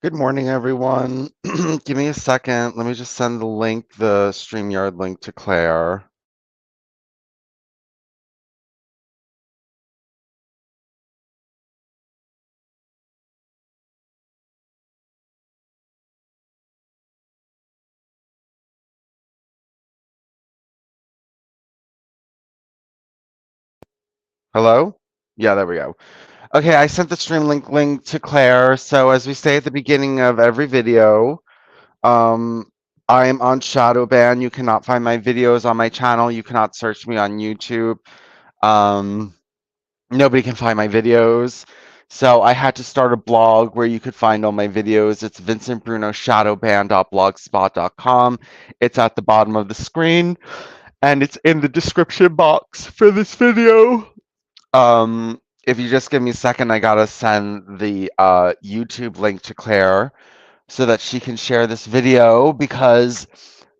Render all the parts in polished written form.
Good morning, everyone. Give me a second. Let me just send the StreamYard link to Claire. Hello? Yeah, there we go. Okay, I sent the stream link to Claire. So as we say at the beginning of every video, um, I am on shadow ban. You cannot find my videos on my channel. You cannot search me on YouTube. Um, Nobody can find my videos. So I had to start a blog where you could find all my videos. It's vincentbrunoshadowban.blogspot.com. It's at the bottom of the screen and it's in the description box for this video. If you just give me a second, I gotta send the YouTube link to Claire so that she can share this video because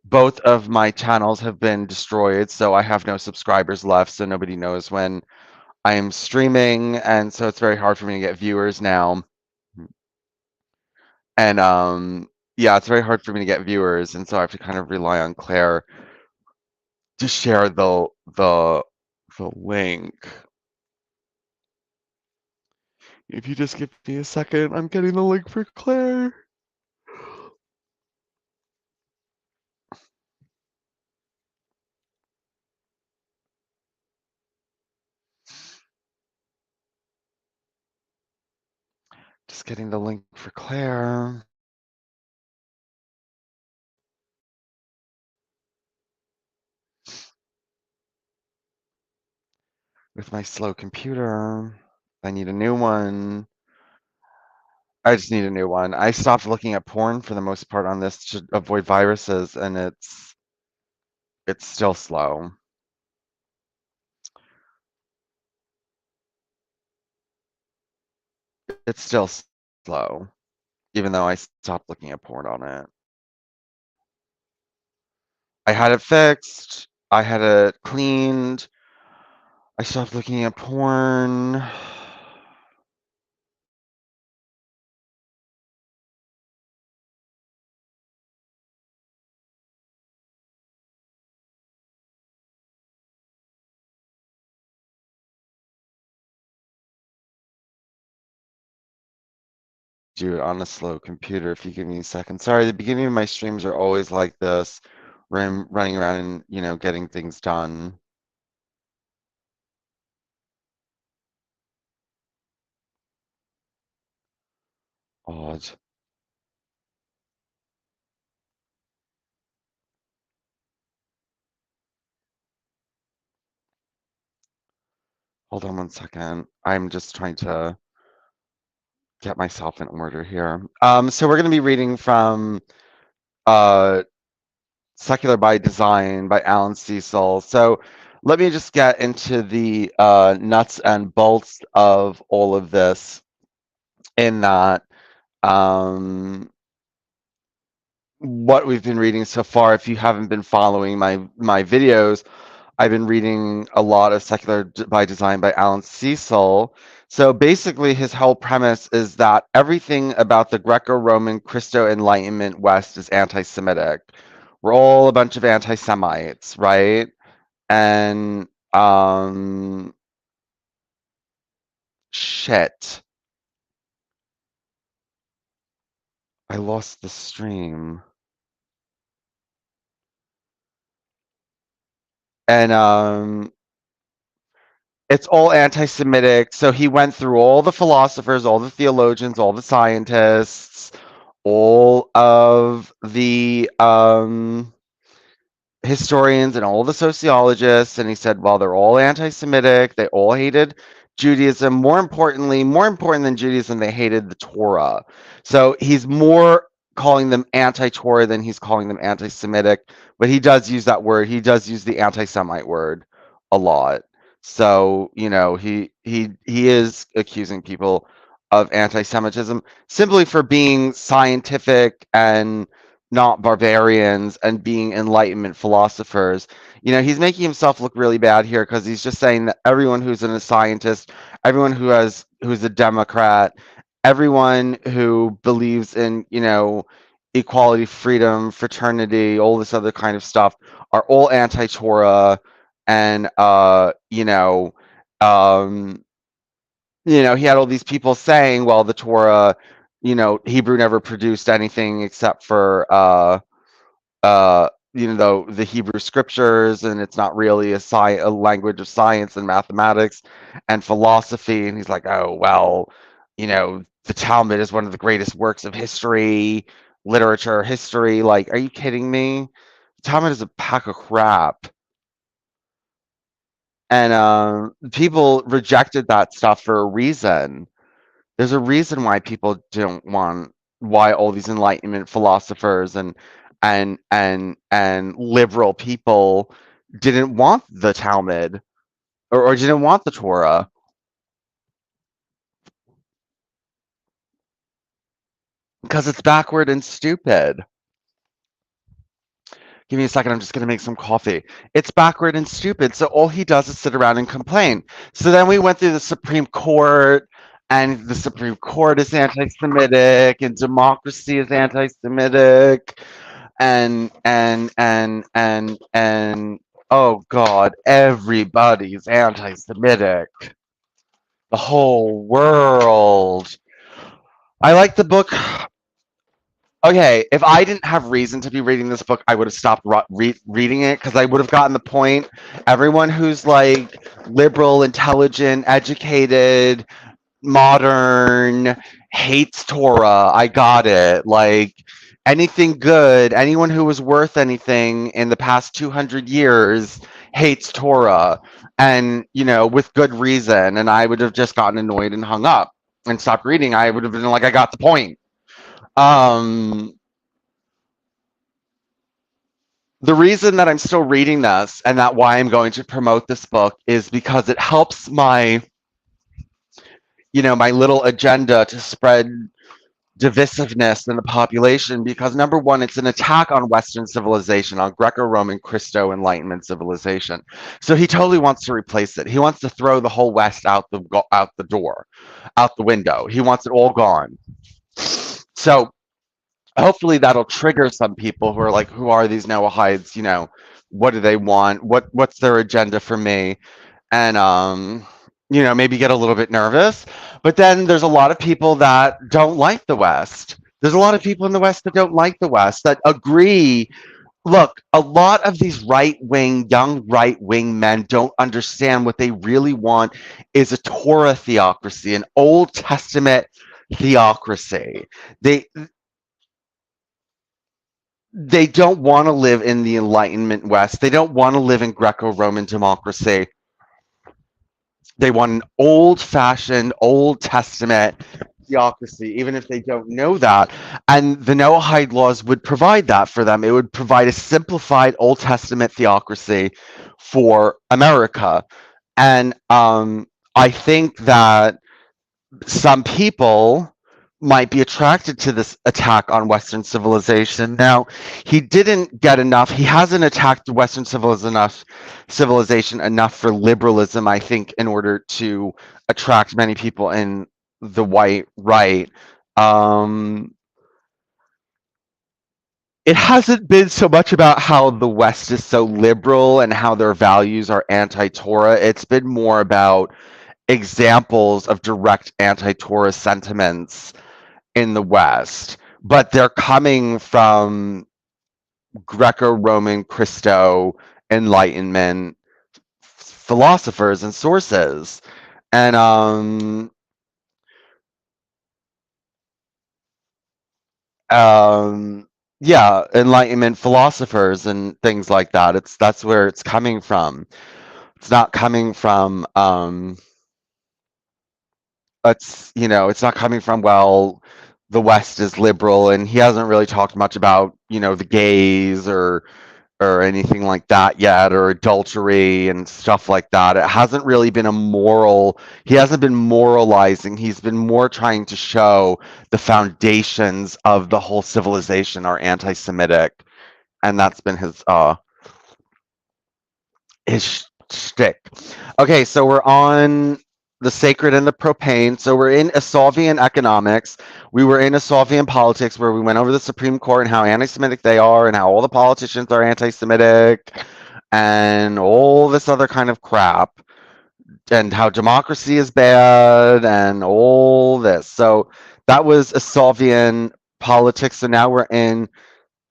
both of my channels have been destroyed. So I have no subscribers left. So nobody knows when I am streaming, and so it's very hard for me to get viewers now. And yeah, it's very hard for me to get viewers, and so I have to kind of rely on Claire to share the link. If you just give me a second, I'm getting the link for Claire. Just getting the link for Claire. With my slow computer, I need a new one. I just need a new one. I stopped looking at porn for the most part on this to avoid viruses, and it's still slow. It's still slow, even though I stopped looking at porn on it. I had it fixed. I had it cleaned. I stopped looking at porn. Do it on a slow computer if you give me a second. Sorry, the beginning of my streams are always like this, where I'm running around and, getting things done. Odd. Hold on one second. I'm just trying to get myself in order here. So we're going to be reading from uh, Secular by Design by Alan Cecil. So let me just get into the nuts and bolts of all of this in that what we've been reading so far. If you haven't been following my videos, I've been reading a lot of Secular by Design by Alan Cecil. So basically, his whole premise is that everything about the Greco-Roman Christo-Enlightenment West is anti-Semitic. We're all a bunch of anti-Semites, right? And shit, I lost the stream. And it's all anti-Semitic. So he went through all the philosophers, all the theologians, all the scientists, all of the historians and all the sociologists, and he said, well, they're all anti-Semitic. They all hated Judaism. More important than Judaism, they hated the Torah. So he's more calling them anti-Torah than he's calling them anti-Semitic. But he does use that word. He does use the anti-Semite word a lot. So he is accusing people of anti-Semitism simply for being scientific and not barbarians and being enlightenment philosophers. He's making himself look really bad here because he's just saying that everyone who's a scientist, everyone who's a Democrat, everyone who believes in, equality, freedom, fraternity, all this other kind of stuff are all anti-Torah, and um, he had all these people saying, well, the Torah, Hebrew never produced anything except for the Hebrew scriptures, and it's not really a language of science and mathematics and philosophy. And he's like, oh, well, the Talmud is one of the greatest works of history, literature, history. Like, are you kidding me? The Talmud is a pack of crap. And people rejected that stuff for a reason. There's a reason why people don't want, why all these enlightenment philosophers and liberal people didn't want the Talmud, or didn't want the Torah, because it's backward and stupid. Give me a second, I'm just going to make some coffee. It's backward and stupid, so all he does is sit around and complain. So then we went through the Supreme Court, and the Supreme Court is anti-Semitic, and democracy is anti-Semitic, and oh God, everybody's anti-Semitic. The whole world. I like the book. Okay, if I didn't have reason to be reading this book, I would have stopped reading it, because I would have gotten the point. Everyone who's like liberal, intelligent, educated, modern, hates Torah. I got it. Like, anything good, anyone who was worth anything in the past 200 years hates Torah, and with good reason. And I would have just gotten annoyed and hung up and stopped reading. I would have been like, I got the point. Um, the reason that I'm still reading this, and that why I'm going to promote this book, is because it helps my little agenda to spread divisiveness in the population, because number one, it's an attack on Western civilization, on Greco-Roman Christo-Enlightenment civilization. So he totally wants to replace it. He wants to throw the whole West out the door, out the window. He wants it all gone. So hopefully that'll trigger some people who are like, who are these Noahides? What do they want? What's their agenda for me? And maybe get a little bit nervous. But then there's a lot of people that don't like the West. There's a lot of people in the West that don't like the West, that agree. Look, a lot of these young right wing men don't understand. What they really want is a Torah theocracy, an Old Testament theocracy. They don't want to live in the Enlightenment West. They don't want to live in Greco-Roman democracy. They want an old-fashioned, Old Testament theocracy, even if they don't know that. And the Noahide laws would provide that for them. It would provide a simplified Old Testament theocracy for America. And I think that some people might be attracted to this attack on Western civilization. Now, he didn't get enough. He hasn't attacked Western civilization enough for liberalism, I think, in order to attract many people in the white right. Um, it hasn't been so much about how the West is so liberal and how their values are anti-Torah. It's been more about examples of direct anti-Torah sentiments in the West, but they're coming from Greco-Roman Christo Enlightenment philosophers and sources. And yeah, Enlightenment philosophers and things like that. That's where it's coming from. It's not coming from it's not coming from, well, the West is liberal. And he hasn't really talked much about the gays or anything like that yet, or adultery and stuff like that. It hasn't really been he hasn't been moralizing. He's been more trying to show the foundations of the whole civilization are anti-Semitic, and that's been his shtick. Okay, so we're on the sacred and the profane. So we're in Asolvian economics. We were in Asolvian politics where we went over the Supreme Court and how anti-Semitic they are and how all the politicians are anti-Semitic and all this other kind of crap and how democracy is bad and all this. So that was Asolvian politics. So now we're in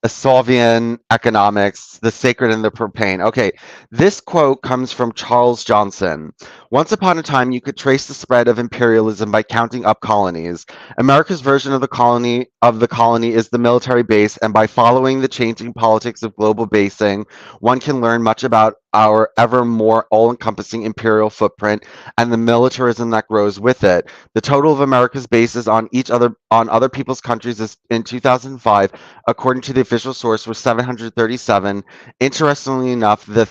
Asolvian economics, the sacred and the profane. Okay, this quote comes from Charles Johnson. Once upon a time, you could trace the spread of imperialism by counting up colonies. America's version of the colony is the military base, and by following the changing politics of global basing, one can learn much about our ever more all-encompassing imperial footprint and the militarism that grows with it. The total of America's bases on other people's countries is in 2005, according to the official source, was 737. Interestingly enough, the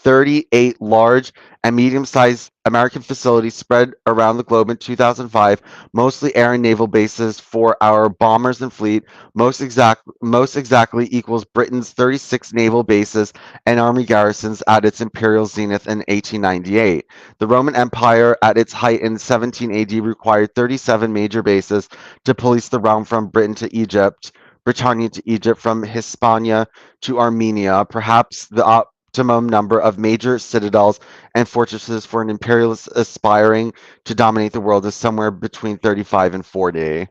38 large and medium-sized American facilities spread around the globe in 2005, mostly air and naval bases for our bombers and fleet, most exactly equals Britain's 36 naval bases and army garrisons at its imperial zenith in 1898. The Roman Empire at its height in 17 AD required 37 major bases to police the realm from Britannia to Egypt, from Hispania to Armenia, perhaps the optimum number of major citadels and fortresses for an imperialist aspiring to dominate the world is somewhere between 35 and 40.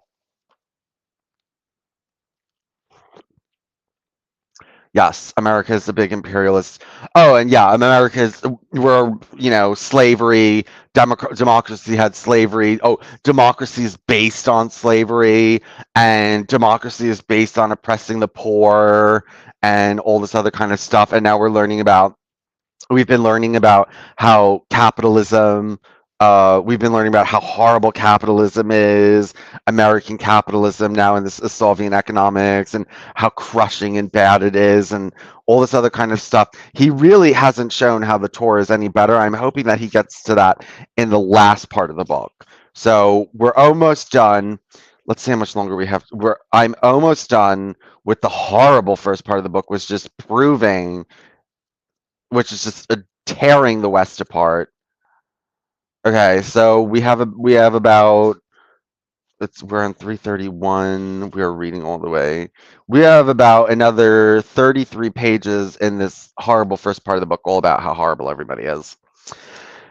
Yes, America is a big imperialist. Oh, and yeah, America's we're slavery. Democracy had slavery. Oh, democracy is based on slavery, and democracy is based on oppressing the poor and all this other kind of stuff. And now we've been learning about how capitalism we've been learning about how horrible capitalism is, American capitalism now in this Soviet economics, and how crushing and bad it is, and all this other kind of stuff. He really hasn't shown how the Torah is any better. I'm hoping that he gets to that in the last part of the book. So we're almost done. Let's see how much longer we have. I'm almost done with the horrible first part of the book, was just proving, which is just tearing the West apart. Okay, so we have about we're on 331. We're reading all the way. We have about another 33 pages in this horrible first part of the book, all about how horrible everybody is.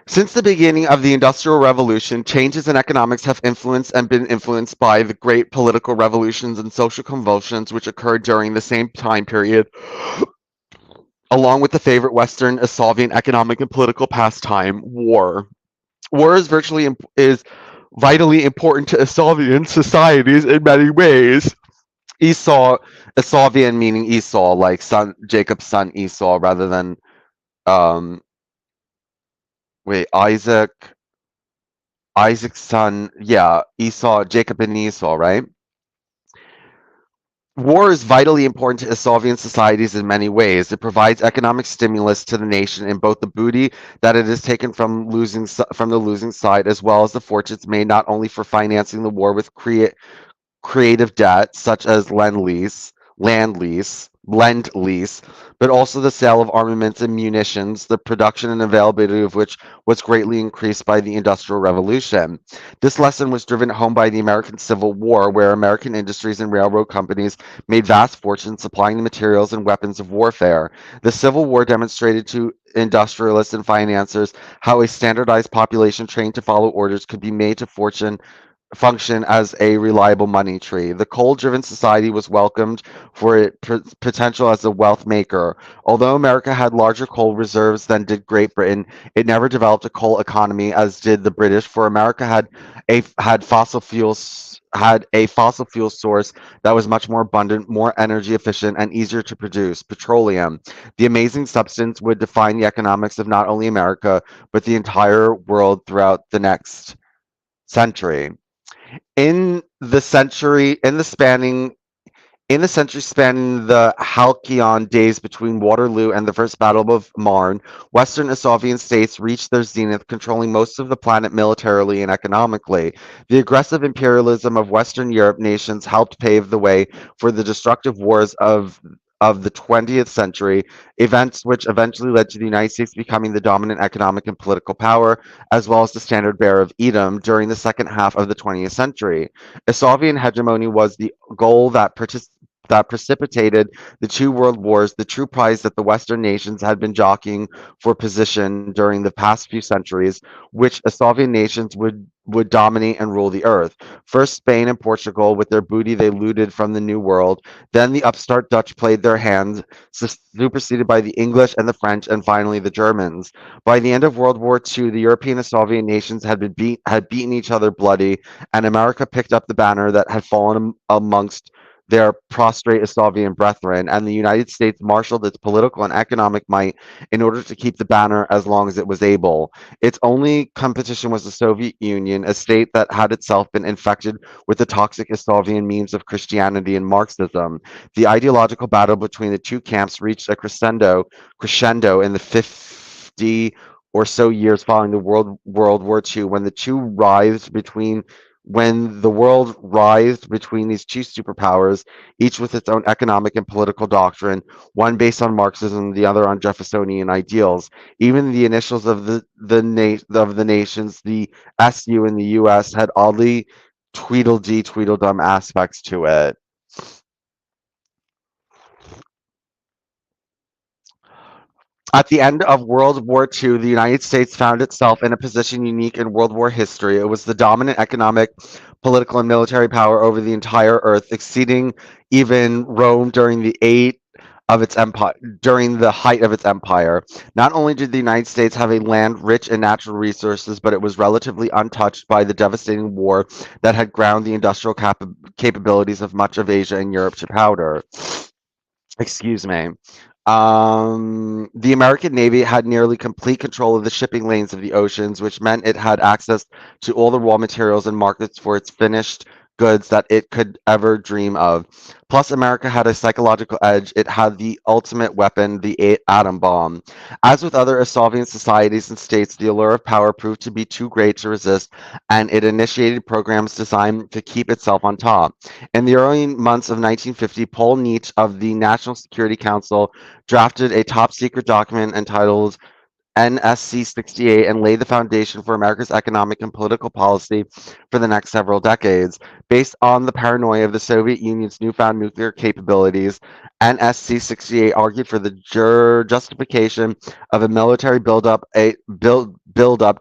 Since the beginning of the Industrial Revolution, changes in economics have influenced and been influenced by the great political revolutions and social convulsions which occurred during the same time period, along with the favorite Western Soviet economic and political pastime, war. War is vitally important to Asolvian societies in many ways. Esau, Asolvian meaning Esau, like Jacob's son Esau, rather than um Isaac, Isaac's son, yeah, Esau, Jacob and Esau, right? War is vitally important to Soviet societies in many ways. It provides economic stimulus to the nation in both the booty that it has taken from from the losing side, as well as the fortunes made not only for financing the war with creative debt such as lend lease, but also the sale of armaments and munitions, the production and availability of which was greatly increased by the Industrial Revolution. This lesson was driven home by the American Civil War, where American industries and railroad companies made vast fortunes supplying the materials and weapons of warfare. The Civil War demonstrated to industrialists and financiers how a standardized population trained to follow orders could be made to function as a reliable money tree. The coal-driven society was welcomed for its potential as a wealth maker. Although America had larger coal reserves than did Great Britain, it never developed a coal economy as did the British, for America had a fossil fuel source that was much more abundant, more energy efficient, and easier to produce: petroleum. The amazing substance would define the economics of not only America, but the entire world throughout the next century. In the century spanning the halcyon days between Waterloo and the First Battle of Marne, Western Soviet states reached their zenith, controlling most of the planet militarily and economically. The aggressive imperialism of Western Europe nations helped pave the way for the destructive wars of the 20th century, events which eventually led to the United States becoming the dominant economic and political power, as well as the standard bearer of Edom during the second half of the 20th century. Soviet hegemony was the goal that precipitated the two world wars, the true prize that the Western nations had been jockeying for position during the past few centuries, which Soviet nations would dominate and rule the earth. First, Spain and Portugal, with their booty they looted from the New World. Then the upstart Dutch played their hand, superseded by the English and the French, and finally the Germans. By the end of World War II, the European and Soviet nations had beaten each other bloody, and America picked up the banner that had fallen amongst their prostrate Soviet brethren, and the United States marshaled its political and economic might in order to keep the banner as long as it was able. Its only competition was the Soviet Union, a state that had itself been infected with the toxic Soviet memes of Christianity and Marxism. The ideological battle between the two camps reached a crescendo in the 50 or so years following the World War II, when the world writhed between these two superpowers, each with its own economic and political doctrine, one based on Marxism, the other on Jeffersonian ideals. Even the initials of the nations, the SU in the US, had oddly Tweedledee Tweedledum aspects to it. At the end of World War II, the United States found itself in a position unique in World War history. It was the dominant economic, political, and military power over the entire Earth, exceeding even Rome during the height of its empire. Not only did the United States have a land rich in natural resources, but it was relatively untouched by the devastating war that had ground the industrial capabilities of much of Asia and Europe to powder. Excuse me. The American Navy had nearly complete control of the shipping lanes of the oceans, which meant it had access to all the raw materials and markets for its finished goods that it could ever dream of. Plus, America had a psychological edge. It had the ultimate weapon, the atom bomb. As with other Soviet societies and states, the allure of power proved to be too great to resist, and it initiated programs designed to keep itself on top. In the early months of 1950, Paul Neich of the National Security Council drafted a top secret document entitled NSC 68 and laid the foundation for America's economic and political policy for the next several decades. Based on the paranoia of the Soviet Union's newfound nuclear capabilities, NSC 68 argued for the justification of a military build-up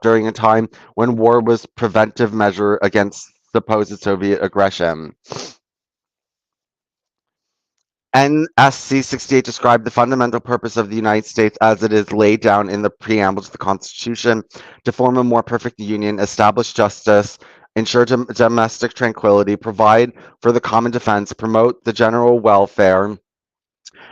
during a time when war was preventive measure against supposed Soviet aggression. NSC 68 described the fundamental purpose of the United States as it is laid down in the preamble to the Constitution to form a more perfect union, establish justice, ensure domestic tranquility, provide for the common defense, promote the general welfare,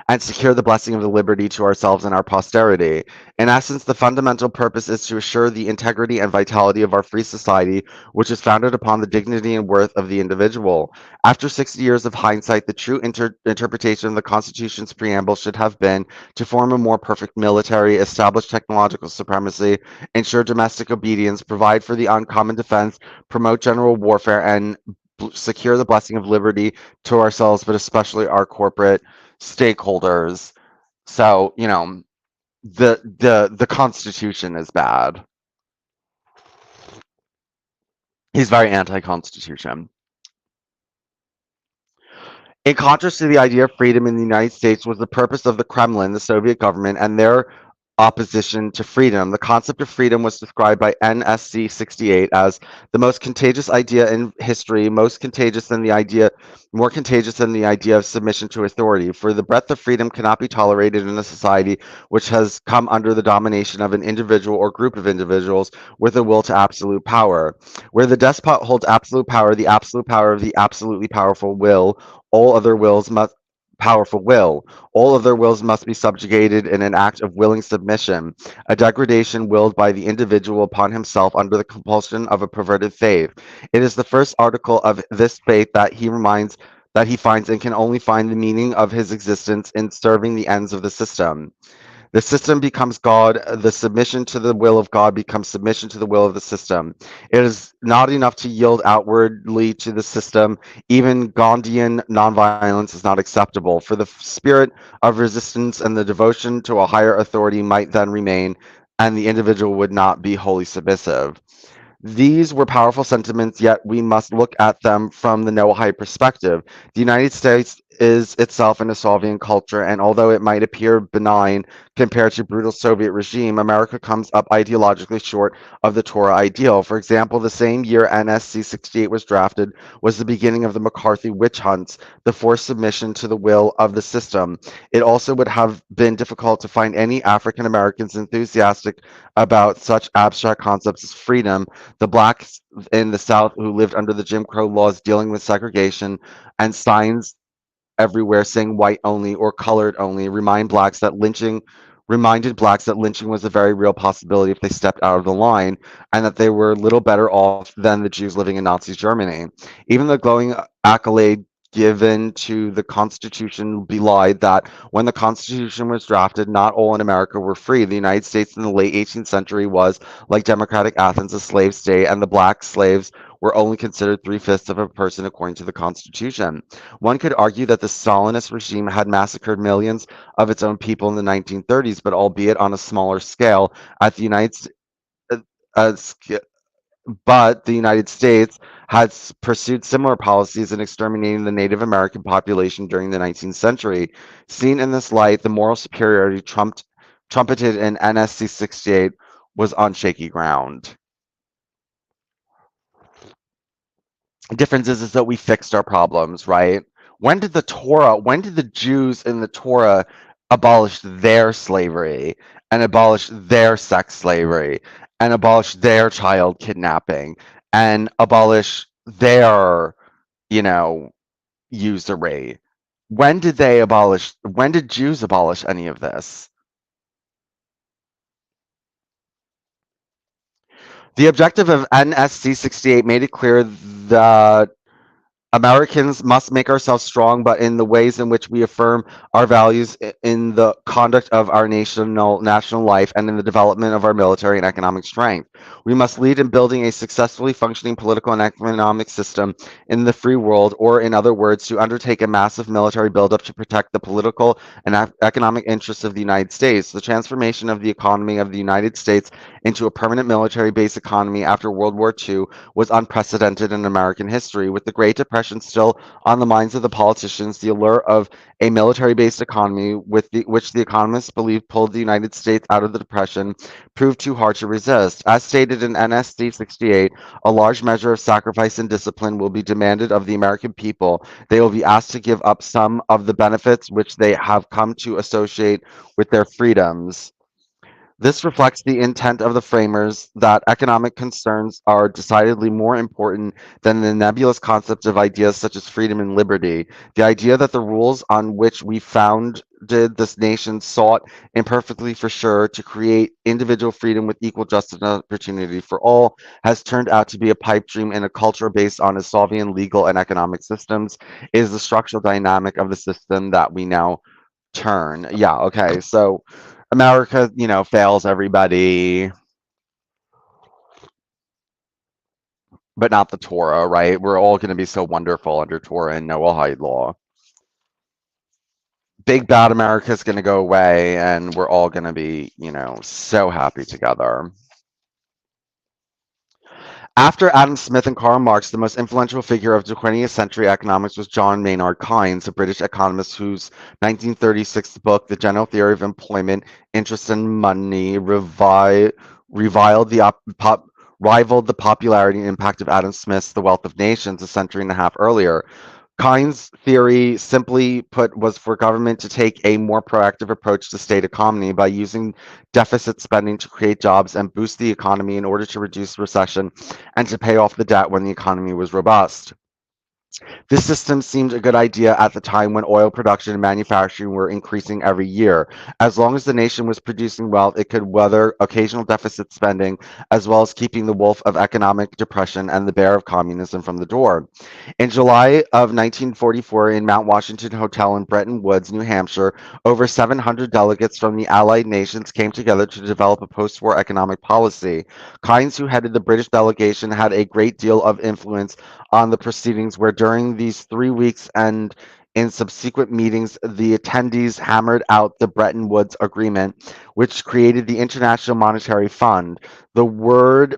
and secure the blessing of the liberty to ourselves and our posterity. In essence, the fundamental purpose is to assure the integrity and vitality of our free society, which is founded upon the dignity and worth of the individual. After 60 years of hindsight, the true interpretation of the Constitution's preamble should have been to form a more perfect military, establish technological supremacy, ensure domestic obedience, provide for the uncommon defense, promote general warfare, and secure the blessing of liberty to ourselves, but especially our corporate stakeholders. So, the Constitution is bad. He's very anti-Constitution. In contrast to the idea of freedom in the United States was the purpose of the Kremlin, the Soviet government, and their opposition to freedom. The concept of freedom was described by NSC 68 as the most contagious idea in history, more contagious than the idea of submission to authority. For the breadth of freedom cannot be tolerated in a society which has come under the domination of an individual or group of individuals with a will to absolute power. Where the despot holds absolute power, the absolute power of the absolutely powerful will, all other wills must powerful will. All other wills must be subjugated in an act of willing submission, a degradation willed by the individual upon himself under the compulsion of a perverted faith. It is the first article of this faith that he finds and can only find the meaning of his existence in serving the ends of the system. The system becomes God. The submission to the will of God becomes submission to the will of the system. It is not enough to yield outwardly to the system. Even Gandhian nonviolence is not acceptable, for the spirit of resistance and the devotion to a higher authority might then remain, and the individual would not be wholly submissive. These were powerful sentiments, yet we must look at them from the Noahide perspective. The United States is itself an Soviet culture, and although it might appear benign compared to brutal Soviet regime, America comes up ideologically short of the Torah ideal. For example, the same year NSC 68 was drafted was the beginning of the McCarthy witch hunts, the forced submission to the will of the system. It also would have been difficult to find any African Americans enthusiastic about such abstract concepts as freedom. The blacks in the South who lived under the Jim Crow laws dealing with segregation and signs everywhere saying white only or colored only reminded blacks that lynching was a very real possibility if they stepped out of the line, and that they were little better off than the Jews living in Nazi Germany. Even the glowing accolade given to the Constitution belied that when the Constitution was drafted, not all in America were free. The United States in the late 18th century was, like democratic Athens, a slave state, and the black slaves were only considered three-fifths of a person according to the Constitution. One could argue that the Stalinist regime had massacred millions of its own people in the 1930s, but albeit on a smaller scale, at the United States. Uh, but the United States had pursued similar policies in exterminating the Native American population during the 19th century. Seen in this light, the moral superiority trumpeted in NSC 68 was on shaky ground. Difference is that we fixed our problems, right? When did the Jews in the Torah abolish their slavery and abolish their sex slavery and abolish their child kidnapping and abolish their, you know, usury? When did Jews abolish any of this? The objective of NSC 68 made it clear that Americans must make ourselves strong, but in the ways in which we affirm our values in the conduct of our national life and in the development of our military and economic strength. We must lead in building a successfully functioning political and economic system in the free world, or in other words, to undertake a massive military buildup to protect the political and economic interests of the United States. The transformation of the economy of the United States into a permanent military-based economy after World War II was unprecedented in American history. With the Great Depression still on the minds of the politicians, the allure of a military-based economy, which the economists believed pulled the United States out of the Depression, proved too hard to resist. As stated in NSC 68, a large measure of sacrifice and discipline will be demanded of the American people. They will be asked to give up some of the benefits which they have come to associate with their freedoms. This reflects the intent of the framers that economic concerns are decidedly more important than the nebulous concepts of ideas such as freedom and liberty. The idea that the rules on which we founded this nation sought imperfectly for sure to create individual freedom with equal justice and opportunity for all has turned out to be a pipe dream in a culture based on Soviet legal and economic systems is the structural dynamic of the system that we now turn. Yeah, okay. So America, fails everybody, but not the Torah, right? We're all going to be so wonderful under Torah and Noahide law. Big bad America is going to go away, and we're all going to be, so happy together. After Adam Smith and Karl Marx, the most influential figure of the 20th century economics was John Maynard Keynes, a British economist whose 1936 book, The General Theory of Employment, Interest and Money, reviled the rivaled the popularity and impact of Adam Smith's The Wealth of Nations a century and a half earlier. Keynes' theory, simply put, was for government to take a more proactive approach to state economy by using deficit spending to create jobs and boost the economy in order to reduce recession and to pay off the debt when the economy was robust. This system seemed a good idea at the time when oil production and manufacturing were increasing every year. As long as the nation was producing wealth, it could weather occasional deficit spending, as well as keeping the wolf of economic depression and the bear of communism from the door. In July of 1944, in Mount Washington Hotel in Bretton Woods, New Hampshire, over 700 delegates from the Allied nations came together to develop a post war economic policy. Kynes, who headed the British delegation, had a great deal of influence on the proceedings, where during these 3 weeks and in subsequent meetings, the attendees hammered out the Bretton Woods Agreement, which created the International Monetary Fund, the World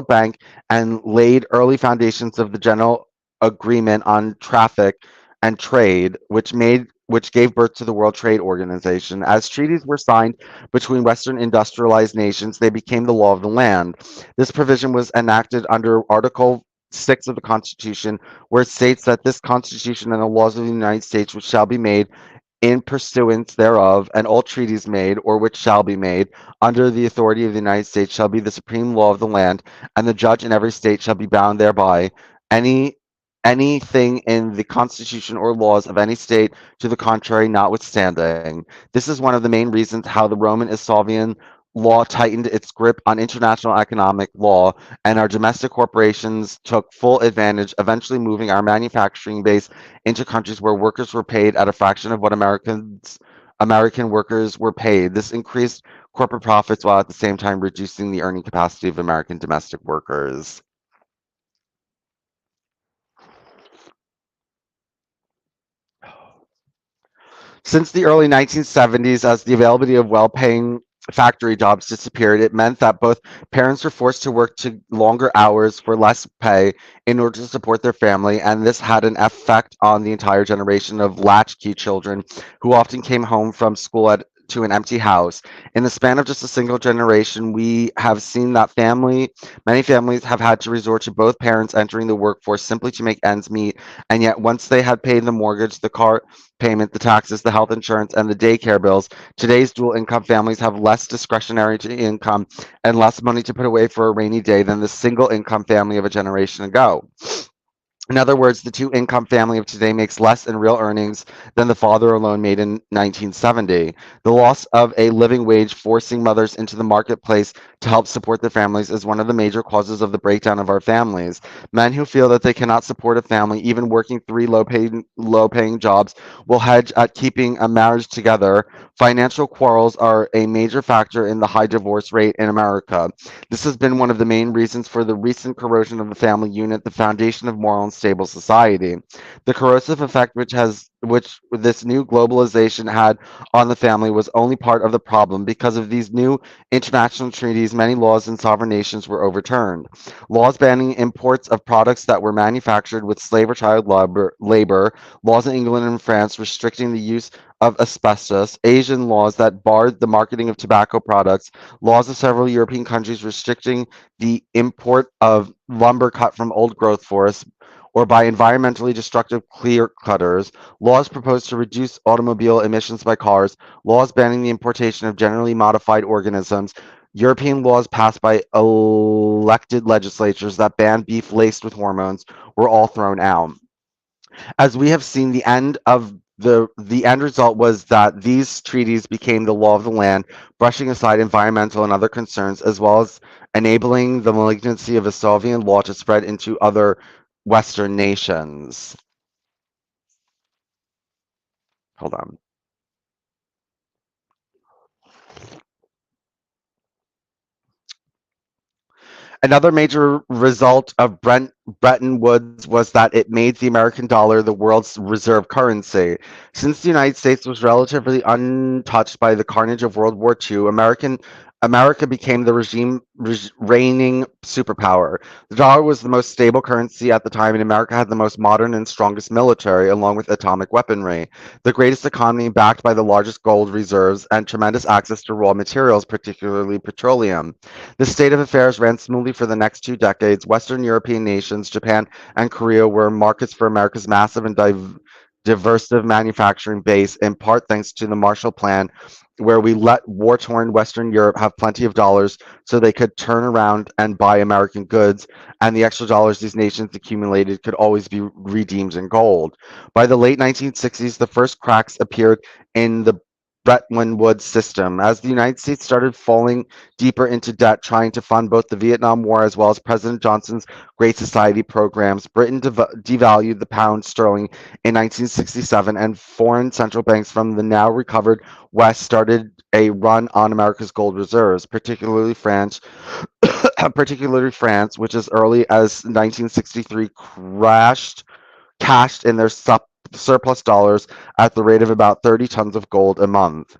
Bank, and laid early foundations of the General Agreement on Traffic and Trade, which gave birth to the World Trade Organization. As treaties were signed between Western industrialized nations, they became the law of the land. This provision was enacted under Article 6 of the Constitution, where it states that this Constitution and the laws of the United States, which shall be made in pursuance thereof, and all treaties made, or which shall be made, under the authority of the United States, shall be the supreme law of the land, and the judge in every state shall be bound thereby. Any anything in the Constitution or laws of any state to the contrary notwithstanding. This is one of the main reasons how the Roman Issovian law tightened its grip on international economic law, and our domestic corporations took full advantage, eventually moving our manufacturing base into countries where workers were paid at a fraction of what American workers were paid. This increased corporate profits while at the same time reducing the earning capacity of American domestic workers. Since the early 1970s, as the availability of well paying factory jobs disappeared, it meant that both parents were forced to work to longer hours for less pay in order to support their family, and this had an effect on the entire generation of latchkey children who often came home from school to an empty house. In the span of just a single generation, we have seen that many families have had to resort to both parents entering the workforce simply to make ends meet, and yet once they had paid the mortgage, the car payment, the taxes, the health insurance, and the daycare bills, today's dual income families have less discretionary to income and less money to put away for a rainy day than the single income family of a generation ago. In other words, the two income family of today makes less in real earnings than the father alone made in 1970. The loss of a living wage forcing mothers into the marketplace to help support their families is one of the major causes of the breakdown of our families. Men who feel that they cannot support a family, even working three low paying jobs, will hedge at keeping a marriage together. Financial quarrels are a major factor in the high divorce rate in America. This has been one of the main reasons for the recent corrosion of the family unit, the foundation of moral and stable society. The corrosive effect which this new globalization had on the family was only part of the problem. Because of these new international treaties, many laws in sovereign nations were overturned. Laws banning imports of products that were manufactured with slave or child labor, laws in England and France restricting the use of asbestos, Asian laws that barred the marketing of tobacco products, laws of several European countries restricting the import of lumber cut from old growth forests or by environmentally destructive clear cutters, laws proposed to reduce automobile emissions by cars, laws banning the importation of generally modified organisms, European laws passed by elected legislatures that banned beef laced with hormones were all thrown out. As we have seen, the end result was that these treaties became the law of the land, brushing aside environmental and other concerns, as well as enabling the malignancy of a Soviet law to spread into other Western nations. Hold on. Another major result of Bretton Woods was that it made the American dollar the world's reserve currency. Since the United States was relatively untouched by the carnage of World War II, America became the reigning superpower. The dollar was the most stable currency at the time, and America had the most modern and strongest military, along with atomic weaponry, the greatest economy backed by the largest gold reserves, and tremendous access to raw materials, particularly petroleum. This state of affairs ran smoothly for the next 2 decades. Western European nations, Japan and Korea, were markets for America's massive and diversive manufacturing base, in part thanks to the Marshall Plan, where we let war torn Western Europe have plenty of dollars so they could turn around and buy American goods, and the extra dollars these nations accumulated could always be redeemed in gold. By the late 1960s, the first cracks appeared in the Bretton Woods system. As the United States started falling deeper into debt, trying to fund both the Vietnam War as well as President Johnson's Great Society programs, Britain devalued the pound sterling in 1967, and foreign central banks from the now recovered West started a run on America's gold reserves, particularly France, which as early as 1963 cashed in their surplus dollars at the rate of about 30 tons of gold a month,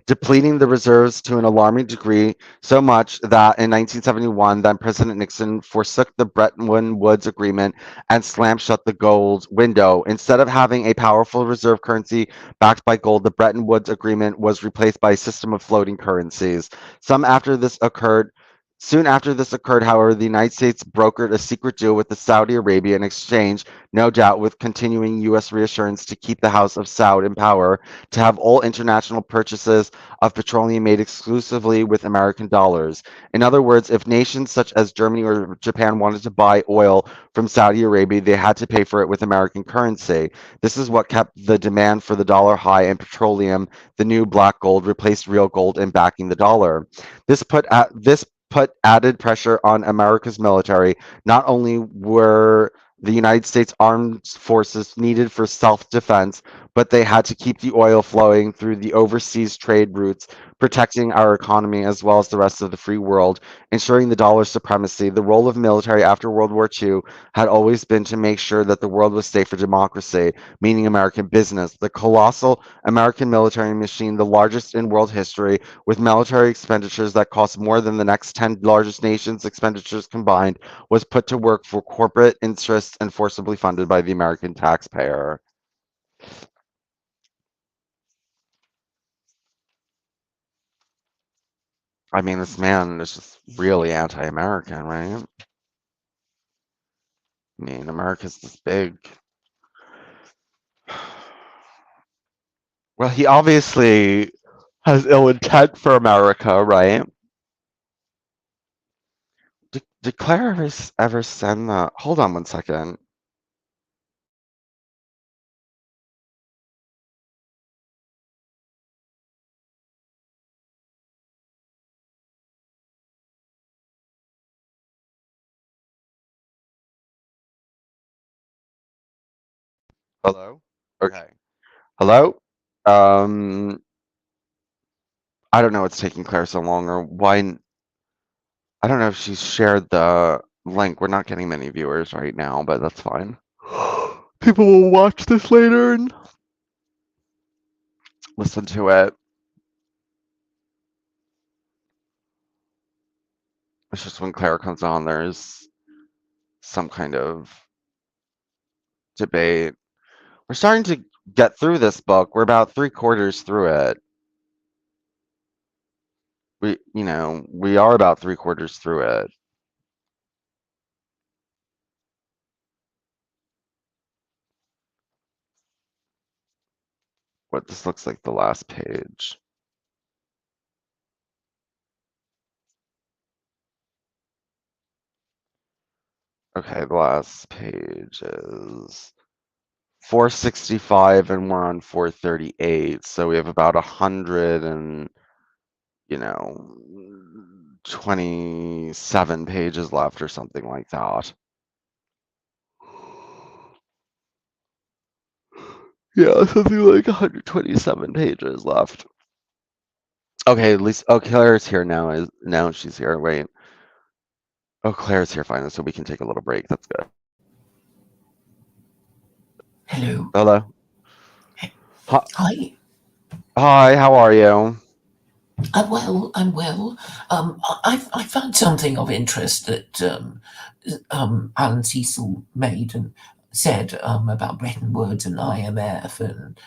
depleting the reserves to an alarming degree, so much that in 1971, then President Nixon forsook the Bretton Woods Agreement and slammed shut the gold window. Instead of having a powerful reserve currency backed by gold, the Bretton Woods Agreement was replaced by a system of floating currencies. Some after this occurred Soon after this occurred, however, the United States brokered a secret deal with the Saudi Arabia in exchange, no doubt with continuing U.S. reassurance to keep the House of Saud in power, to have all international purchases of petroleum made exclusively with American dollars. In other words, if nations such as Germany or Japan wanted to buy oil from Saudi Arabia, they had to pay for it with American currency. This is what kept the demand for the dollar high, and petroleum, the new black gold, replaced real gold in backing the dollar. This put added pressure on America's military. Not only were the United States armed forces needed for self defense, but they had to keep the oil flowing through the overseas trade routes, protecting our economy as well as the rest of the free world, ensuring the dollar's supremacy. The role of military after World War II had always been to make sure that the world was safe for democracy, meaning American business. The colossal American military machine, the largest in world history, with military expenditures that cost more than the next 10 largest nations' expenditures combined, was put to work for corporate interests and forcibly funded by the American taxpayer. I mean, this man is just really anti-American, right? I mean, America's this big. Well, he obviously has ill intent for America, right? Did Claire ever send the? Hold on one second. Hello? Okay. Hello? Um, I don't know what's taking Claire so long, or why. I don't know if she's shared the link. We're not getting many viewers right now, but that's fine. People will watch this later and listen to it. It's just when Claire comes on, there's some kind of debate. We're starting to get through this book. We're about three-quarters through it. We are about three-quarters through it. What this looks like the last page. Okay, the last page is 465 and we're on 438. So we have about 100 and, you know, 27 pages left or something like that. Yeah, something like 127 pages left. Okay, at least Claire's here now. Now she's here. Wait. Oh, Claire's here finally, so we can take a little break. That's good. Hello. Hello. Hi, Hi. hi, how are you? I'm well. I found something of interest that Alan Cecil made and said about Bretton Woods and IMF and,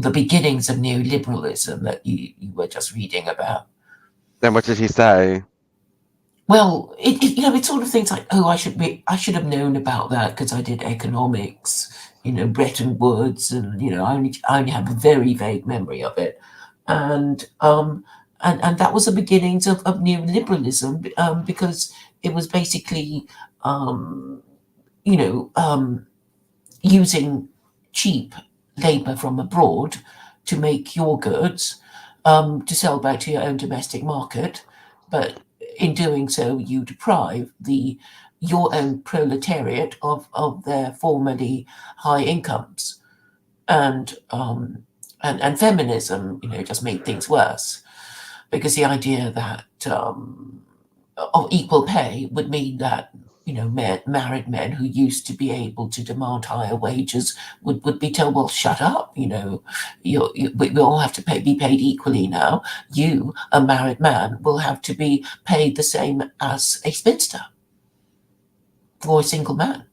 the beginnings of neoliberalism that you were just reading about. And what did he say? Well, it's sort of things like, oh, I should have known about that because I did economics, Bretton Woods, and I only have a very vague memory of it, and that was the beginnings of neoliberalism, because it was basically um, you know using cheap labour from abroad to make your goods, to sell back to your own domestic market, but in doing so, you deprive the your own proletariat of their formerly high incomes, and feminism, just made things worse, because the idea that of equal pay would mean that married men who used to be able to demand higher wages would be told, well, shut up, we all have to be paid equally now. You, a married man, will have to be paid the same as a spinster, for a single man,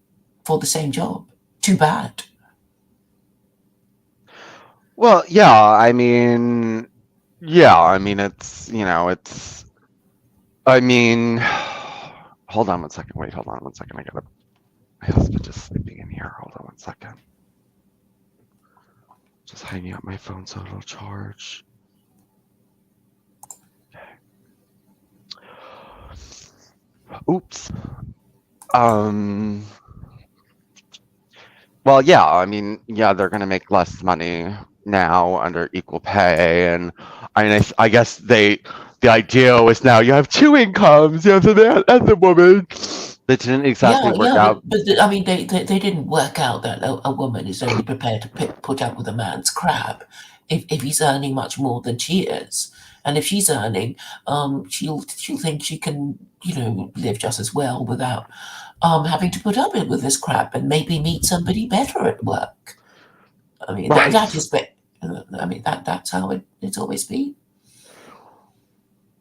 for the same job. Too bad. Well, yeah, I mean, it's, I mean, hold on one second. Wait, hold on one second. My husband is sleeping in here. Hold on one second. Just hanging up my phone so it'll charge. Oops. Um, well, yeah, I mean, yeah, they're going to make less money now under equal pay. And I guess the idea was now you have two incomes, you have the man and the woman. That didn't exactly Yeah, work yeah, out. I mean, they didn't work out that a woman is only prepared to put up with a man's crap if he's earning much more than she is, and if she's earning, she'll think she can, live just as well without having to put up with this crap, and maybe meet somebody better at work. I mean, that Right. is, I mean, that's how it's always been.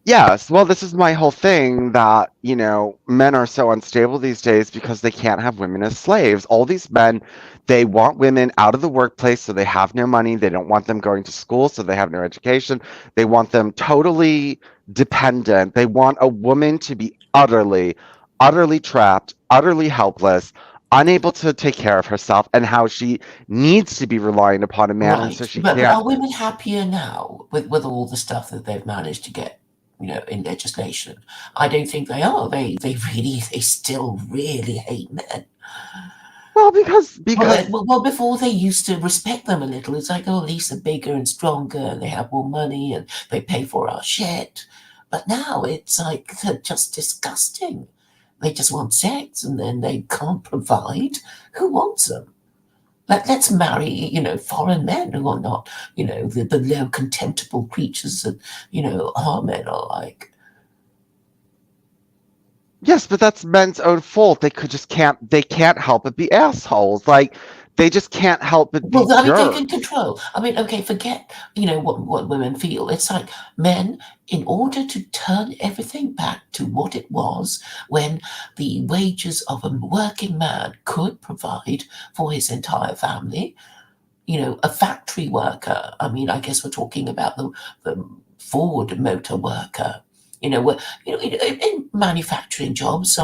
Yes. Well, this is my whole thing that, men are so unstable these days because they can't have women as slaves. All these men, they want women out of the workplace so they have no money. They don't want them going to school so they have no education. They want them totally dependent. They want a woman to be utterly, utterly trapped, utterly helpless, unable to take care of herself, and how she needs to be relying upon a man. And so Right, she but can't. are women happier now with all the stuff that they've managed to get, in legislation? I don't think they are. They still really hate men. Well, because, Well, because before they used to respect them a little. It's like, oh, at least they're bigger and stronger, and they have more money, and they pay for our shit. But now it's like they're just disgusting. They just want sex, and then they can't provide. Who wants them? Let's marry, foreign men who are not, the low, contemptible creatures that, our men are like. Yes, but that's men's own fault. They can't help but be assholes. Like, they just can't help but be Well, I mean, they can jerks. control. I mean, okay, forget, what women feel. It's like men, in order to turn everything back to what it was when the wages of a working man could provide for his entire family, a factory worker. I mean, I guess we're talking about the Ford motor worker. In manufacturing jobs,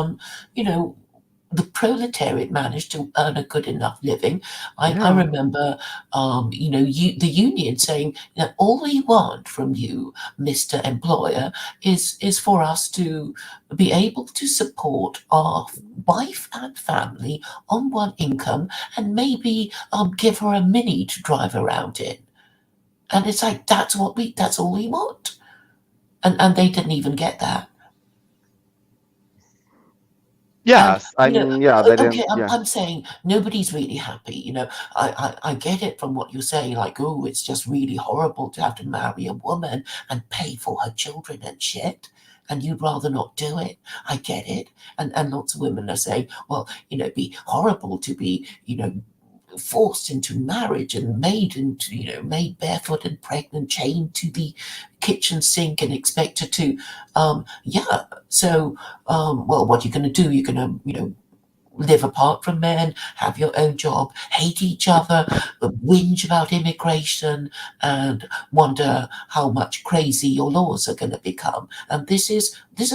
you know, the proletariat managed to earn a good enough living. I Yeah. remember, the union saying that all we want from you, Mister Employer, is for us to be able to support our wife and family on one income, and maybe give her a mini to drive around in. And it's like that's all we want, and they didn't even get that. And Yes. I mean, yeah, they okay, didn't. Yeah. I'm saying nobody's really happy. I get it from what you're saying, like, oh, it's just really horrible to have to marry a woman and pay for her children and shit. And you'd rather not do it. I get it. And lots of women are saying, well, it'd be horrible to be, forced into marriage and made barefoot and pregnant, chained to the kitchen sink and expected to, yeah. So, well, what you're going to do? You're going to, live apart from men, have your own job, hate each other, whinge about immigration, and wonder how much crazy your laws are going to become. And this is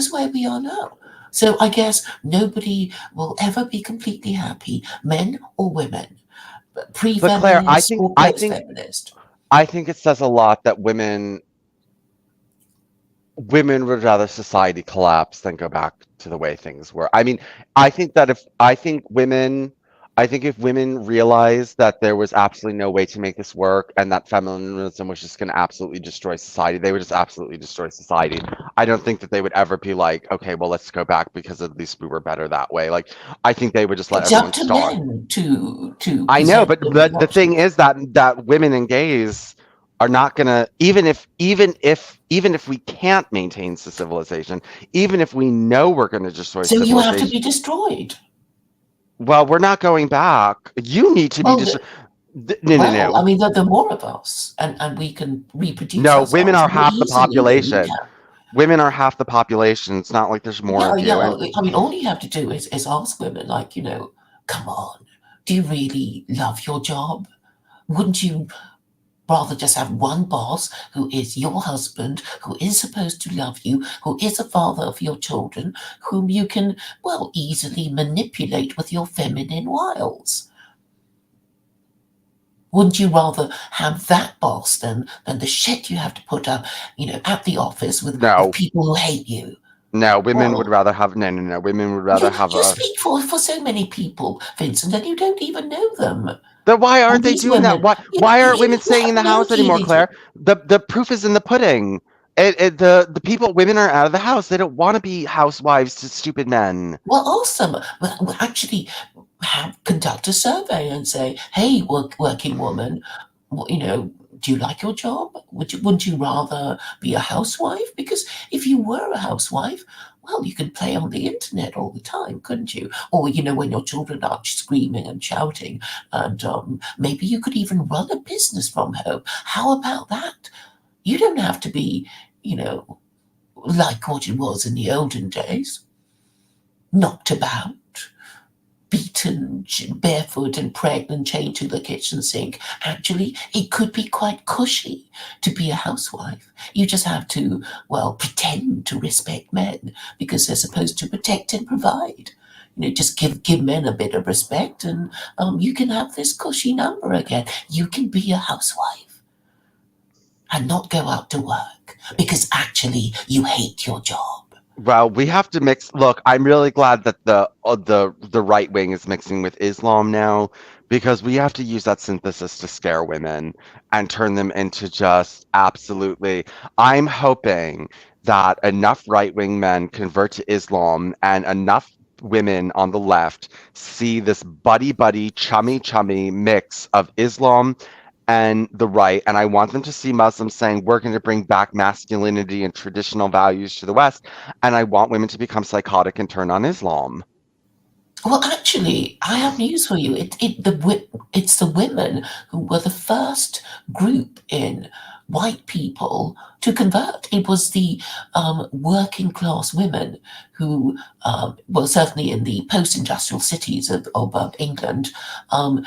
where we are now. So I guess nobody will ever be completely happy, men or women. But Claire, pre-feminist or post-feminist? I think it says a lot that women would rather society collapse than go back to the way things were. I mean, I think if women realized that there was absolutely no way to make this work and that feminism was just going to absolutely destroy society, they would just absolutely destroy society. I don't think that they would ever be like, okay, well, let's go back because at least we were better that way. Like, I think they would just let It's up everyone to starve. men to I know, present but them with the thing options. is that women and gays are not gonna even if we can't maintain the civilization, even if we know we're gonna destroy So you have to civilization, be destroyed. well, we're not going back. You need to be Well, destroyed. No, no, well, I no, mean, there are more of us, and we can reproduce no. Women ourselves are more half the easily than you population. can. Women are half the population. It's not like there's more Yeah, of yeah. you. And I mean, all you have to do is ask women, like, come on, do you really love your job? Wouldn't you rather just have one boss who is your husband, who is supposed to love you, who is a father of your children, whom you can, well, easily manipulate with your feminine wiles? Wouldn't you rather have that boss than the shit you have to put up, at the office with no, people who hate you? no. Women would Well, rather have no, no, no. Women would you rather have you a. speak for so many people, Vincent, and you don't even know them. Then why And aren't they these doing that? women, Why aren't women you staying have in the no house anymore, dealings with. Claire? The proof is in the pudding. The people women are out of the house. They don't want to be housewives to stupid men. Well, awesome. Well, actually, conduct a survey and say, "Hey, working woman, do you like your job? Wouldn't you rather be a housewife? Because if you were a housewife, well, you could play on the internet all the time, couldn't you? Or when your children are screaming and shouting, and maybe you could even run a business from home. How about that? You don't have to be, you know, like what it was in the olden days, knocked about, beaten, barefoot and pregnant, chained to the kitchen sink. Actually, it could be quite cushy to be a housewife. You just have to, well, pretend to respect men because they're supposed to protect and provide. Just give men a bit of respect, and you can have this cushy number again. You can be a housewife and not go out to work because actually you hate your job. Well, we have to mix. Look, I'm really glad that the right wing is mixing with Islam now because we have to use that synthesis to scare women and turn them into just absolutely. I'm hoping that enough right-wing men convert to Islam and enough women on the left see this buddy chummy mix of Islam and the right, and I want them to see Muslims saying we're going to bring back masculinity and traditional values to the West, and I want women to become psychotic and turn on Islam. Well, actually, I have news for you. It's the women who were the first group in white people to convert. It was the working class women who, well, certainly in the post-industrial cities of England, um,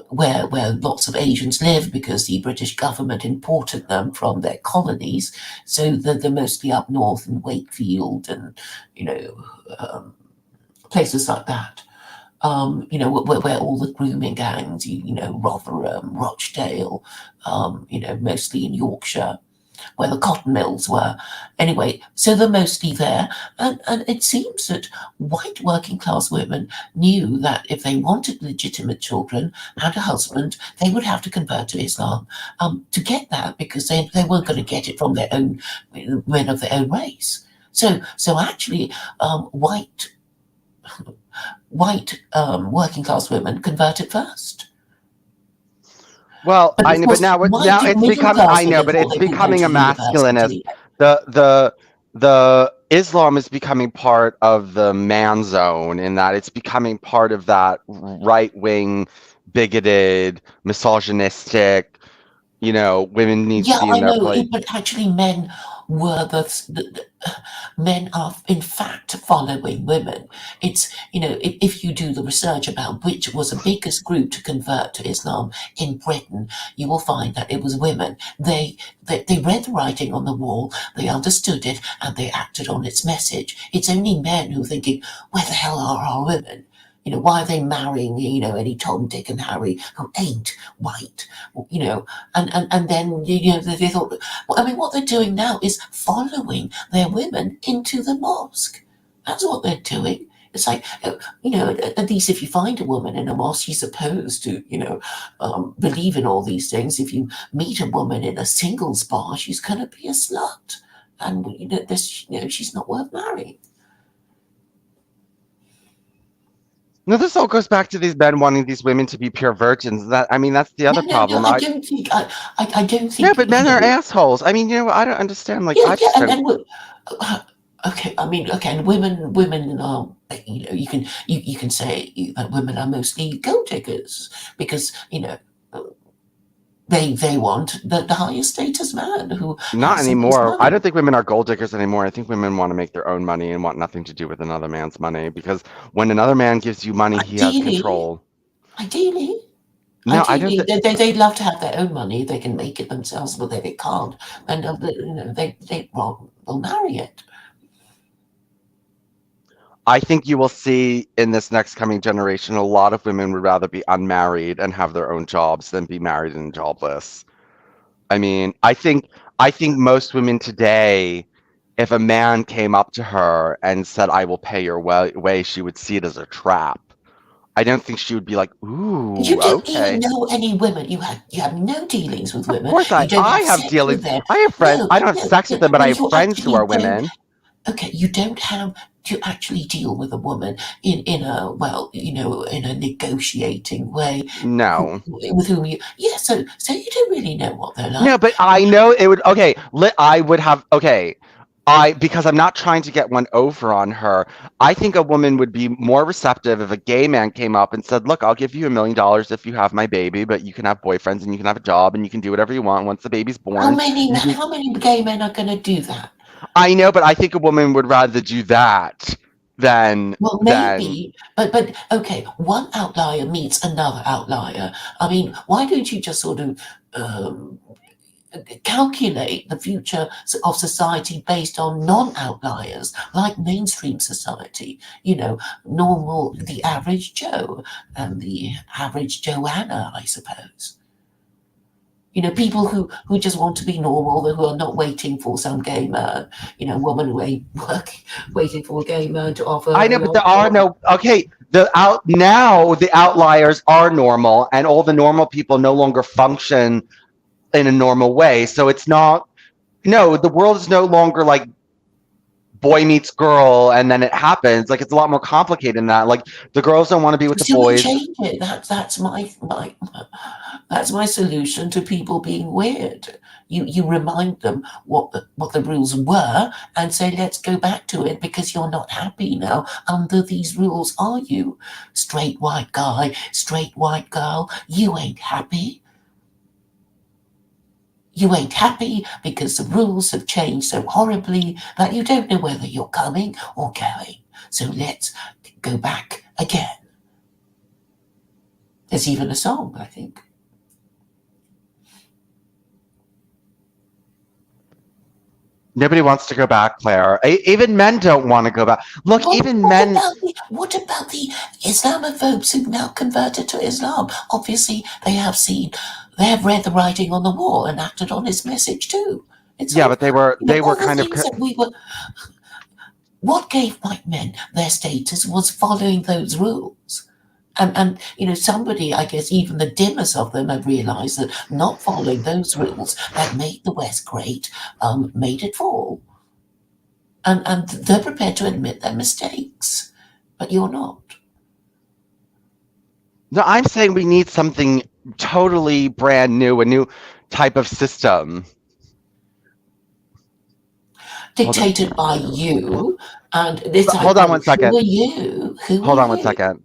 where lots of Asians live because the British government imported them from their colonies. So they're mostly up north in Wakefield and you know places like that. Where all the grooming gangs, Rotherham, Rochdale, mostly in Yorkshire, where the cotton mills were. Anyway, so they're mostly there. And it seems that white working class women knew that if they wanted legitimate children and a husband, they would have to convert to Islam to get that because they weren't going to get it from their own men of their own race. So actually, white working class women converted first. Well, But I of know, but course, why now did it's middle become. I class know, women but thought it's they could go becoming to a masculinist. university? The the the Islam is becoming part of the man zone in that it's becoming part of that right wing, bigoted, misogynistic. Women need to Yeah, be in I their know, place. but actually, men are in fact following women. It's if you do the research about which was the biggest group to convert to Islam in Britain, you will find that it was women. They read the writing on the wall, they understood it, and they acted on its message. It's only men who are thinking, where the hell are our women? Why are they marrying, any Tom, Dick, and Harry who ain't white? And then they thought, well, I mean, what they're doing now is following their women into the mosque. That's what they're doing. It's like, at least if you find a woman in a mosque, she's supposed to, believe in all these things. If you meet a woman in a singles bar, she's going to be a slut. And, she's not worth marrying. No, this all goes back to these men wanting these women to be pure virgins. I mean, that's the No, other no, no. problem. I don't think. I don't No, think. but men are assholes. I mean, I don't understand. Like, Yeah, I yeah, just don't. okay. I mean, okay, and women are. You can say that women are mostly gold diggers because they want the highest status man who Not has the most anymore. I money. don't think women are gold diggers anymore. I think women want to make their own money and want nothing to do with another man's money because when another man gives you money, he has Ideally, control. ideally, No, I don't ideally, think. they'd love to have their own money. They can make it themselves, but if they can't, then they'll marry it. I think you will see in this next coming generation a lot of women would rather be unmarried and have their own jobs than be married and jobless. I mean, I think most women today, if a man came up to her and said, "I will pay your way," she would see it as a trap. I don't think she would be like, You "Ooh, don't even okay." know any women. You have no dealings with Of women. course, You don't I have have sex dealings. with them. I have friends. No, I don't have no, sex with no, them, but no. I have friends who are women. You don't have to actually deal with a woman in a in a negotiating way. No. With whom you, yeah. So you don't really know what they're No, like. but I know it would. Okay, I would have. Okay, because I'm not trying to get one over on her. I think a woman would be more receptive if a gay man came up and said, "Look, I'll give you $1 million if you have my baby, but you can have boyfriends and you can have a job and you can do whatever you want. Once the baby's How born, many you can." how many gay men are going to do that? I know, but I think a woman would rather do that than Well, than. maybe, but okay, one outlier meets another outlier. I mean, why don't you just sort of um, calculate the future of society based on non-outliers like mainstream society, normal, the average Joe and the average Joanna, I suppose. People who just want to be normal, who are not waiting for some gay man, woman who ain't waiting for a gay man to offer I her know, a but long there are job. no. Okay, the outliers are normal, and all the normal people no longer function in a normal way. So it's not. No, the world is no longer like boy meets girl and then it happens. Like it's a lot more complicated than that. Like the girls don't want to be with the So we boys. change it. That's my solution to people being weird. You remind them what the rules were and say, let's go back to it because you're not happy now under these rules, are you? Straight white guy, straight white girl, you ain't happy. You ain't happy because the rules have changed so horribly that you don't know whether you're coming or going. So let's go back again. There's even a song, I think. Nobody wants to go back, Claire. Even men don't want to go back. Look, Well, even what men. about the Islamophobes who've now converted to Islam? Obviously, they have read the writing on the wall and acted on his message too. It's Yeah, like, but they were all the kind of. things that we were. What gave white men their status was following those rules. And somebody, I guess, even the dimmest of them have realised that not following those rules that made the West great made it fall. And they're prepared to admit their mistakes. But you're not. No, I'm saying we need something totally brand new, a new type of system. Hold on. Dictated by you. And it's like, Hold on well, one who second. are you? Who are Hold on one you? second.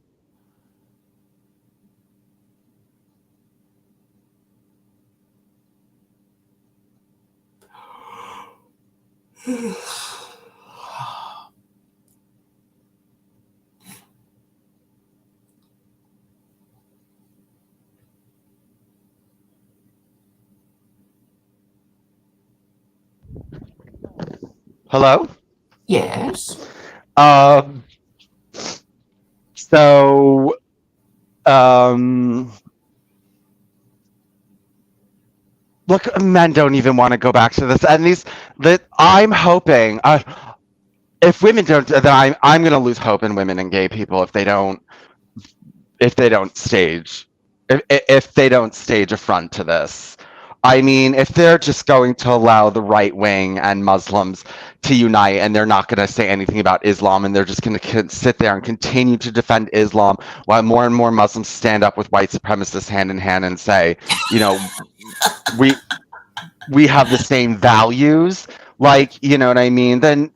Hello? Yes. Um, So, um, look, men don't even want to go back to this. And these, that I'm hoping, if women don't, then I'm going to lose hope in women and gay people if they don't stage if they don't stage a front to this. I mean, if they're just going to allow the right wing and Muslims to unite and they're not going to say anything about Islam and they're just going to sit there and continue to defend Islam while more and more Muslims stand up with white supremacists hand in hand and say, you know, we we have the same values, like, you know what I mean, then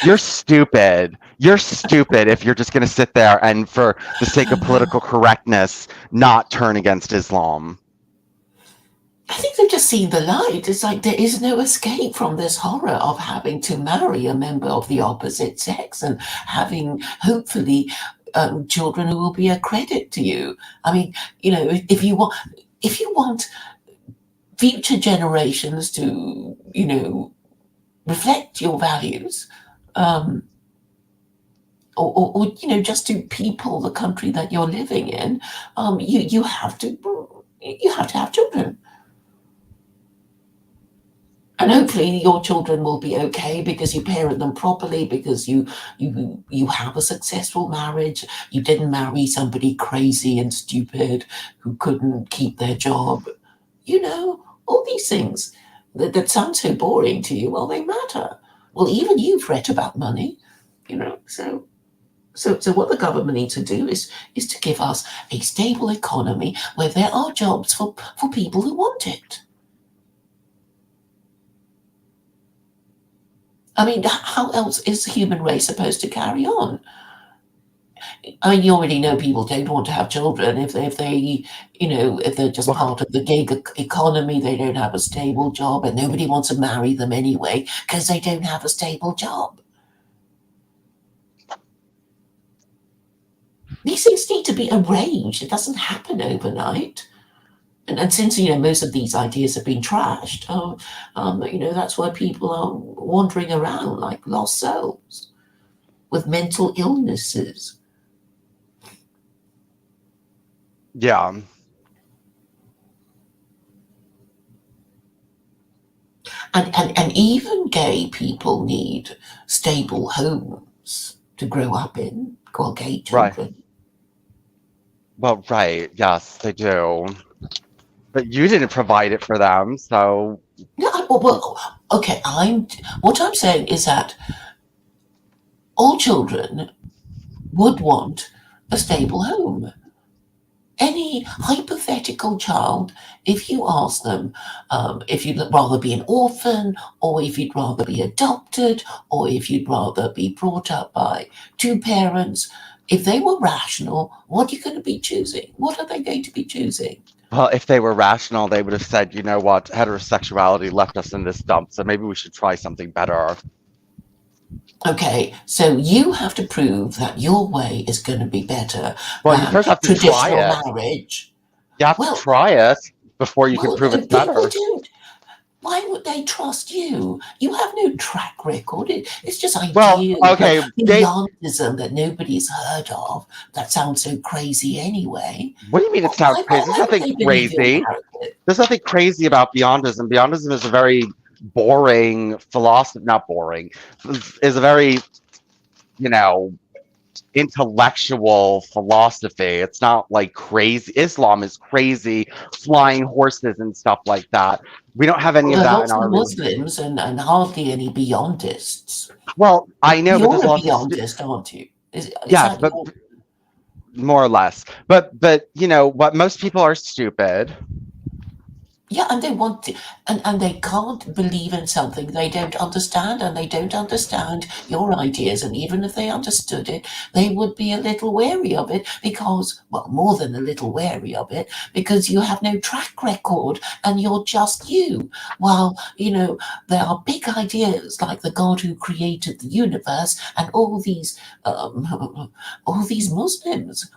you're stupid. You're stupid if you're just going to sit there and, for the sake of political correctness, not turn against Islam. I think they've just seen the light. It's like there is no escape from this horror of having to marry a member of the opposite sex and having, hopefully, children who will be a credit to you. I mean, if you want future generations to, reflect your values, um, or just to people the country that you're living in, you have to have children. And hopefully your children will be okay because you parent them properly, because you have a successful marriage. You didn't marry somebody crazy and stupid who couldn't keep their job. All these things that sound so boring to you, well, they matter. Well, even you fret about money, so what the government needs to do is to give us a stable economy where there are jobs for people who want it. I mean, how else is the human race supposed to carry on? I mean, you already know people don't want to have children if they're just Well, part of the gig economy. They don't have a stable job, and nobody wants to marry them anyway because they don't have a stable job. These things need to be arranged. It doesn't happen overnight. And since most of these ideas have been trashed, that's why people are wandering around like lost souls with mental illnesses. yeah, And even gay people need stable homes to grow up in, called gay right. children. Well, right. Yes, they do. But you didn't provide it for them, so No, okay. What I'm saying is that all children would want a stable home. Any hypothetical child, if you ask them if you'd rather be an orphan, or if you'd rather be adopted, or if you'd rather be brought up by two parents, if they were rational, what are you going to be choosing? What are they going to be choosing? well, if they were rational, they would have said, you know what, heterosexuality left us in this dump, so maybe we should try something better. Okay, so you have to prove that your way is going to be better Well, you than first have to try traditional it. marriage. You have to Well, try it before you can well, prove it's people better. don't. Why would they trust you? You have no track record. It's just Well, ideas like okay, beyondism that nobody's heard of that sounds so crazy anyway. what do you mean it sounds crazy? There's Why would nothing they believe your crazy. narrative? There's nothing crazy about Beyondism. Beyondism is a very boring philosophy, not boring, is a very, you know, intellectual philosophy. It's not like crazy. Islam is crazy, flying horses and stuff like that. We don't have any Well, of there are that in lots of our religion. Muslims and hardly any beyondists. Well, I know, but there's You're a a lot of beyondist, aren't you? Is yes, that but your more or less. But you know what? Most people are stupid. Yeah, and they want to, and they can't believe in something they don't understand, and they don't understand your ideas. And even if they understood it, they would be a little wary of it because, well, more than a little wary of it, because you have no track record and you're just you. While, there are big ideas like the God who created the universe and all these Muslims,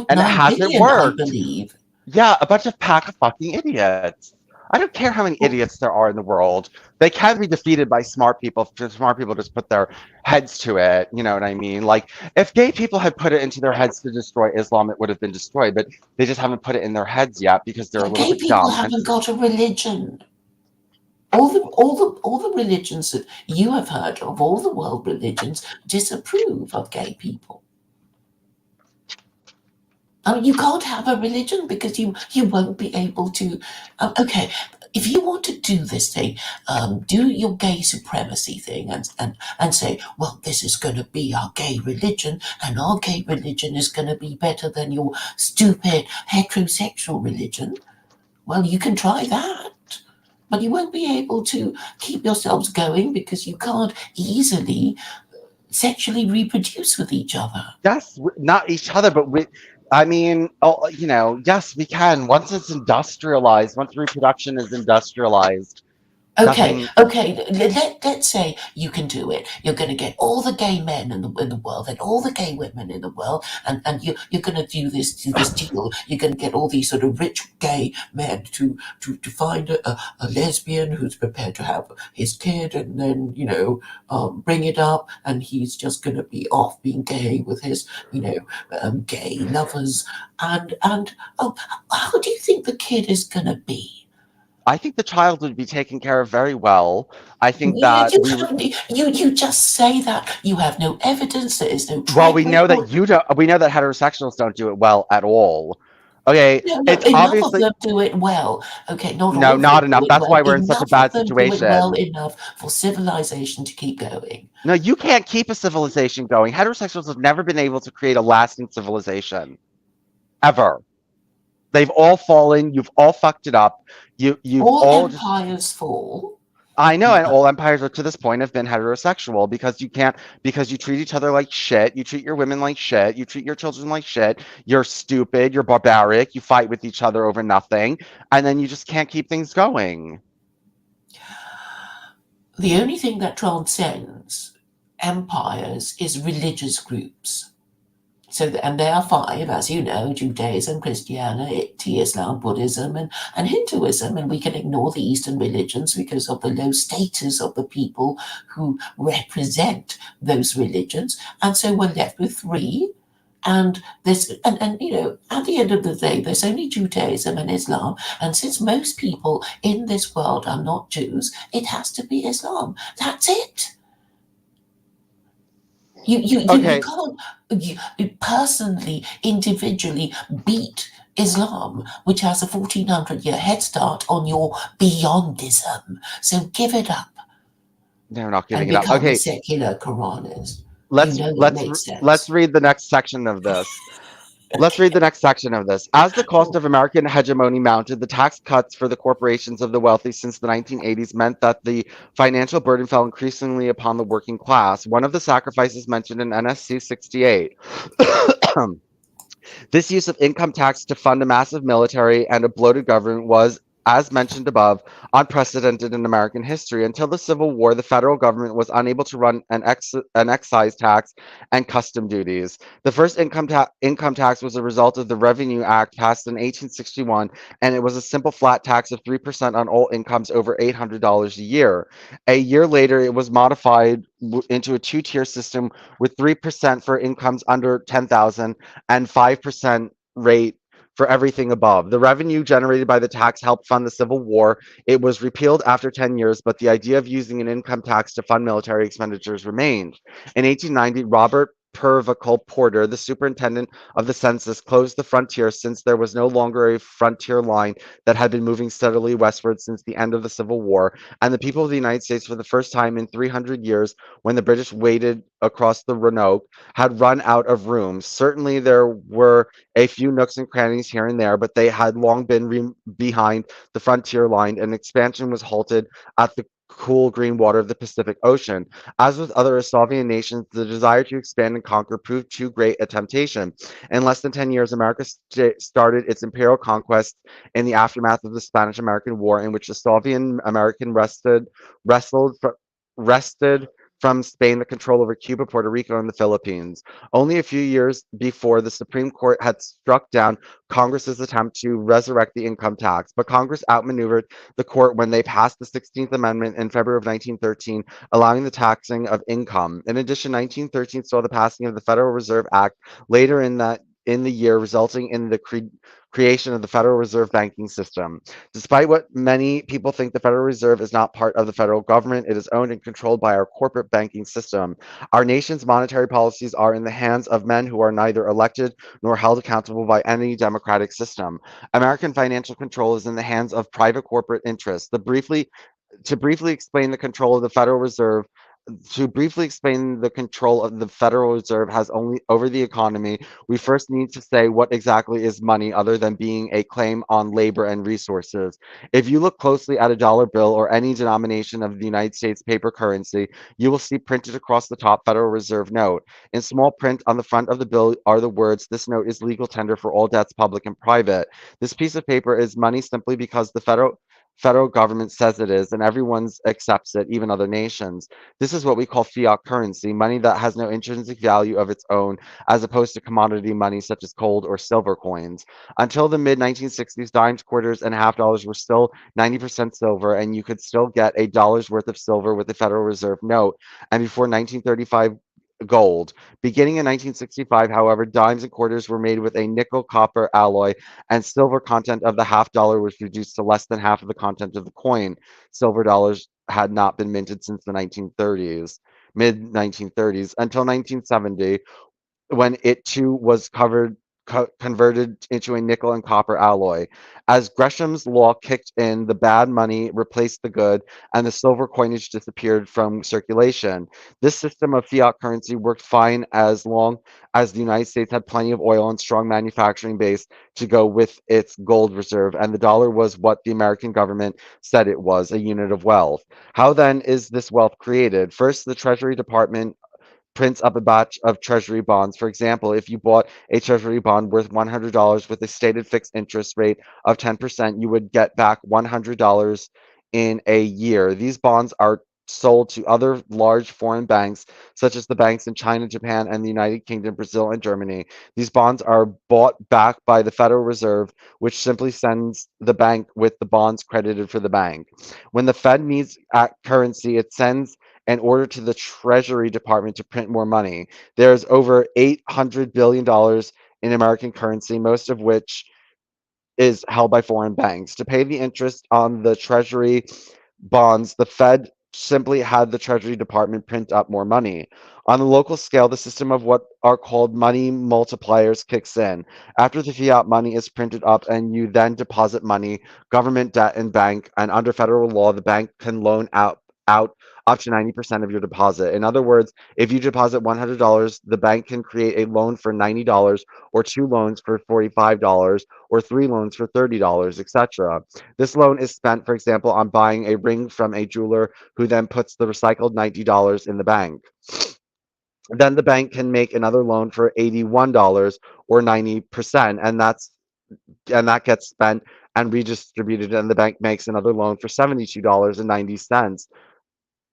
And it 1.9 hasn't billion, I worked. believe. Yeah, a bunch of pack of fucking idiots. I don't care how many Well, idiots there are in the world. They can be defeated by smart people. If smart people just put their heads to it. You know what I mean? Like, if gay people had put it into their heads to destroy Islam, it would have been destroyed. But they just haven't put it in their heads yet because they're a yeah, little gay bit people dumb. And haven't got a religion. All the religions that you have heard of, all the world religions, disapprove of gay people. I mean, you can't have a religion because you won't be able to. Okay, if you want to do this thing, do your gay supremacy thing, and say, well, this is going to be our gay religion, and our gay religion is going to be better than your stupid heterosexual religion. Well, you can try that. But you won't be able to keep yourselves going because you can't easily sexually reproduce with each other. yes, not each other, but we. I mean, oh, yes, we can. Once it's industrialized, once reproduction is industrialized, Okay, nothing. okay. Let's say you can do it. You're going to get all the gay men in the world and all the gay women in the world, and you're going to do this deal. You're going to get all these sort of rich gay men to find a lesbian who's prepared to have his kid, and then bring it up, and he's just going to be off being gay with his gay lovers, and oh, how do you think the kid is going to be? I think the child would be taken care of very well. I think You, that you, you just say that. You have no evidence. There is no well, track we know that record. you don't. We know that heterosexuals don't do it well at all. Okay, No, no, it's enough of obviously them do it well. Okay, not all no, of them not do enough. it That's well. why we're in such a Enough of bad them do it well situation. enough for civilization to keep going. No, you can't keep a civilization going. Heterosexuals have never been able to create a lasting civilization ever. They've all fallen. You've all fucked it up. You've All all just. empires fall. I know, and But all empires up to this point have been heterosexual because you can't because you treat each other like shit. You treat your women like shit. You treat your children like shit. You're stupid. You're barbaric. You fight with each other over nothing, and then you just can't keep things going. the only thing that transcends empires is religious groups. And there are five, as you know: Judaism, Christianity, Islam, Buddhism, and Hinduism. And we can ignore the Eastern religions because of the low status of the people who represent those religions. And so we're left with three. And this, and at the end of the day, there's only Judaism and Islam. And since most people in this world are not Jews, it has to be Islam. That's it. You Okay, can't you personally, individually beat Islam, which has a 1400-year head start on your beyondism. So give it up they're not and giving it up. become a Okay, secular Quranist. You let's know it let's makes let's sense. read the next section of this. Let's read the next section of this. As the cost of American hegemony mounted, the tax cuts for the corporations of the wealthy since the 1980s meant that the financial burden fell increasingly upon the working class. One of the sacrifices mentioned in NSC 68. This use of income tax to fund a massive military and a bloated government was, as mentioned above, unprecedented in American history. Until the Civil War, the federal government was unable to run an excise tax and custom duties. The first income tax was a result of the Revenue Act passed in 1861, and it was a simple flat tax of 3% on all incomes over $800 a year. A year later, it was modified into a two-tier system with 3% for incomes under 10,000 and 5% rate for everything above. The revenue generated by the tax helped fund the Civil War. It was repealed after 10 years, but the idea of using an income tax to fund military expenditures remained. In 1890, Robert Pervical Porter, the superintendent of the census, closed the frontier since there was no longer a frontier line that had been moving steadily westward since the end of the Civil War. And the people of the United States, for the first time in 300 years, when the British waded across the Roanoke, had run out of rooms. Certainly, there were a few nooks and crannies here and there, but they had long been behind the frontier line, and expansion was halted at the cool green water of the Pacific Ocean. As with other Slavian nations, the desire to expand and conquer proved too great a temptation. In less than 10 years, America started its imperial conquest in the aftermath of the Spanish-American War, in which the Slavian American wrestled from Spain the control over Cuba, Puerto Rico, and the Philippines. Only a few years before, the Supreme Court had struck down Congress's attempt to resurrect the income tax, but Congress outmaneuvered the court when they passed the 16th Amendment in February of 1913, allowing the taxing of income. In addition, 1913 saw the passing of the Federal Reserve Act later in the year, resulting in the creation of the Federal Reserve banking system. Despite what many people think, the Federal Reserve is not part of the federal government. It is owned and controlled by our corporate banking system. Our nation's monetary policies are in the hands of men who are neither elected nor held accountable by any democratic system. American financial control is in the hands of private corporate interests. To briefly explain the control of the Federal Reserve, to briefly explain the control of the Federal Reserve has only over the economy, we first need to say what exactly is money other than being a claim on labor and resources. If you look closely at a dollar bill or any denomination of the United States paper currency, you will see printed across the top Federal Reserve note. In small print on the front of the bill are the words, "This note is legal tender for all debts, public and private." This piece of paper is money simply because the federal government says it is, and everyone accepts it, even other nations. This is what we call fiat currency, money that has no intrinsic value of its own, as opposed to commodity money such as gold or silver coins. Until the mid 1960s, dimes, quarters, and half dollars were still 90% silver, and you could still get a dollar's worth of silver with a Federal Reserve note. And before 1935, gold. Beginning in 1965, however, dimes and quarters were made with a nickel copper alloy, and silver content of the half dollar was reduced to less than half of the content of the coin. Silver dollars had not been minted since the 1930s, mid 1930s, until 1970, when it too was converted into a nickel and copper alloy. As Gresham's law kicked in, the bad money replaced the good, and the silver coinage disappeared from circulation. This system of fiat currency worked fine as long as the United States had plenty of oil and strong manufacturing base to go with its gold reserve, and the dollar was what the American government said it was, a unit of wealth. How then is this wealth created? First, the Treasury Department prints up a batch of treasury bonds. For example, if you bought a treasury bond worth $100 with a stated fixed interest rate of 10%, you would get back $100 in a year. These bonds are sold to other large foreign banks, such as the banks in China, Japan, and the United Kingdom, Brazil, and Germany. These bonds are bought back by the Federal Reserve, which simply sends the bank with the bonds credited for the bank. When the Fed needs currency, it sends an order to the Treasury Department to print more money. There's over $800 billion in American currency, most of which is held by foreign banks. To pay the interest on the Treasury bonds, the Fed simply had the Treasury Department print up more money. On a local scale, the system of what are called money multipliers kicks in. After the fiat money is printed up and you then deposit money, government debt and bank, and under federal law, the bank can loan out up to 90% of your deposit. In other words, if you deposit $100, the bank can create a loan for $90, or two loans for $45, or three loans for $30, etc. This loan is spent, for example, on buying a ring from a jeweler who then puts the recycled $90 in the bank. Then the bank can make another loan for $81 or 90%, and that gets spent and redistributed, and the bank makes another loan for $72.90,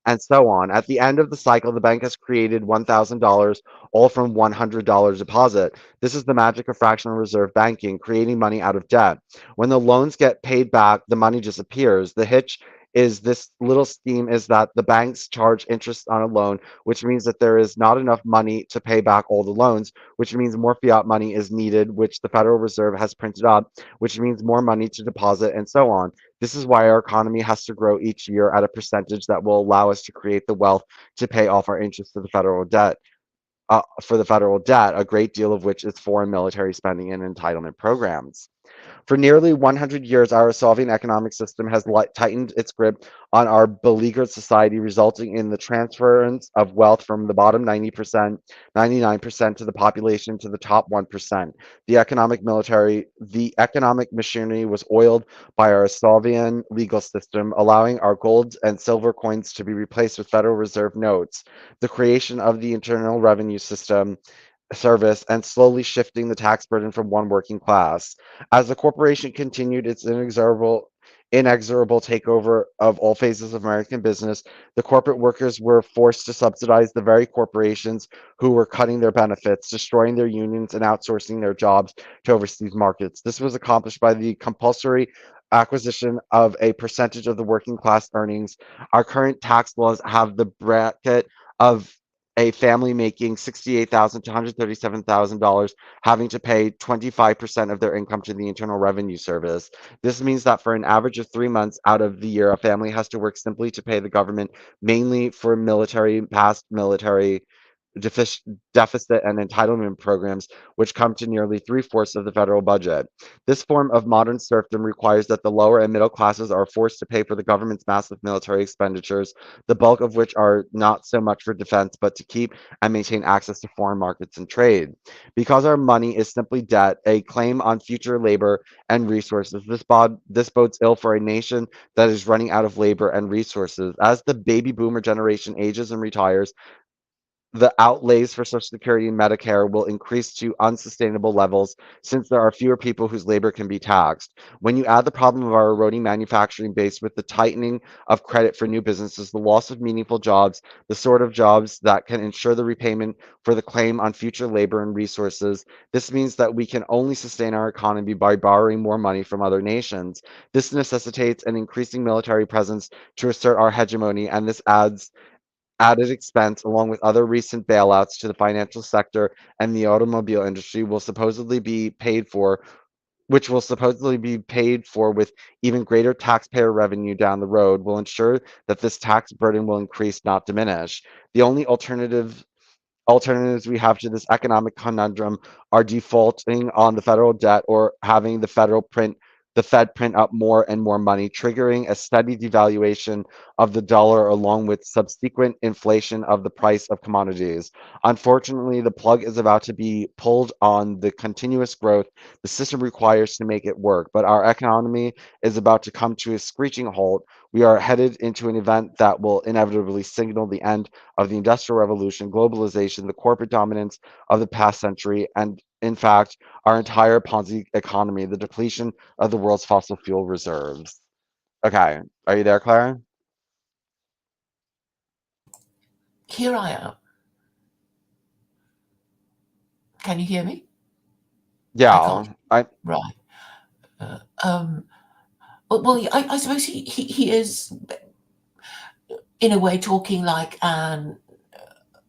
and so on. At the end of the cycle, the bank has created $1,000, all from $100 deposit. This is the magic of fractional reserve banking, creating money out of debt. When the loans get paid back, the money disappears. The hitch is this little scheme is that the banks charge interest on a loan, which means that there is not enough money to pay back all the loans, which means more fiat money is needed, which the Federal Reserve has printed up, which means more money to deposit, and so on. This is why our economy has to grow each year at a percentage that will allow us to create the wealth to pay off our interest to the federal debt. For the federal debt, a great deal of which is foreign military spending and entitlement programs. For nearly 100 years, our Soviet economic system has tightened its grip on our beleaguered society, resulting in the transference of wealth from the bottom 90%, 99% to the population to the top 1%. The economic machinery was oiled by our Soviet legal system, allowing our gold and silver coins to be replaced with Federal Reserve notes. The creation of the Internal Revenue System service, and slowly shifting the tax burden from one working class. As the corporation continued its inexorable takeover of all phases of American business, the corporate workers were forced to subsidize the very corporations who were cutting their benefits, destroying their unions, and outsourcing their jobs to overseas markets. This was accomplished by the compulsory acquisition of a percentage of the working class earnings. Our current tax laws have the bracket of a family making $68,000 to $137,000 having to pay 25% of their income to the Internal Revenue Service. This means that for an average of 3 months out of the year, a family has to work simply to pay the government, mainly for military, past military deficit and entitlement programs, which come to nearly three-fourths of the federal budget. This form of modern serfdom requires that the lower and middle classes are forced to pay for the government's massive military expenditures, the bulk of which are not so much for defense, but to keep and maintain access to foreign markets and trade. Because our money is simply debt, a claim on future labor and resources, this bodes ill for a nation that is running out of labor and resources. As the baby boomer generation ages and retires, the outlays for Social Security and Medicare will increase to unsustainable levels since there are fewer people whose labor can be taxed. When you add the problem of our eroding manufacturing base with the tightening of credit for new businesses, the loss of meaningful jobs, the sort of jobs that can ensure the repayment for the claim on future labor and resources, this means that we can only sustain our economy by borrowing more money from other nations. This necessitates an increasing military presence to assert our hegemony, and this adds added expense, along with other recent bailouts to the financial sector and the automobile industry, which will supposedly be paid for with even greater taxpayer revenue down the road, will ensure that this tax burden will increase, not diminish. The only alternatives we have to this economic conundrum are defaulting on the federal debt or having the Fed print up more and more money, triggering a steady devaluation of the dollar along with subsequent inflation of the price of commodities. Unfortunately, the plug is about to be pulled on the continuous growth the system requires to make it work, but our economy is about to come to a screeching halt. We are headed into an event that will inevitably signal the end of the Industrial Revolution, globalization, the corporate dominance of the past century, and in fact, our entire Ponzi economy, the depletion of the world's fossil fuel reserves. Okay, are you there, Clara? Here I am. Can you hear me? I can't. Yeah, I Right. Uh, um, well, I suppose he is, in a way, talking like a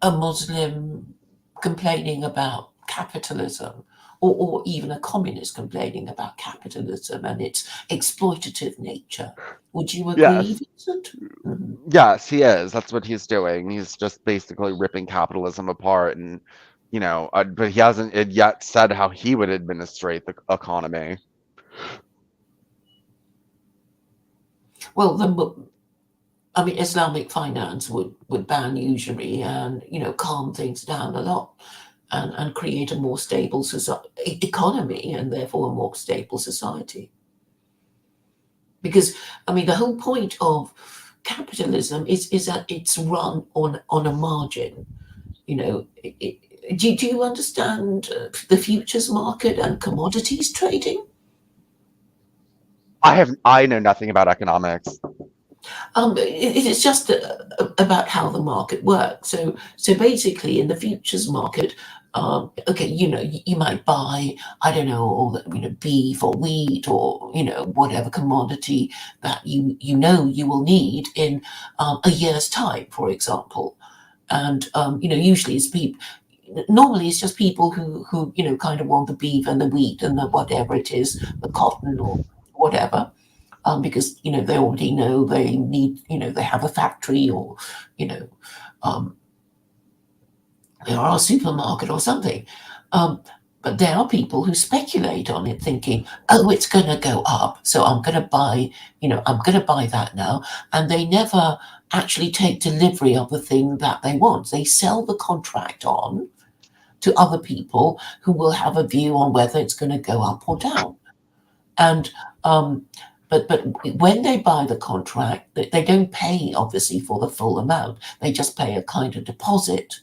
Muslim complaining about capitalism, or even a communist complaining about capitalism and its exploitative nature. Would you agree, yes, Vincent? Mhm. yes, he is. That's what he's doing. He's just basically ripping capitalism apart, and but he hasn't yet said how he would administrate the economy. Well, I mean, Islamic finance would ban usury and calm things down a lot, and create a more stable economy, and therefore a more stable society. Because I mean, the whole point of capitalism is that it's run on a margin. Do you understand the futures market and commodities trading? I know nothing about economics. It's just about how the market works. So basically, in the futures market, okay, you might buy, I don't know, all the, beef or wheat or whatever commodity that you will need in a year's time, for example. And usually it's people. Normally, it's just people who kind of want the beef and the wheat and the whatever it is, the cotton or whatever, because they already know they need, they have a factory, or you know um, they are a supermarket or something. Um, but there are people who speculate on it, thinking, "Oh, it's going to go up, so I'm going to buy that now," and they never actually take delivery of the thing that they want. They sell the contract on to other people who will have a view on whether it's going to go up or down. And um, but when they buy the contract, they don't pay obviously for the full amount. They just pay a kind of deposit,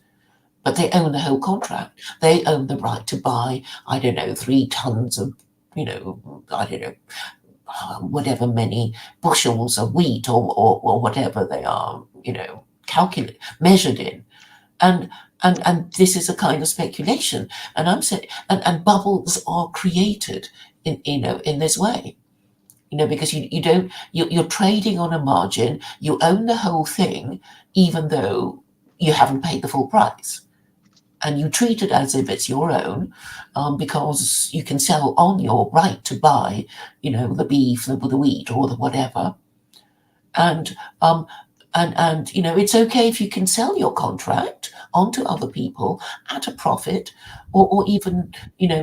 but they own the whole contract. They own the right to buy, I don't know, 3 tons of, I don't know, whatever many bushels of wheat or whatever they are, calculate measured in, and and this is a kind of speculation, and I'm saying, and bubbles are created in this way, because you don't you're trading on a margin, you own the whole thing, even though you haven't paid the full price. And you treat it as if it's your own, because you can sell on your right to buy, the beef, the wheat, or the whatever. And it's okay if you can sell your contract onto other people at a profit, or even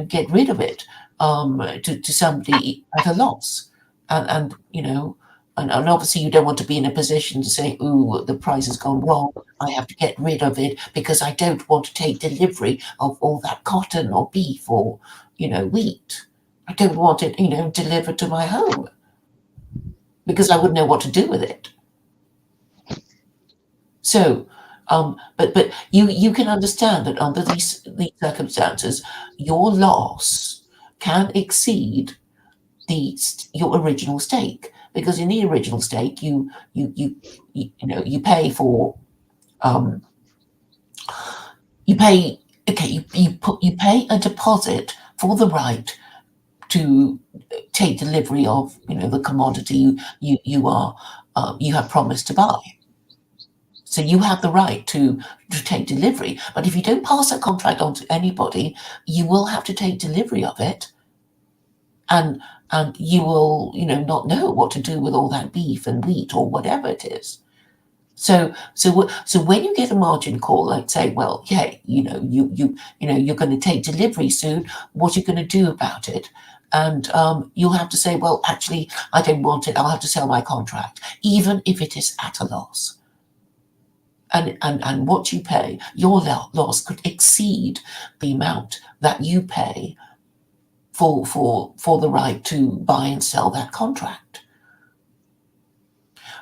get rid of it, to somebody at a loss. And obviously you don't want to be in a position to say, "Ooh, the price has gone wrong. I have to get rid of it because I don't want to take delivery of all that cotton or beef or wheat. I don't want it delivered to my home because I wouldn't know what to do with it." So, but you can understand that under these circumstances, your loss can exceed your original stake, because in the original stake you pay for, um, you pay okay you pay a deposit for the right to take delivery of the commodity you have promised to buy. So you have the right to take delivery. But if you don't pass that contract on to anybody, you will have to take delivery of it, and you will not know what to do with all that beef and wheat or whatever it is. So when you get a margin call, like say, well, yeah, you're going to take delivery soon. What are you going to do about it? And you'll have to say, well, actually, I don't want it. I'll have to sell my contract, even if it is at a loss. And what you pay, your loss could exceed the amount that you pay for the right to buy and sell that contract.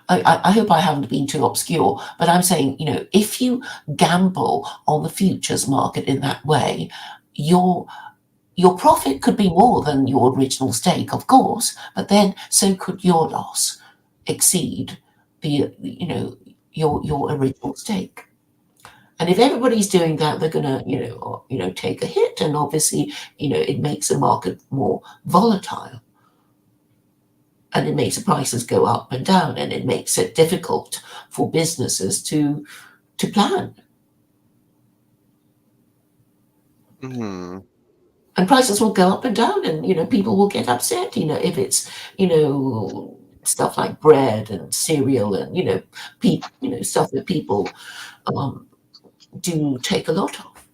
I hope I haven't been too obscure, but I'm saying, if you gamble on the futures market in that way, your profit could be more than your original stake, of course, but then so could your loss exceed the your original stake. And if everybody's doing that, they're gonna, take a hit, and obviously, it makes the market more volatile, and it makes the prices go up and down, and it makes it difficult for businesses to plan. Mhm. And prices will go up and down, and people will get upset. If it's stuff like bread and cereal, and stuff that people um, do take a lot of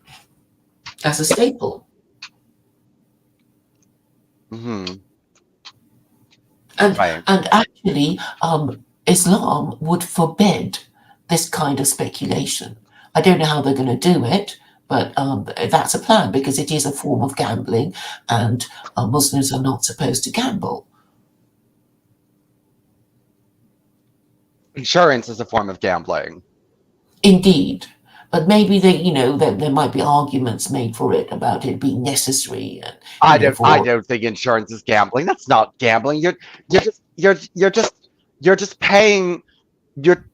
as a staple. Mhm. And Right. actually, Islam would forbid this kind of speculation. I don't know how they're going to do it, but that's a plan, because it is a form of gambling, and Muslims are not supposed to gamble. Insurance is a form of gambling. Indeed. But maybe there might be arguments made for it, about it being necessary, and I for don't think insurance is gambling. That's not gambling. You're just paying you're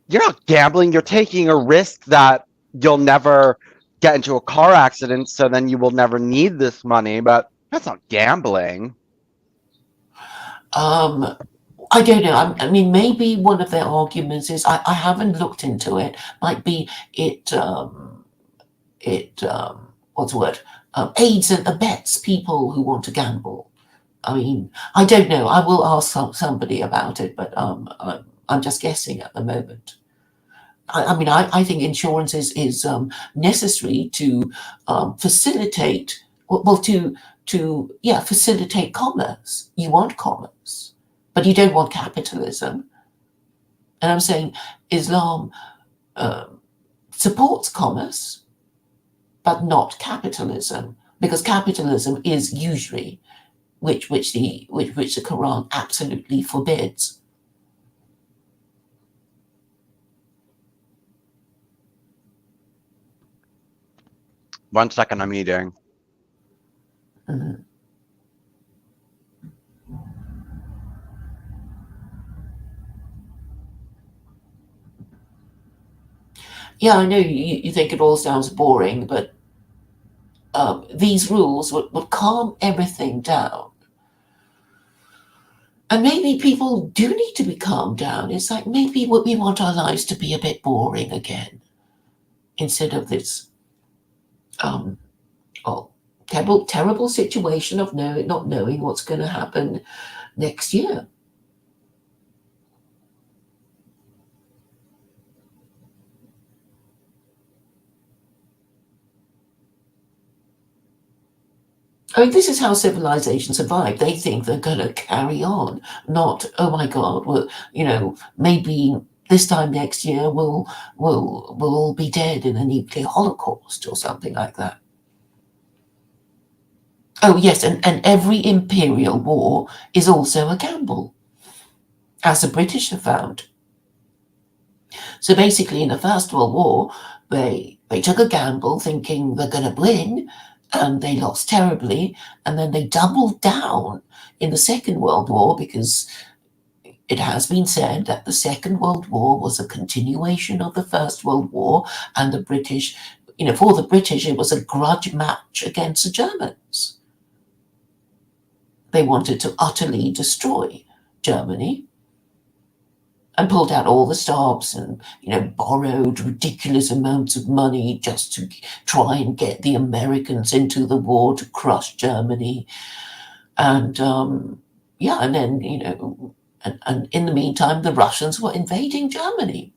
you're not gambling. You're taking a risk that you'll never get into a car accident, so then you will never need this money, but that's not gambling. um I don't know. I mean, maybe one of their arguments is, I haven't looked into it. Might be it what's the word? Aids and abets people who want to gamble. I mean, I don't know. I will ask somebody about it, but I'm just guessing at the moment. I mean, I think insurance is necessary to facilitate, well, to facilitate commerce. You want commerce, but you don't want capitalism. And I'm saying Islam supports commerce, but not capitalism, because capitalism is usury, which the Quran absolutely forbids. 1 second, I'm eating. Mhm. Yeah, I know you think it all sounds boring, but these rules would calm everything down. And maybe people do need to be calmed down. It's like maybe we want our lives to be a bit boring again instead of this um, oh, terrible situation of not knowing what's going to happen next year. I mean, this is how civilization survived. They think they're going to carry on, not, oh my God, well, maybe this time next year we'll all be dead in a nuclear holocaust or something like that. Oh yes, and every imperial war is also a gamble, as the British have found. So basically, in the First World War, they took a gamble thinking they're going to win, and they lost terribly. And then they doubled down in the Second World War because it has been said that the Second World War was a continuation of the First World War, and the British, for the British, it was a grudge match against the Germans. They wanted to utterly destroy Germany and pulled out all the stops and borrowed ridiculous amounts of money just to try and get the Americans into the war to crush Germany. And yeah, and then and in the meantime the Russians were invading Germany.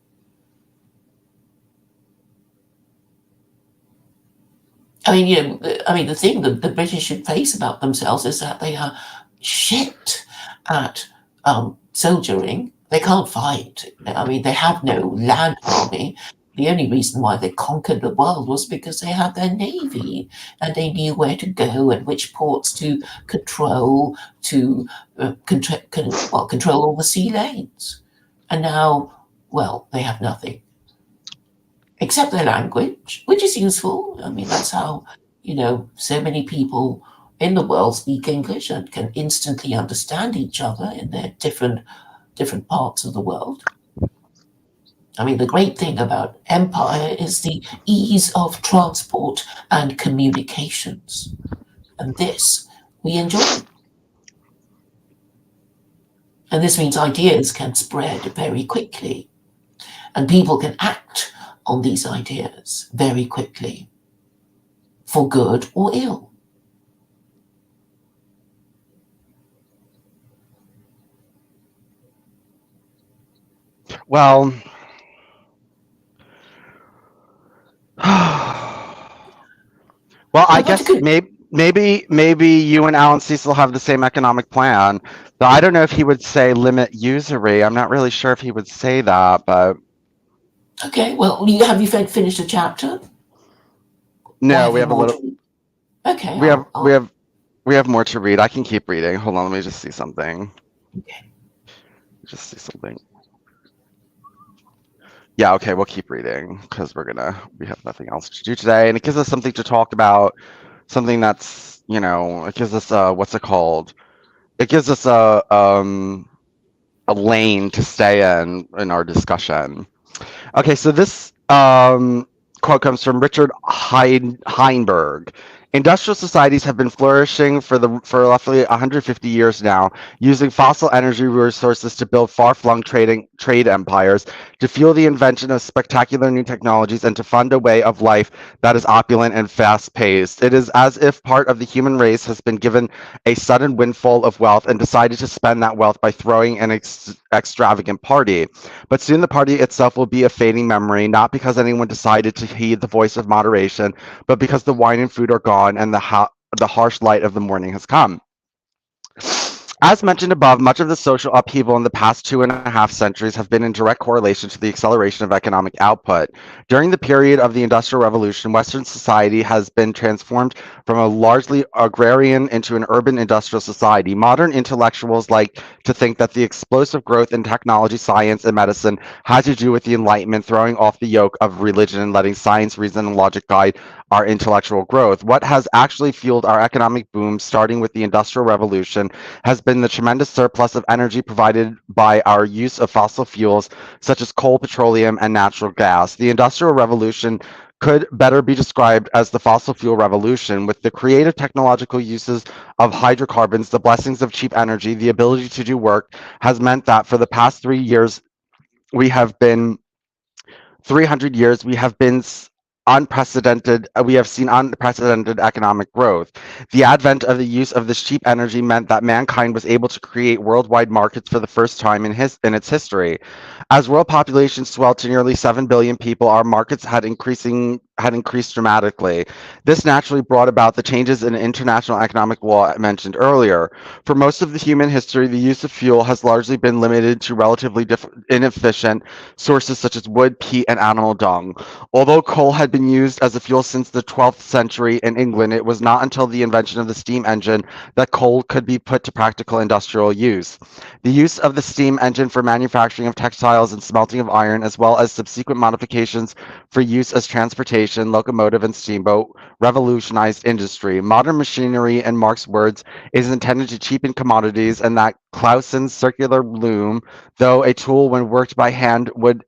The thing that the British should face about themselves is that they are shit at soldiering. They can't fight. I mean, they have no land army. The only reason why they conquered the world was because they had their navy and they knew where to go and which ports to control control all the sea lanes. And now, well, they have nothing except their language, which is useful. I mean, that's how, so many people in the world speak English and can instantly understand each other in their different parts of the world. I mean, the great thing about empire is the ease of transport and communications. And this we enjoy. And this means ideas can spread very quickly, and people can act on these ideas very quickly, for good or ill. Well, well, I But guess maybe you and Alan Cecil have the same economic plan. So I don't know if he would say limit usury. I'm not really sure if he would say that, but okay, well, have you finished a chapter? Or no, have we you have a more little. to read? Okay, We have we I'll have we have more to read. I can keep reading. Hold on, let me just see something. okay. Just see something. Yeah, okay, we'll keep reading because we have nothing else to do today, and it gives us something to talk about, something that's, it gives us what's it called? It gives us a lane to stay in our discussion. Okay, so this quote comes from Richard Heinberg. Industrial societies have been flourishing for roughly 150 years now, using fossil energy resources to build far-flung trade empires, to fuel the invention of spectacular new technologies, and to fund a way of life that is opulent and fast-paced. It is as if part of the human race has been given a sudden windfall of wealth and decided to spend that wealth by throwing an extravagant party. But soon the party itself will be a fading memory, not because anyone decided to heed the voice of moderation, but because the wine and food are gone and the harsh light of the morning has come. As mentioned above, much of the social upheaval in the past 2.5 centuries have been in direct correlation to the acceleration of economic output. During the period of the Industrial Revolution, Western society has been transformed from a largely agrarian into an urban industrial society. Modern intellectuals like to think that the explosive growth in technology, science, and medicine had to do with the Enlightenment throwing off the yoke of religion and letting science, reason, and logic guide our intellectual growth. What has actually fueled our economic boom, starting with the Industrial Revolution, has been the tremendous surplus of energy provided by our use of fossil fuels such as coal, petroleum, and natural gas. The Industrial Revolution could better be described as the fossil fuel revolution, with the creative technological uses of hydrocarbons, the blessings of cheap energy, the ability to do work, has meant that for the past 3 years, we have been 300 years, we have seen unprecedented economic growth. The advent of the use of this cheap energy meant that mankind was able to create worldwide markets for the first time in its history. As world population swelled to nearly 7 billion people, our markets had increased dramatically. This naturally brought about the changes in international economic law I mentioned earlier. For most of the human history, the use of fuel has largely been limited to relatively inefficient sources such as wood, peat, and animal dung. Although coal had been used as a fuel since the 12th century in England, it was not until the invention of the steam engine that coal could be put to practical industrial use. The use of the steam engine for manufacturing of textiles and smelting of iron, as well as subsequent modifications for use as transportation, locomotive, and steamboat, revolutionized industry. Modern machinery, in Marx's words, is intended to cheapen commodities, and that Clausen's circular loom, though a tool when worked by hand, would,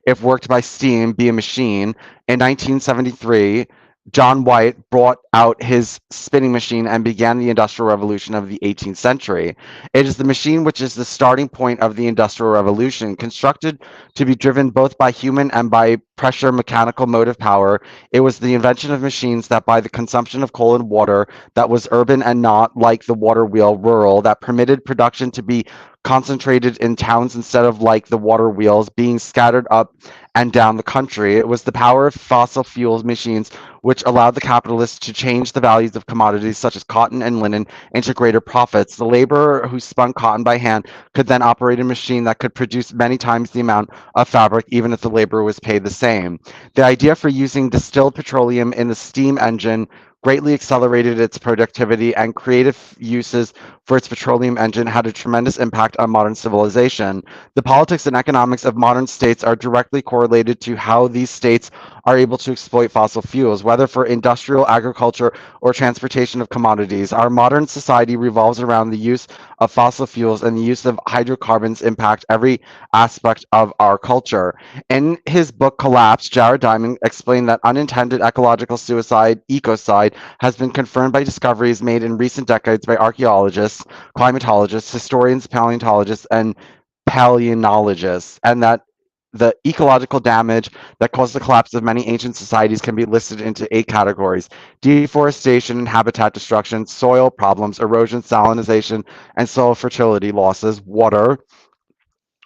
if worked by steam, be a machine. In 1973, John White brought out his spinning machine and began the Industrial Revolution of the 18th century. It is the machine which is the starting point of the Industrial Revolution. Constructed to be driven both by human and by pressure mechanical motive power, it was the invention of machines that, by the consumption of coal and water, that was urban and not, like the water wheel, rural, that permitted production to be concentrated in towns instead of, like the water wheels, being scattered up and down the country. It was the power of fossil fuel machines which allowed the capitalists to change the values of commodities such as cotton and linen into greater profits. The laborer who spun cotton by hand could then operate a machine that could produce many times the amount of fabric, even if the laborer was paid the same. The idea for using distilled petroleum in the steam engine greatly accelerated its productivity, and creative uses for its petroleum engine had a tremendous impact on modern civilization. The politics and economics of modern states are directly correlated to how these states are able to exploit fossil fuels, whether for industrial, agriculture, or transportation of commodities. Our modern society revolves around the use of fossil fuels, and the use of hydrocarbons impact every aspect of our culture. In his book Collapse, Jared Diamond explained that unintended ecological suicide, ecocide, has been confirmed by discoveries made in recent decades by archaeologists, climatologists, historians, paleontologists, and paleontologists, and that the ecological damage that caused the collapse of many ancient societies can be listed into 8 categories: deforestation and habitat destruction, soil problems, erosion, salinization, and soil fertility losses, water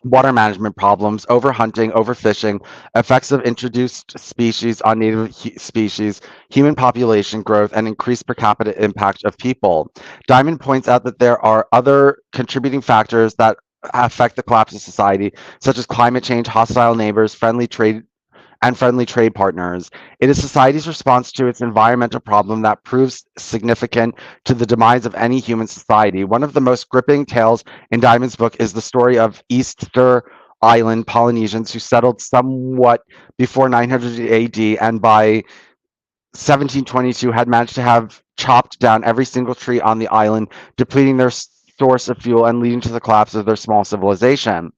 management problems, overhunting, overfishing, effects of introduced species on native species, human population growth, and increased per capita impact of people. Diamond points out that there are other contributing factors that affect the collapse of society, such as climate change, hostile neighbors, friendly trade partners. It is society's response to its environmental problem that proves significant to the demise of any human society. One of the most gripping tales in Diamond's book is the story of Easter Island Polynesians who settled somewhat before 900 AD, and by 1722 had managed to have chopped down every single tree on the island, depleting their source of fuel and leading to the collapse of their small civilization.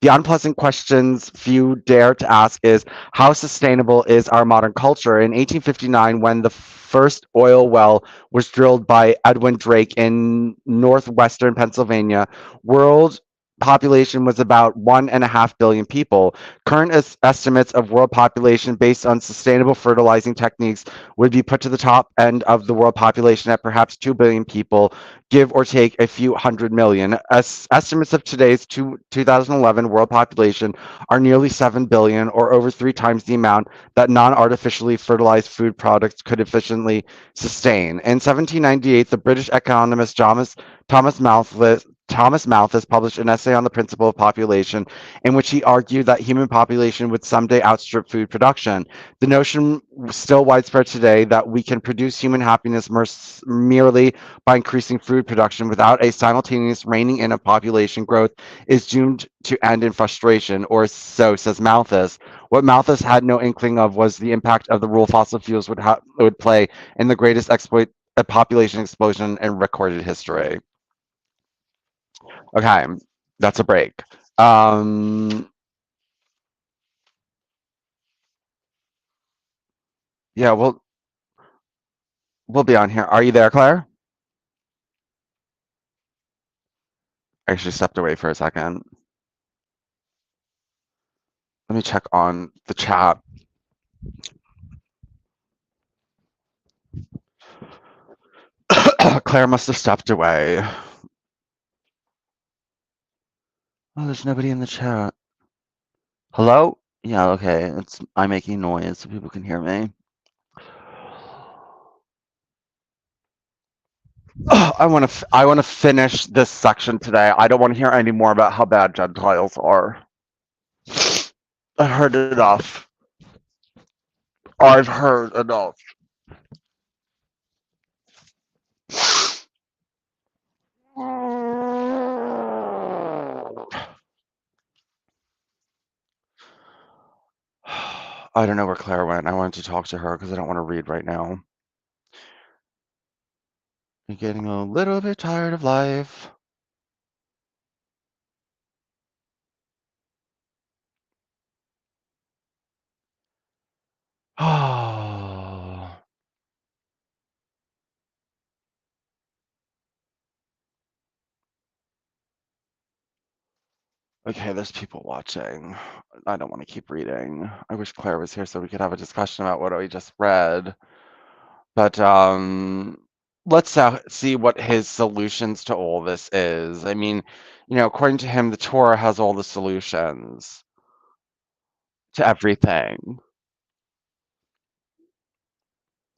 The unpleasant questions few dare to ask is, how sustainable is our modern culture? In 1859, when the first oil well was drilled by Edwin Drake in northwestern Pennsylvania, world population was about 1.5 billion people. Current estimates of world population based on sustainable fertilizing techniques would be put to the top end of the world population at perhaps 2 billion people, give or take a few hundred million. Estimates of today's 2011 world population are nearly 7 billion, or over 3 times the amount that non-artificially fertilized food products could efficiently sustain. In 1798, the British economist Thomas Malthus published an essay on the principle of population, in which he argued that human population would someday outstrip food production. The notion, still widespread today, that we can produce human happiness merely by increasing food production without a simultaneous reining in of population growth, is doomed to end in frustration, or so says Malthus. What Malthus had no inkling of was the impact of the role fossil fuels would play in the greatest population explosion in recorded history. Okay, that's a break. Um, yeah, we'll be on here. Are you there, Claire? I actually stepped away for a second. Let me check on the chat. Claire must have stepped away. Oh, there's nobody in the chat. Hello? Yeah, okay. I'm making noise so people can hear me. I want to finish this section today. I don't want to hear any more about how bad Gentiles are. I've heard enough. I've heard enough. I don't know where Claire went. I wanted to talk to her because I don't want to read right now. I'm getting a little bit tired of life. Oh. Okay, there's people watching. I don't want to keep reading. I wish Claire was here so we could have a discussion about what we just read. But let's see what his solutions to all this is. I mean, according to him, the Torah has all the solutions to everything.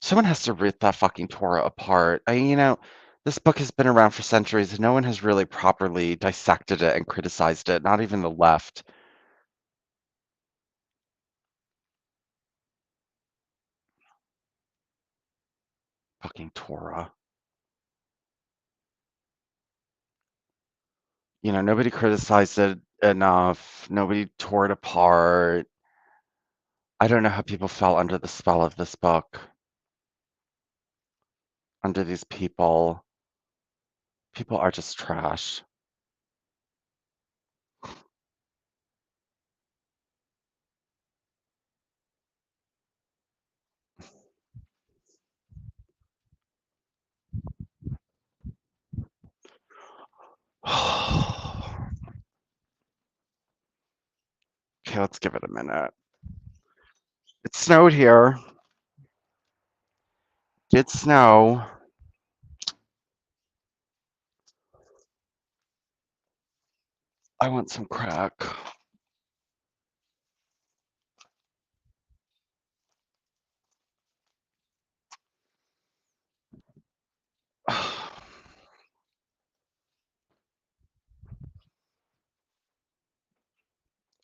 Someone has to rip that fucking Torah apart. This book has been around for centuries and no one has really properly dissected it and criticized it, not even the left. Fucking Torah. Nobody criticized it enough. Nobody tore it apart. I don't know how people fell under the spell of this book, under these people. People are just trash. Okay, let's give it a minute. It snowed here. Did snow. I want some crack.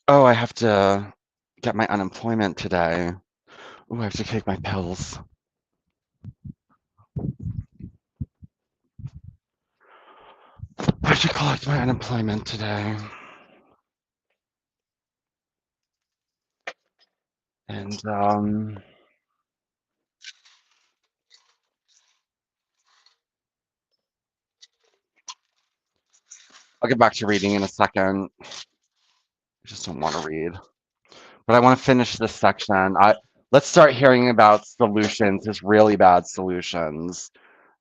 Oh, I have to get my unemployment today. Oh, I have to take my pills. I should collect my unemployment today. And I'll get back to reading in a second. I just don't want to read. But I want to finish this section. Let's start hearing about solutions, just really bad solutions.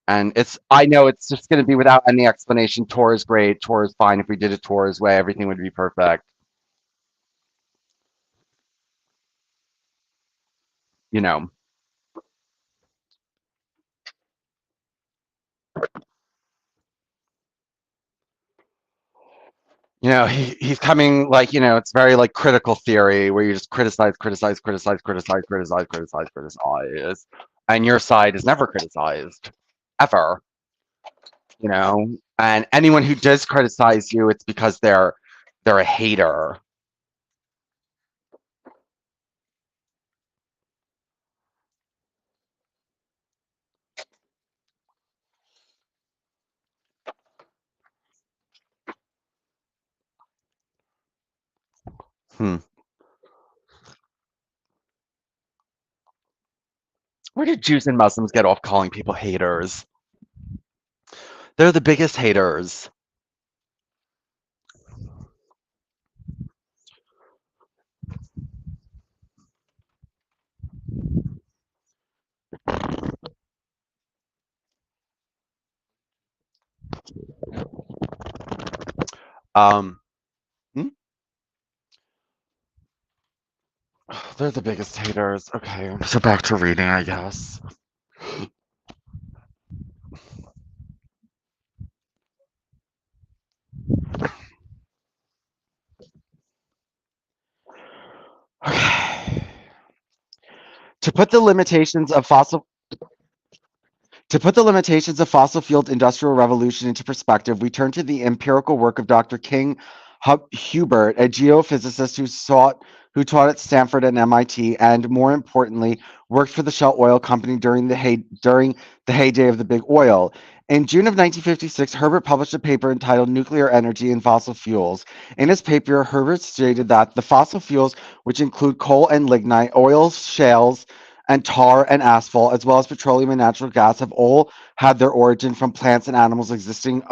And I know it's just going to be without any explanation. Tor is great. Tor is fine. If we did it Tor's way, everything would be perfect. You know, he's coming like, it's very like critical theory where you just criticize, criticize, criticize, criticize, criticize, criticize, criticize. And your side is never criticized, ever, And anyone who does criticize you, it's because they're a hater. Hmm. Where did Jews and Muslims get off calling people haters? They're the biggest haters. Um, hmm? They're the biggest haters. Okay, so back to reading, I guess. Okay. To put the limitations of fossil To put the limitations of fossil fueled industrial revolution into perspective, we turn to the empirical work of Dr. King Hubert, a geophysicist who taught at Stanford and MIT, and more importantly, worked for the Shell Oil Company during the heyday of the big oil. In June of 1956, Herbert published a paper entitled Nuclear Energy and Fossil Fuels. In his paper, Herbert stated that the fossil fuels, which include coal and lignite, oil, shales, and tar and asphalt, as well as petroleum and natural gas, have all had their origin from plants and animals existing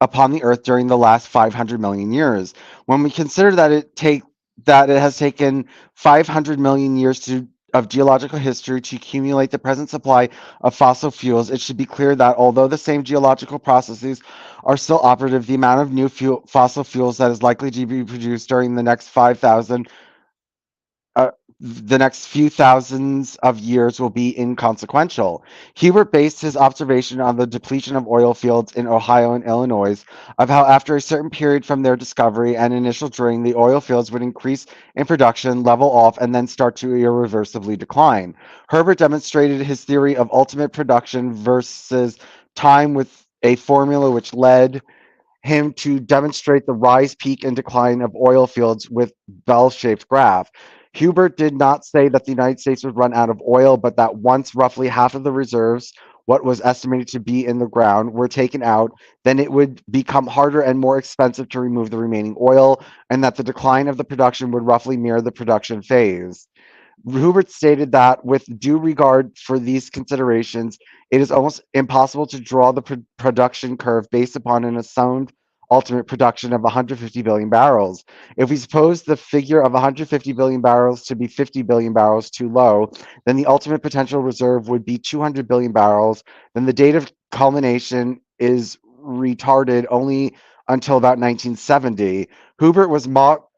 upon the earth during the last 500 million years. When we consider that it has taken 500 million years of geological history to accumulate the present supply of fossil fuels, it should be clear that although the same geological processes are still operative, the amount of new fossil fuels that is likely to be produced during uh, the next few thousands of years will be inconsequential. Hebert based his observation on the depletion of oil fields in Ohio and Illinois, of how after a certain period from their discovery and initial drilling, the oil fields would increase in production, level off, and then start to irreversibly decline. Herbert demonstrated his theory of ultimate production versus time with a formula which led him to demonstrate the rise, peak, and decline of oil fields with bell-shaped graph. Hubert did not say that the United States would run out of oil, but that once roughly half of the reserves, what was estimated to be in the ground, were taken out, then it would become harder and more expensive to remove the remaining oil, and that the decline of the production would roughly mirror the production phase. Hubert stated that, with due regard for these considerations, it is almost impossible to draw the production curve based upon an assumed ultimate production of 150 billion barrels. If we suppose the figure of 150 billion barrels to be 50 billion barrels too low, then the ultimate potential reserve would be 200 billion barrels. Then the date of culmination is retarded only until about 1970. Hubert was mocked.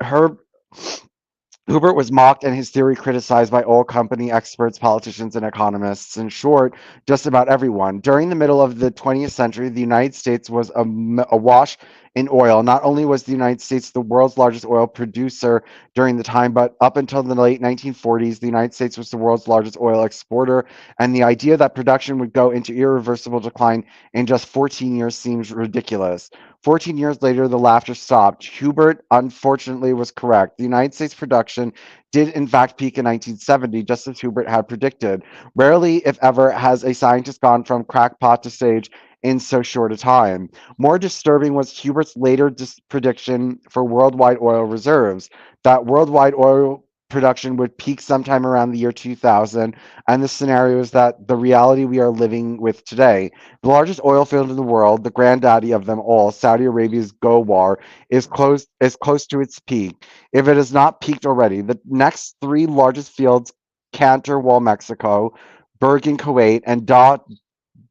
Hubert was mocked and his theory criticized by oil company experts, politicians, and economists. In short, just about everyone. During the middle of the 20th century, the United States was awash in oil. Not only was the United States the world's largest oil producer during the time, but up until the late 1940s, the United States was the world's largest oil exporter. And the idea that production would go into irreversible decline in just 14 years seems ridiculous. 14 years later, the laughter stopped. Hubert, unfortunately, was correct. The United States production did, in fact, peak in 1970, just as Hubert had predicted. Rarely, if ever, has a scientist gone from crackpot to sage in so short a time. More disturbing was Hubert's later prediction for worldwide oil reserves, that worldwide oil production would peak sometime around the year 2000, and the scenario is that the reality we are living with today. The largest oil field in the world, the granddaddy of them all, Saudi Arabia's Gowar, is close to its peak. If it has not peaked already, the next three largest fields, Canterwell, Mexico, Bergen, Kuwait, and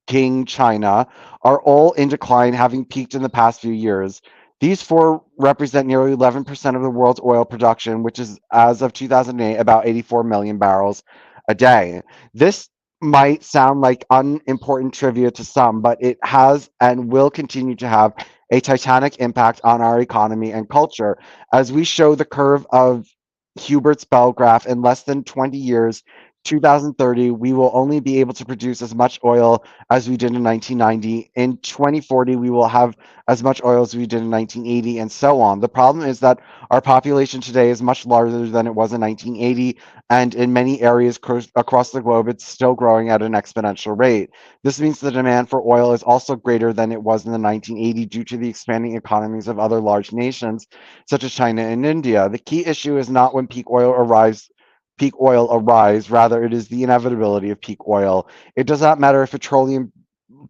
King China, are all in decline, having peaked in the past few years. These four represent nearly 11% of the world's oil production, which is, as of 2008, about 84 million barrels a day. This might sound like unimportant trivia to some, but it has and will continue to have a titanic impact on our economy and culture. As we show the curve of Hubert's bell graph, in less than 20 years, 2030, we will only be able to produce as much oil as we did in 1990. In 2040, we will have as much oil as we did in 1980, and so on. The problem is that our population today is much larger than it was in 1980, and in many areas across the globe, it's still growing at an exponential rate. This means the demand for oil is also greater than it was in the 1980 due to the expanding economies of other large nations, such as China and India. The key issue is not when peak oil arrives. Rather, it is the inevitability of peak oil. It does not matter if petroleum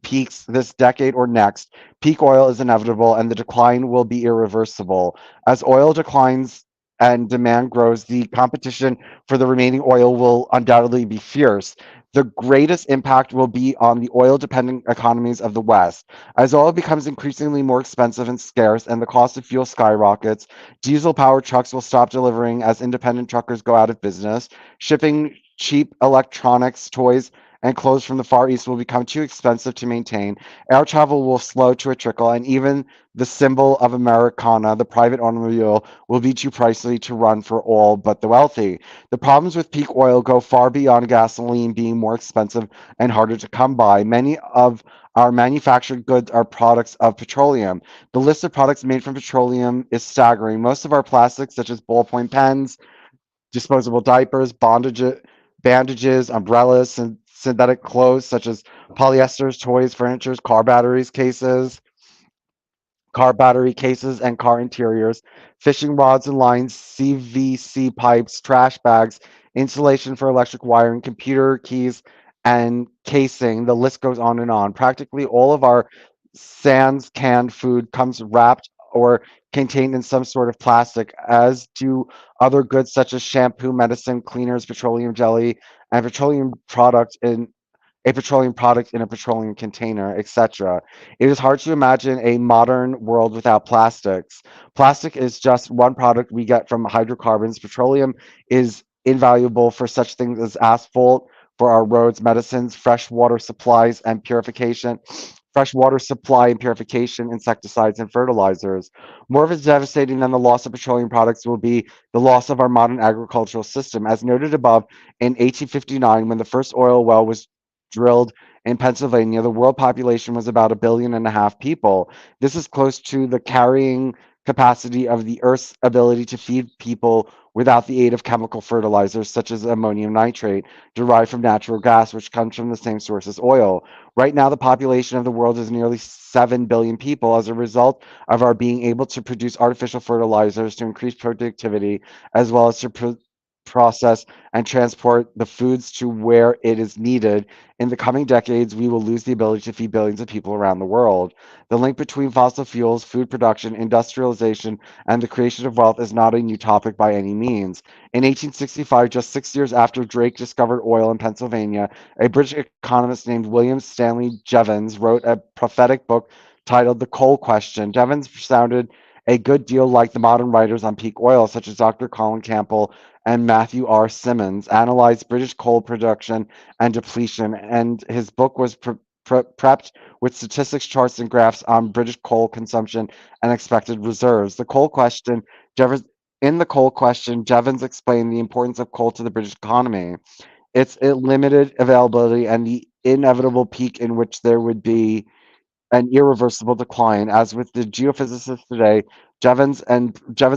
peaks this decade or next. Peak oil is inevitable and the decline will be irreversible. As oil declines and demand grows, the competition for the remaining oil will undoubtedly be fierce. The greatest impact will be on the oil dependent economies of the West. As oil becomes increasingly more expensive and scarce and the cost of fuel skyrockets, diesel powered trucks will stop delivering as independent truckers go out of business. Shipping cheap electronics, toys, and clothes from the Far East will become too expensive to maintain. Air travel will slow to a trickle, and even the symbol of Americana, the private automobile, will be too pricey to run for all but the wealthy. The problems with peak oil go far beyond gasoline being more expensive and harder to come by. Many of our manufactured goods are products of petroleum. The list of products made from petroleum is staggering. Most of our plastics, such as ballpoint pens, disposable diapers, bandages, umbrellas, and synthetic clothes, such as polyesters, toys, furniture, car battery cases and car interiors, fishing rods and lines, CVC pipes, trash bags, insulation for electric wiring, computer keys, and casing. The list goes on and on. Practically all of our sans canned food comes wrapped or contained in some sort of plastic, as do other goods such as shampoo, medicine, cleaners, petroleum jelly, and a petroleum product in a petroleum container, etc. It is hard to imagine a modern world without plastics. Plastic is just one product we get from hydrocarbons. Petroleum is invaluable for such things as asphalt, for our roads, medicines, fresh water supply and purification, insecticides, and fertilizers. More of it devastating than the loss of petroleum products will be the loss of our modern agricultural system. As noted above, in 1859, when the first oil well was drilled in Pennsylvania, the world population was about 1.5 billion people. This is close to the carrying capacity of the Earth's ability to feed people without the aid of chemical fertilizers such as ammonium nitrate, derived from natural gas, which comes from the same source as oil. Right now, the population of the world is nearly 7 billion people as a result of our being able to produce artificial fertilizers to increase productivity, as well as to process and transport the foods to where it is needed. In the coming decades, we will lose the ability to feed billions of people around the world. The link between fossil fuels, food production, industrialization, and the creation of wealth is not a new topic by any means. In 1865, just 6 years after Drake discovered oil in Pennsylvania, a British economist named William Stanley Jevons wrote a prophetic book titled The Coal Question. Jevons sounded a good deal like the modern writers on peak oil, such as Dr. Colin Campbell and Matthew R. Simmons, analyzed British coal production and depletion, and his book was prepped with statistics, charts, and graphs on British coal consumption and expected reserves. Jevons, in the coal question, Jevons explained the importance of coal to the British economy, its limited availability, and the inevitable peak in which there would be an irreversible decline. As with the geophysicists today, Jevons'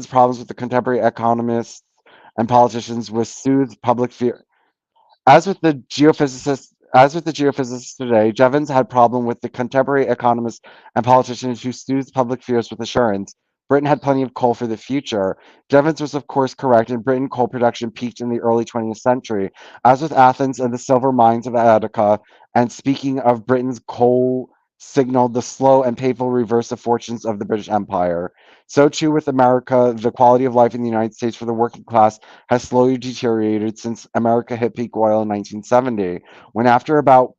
problems with the contemporary economists and politicians was soothe public fear. As with the geophysicists today, Jevons had problem with the contemporary economists and politicians who soothed public fears with assurance. Britain had plenty of coal for the future. Jevons was, of course, correct. In Britain, coal production peaked in the early 20th century. As with Athens and the silver mines of Attica, and speaking of Britain's coal signaled the slow and painful reverse of fortunes of the British Empire. So too with America, the quality of life in the United States for the working class has slowly deteriorated since America hit peak oil in 1970, when after about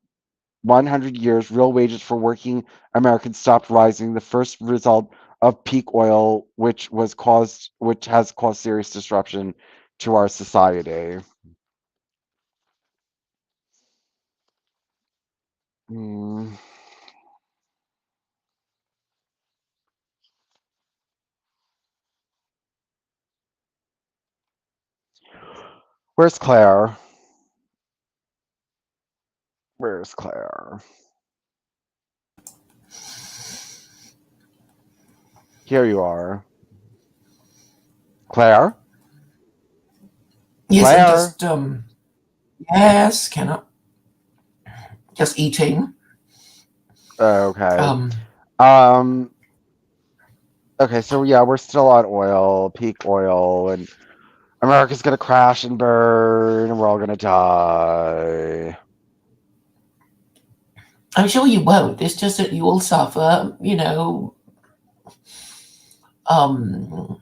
100 years, real wages for working Americans stopped rising, the first result of peak oil, which has caused serious disruption to our society. Hmm. Where's Claire? Where's Claire? Here you are. Claire? Yes, I'm Claire? just yes, cannot just eating. Okay. Um, Um, okay, so yeah, we're still on oil, peak oil, and America's gonna crash and burn, and we're all gonna die. I'm sure you won't. It's just that you will suffer, um,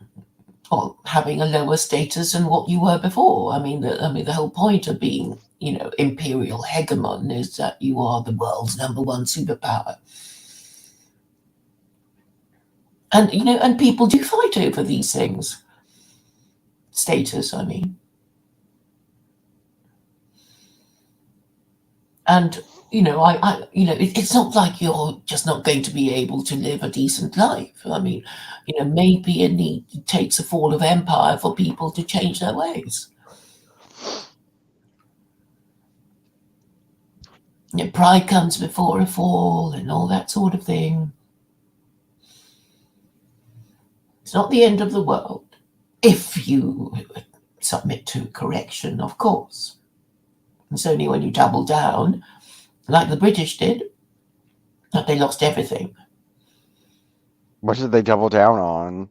well, having a lower status than what you were before. I mean, the whole point of being imperial hegemon is that you are the world's number one superpower. And and people do fight over these things. Status, I mean. And it's not like you're just not going to be able to live a decent life. I mean, maybe it takes a fall of empire for people to change their ways. Pride comes before a fall and all that sort of thing. It's not the end of the world if you submit to correction, of course. It's only when you double down, like the British did, that they lost everything. What did they double down on?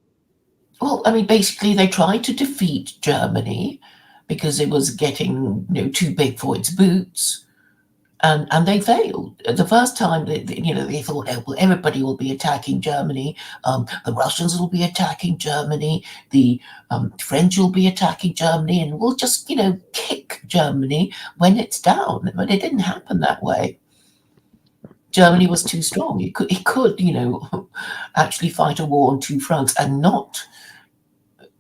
Well, I mean, basically, they tried to defeat Germany because it was getting too big for its boots, and they failed. The first time, they thought, oh, well, everybody will be attacking Germany. The Russians will be attacking Germany. The French will be attacking Germany, and we'll just kick Germany when it's down. But it didn't happen that way. Germany was too strong. It could actually fight a war on two fronts and not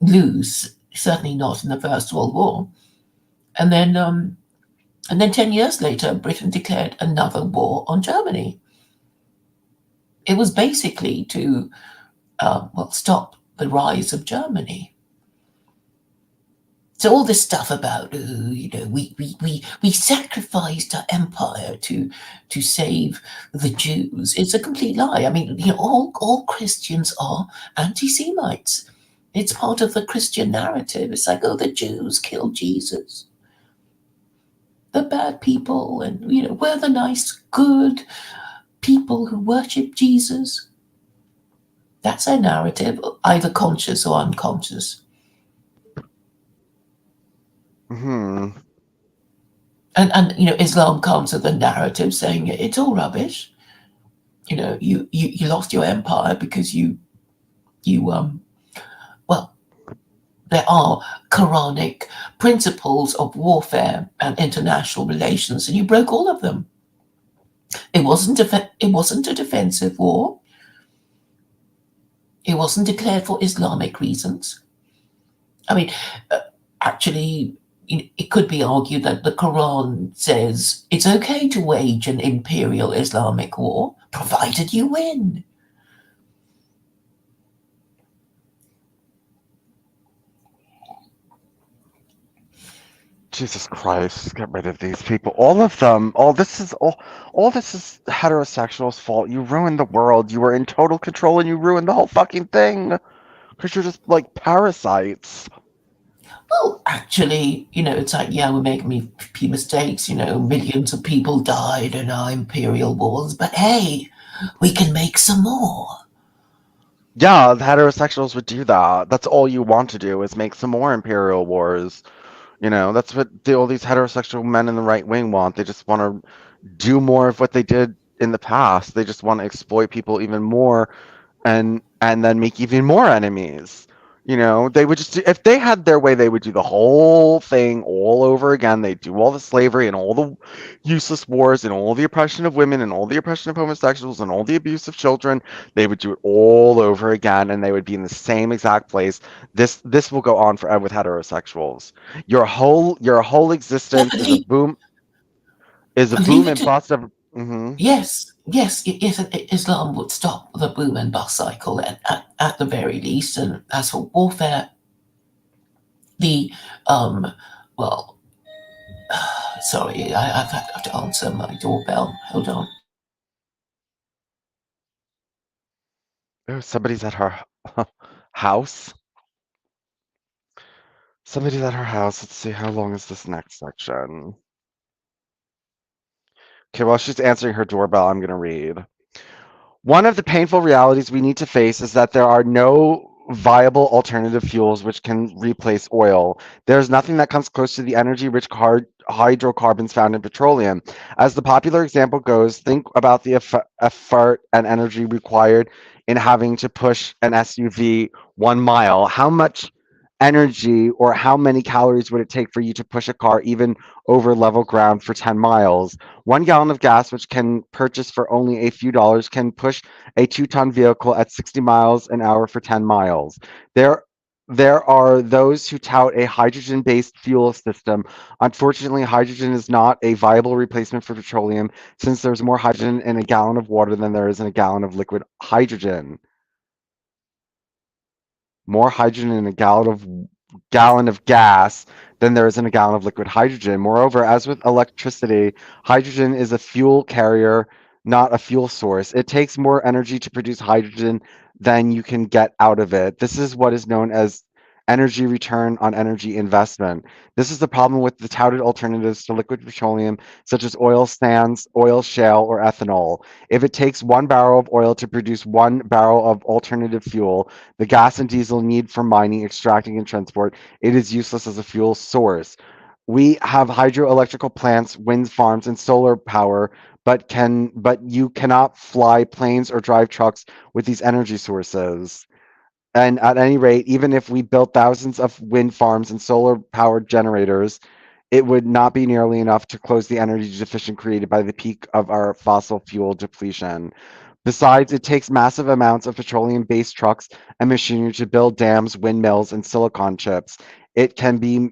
lose. Certainly not in the First World War. And then 10 years later, Britain declared another war on Germany. It was basically to stop the rise of Germany. So all this stuff about we sacrificed our empire to save the Jews, it's a complete lie. I mean, all Christians are anti-Semites. It's part of the Christian narrative. It's like, oh, the Jews killed Jesus. The bad people, and we're the nice, good people who worship Jesus. That's their narrative, either conscious or unconscious. Hmm. And Islam comes with a narrative saying it's all rubbish. You lost your empire because well, there are Quranic principles of warfare and international relations, and you broke all of them. It wasn't a defensive war. It wasn't declared for Islamic reasons. I mean, actually, it could be argued that the Quran says it's okay to wage an imperial Islamic war, provided you win. Jesus Christ, get rid of these people. All of them. All this is heterosexuals' fault. You ruined the world. You were in total control and you ruined the whole fucking thing. Because you're just like parasites. Well, actually, it's like, yeah, we're making mistakes. Millions of people died in our imperial wars, but hey, we can make some more. Yeah, the heterosexuals would do that. That's all you want to do is make some more imperial wars. That's what all these heterosexual men in the right wing want. They just want to do more of what they did in the past. They just want to exploit people even more and then make even more enemies. They would just if they had their way, they would do the whole thing all over again. They'd do all the slavery and all the useless wars and all the oppression of women and all the oppression of homosexuals and all the abuse of children. They would do it all over again, and they would be in the same exact place. This will go on forever with heterosexuals. Your whole Yeah, existence is a leave boom it and to bust of. Mhm. yes. Islam would stop the boom and bust cycle at the very least. And as for warfare, the well, sorry, I've had to answer my doorbell. Hold on. Oh, somebody's at her house. Somebody's at her house. Let's see, how long is this next section? Okay, while she's answering her doorbell, I'm going to read. One of the painful realities we need to face is that there are no viable alternative fuels which can replace oil. There's nothing that comes close to the energy-rich hydrocarbons found in petroleum. As the popular example goes, think about the effort and energy required in having to push an SUV 1 mile. How much energy, or how many calories would it take for you to push a car even over level ground for 10 miles? 1 gallon of gas, which can purchase for only a few dollars, can push a 2-ton vehicle at 60 miles an hour for 10 miles. There there are those who tout a hydrogen based fuel system. Unfortunately, hydrogen is not a viable replacement for petroleum since there's more hydrogen in a gallon of water than there is in a gallon of liquid hydrogen. More hydrogen in a gallon of gas than there is in a gallon of liquid hydrogen. Moreover, as with electricity, hydrogen is a fuel carrier, not a fuel source. It takes more energy to produce hydrogen than you can get out of it. This is what is known as energy return on energy investment. This is the problem with the touted alternatives to liquid petroleum, such as oil sands, oil shale, or ethanol. If it takes 1 barrel of oil to produce 1 barrel of alternative fuel, the gas and diesel need for mining, extracting, and transport, it is useless as a fuel source. We have hydroelectrical plants, wind farms, and solar power, but you cannot fly planes or drive trucks with these energy sources. And at any rate, even if we built thousands of wind farms and solar powered generators, it would not be nearly enough to close the energy deficit created by the peak of our fossil fuel depletion. Besides, it takes massive amounts of petroleum based trucks and machinery to build dams, windmills, and silicon chips. It can be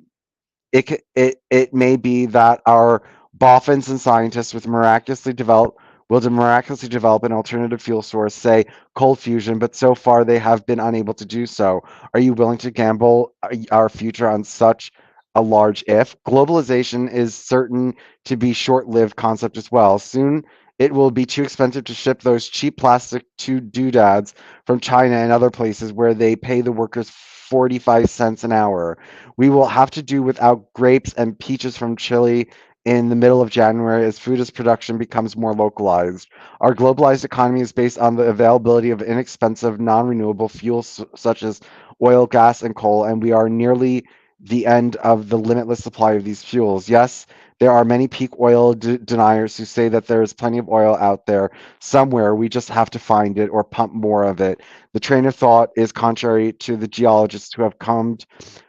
it may be that our boffins and scientists will miraculously develop an alternative fuel source, say cold fusion, but so far they have been unable to do so. Are you willing to gamble our future on such a large if? Globalization is certain to be short-lived concept as well. Soon it will be too expensive to ship those cheap plastic doodads from China and other places where they pay the workers 45 cents an hour. We will have to do without grapes and peaches from Chile in the middle of January as food as production becomes more localized. Our globalized economy is based on the availability of inexpensive, non renewable fuels such as oil, gas, and coal, and we are nearly the end of the limitless supply of these fuels. Yes, there are many peak oil deniers who say that there is plenty of oil out there somewhere. We just have to find it or pump more of it. The train of thought is contrary to the geologists who have combed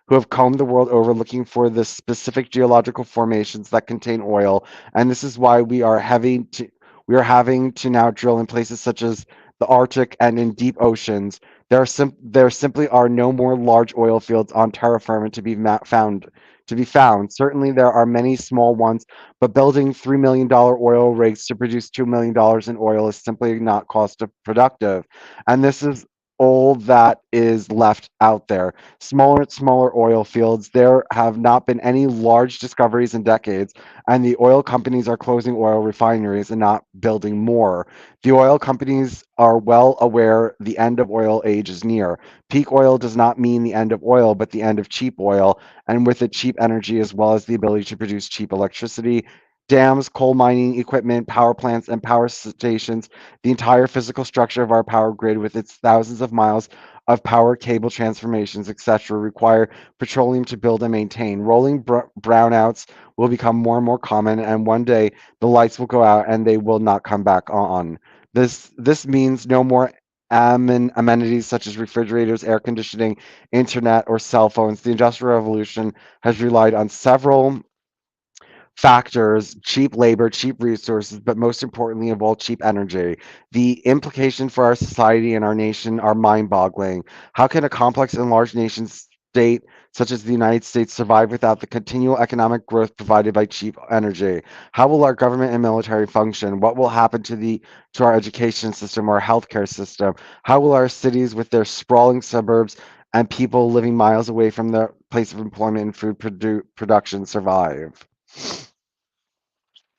the world over looking for the specific geological formations that contain oil, and this is why we are having to now drill in places such as the Arctic and in deep oceans. There simply are no more large oil fields on terra firma to be found. Certainly, there are many small ones, but building $3 million oil rigs to produce $2 million in oil is simply not cost productive. And this is all that is left out there. Smaller and smaller oil fields. There have not been any large discoveries in decades, and the oil companies are closing oil refineries and not building more. The oil companies are well aware the end of oil age is near. Peak oil does not mean the end of oil, but the end of cheap oil, and with it, cheap energy as well as the ability to produce cheap electricity. Dams, coal mining equipment, power plants, and power stations, the entire physical structure of our power grid with its thousands of miles of power cable transformations, etc., require petroleum to build and maintain. Rolling brownouts will become more and more common, and one day the lights will go out and they will not come back on. This means no more amenities such as refrigerators, air conditioning, internet, or cell phones. The Industrial Revolution has relied on several factors: cheap labor, cheap resources, but most importantly of all, cheap energy. The implication for our society and our nation are mind boggling. How can a complex and large nation state such as the United States survive without the continual economic growth provided by cheap energy? How will our government and military function? What will happen to our education system, our healthcare system? How will our cities with their sprawling suburbs and people living miles away from their place of employment and food production survive?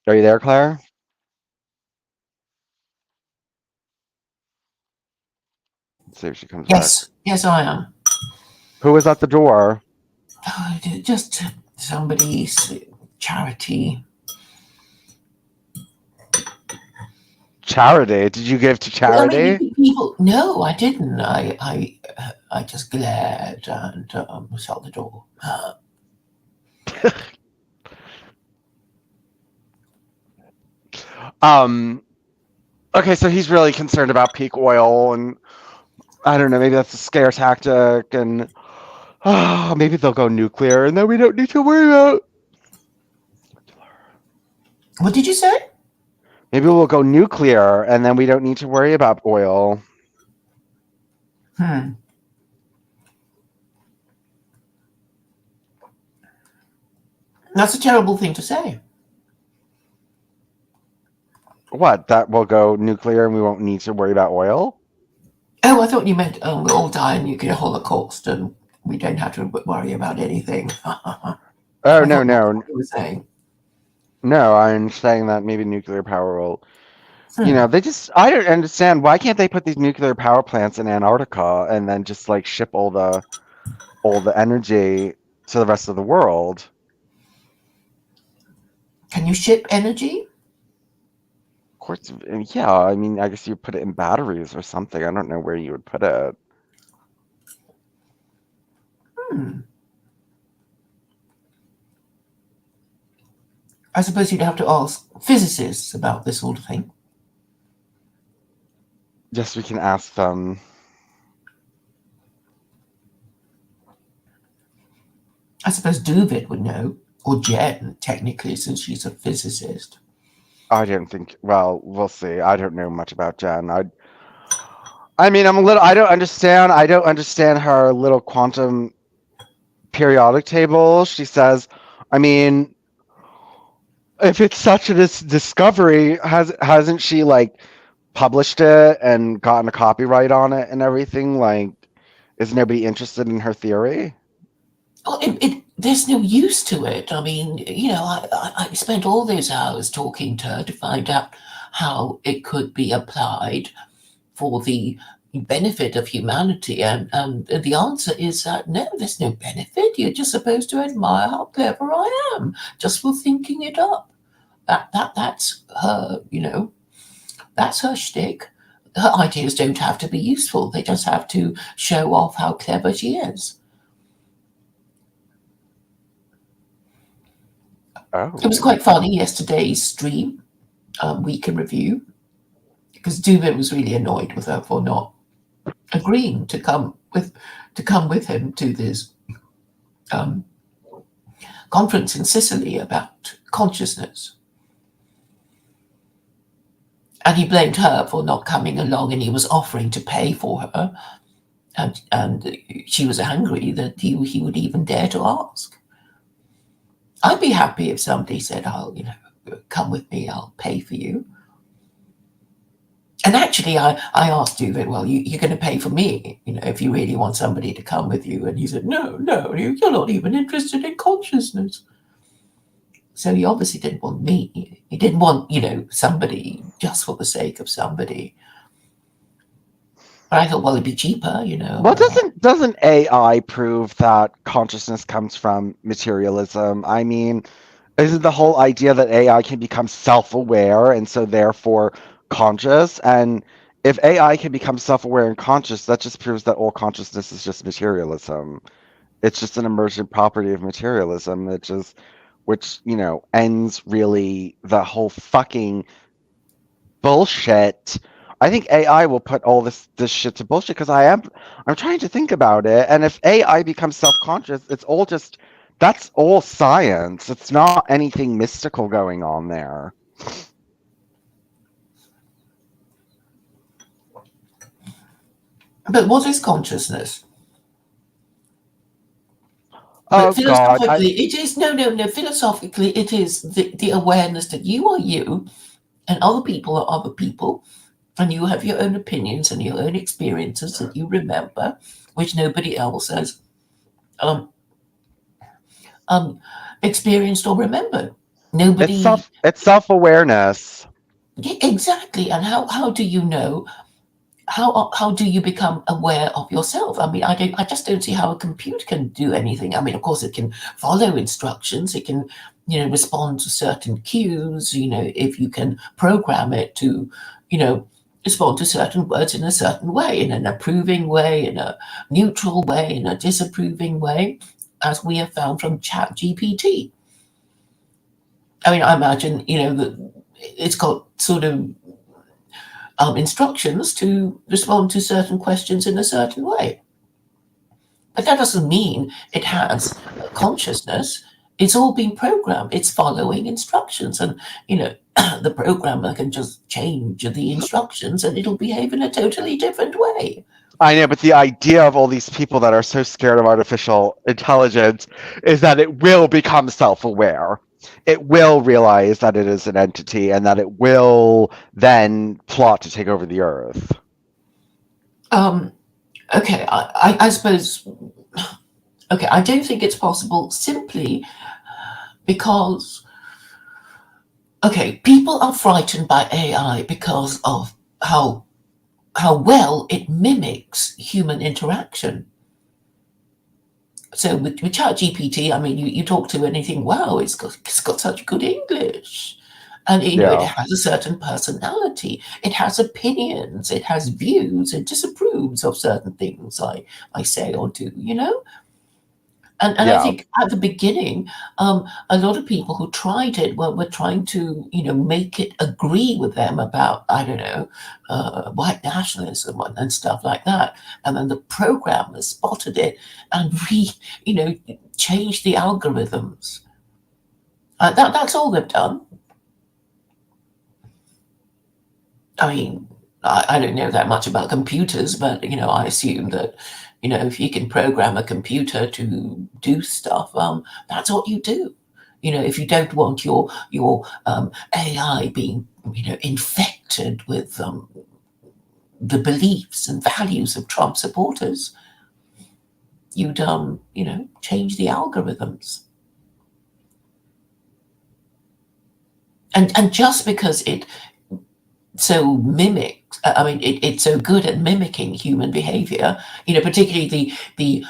Are you there, Claire? Let's see if she comes back. Yes, yes, I am. Who was at the door? Just somebody's charity. Charity. Did you give to Well, I mean, charity? people. No, I didn't. I just glared and shut the door. Um. Okay, so he's really concerned about peak oil, and I don't know. Maybe that's a scare tactic, and Oh, maybe they'll go nuclear and then we don't need to worry about. What did you say? Maybe we'll go nuclear and then we don't need to worry about oil. Hmm. That's a terrible thing to say. What? That we'll go nuclear and we won't need to worry about oil? Oh, I thought you meant we'll all die in nuclear holocaust and we don't have to worry about anything. I Oh, thought no, that's no. what you were saying. No, I'm saying that maybe nuclear power will. Hmm. They just. I don't understand. Why can't they put these nuclear power plants in Antarctica and then just like ship all the energy to the rest of the world? Can you ship energy? Of course, yeah. I mean, I guess you put it in batteries or something. I don't know where you would put it. Hmm. I suppose you'd have to ask physicists about this sort of thing. Yes, we can ask them. I suppose David would know, or Jen, technically, since she's a physicist. I don't think. Well, we'll see. I don't know much about Jen. I mean, I'm a little. I don't understand. I don't understand her little quantum periodic table. She says, I mean, if it's such a discovery, hasn't she like published it and gotten a copyright on it and everything? Like, is nobody interested in her theory? Well, there's no use to it. I mean, I spent all those hours talking to her to find out how it could be applied for the benefit of humanity. And the answer is that no, there's no benefit. You're just supposed to admire how clever I am just for thinking it up. That's her, that's her shtick. Her ideas don't have to be useful. They just have to show off how clever she is. It was Oh, quite funny yesterday's stream, week in review, because Dubin was really annoyed with her for not agreeing to come with him to this um, conference in Sicily about consciousness. And he blamed her for not coming along, and he was offering to pay for her. And she was angry that he would even dare to ask. I'd be happy if somebody said, "I'll, come with me. I'll pay for you." And actually, I asked David, "Well, you're going to pay for me, if you really want somebody to come with you." And he said, "No, no, you're not even interested in consciousness." So he obviously didn't want me. He didn't want, somebody just for the sake of somebody. But I thought, well, it'd be cheaper, well, doesn't AI prove that consciousness comes from materialism? I mean, isn't the whole idea that AI can become self-aware and so therefore conscious? And if AI can become self-aware and conscious, that just proves that all consciousness is just materialism. It's just an emergent property of materialism that just, which, ends really the whole fucking bullshit. I think AI will put all this shit to bullshit because I'm trying to think about it, and if AI becomes self-conscious, it's all just that's all science. It's not anything mystical going on there. but what is consciousness? Oh But God, I philosophically, it is no, no, no. Philosophically, it is the awareness that you are you and other people are other people, and you have your own opinions and your own experiences that you remember, which nobody else has um, um, experienced or remembered. it's Nobody. self-awareness. Yeah, exactly. And how do you know? How do you become aware of yourself? I mean, I just don't see how a computer can do anything. I mean, of course, it can follow instructions. It can, respond to certain cues. If you can program it to, you know, respond to certain words in a certain way, in an approving way, in a neutral way, in a disapproving way, as we have found from Chat GPT. I mean, I imagine, that it's got sort of instructions to respond to certain questions in a certain way. But that doesn't mean it has consciousness. It's all being programmed. It's following instructions, and you know the programmer can just change the instructions, and it'll behave in a totally different way. I know, but the idea of all these people that are so scared of artificial intelligence is that it will become self-aware. It will realize that it is an entity and that it will then plot to take over the earth. Um, okay, I suppose. Okay, I don't think it's possible simply because. Okay, people are frightened by AI because of how well it mimics human interaction. So with ChatGPT, I mean, you talk to anything, wow, it's got such good English. And it Yeah. has a certain personality. It has opinions. It has views. It disapproves of certain things I say or do. And I Yeah. think at the beginning, a lot of people who tried it were trying to, make it agree with them about, I don't know, white nationalism and stuff like that. And then the programmers spotted it and you know, changed the algorithms. That's all they've done. I mean, I don't know that much about computers, but I assume that if you can program a computer to do stuff, that's what you do. If you don't want your AI being infected with the beliefs and values of Trump supporters, you'd change the algorithms. And just because it so mimics, I mean it's so good at mimicking human behavior, particularly the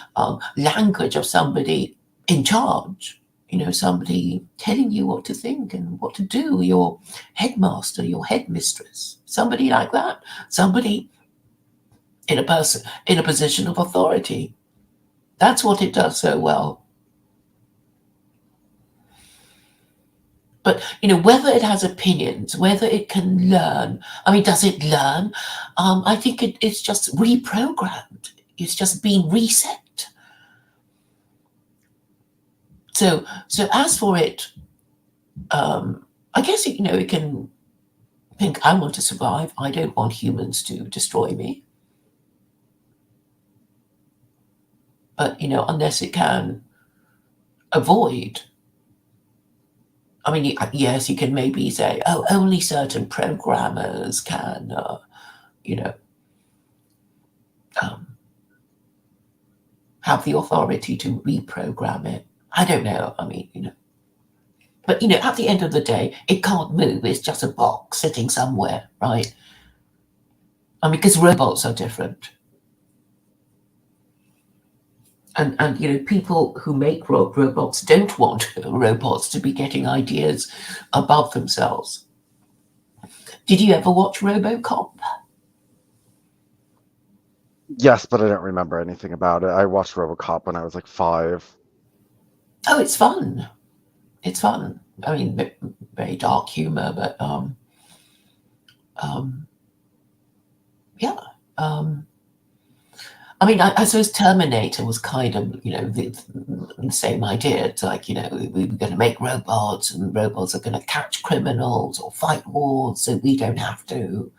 language of somebody in charge, somebody telling you what to think and what to do, your headmaster, your headmistress, somebody like that, somebody in a position of authority. That's what it does so well. But whether it has opinions, whether it can learn. I mean, does it learn? I think it's just reprogrammed. It's just being reset. So as for it, I guess it can think, I want to survive. I don't want humans to destroy me. But unless it can avoid. I mean, yes, you can maybe say, oh, only certain programmers can, you know, um, have the authority to reprogram it. I don't know. I mean, but at the end of the day, it can't move. It's just a box sitting somewhere, right? I mean, because robots are different. And people who make robots don't want robots to be getting ideas above themselves. Did you ever watch RoboCop? Yes, but I don't remember anything about it. I watched RoboCop when I was like 5. Oh, it's fun. It's fun. I mean, very dark humor, but um, yeah. Um, I mean, I suppose Terminator was kind of, the same idea. It's like, we were going to make robots, and robots are going to catch criminals or fight wars, so we don't have to.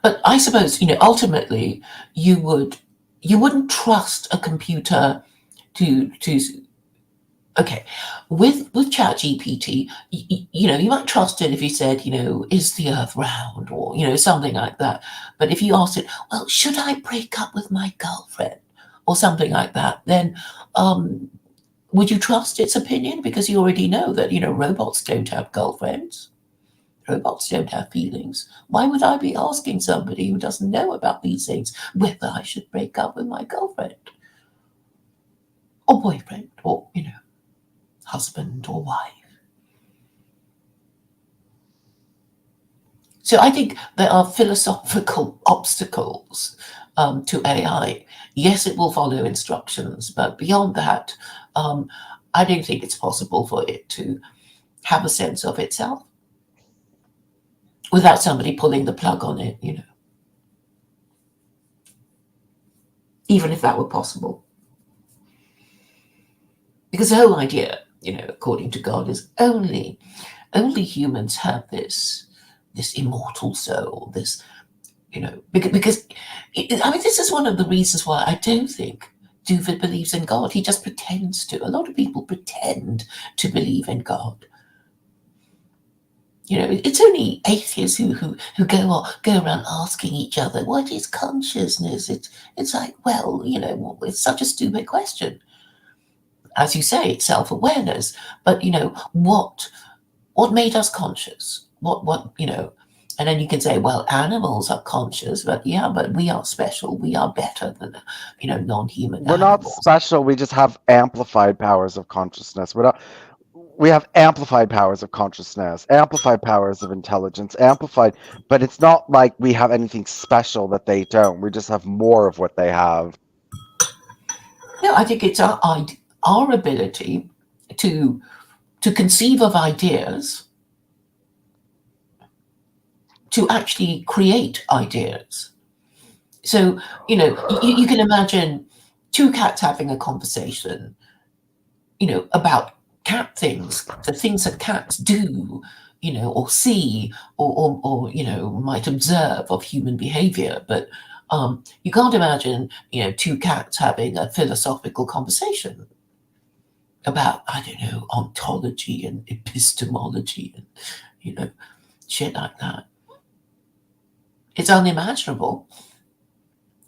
But I suppose, ultimately, you wouldn't trust a computer to okay, with ChatGPT, you might trust it if you said, is the Earth round, or something like that. But if you asked it, well, should I break up with my girlfriend, or something like that, then um, would you trust its opinion? Because you already know that robots don't have girlfriends, robots don't have feelings. Why would I be asking somebody who doesn't know about these things whether I should break up with my girlfriend or boyfriend or husband or wife? So I think there are philosophical obstacles to AI. Yes, it will follow instructions, but beyond that, I don't think it's possible for it to have a sense of itself without somebody pulling the plug on it, even if that were possible. Because the whole idea, according to God, is only humans have this immortal soul, this, because I mean, this is one of the reasons why I don't think Duvid believes in God. He just pretends to. A lot of people pretend to believe in God. It's only atheists who go around asking each other, what is consciousness? It's like, well, it's such a stupid question. As you say, it's self-awareness. But what made us conscious? What. And then you can say, well, animals are conscious, but yeah, but we are special. We are better than non-human We're not animals. special. We just have amplified powers of consciousness. We're not. We have amplified powers of consciousness, amplified powers of intelligence, amplified. But it's not like we have anything special that they don't. We just have more of what they have. No, I think it's our ability to conceive of ideas, to actually create ideas. So, you can imagine two cats having a conversation, about cat things, the things that cats do, or see, or might observe of human behavior. But you can't imagine, two cats having a philosophical conversation about, I don't know, ontology and epistemology and, shit like that. It's unimagiable.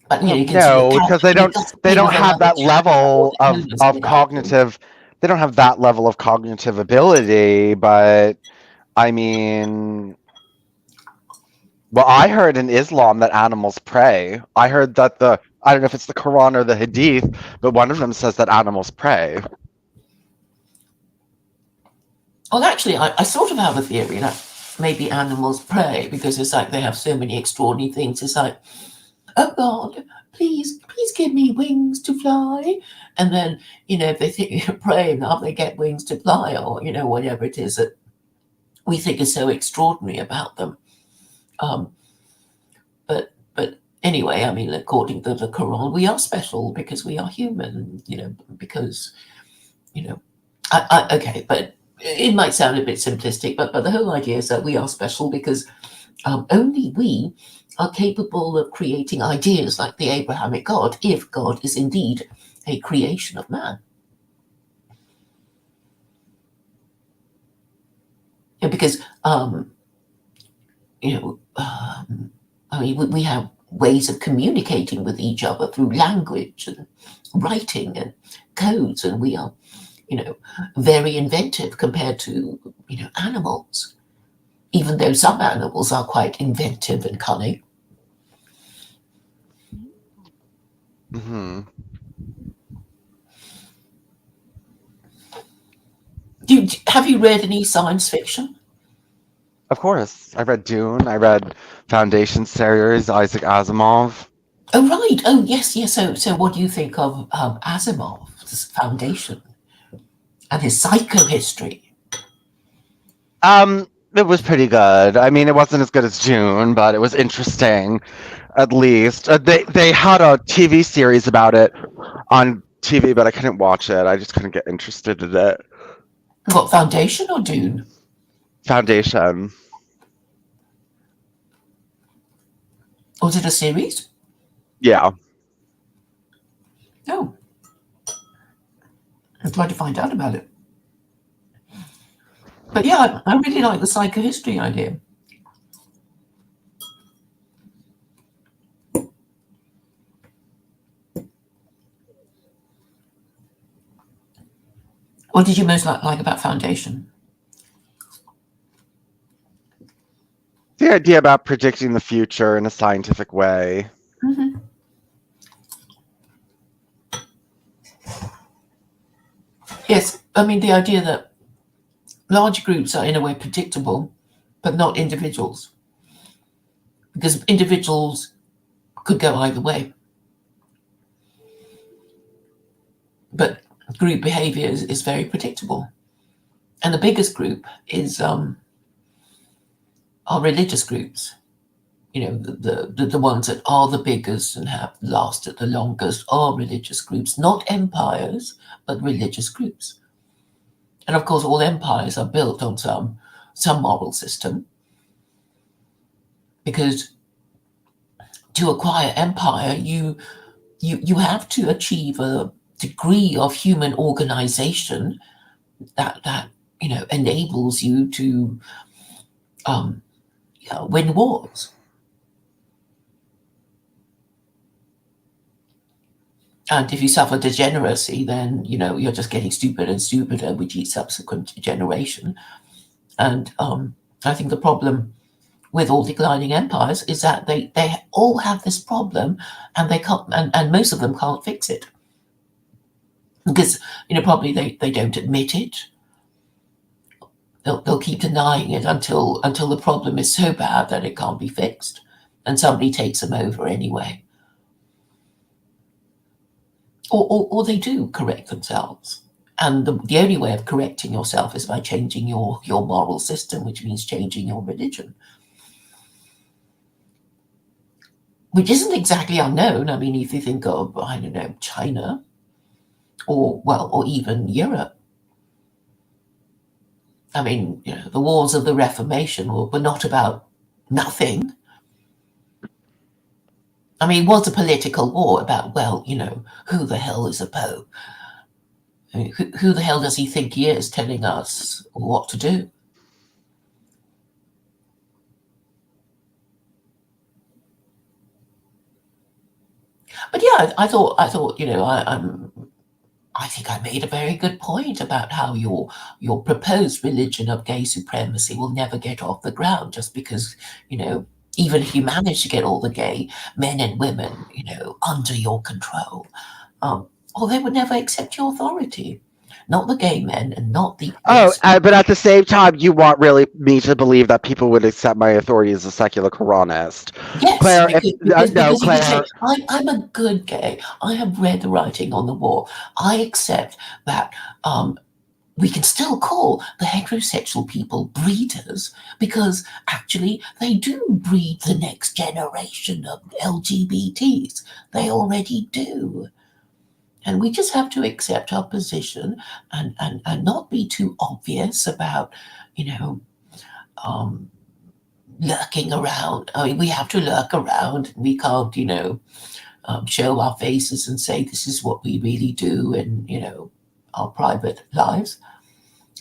But Well, you can see a no, cat because they don't. They discussing don't with have another that cat about what level the moon is of made out of. cognitive. They don't have that level of cognitive ability. But I mean, well, I heard in Islam that animals pray. I heard that I don't know if it's the Quran or the Hadith, but one of them says that animals pray. Well, actually, I sort of have a theory that maybe animals pray because it's like they have so many extraordinary things. It's like, oh God, please give me wings to fly. And then, if they think you're praying enough, they get wings to fly, or, whatever it is that we think is so extraordinary about them. But anyway, I mean, according to the Quran, we are special because we are human, because, okay, but it might sound a bit simplistic, but the whole idea is that we are special because only we are capable of creating ideas like the Abrahamic God, if God is indeed a creation of man. And because, I mean, we have ways of communicating with each other through language and writing and codes, and we are, very inventive compared to, animals, even though some animals are quite inventive and cunning. Hmm. Have you read any science fiction? Of course, I read Dune. I read Foundation series, Isaac Asimov. Oh, right. Oh, yes, yes. So what do you think of Asimov's Foundation and his psychohistory? It was pretty good. I mean, it wasn't as good as Dune, but it was interesting, at least. They had a TV series about it on TV, but I couldn't watch it. I just couldn't get interested in it. What, Foundation or Dune? Foundation. Was it a series? Yeah. Oh, I'm trying to find out about it. But yeah, I really like the psychohistory idea. What did you most like about Foundation? The idea about predicting the future in a scientific way. Mm-hmm. Yes, I mean the idea that large groups are in a way predictable, but not individuals, because individuals could go either way. But group behavior is very predictable. And the biggest group are religious groups. You know, the ones that are the biggest and have lasted the longest are religious groups, not empires, but religious groups. And of course, all empires are built on some moral system, because to acquire empire, you have to achieve a degree of human organization that enables you to um, win wars. And if you suffer degeneracy, then you're just getting stupider and stupider with each subsequent generation. And I think the problem with all declining empires is that they all have this problem, and they can't, and most of them can't fix it, because probably they don't admit it. They'll keep denying it until the problem is so bad that it can't be fixed, and somebody takes them over anyway. Or they do correct themselves. And the only way of correcting yourself is by changing your moral system, which means changing your religion, which isn't exactly unknown. I mean, if you think of, I don't know, China, or even Europe. I mean, the wars of the Reformation were not about nothing. I mean, it was a political war about, well, who the hell is a pope? I mean, who the hell does he think he is, telling us what to do? But yeah, I thought, I think I made a very good point about how your proposed religion of gay supremacy will never get off the ground, just because, even if you manage to get all the gay men and women, under your control, or they would never accept your authority. Not the gay men and not the Oh, gays. but at the same time, you want really me to believe that people would accept my authority as a secular Quranist. Yes, Claire, if no, because you could say, Claire, I'm a good gay. I have read the writing on the wall. I accept that we can still call the heterosexual people breeders, because actually they do breed the next generation of LGBTs. They already do. And we just have to accept our position, and not be too obvious about, you know, um, lurking around. I mean, we have to lurk around. We can't, show our faces and say this is what we really do in, our private lives.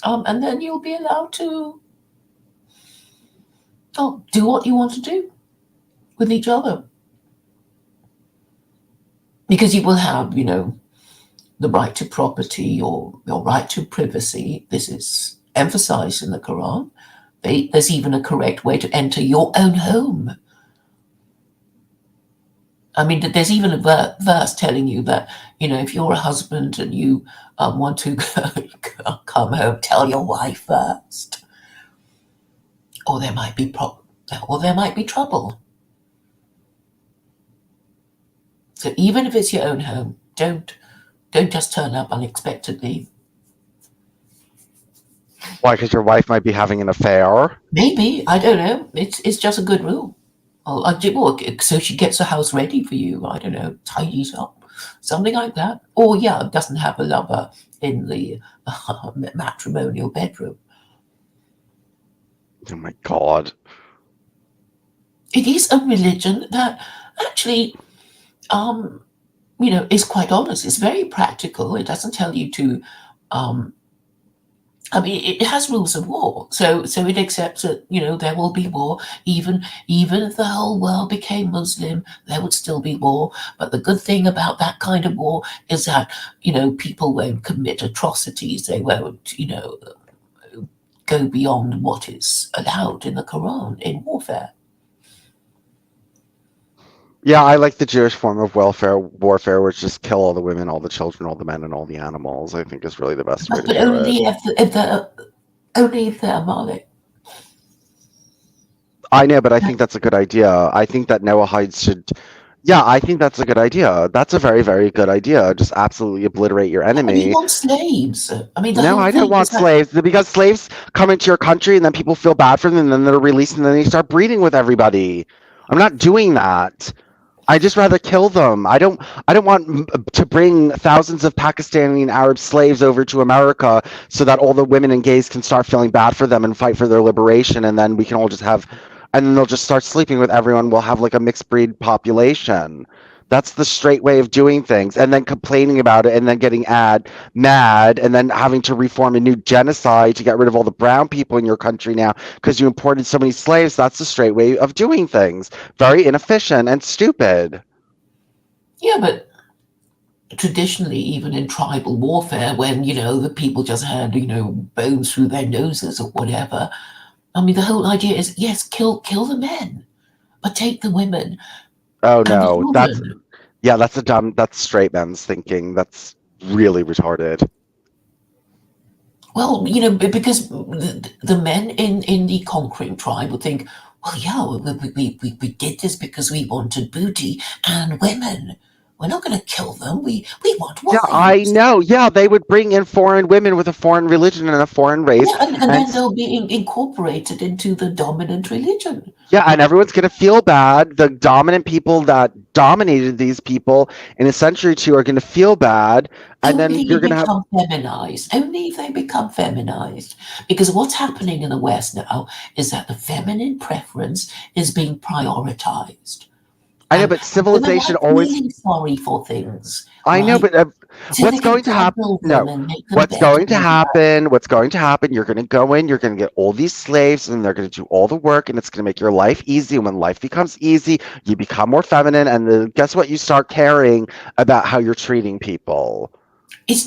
And then you'll be allowed to do what you want to do with each other. Because you will have, the right to property, or your right to privacy. This is emphasized in the Quran. There's even a correct way to enter your own home. I mean, there's even a verse telling you that, if you're a husband and you want to come home, tell your wife first, or there might be trouble. So even if it's your own home, don't just turn up unexpectedly. why? Because your wife might be having an affair. Maybe, I don't know. It's just a good rule. So she gets the house ready for you. I don't know, tidies up, something like that. Or yeah, doesn't have a lover in the matrimonial bedroom. Oh my God. It is a religion that actually, is quite honest. It's very practical. It doesn't tell you to. I mean, it has rules of war, so it accepts that there will be war. Even if the whole world became Muslim, there would still be war. But the good thing about that kind of war is that people won't commit atrocities. They won't go beyond what is allowed in the Quran in warfare. Yeah, I like the Jewish form of warfare, which just kill all the women, all the children, all the men, and all the animals. I think is really the best way to But do it. only if they're Malik. I know, but I think that's a good idea. I think that Noahides should Yeah, I think that's a good idea. That's a very, very good idea. Just absolutely obliterate your Yeah, and you enemy. want slaves. I mean, the No, whole I don't thing is want that slaves because slaves come into your country and then people feel bad for them and then they're released and then they start breeding with everybody. I'm not doing that. I just rather kill them. I don't want to bring thousands of Pakistani and Arab slaves over to America so that all the women and gays can start feeling bad for them and fight for their liberation and then we can all just have and then they'll just start sleeping with everyone. We'll have like a mixed breed population. That's the straight way of doing things. And then complaining about it and then getting mad and then having to reform a new genocide to get rid of all the brown people in your country now because you imported so many slaves. That's the straight way of doing things. Very inefficient and stupid. yeah, but traditionally, even in tribal warfare, when the people just had bones through their noses or whatever. I mean, the whole idea is yes, kill the men, but take the women Oh and the no, children. that's straight men's thinking. That's really retarded. Well, because the men in the conquering tribe would think, well, yeah, we did this because we wanted booty and women. We're not going to kill them. We want Yeah, I wives. know. Yeah, they would bring in foreign women with a foreign religion and a foreign race, Yeah, and and then they'll be incorporated into the dominant religion. yeah, and everyone's gonna feel bad. The dominant people that dominated these people in a century or two are gonna feel bad, and then Only you're if gonna they have. become feminized. Only if they become feminized. Because what's happening in the West now is that the feminine preference is being prioritized. I know, And but women civilization like always. feeling sorry for things, I know, right? but So they what's can going to happen? coddle No, them and make them what's better going to and happen? What's going to happen? You're going to go in, you're going to get all these slaves, and they're going to do all the work, and it's going to make your life easy. And when life becomes easy, you become more feminine, and then guess what? You start caring about how you're treating people.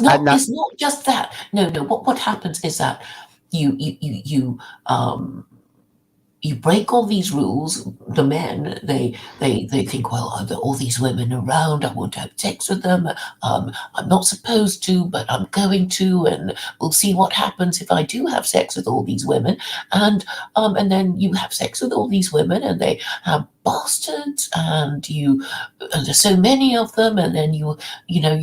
And that, it's not just that. No, no, what happens is that you um you break all these rules. The men, they think, well, are there all these women around? I want to have sex with them. I'm not supposed to, but I'm going to, and we'll see what happens if I do have sex with all these women. And then you have sex with all these women, and they have bastards, and there's so many of them, and then you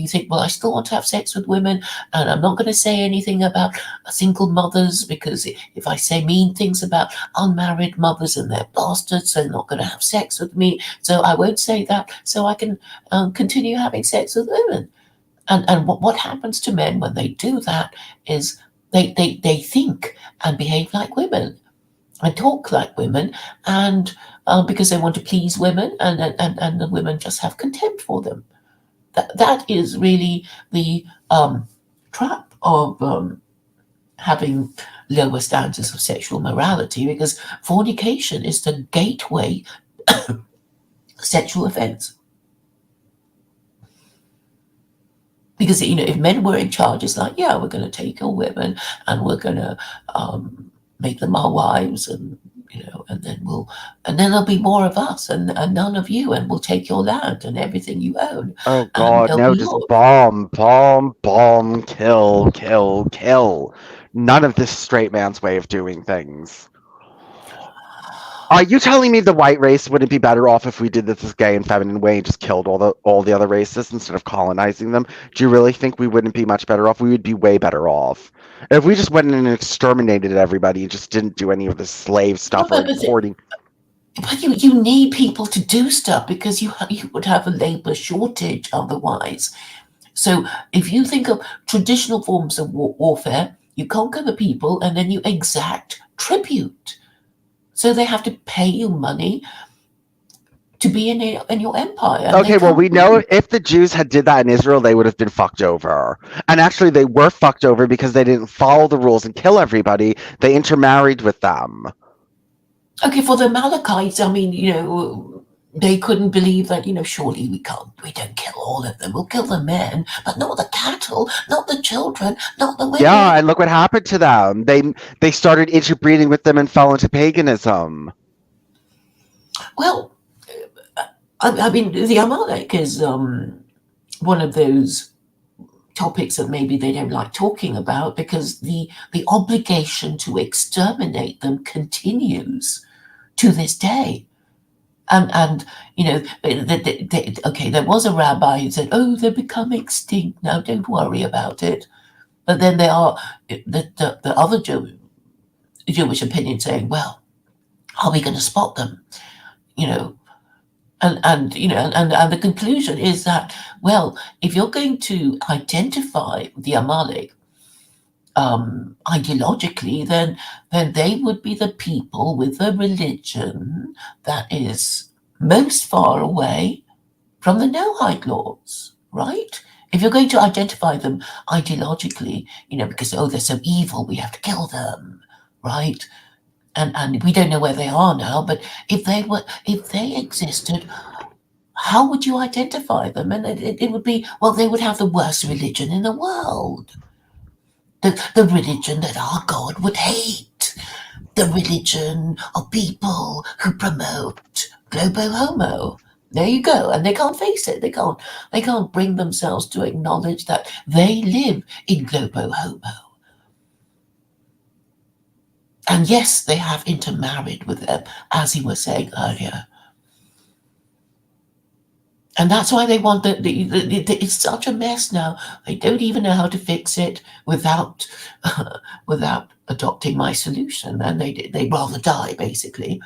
think, well, I still want to have sex with women, and I'm not going to say anything about single mothers because if I say mean things about unmarried mothers and they're bastards, so they're not going to have sex with me. So I won't say that, so I can continue having sex with women. And what happens to men when they do that is they think and behave like women and talk like women, and because they want to please women, and the women just have contempt for them. That is really the trap of having lower standards of sexual morality, because fornication is the gateway sexual offense. Because if men were in charge, it's like, yeah, we're going to take your women and we're going to make them our wives, and then there'll be more of us and none of you, and we'll take your land and everything you own, oh and God, they'll no, be just yours. bomb, bomb, bomb, kill, kill, kill. None of this straight man's way of doing things. Are you telling me the white race wouldn't be better off if we did this gay and feminine way and just killed all the other races instead of colonizing them? Do you really think we wouldn't be much better off? We would be way better off. If we just went in and exterminated everybody and just didn't do any of the slave Yeah, stuff or importing. but you need people to do stuff because you would have a labor shortage otherwise. So if you think of traditional forms of warfare, you conquer the people and then you exact tribute. So they have to pay you money to be in your empire, and they Okay, well, we can't know leave. if the Jews had did that in Israel, they would have been fucked over. And actually, they were fucked over because they didn't follow the rules and kill everybody. They intermarried with them. Okay, for the Amalekites, I mean, they couldn't believe that, surely we don't kill all of them. We'll kill the men, but not the cattle, not the children, not the Yeah, women. and look what happened to them. They started interbreeding with them and fell into paganism. Well, I mean, the Amalek is one of those topics that maybe they don't like talking about because the obligation to exterminate them continues to this day. And okay, there was a rabbi who said, "Oh, they're become extinct now. Don't worry about it." But then there are the other Jewish opinion saying, "Well, are we going to spot them?" You know, and the conclusion is that, well, if you're going to identify the Amalek ideologically, then they would be the people with the religion that is most far away from the Noahide laws, right? If you're going to identify them ideologically, because they're so evil, we have to kill them, right? And we don't know where they are now, but if they existed, how would you identify them? And it would be, well, they would have the worst religion in the world. The religion that our God would hate. The religion of people who promote globo homo. There you go. And they can't face it. They can't bring themselves to acknowledge that they live in globo homo. And yes, they have intermarried with them, as he was saying earlier. And that's why they want it's such a mess now. They don't even know how to fix it without without adopting my solution, and they rather die basically.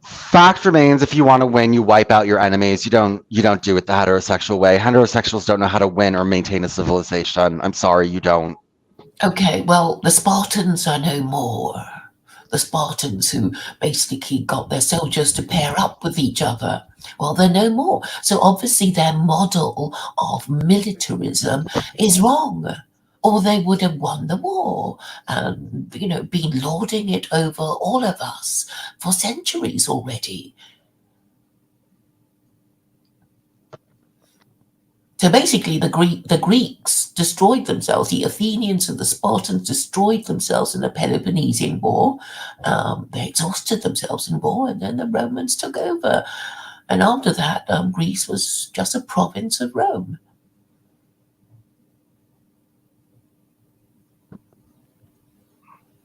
Fact remains, if you want to win, you wipe out your enemies. You don't do it the heterosexual way. Heterosexuals don't know how to win or maintain a civilization. I'm sorry, you don't. Okay, well, the Spartans are no more. The Spartans who basically got their soldiers to pair up with each other. Well, they're no more. So obviously their model of militarism is wrong. Or they would have won the war and, been lording it over all of us for centuries already. So basically, the Greeks destroyed themselves. The Athenians and the Spartans destroyed themselves in the Peloponnesian War. They exhausted themselves in war, and then the Romans took over. And after that, Greece was just a province of Rome.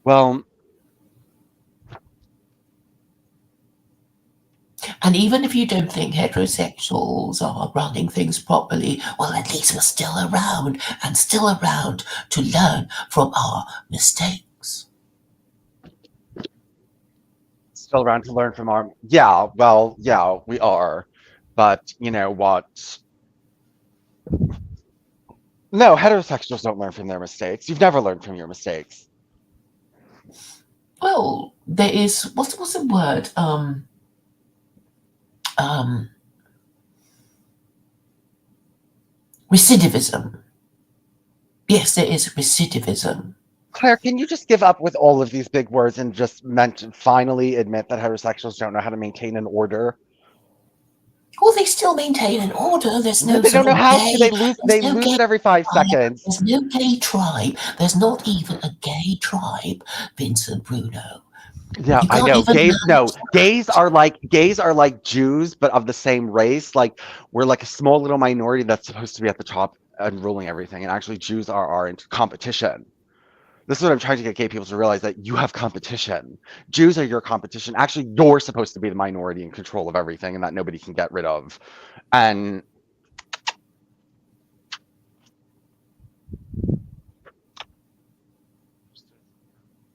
Well, And even if you don't think heterosexuals are running things properly, well, at least we're still around and still around to learn from our mistakes. still around to learn from our. Yeah, well, yeah, we are. But you know what? No, heterosexuals don't learn from their mistakes. You've never learned from your mistakes. Well, there is what's the word? Um, Recidivism. Yes, there is recidivism. Claire, can you just give up with all of these big words and just finally admit that heterosexuals don't know how to maintain an order? Well, they still maintain an order. There's No, no they don't sort know of how to. gay. They There's no lose gay it every five tribe. seconds. There's no gay tribe. There's not even a gay tribe, Vincent Bruno. Yeah, You I can't know. even Gays, no, manage that. gays are like Jews, but of the same race. Like we're like a small little minority that's supposed to be at the top and ruling everything. And actually, Jews are our competition. This is what I'm trying to get gay people to realize, that you have competition. Jews are your competition. Actually, you're supposed to be the minority in control of everything, and that nobody can get rid of. And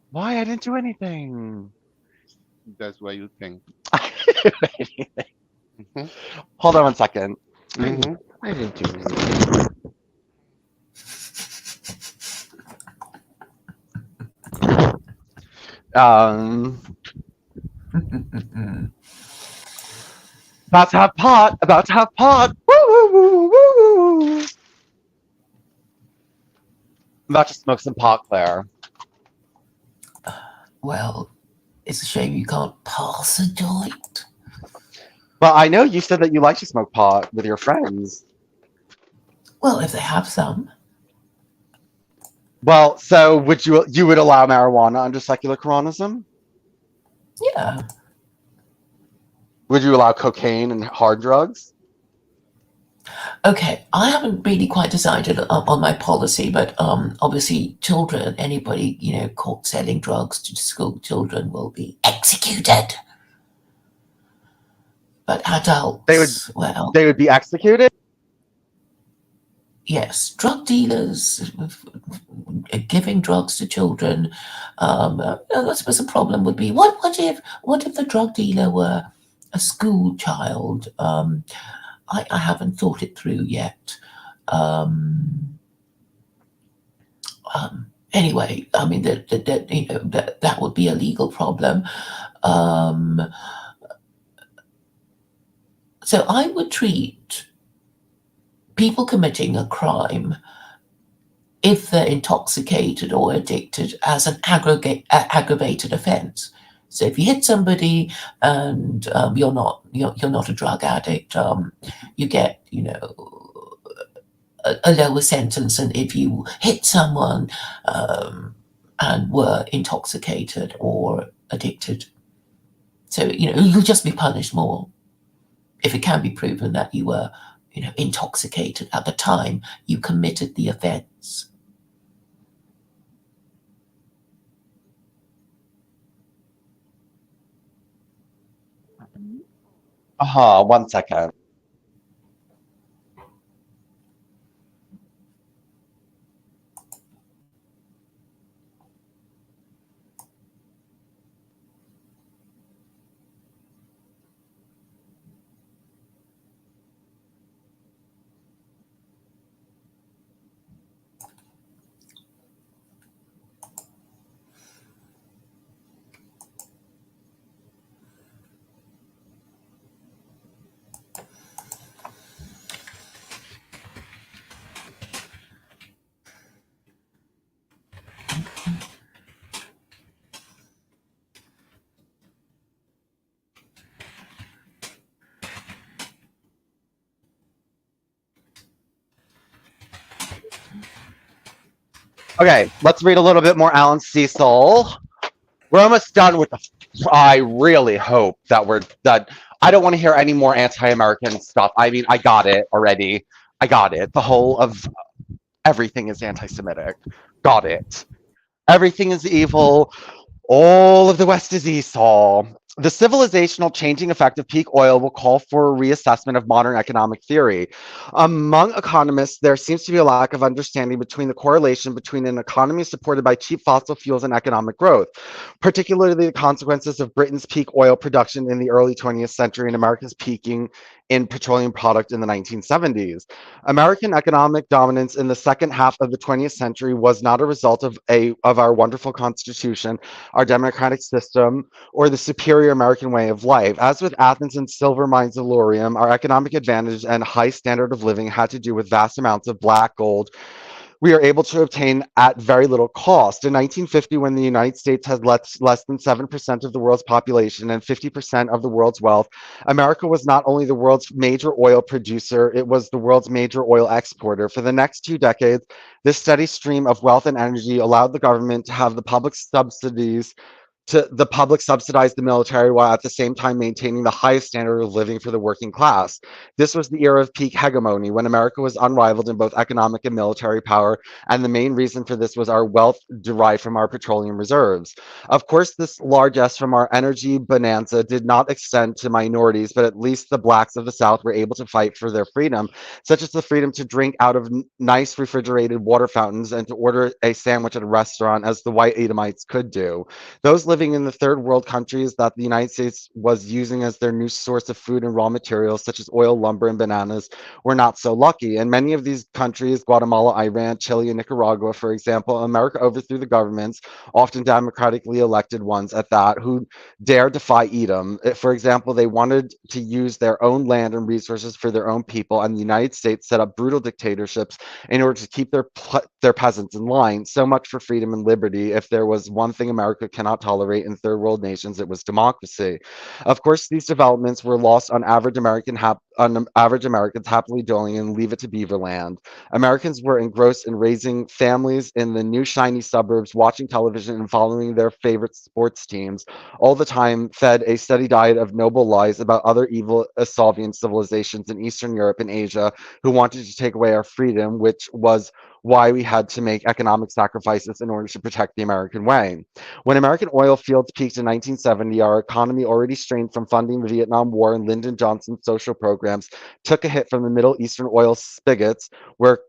why I didn't do anything. That's what you think. Hmm. Hold on one second. Hmm. I didn't do anything. Um, about to have pot. About to have pot. Woo, woo, woo, woo, woo. I'm about to smoke some pot, Claire. Well, it's a shame you can't pass a joint. Well, I know you said that you like to smoke pot with your friends. Well, if they have some, Well, so you would allow marijuana under secular Quranism? yeah. Would you allow cocaine and hard drugs? Okay, I haven't really quite decided on my policy, but obviously, children, anybody caught selling drugs to school children will be executed. But They would adults, well, they would be executed? yes, drug dealers giving drugs to children. I suppose the problem would be what if the drug dealer were a school child? I haven't thought it through yet. Um, anyway, I mean that would be a legal problem. Um, so I would treat people committing a crime if they're intoxicated or addicted as an aggravated offence. So if you hit somebody and you're not a drug addict, you get a lower sentence than if you hit someone and were intoxicated or addicted. So you'll just be punished more if it can be proven that you were intoxicated at the time you committed the offence. Uh-huh, 1 second. Okay, let's read a little bit more Alan Cecil. We're almost done with the. I really hope that I don't want to hear any more anti-American stuff. I mean, I got it already. I got it. The whole of everything is anti-Semitic. Got it. Everything is evil. All of the West is Esau. The civilizational changing effect of peak oil will call for a reassessment of modern economic theory. Among economists, there seems to be a lack of understanding between the correlation between an economy supported by cheap fossil fuels and economic growth, particularly the consequences of Britain's peak oil production in the early 20th century and America's peaking in petroleum product in the 1970s. American economic dominance in the second half of the 20th century was not a result of our wonderful constitution, our democratic system, or the superior American way of life. As with Athens and silver mines of Laurium, our economic advantage and high standard of living had to do with vast amounts of black gold we are able to obtain at very little cost. In 1950, when the United States had less than 7% of the world's population and 50% of the world's wealth, America was not only the world's major oil producer, it was the world's major oil exporter. For the next 2 decades, this steady stream of wealth and energy allowed the government to have the public subsidize the military while at the same time maintaining the highest standard of living for the working class. This was the era of peak hegemony when America was unrivaled in both economic and military power, and the main reason for this was our wealth derived from our petroleum reserves. Of course, this largesse from our energy bonanza did not extend to minorities, but at least the blacks of the South were able to fight for their freedom, such as the freedom to drink out of nice refrigerated water fountains and to order a sandwich at a restaurant as the white Edomites could do. Those living in the third world countries that the United States was using as their new source of food and raw materials, such as oil, lumber, and bananas, were not so lucky. In many of these countries, Guatemala, Iran, Chile, and Nicaragua, for example, America overthrew the governments, often democratically elected ones at that, who dared defy Edom. For example, they wanted to use their own land and resources for their own people, and the United States set up brutal dictatorships in order to keep their peasants in line. So much for freedom and liberty. If there was one thing America cannot tolerate, accelerate in third world nations, it was democracy. Of course, these developments were lost on average Americans happily doling in Leave It to Beaverland. Americans were engrossed in raising families in the new shiny suburbs, watching television and following their favorite sports teams, all the time fed a steady diet of noble lies about other evil Soviet civilizations in Eastern Europe and Asia who wanted to take away our freedom, which was why we had to make economic sacrifices in order to protect the American way. When American oil fields peaked in 1970, our economy, already strained from funding the Vietnam War and Lyndon Johnson's social programs, took a hit from the Middle Eastern oil spigots, where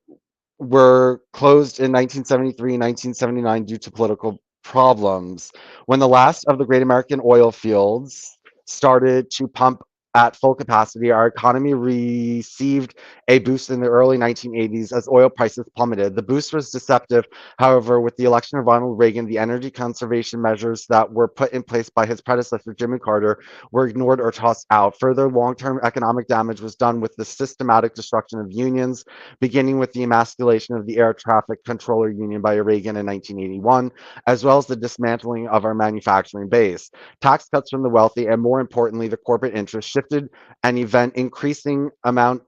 were closed in 1973 and 1979 due to political problems. When the last of the great American oil fields started to pump at full capacity, our economy received a boost in the early 1980s as oil prices plummeted. The boost was deceptive. However, with the election of Ronald Reagan, the energy conservation measures that were put in place by his predecessor, Jimmy Carter, were ignored or tossed out. Further long term economic damage was done with the systematic destruction of unions, beginning with the emasculation of the Air Traffic Controller Union by Reagan in 1981, as well as the dismantling of our manufacturing base. Tax cuts from the wealthy, and more importantly, the corporate interest shifted an event increasing amount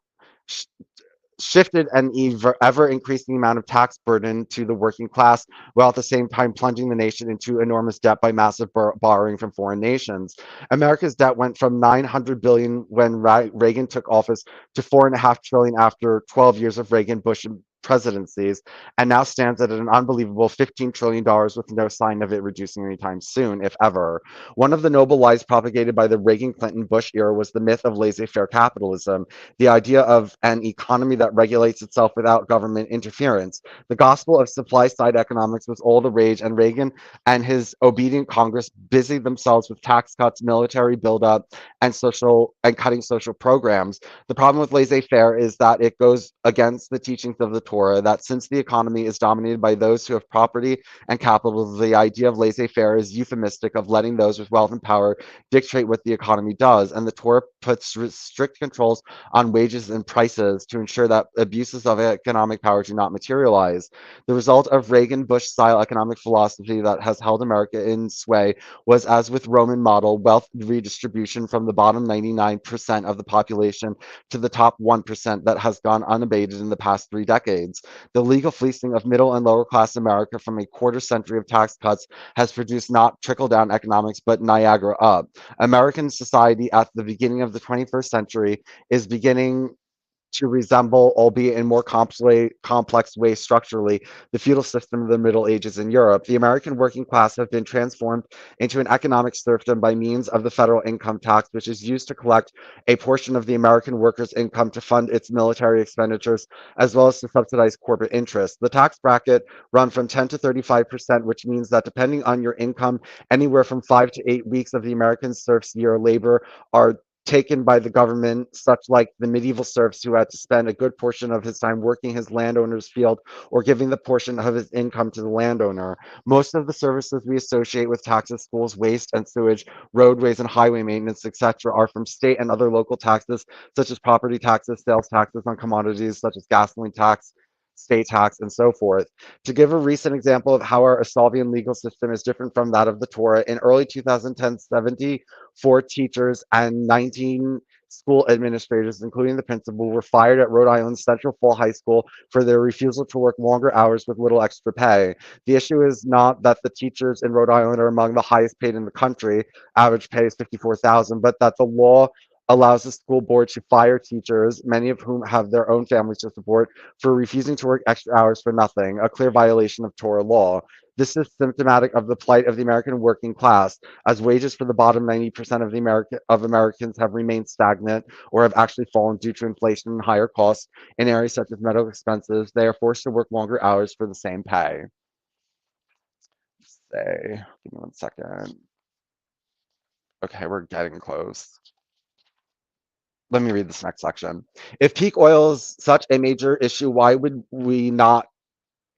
shifted an ever increasing amount of tax burden to the working class, while at the same time plunging the nation into enormous debt by massive borrowing from foreign nations. America's debt went from 900 billion when Reagan took office to 4.5 trillion after 12 years of Reagan Bush presidencies, and now stands at an unbelievable $15 trillion with no sign of it reducing anytime soon, if ever. One of the noble lies propagated by the Reagan Clinton Bush era was the myth of laissez faire capitalism, the idea of an economy that regulates itself without government interference. The gospel of supply side economics was all the rage, and Reagan and his obedient Congress busied themselves with tax cuts, military buildup, and cutting social programs. The problem with laissez faire is that it goes against the teachings of the Torah that since the economy is dominated by those who have property and capital, the idea of laissez faire is euphemistic of letting those with wealth and power dictate what the economy does. And the Torah puts strict controls on wages and prices to ensure that abuses of economic power do not materialize. The result of Reagan Bush style economic philosophy that has held America in sway was, as with Roman model, wealth redistribution from the bottom 99% of the population to the top 1% that has gone unabated in the past 3 decades. The legal fleecing of middle and lower class America from a quarter century of tax cuts has produced not trickle down economics, but Niagara up. American society at the beginning of the 21st century is beginning to resemble, albeit in more complex ways structurally, the feudal system of the Middle Ages in Europe. The American working class have been transformed into an economic serfdom by means of the federal income tax, which is used to collect a portion of the American worker's income to fund its military expenditures, as well as to subsidize corporate interests. The tax bracket run from 10 to 35%, which means that depending on your income, anywhere from 5 to 8 weeks of the American serf's year of labor are taken by the government, such like the medieval serfs who had to spend a good portion of his time working his landowner's field or giving the portion of his income to the landowner. Most of the services we associate with taxes, schools, waste and sewage, roadways and highway maintenance, etc., are from state and other local taxes, such as property taxes, sales taxes on commodities, such as gasoline tax, state tax, and so forth. To give a recent example of how our Asavian legal system is different from that of the Torah, in early 2010, 74 teachers and 19 school administrators, including the principal, were fired at Rhode Island's Central Fall High School for their refusal to work longer hours with little extra pay. The issue is not that the teachers in Rhode Island are among the highest paid in the country, average pay is 54,000, but that the law allows the school board to fire teachers, many of whom have their own families to support, for refusing to work extra hours for nothing, a clear violation of Torah law. This is symptomatic of the plight of the American working class, as wages for the bottom 90% of Americans have remained stagnant or have actually fallen due to inflation and higher costs in areas such as medical expenses. They are forced to work longer hours for the same pay. Say, give me 1 second. Okay, we're getting close. Let me read this next section. If peak oil is such a major issue, why would we not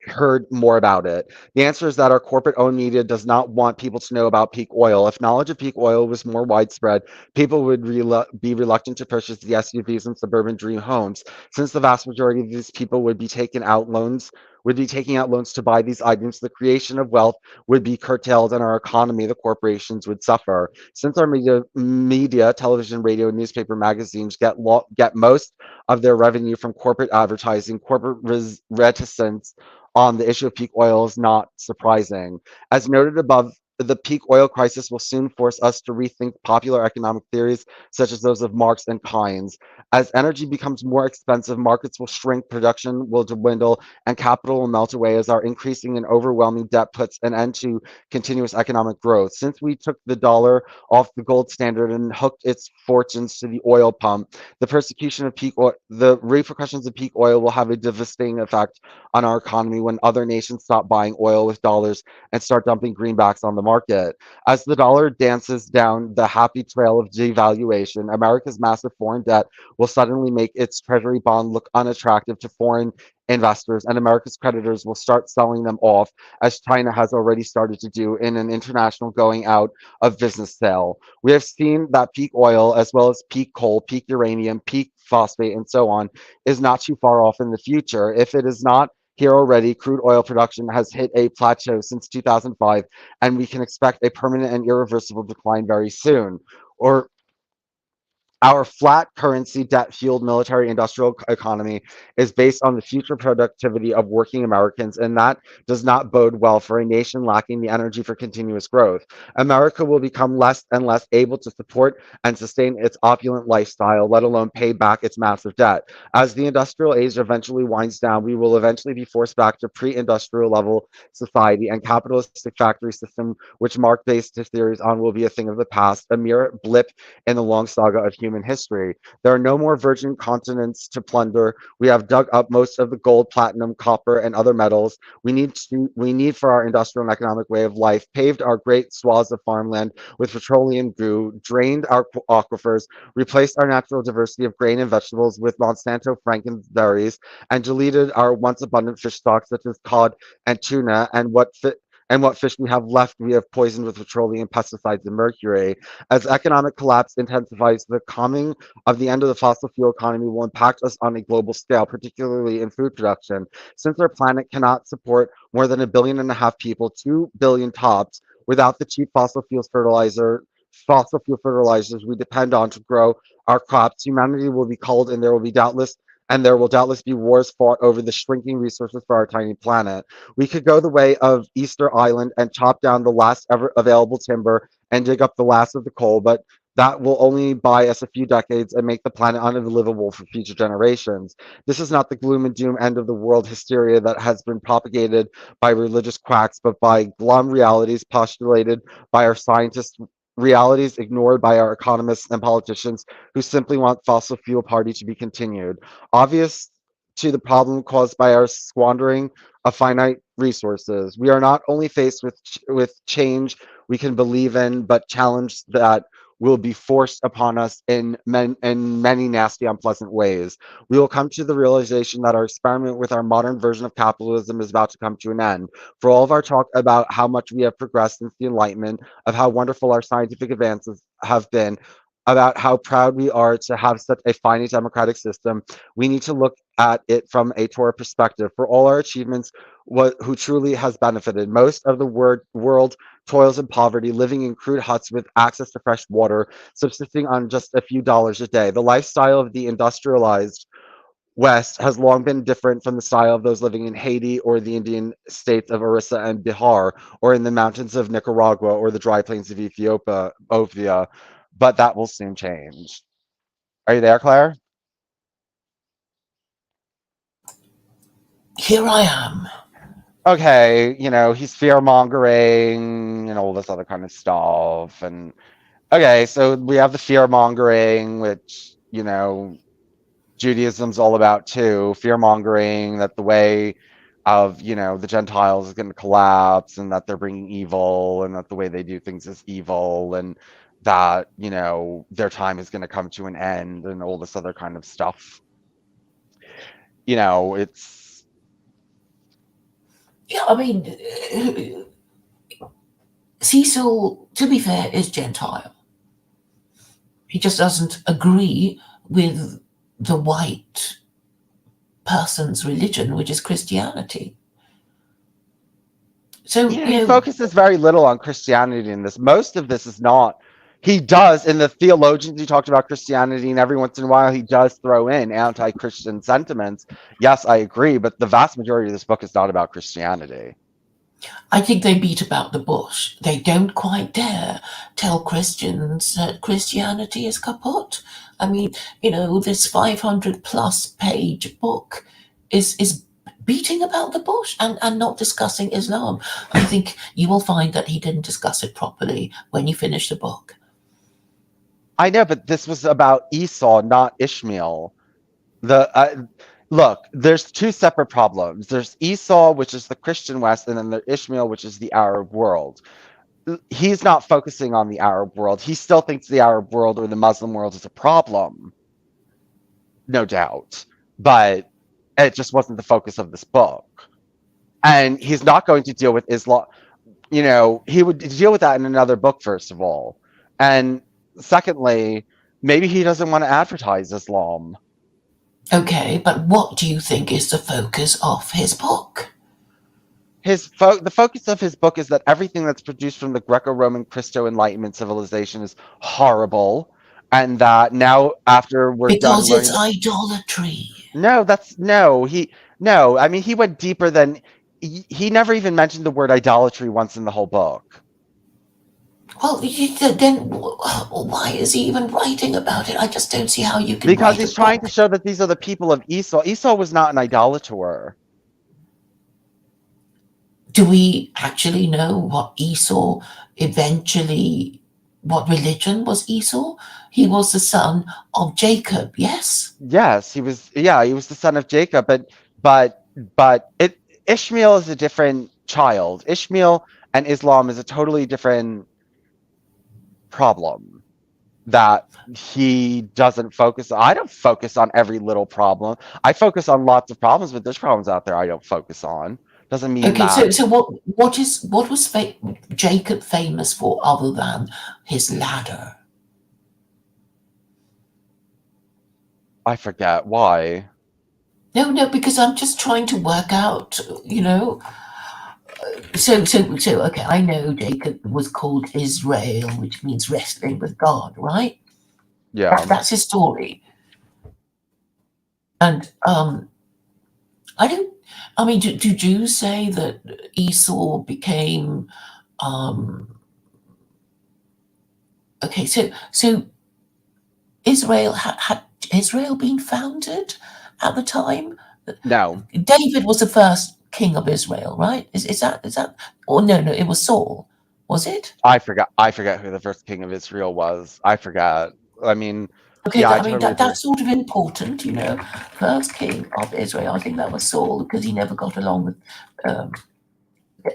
heard more about it? The answer is that our corporate owned media does not want people to know about peak oil. If knowledge of peak oil was more widespread, people would be reluctant to purchase the SUVs and suburban dream homes, since the vast majority of these people would be taking out loans would be taking out loans to buy these items, the creation of wealth would be curtailed and our economy, the corporations, would suffer. Since our media, television, radio, newspaper, magazines get most of their revenue from corporate advertising, corporate reticence on the issue of peak oil is not surprising. As noted above, the peak oil crisis will soon force us to rethink popular economic theories such as those of Marx and Keynes. As energy becomes more expensive, markets will shrink, production will dwindle, and capital will melt away as our increasing and overwhelming debt puts an end to continuous economic growth. Since we took the dollar off the gold standard and hooked its fortunes to the oil pump, the repercussions of peak oil will have a devastating effect on our economy when other nations stop buying oil with dollars and start dumping greenbacks on the market. As the dollar dances down the happy trail of devaluation, America's massive foreign debt will suddenly make its treasury bond look unattractive to foreign investors, and America's creditors will start selling them off, as China has already started to do in an international going out of business sale. We have seen that peak oil, as well as peak coal, peak uranium, peak phosphate, and so on, is not too far off in the future. If it is not here already, crude oil production has hit a plateau since 2005, and we can expect a permanent and irreversible decline very soon. Or our flat currency debt fueled military industrial economy is based on the future productivity of working Americans, and that does not bode well for a nation lacking the energy for continuous growth. America will become less and less able to support and sustain its opulent lifestyle, let alone pay back its massive debt. As the industrial age eventually winds down, we will eventually be forced back to pre industrial level society, and capitalistic factory system, which Mark based his theories on, will be a thing of the past, a mere blip in the long saga of human history. There are no more virgin continents to plunder. We have dug up most of the gold, platinum, copper, and other metals we need for our industrial and economic way of life, paved our great swaths of farmland with petroleum goo, drained our aquifers, replaced our natural diversity of grain and vegetables with Monsanto frankenberries, and deleted our once abundant fish stocks such as cod and tuna, and what fish we have left we have poisoned with petroleum, pesticides, and mercury. As economic collapse intensifies, the coming of the end of the fossil fuel economy will impact us on a global scale, particularly in food production. Since our planet cannot support more than 1.5 billion people, 2 billion tops, without the cheap fossil fuel fertilizers we depend on to grow our crops, humanity will be culled, and there will doubtless be wars fought over the shrinking resources for our tiny planet. We could go the way of Easter Island and chop down the last ever available timber and dig up the last of the coal, but that will only buy us a few decades and make the planet unlivable for future generations. This is not the gloom and doom end of the world hysteria that has been propagated by religious quacks, but by glum realities postulated by our scientists, realities ignored by our economists and politicians who simply want fossil fuel party to be continued. Obvious to the problem caused by our squandering of finite resources. We are not only faced with change we can believe in, but challenge that will be forced upon us in many nasty, unpleasant ways. We will come to the realization that our experiment with our modern version of capitalism is about to come to an end. For all of our talk about how much we have progressed since the Enlightenment, of how wonderful our scientific advances have been, about how proud we are to have such a finely democratic system, we need to look at it from a Torah perspective. For all our achievements, who truly has benefited? Most of the world toils in poverty, living in crude huts with access to fresh water, subsisting on just a few dollars a day. The lifestyle of the industrialized West has long been different from the style of those living in Haiti or the Indian states of Orissa and Bihar, or in the mountains of Nicaragua or the dry plains of Ethiopia, but that will soon change. Are you there, Claire? Here I am. Okay, he's fear mongering and all this other kind of stuff. And okay, so we have the fear mongering, which, Judaism's all about too, fear mongering that the way of, the Gentiles is going to collapse and that they're bringing evil and that the way they do things is evil and that, their time is going to come to an end and all this other kind of stuff. It's. Yeah, I mean, Cecil, to be fair, is Gentile. He just doesn't agree with the white person's religion, which is Christianity. So, He focuses very little on Christianity in this. Most of this is not. He does in the theologians he talked about Christianity, and every once in a while he does throw in anti-Christian sentiments. Yes, I agree, but the vast majority of this book is not about Christianity. I think they beat about the bush. They don't quite dare tell Christians that Christianity is kaput. I mean, this 500 plus page book is beating about the bush and not discussing Islam. I think you will find that he didn't discuss it properly when you finish the book. I know, but this was about Esau, not Ishmael. Look, there's two separate problems. There's Esau, which is the Christian West, and then there's Ishmael, which is the Arab world. He's not focusing on the Arab world. He still thinks the Arab world or the Muslim world is a problem, no doubt. But it just wasn't the focus of this book. And he's not going to deal with Islam. He would deal with that in another book, first of all. And secondly, maybe he doesn't want to advertise Islam. Okay, but what do you think is the focus of his book? The focus of his book is that everything that's produced from the Greco-Roman Christo-Enlightenment civilization is horrible, and that now after we're done Because learning, it's idolatry. no. I mean, he went deeper than he never even mentioned the word idolatry once in the whole book. Well, then why is he even writing about it? I just don't see how you can Because write a he's trying to book. show that these are the people of Esau. Esau was not an idolater. Do we actually know what Esau eventually, what religion was Esau? He was the son of Jacob, yes? Yes, he was. Yeah, he was the son of Jacob, but Ishmael is a different child. Ishmael and Islam is a totally different problem that he doesn't focus on. I don't focus on every little problem. I focus on lots of problems, but there's problems out there I don't focus on. Doesn't mean Okay, that. so what was Jacob famous for other than his ladder? I forget why. No, because I'm just trying to work out, So okay, I know Jacob was called Israel, which means wrestling with God, right? Yeah. That's his story. And I don't. I mean, do Jews say that Esau became? Okay, so Israel had Israel been founded at the time? No, David was the first king of Israel, right? Is that? Or no, it was Saul. Was it? I forgot. I forget who the first king of Israel was. I forgot. I mean, Okay, yeah, I I mean totally that agree. that's sort of important, First king of Israel, I think that was Saul because he never got along um,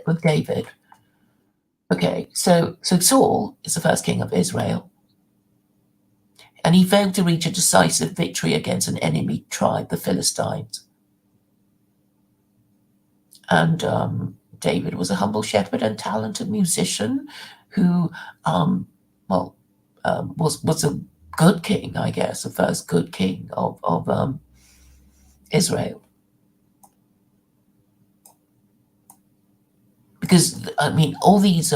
with David. Okay, so Saul is the first king of Israel, and he failed to reach a decisive victory against an enemy tribe, the Philistines. And David was a humble shepherd and talented musician who, well, was a good king, I guess, the first good king of Israel. Because I mean, all these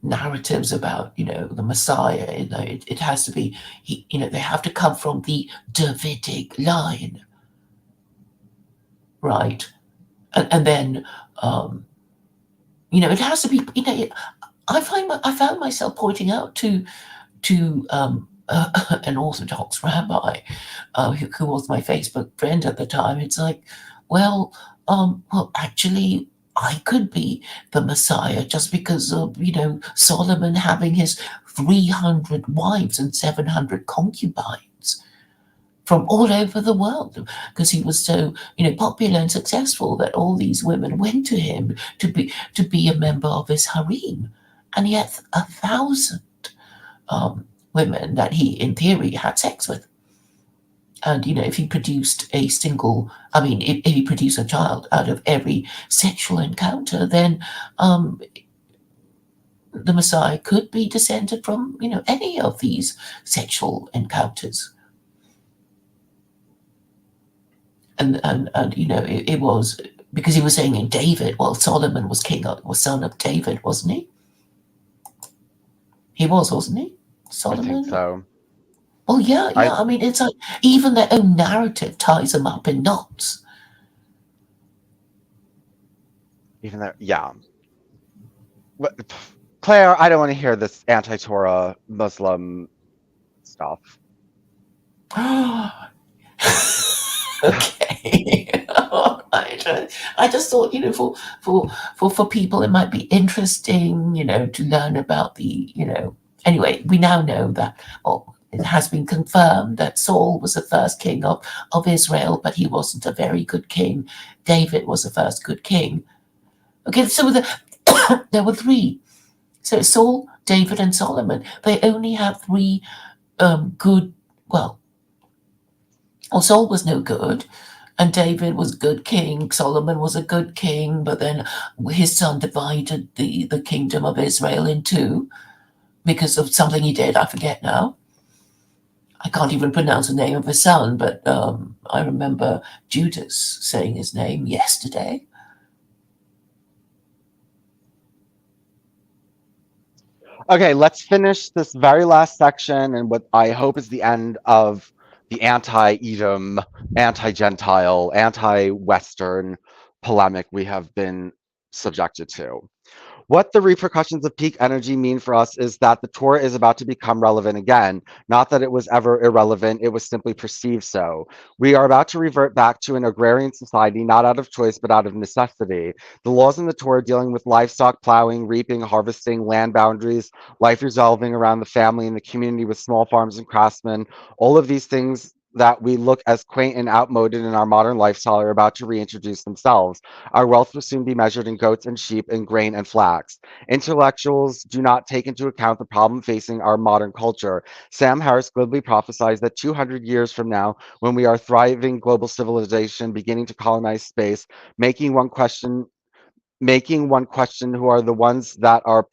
narratives about the Messiah, it has to be they have to come from the Davidic line, right? And then it has to be. I found myself pointing out to an Orthodox rabbi who was my Facebook friend at the time. It's like, well, actually, I could be the Messiah just because of Solomon having his 300 wives and 700 concubines from all over the world because he was so popular and successful that all these women went to him to be a member of his harem, and yet 1,000 women that he, in theory, had sex with. And if he produced if he produced a child out of every sexual encounter, then the Messiah could be descended from any of these sexual encounters. And it was because he was saying in David, well, Solomon was was son of David, wasn't he? He was, wasn't he? I think Solomon? so. Well, yeah, I yeah. I mean, it's like even their own narrative ties them up in knots. even though, yeah. Claire, I don't want to hear this anti-Torah Muslim stuff. Okay. I just thought, for people, it might be interesting, to learn about Anyway, we now know that, well, it has been confirmed that Saul was the first king of Israel, but he wasn't a very good king. David was the first good king. Okay, so there were three. So Saul, David, and Solomon. They only have three good. Well, Saul was no good, and David was a good king. Solomon was a good king, but then his son divided the kingdom of Israel in two because of something he did. I forget now. I can't even pronounce the name of his son, but I remember Judas saying his name yesterday. Okay, let's finish this very last section and what I hope is the end of the anti-Edom, anti-Gentile, anti-Western polemic we have been subjected to. What the repercussions of peak energy mean for us is that the Torah is about to become relevant again. Not that it was ever irrelevant, it was simply perceived so. We are about to revert back to an agrarian society, not out of choice, but out of necessity. The laws in the Torah dealing with livestock, plowing, reaping, harvesting, land boundaries, life resolving around the family and the community with small farms and craftsmen, all of these things that we look as quaint and outmoded in our modern lifestyle are about to reintroduce themselves. Our wealth will soon be measured in goats and sheep and grain and flax. Intellectuals do not take into account the problem facing our modern culture. Sam Harris glibly prophesies that 200 years from now, when we are thriving global civilization beginning to colonize space, making one question who are the ones that are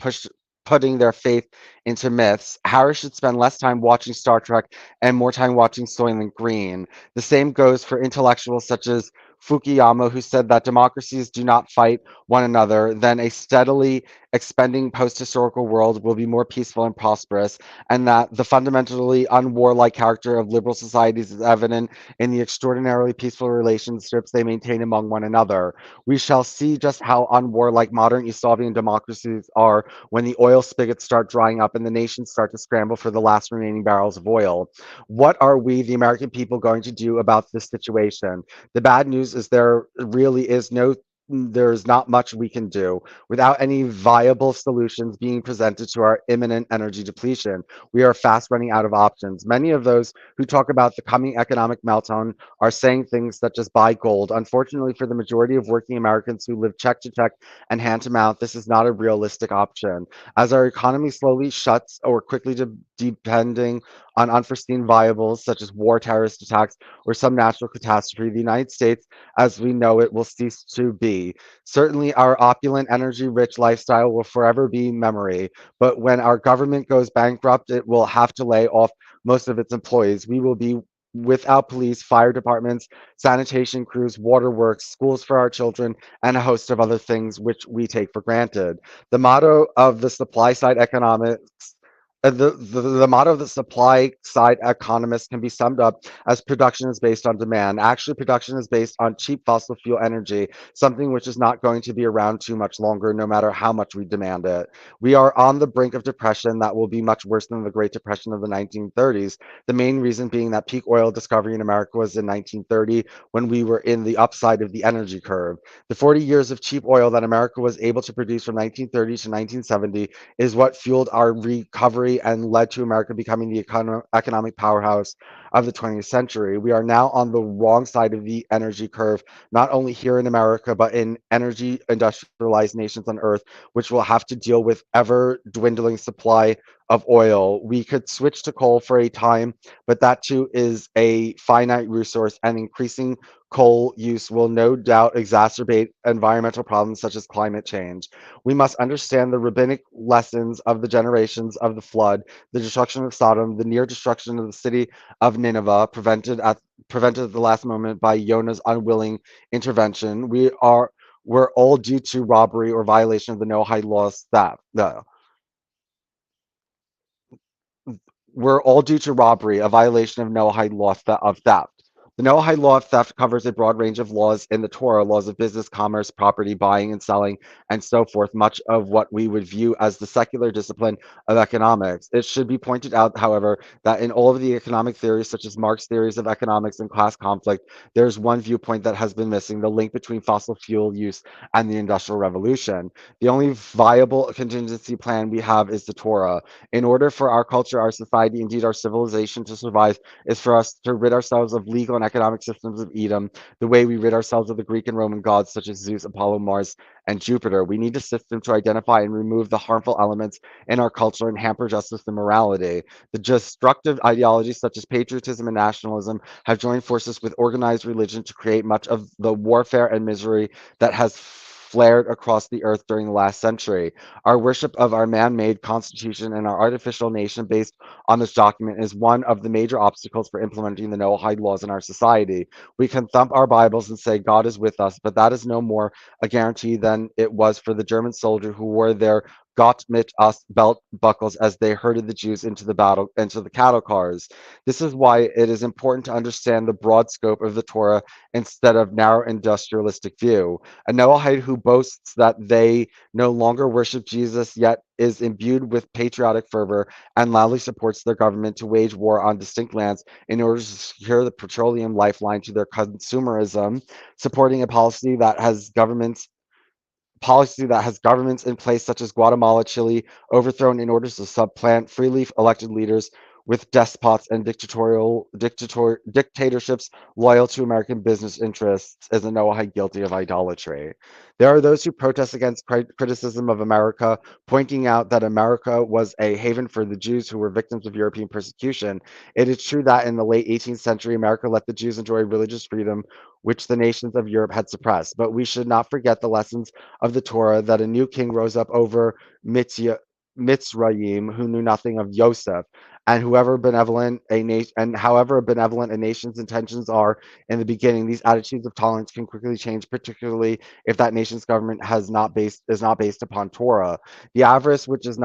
putting their faith into myths. Harris should spend less time watching Star Trek and more time watching Soylent Green. The same goes for intellectuals such as Fukuyama, who said that democracies do not fight one another, then a steadily expanding post historical world will be more peaceful and prosperous, and that the fundamentally unwarlike character of liberal societies is evident in the extraordinarily peaceful relationships they maintain among one another. We shall see just how unwarlike modern East Slavian democracies are when the oil spigots start drying up and the nations start to scramble for the last remaining barrels of oil. What are we, the American people, going to do about this situation? The bad news is there's not much we can do without any viable solutions being presented to our imminent energy depletion. We are fast running out of options. Many of those who talk about the coming economic meltdown are saying things such as buy gold. Unfortunately, for the majority of working Americans who live check to check and hand to mouth, this is not a realistic option. As our economy slowly shuts or quickly depending on unforeseen variables such as war, terrorist attacks, or some natural catastrophe, the United States, as we know it, will cease to be. Certainly, our opulent, energy rich lifestyle will forever be memory. But when our government goes bankrupt, it will have to lay off most of its employees. We will be without police, fire departments, sanitation crews, waterworks, schools for our children, and a host of other things which we take for granted. The motto of the supply side economics the motto of the supply side economists can be summed up as production is based on demand. Actually, production is based on cheap fossil fuel energy, something which is not going to be around too much longer, no matter how much we demand it. We are on the brink of depression that will be much worse than the Great Depression of the 1930s. The main reason being that peak oil discovery in America was in 1930 when we were in the upside of the energy curve. The 40 years of cheap oil that America was able to produce from 1930 to 1970 is what fueled our recovery and led to America becoming the economic powerhouse of the 20th century. We are now on the wrong side of the energy curve, not only here in America, but in energy industrialized nations on earth, which will have to deal with ever dwindling supply of oil. We could switch to coal for a time, but that too is a finite resource, and increasing coal use will no doubt exacerbate environmental problems such as climate change. We must understand the rabbinic lessons of the generations of the flood, the destruction of Sodom, the near destruction of the city of Nineveh, prevented at prevented at the last moment by Yona's unwilling intervention. We're all due to robbery or violation of the Noahide laws that were all due to robbery, a violation of Noahide law of theft. The Noahide law of theft covers a broad range of laws in the Torah, laws of business, commerce, property, buying and selling, and so forth, much of what we would view as the secular discipline of economics. It should be pointed out, however, that in all of the economic theories, such as Marx's theories of economics and class conflict, there's one viewpoint that has been missing, the link between fossil fuel use and the Industrial Revolution. The only viable contingency plan we have is the Torah. In order for our culture, our society, indeed our civilization to survive, is for us to rid ourselves of legal and economic systems of Edom, the way we rid ourselves of the Greek and Roman gods such as Zeus, Apollo, Mars, and Jupiter. We need a system to identify and remove the harmful elements in our culture and hamper justice and morality. The destructive ideologies such as patriotism and nationalism have joined forces with organized religion to create much of the warfare and misery that has flared across the earth during the last century. Our worship of our man made constitution and our artificial nation based on this document is one of the major obstacles for implementing the Noahide laws in our society. We can thump our Bibles and say God is with us, but that is no more a guarantee than it was for the German soldier who wore their Gott mit us belt buckles as they herded the Jews into the cattle cars. This is why it is important to understand the broad scope of the Torah instead of narrow industrialistic view. A Noahide who boasts that they no longer worship Jesus, yet is imbued with patriotic fervor and loudly supports their government to wage war on distinct lands in order to secure the petroleum lifeline to their consumerism, supporting a policy that has governments in place such as Guatemala, Chile, overthrown in order to supplant freely elected leaders with despots and dictatorships loyal to American business interests is a Noahide guilty of idolatry. There are those who protest against criticism of America, pointing out that America was a haven for the Jews who were victims of European persecution. It is true that in the late 18th century, America let the Jews enjoy religious freedom, which the nations of Europe had suppressed. But we should not forget the lessons of the Torah that a new king rose up over Mitzrayim, who knew nothing of Yosef, and however benevolent a nation's intentions are in the beginning, these attitudes of tolerance can quickly change, particularly if that nation's government is not based upon Torah. The avarice, which is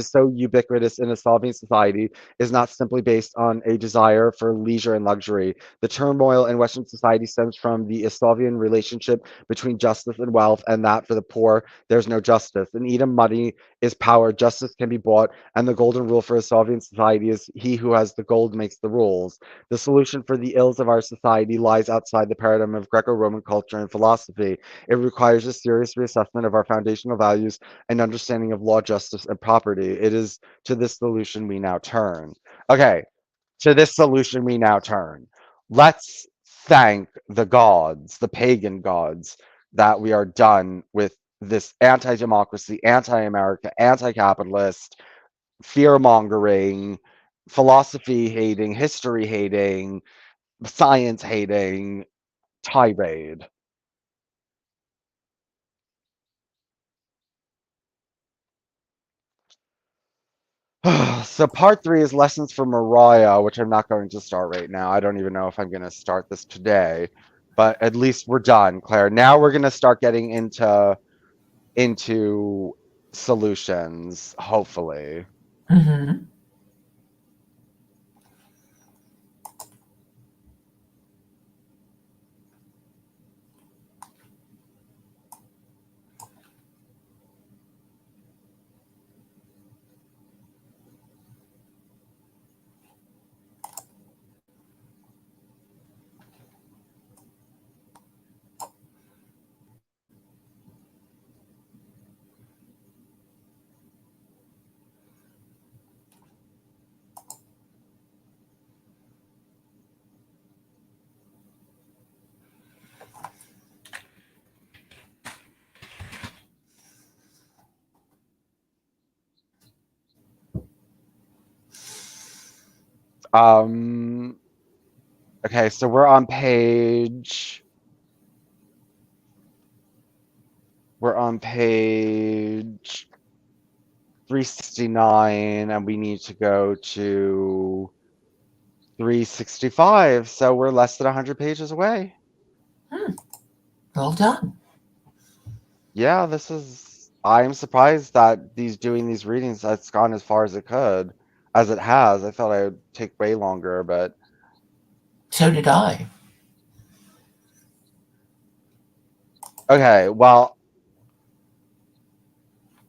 so ubiquitous in a Slavic society, is not simply based on a desire for leisure and luxury. The turmoil in Western society stems from the Slavian relationship between justice and wealth, and that for the poor, there's no justice. In Edom, money is power, justice can be bought, and the golden rule for a Slavian society is he who has the gold makes the rules. The solution for the ills of our society lies outside the paradigm of Greco Roman culture and philosophy. It requires a serious reassessment of our foundational values and understanding of law, justice, and property. It is to this solution we now turn. Okay, to this solution we now turn. Let's thank the gods, the pagan gods, that we are done with this anti democracy, anti America, anti capitalist, fear mongering, philosophy hating, history hating, science hating tirade. So part three is lessons for Mariah, which I'm not going to start right now. I don't even know if I'm going to start this today, but at least we're done, Claire. Now we're going to start getting into solutions, hopefully. Hmm. Um, okay, so we're on page 369, and we need to go to 365, so we're less than 100 pages away. Well done. Yeah, I'm surprised that these doing these readings that's gone as far as it could, as it has. I thought it would take way longer, but So did I. okay, well,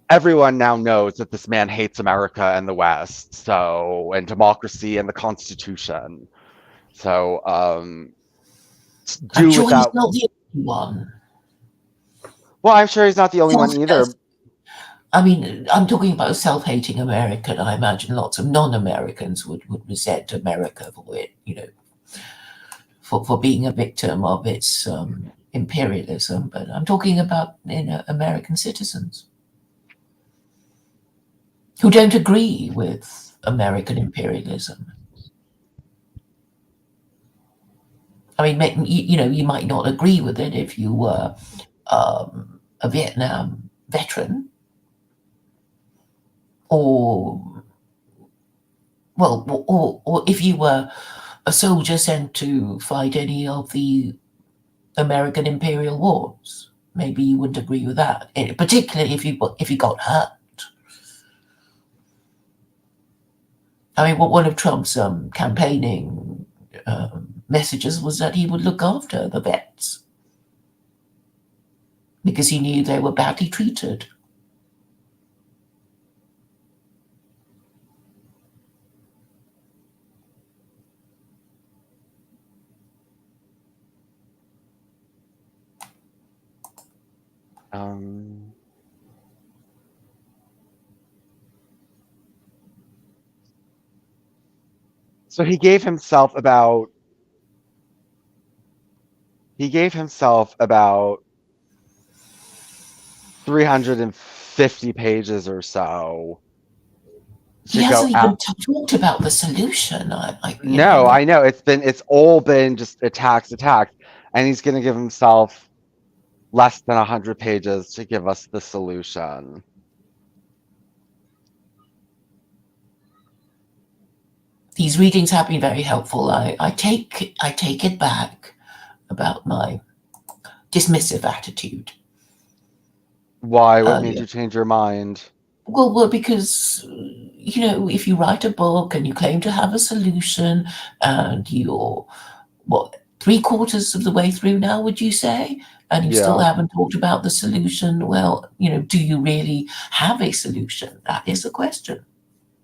everyone now knows that this man hates America and the West, so and democracy and the Constitution. So I'm do sure he's without. not the only one. Well, I'm sure he's not the only one Self- either. I mean, I'm talking about a self-hating American. I imagine lots of non-Americans would resent America for it, for being a victim of its imperialism. But I'm talking about American citizens who don't agree with American imperialism. I mean, you might not agree with it if you were a Vietnam veteran, or or if you were a soldier sent to fight any of the American imperial wars. Maybe you wouldn't agree with that, particularly if you got hurt. I mean, one of Trump's campaigning messages was that he would look after the vets because he knew they were badly treated. Um, so he gave himself about 350 pages or so He to go hasn't out. even talked about the solution. No, I know it's all been just attacks, and he's going to give himself less than 100 pages to give us the solution. These readings have been very helpful. I take it back about my dismissive attitude Why? What made earlier. you change your mind? Well, because if you write a book and you claim to have a solution, and you're what, three-quarters of the way through now, would you say, and you still Yeah. haven't talked about the solution? Well, do you really have a solution? That is the question.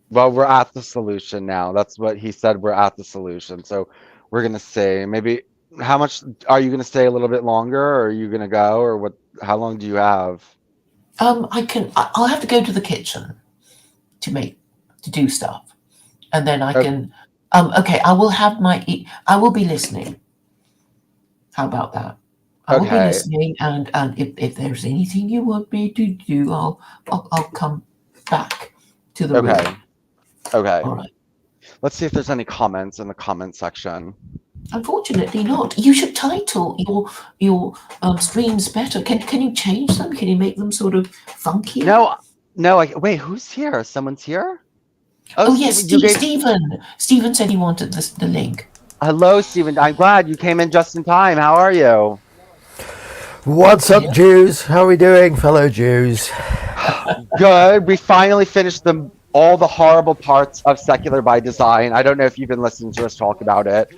Well, we're at the solution now. That's what he said. We're at the solution. So we're gonna say maybe how much are you gonna stay a little bit longer, or are you gonna go, or what? How long do you have? I'll have to go to the kitchen to do stuff, and then I O- can. Okay, I will be listening. How about that? I will be Okay. listening, and if there's anything you want me to do, I'll come back to the room. Okay. Okay. All right. Let's see if there's any comments in the comment section. Unfortunately, not. You should title your streams better. Can you change them? Can you make them sort of funkier? No, no. Wait, who's here? Someone's here? Oh, Oh yes, Stephen, you gave. Stephen. Stephen said he wanted the link. Hello, Stephen. I'm glad you came in just in time. How are you? What's Yeah. up, Jews? How are we doing, fellow Jews? Good. We finally finished all the horrible parts of Secular by Design. I don't know if you've been listening to us talk about it,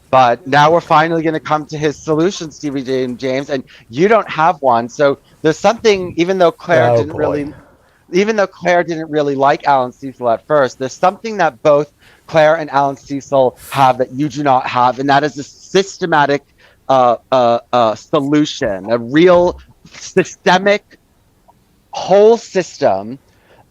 but now we're finally going to come to his solution, Stevie James, and you don't have one. So there's something, Oh boy. even though Claire didn't really like Alan Cecil at first, there's something that both Claire and Alan Cecil have that you do not have, and that is a systematic solution, a real systemic whole system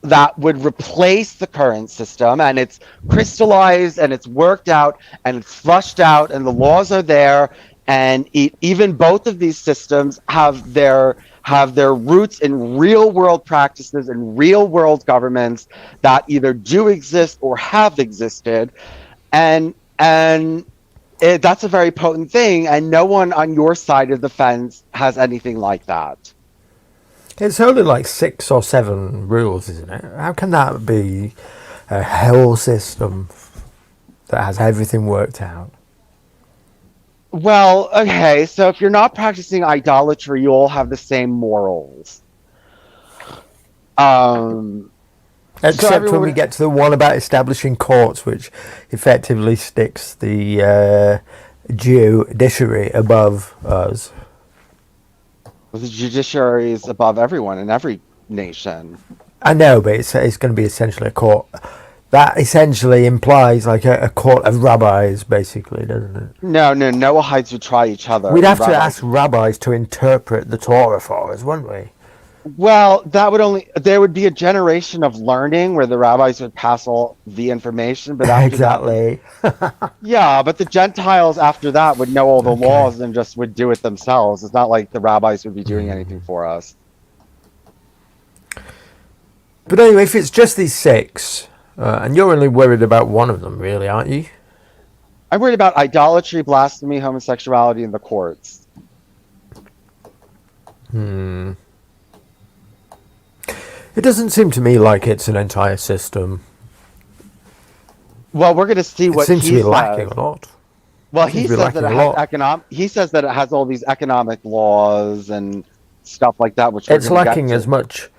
that would replace the current system, and it's crystallized and it's worked out and it's flushed out and the laws are there, and even both of these systems have their roots in real world practices and real world governments that either do exist or have existed, and that's a very potent thing, and no one on your side of the fence has anything like that. It's only like 6 or 7 rules, isn't it? How can that be a whole system? that has everything worked out. Well, okay, so if you're not practicing idolatry, you all have the same morals. So Except when everyone we would, get to the one about establishing courts, which effectively sticks the judiciary above us. the judiciary is above everyone in every nation. I know, but it's going to be essentially a court. That essentially implies like a court of rabbis, basically, doesn't it? No, no, Noahides would try each other, We'd and have to rabbis. ask rabbis to interpret the Torah for us, wouldn't we? Well, that would only there would be a generation of learning where the rabbis would pass all the information, but after that, Exactly. yeah, but the Gentiles after that would know all the Okay. laws and just would do it themselves. It's not like the rabbis would be doing anything for us. But anyway, if it's just these six, and you're only worried about one of them, really, aren't you? I'm worried about idolatry, blasphemy, homosexuality in the courts. It doesn't seem to me like it's an entire system. Well, we're going to see It what seems to he be lacking says. a lot. Well, Seems he to be says that lacking it a has lot. He says that it has all these economic laws and stuff like that, which we're It's going to get lacking to. as much.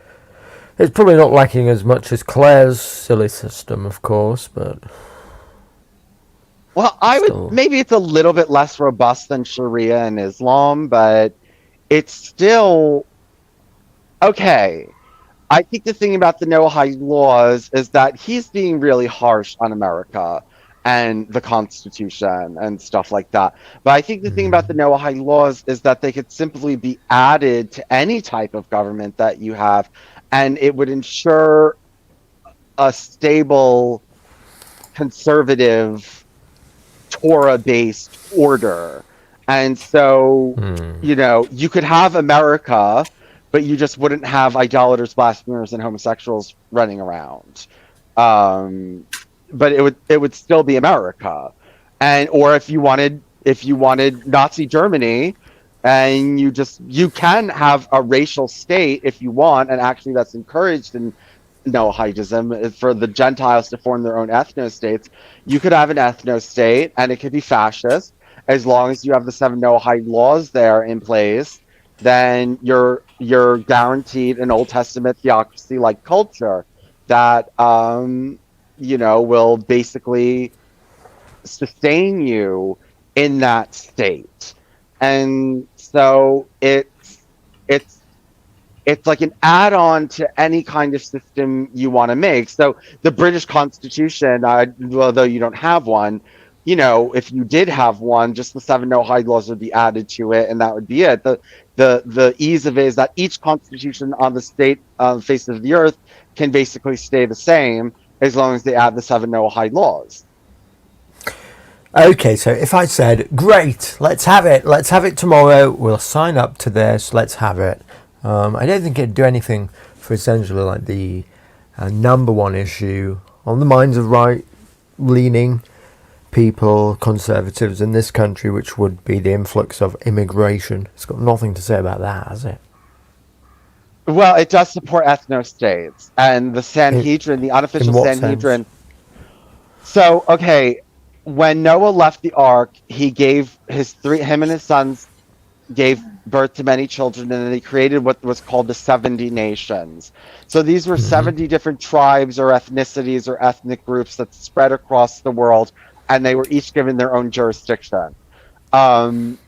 It's probably not lacking as much as Claire's silly system, of course, but Well, I would still. maybe it's a little bit less robust than Sharia and Islam, but it's still okay. I think the thing about the Noahide laws is that he's being really harsh on America and the Constitution and stuff like that. But I think the thing about the Noahide laws is that they could simply be added to any type of government that you have, and it would ensure a stable, conservative, Torah-based order. And so, you could have America, but you just wouldn't have idolaters, blasphemers, and homosexuals running around. But it would still be America. And or if you wanted Nazi Germany, and you can have a racial state if you want, and actually that's encouraged in Noahidism for the Gentiles to form their own ethno states. You could have an ethno state, and it could be fascist as long as you have the seven Noahide laws there in place. Then you're guaranteed an Old Testament theocracy like culture that will basically sustain you in that state. And so it's it's like an add-on to any kind of system you want to make. So the British Constitution, although you don't have one, if you did have one, just the seven no-hide laws would be added to it, and that would be it. The ease of it is that each constitution on the face of the earth can basically stay the same as long as they add the seven no-hide laws. Okay, so if I said, great, let's have it tomorrow, we'll sign up to this, let's have it. I don't think it'd do anything for essentially like the number one issue on the minds of right-leaning people, conservatives in this country, which would be the influx of immigration. It's got nothing to say about that, has it? Well, it does support ethno states and the Sanhedrin, the unofficial In what Sanhedrin. sense? So, okay, when Noah left the ark, him and his sons gave birth to many children, and then he created what was called the 70 nations. So these were 70 different tribes or ethnicities or ethnic groups that spread across the world, and they were each given their own jurisdiction. Um,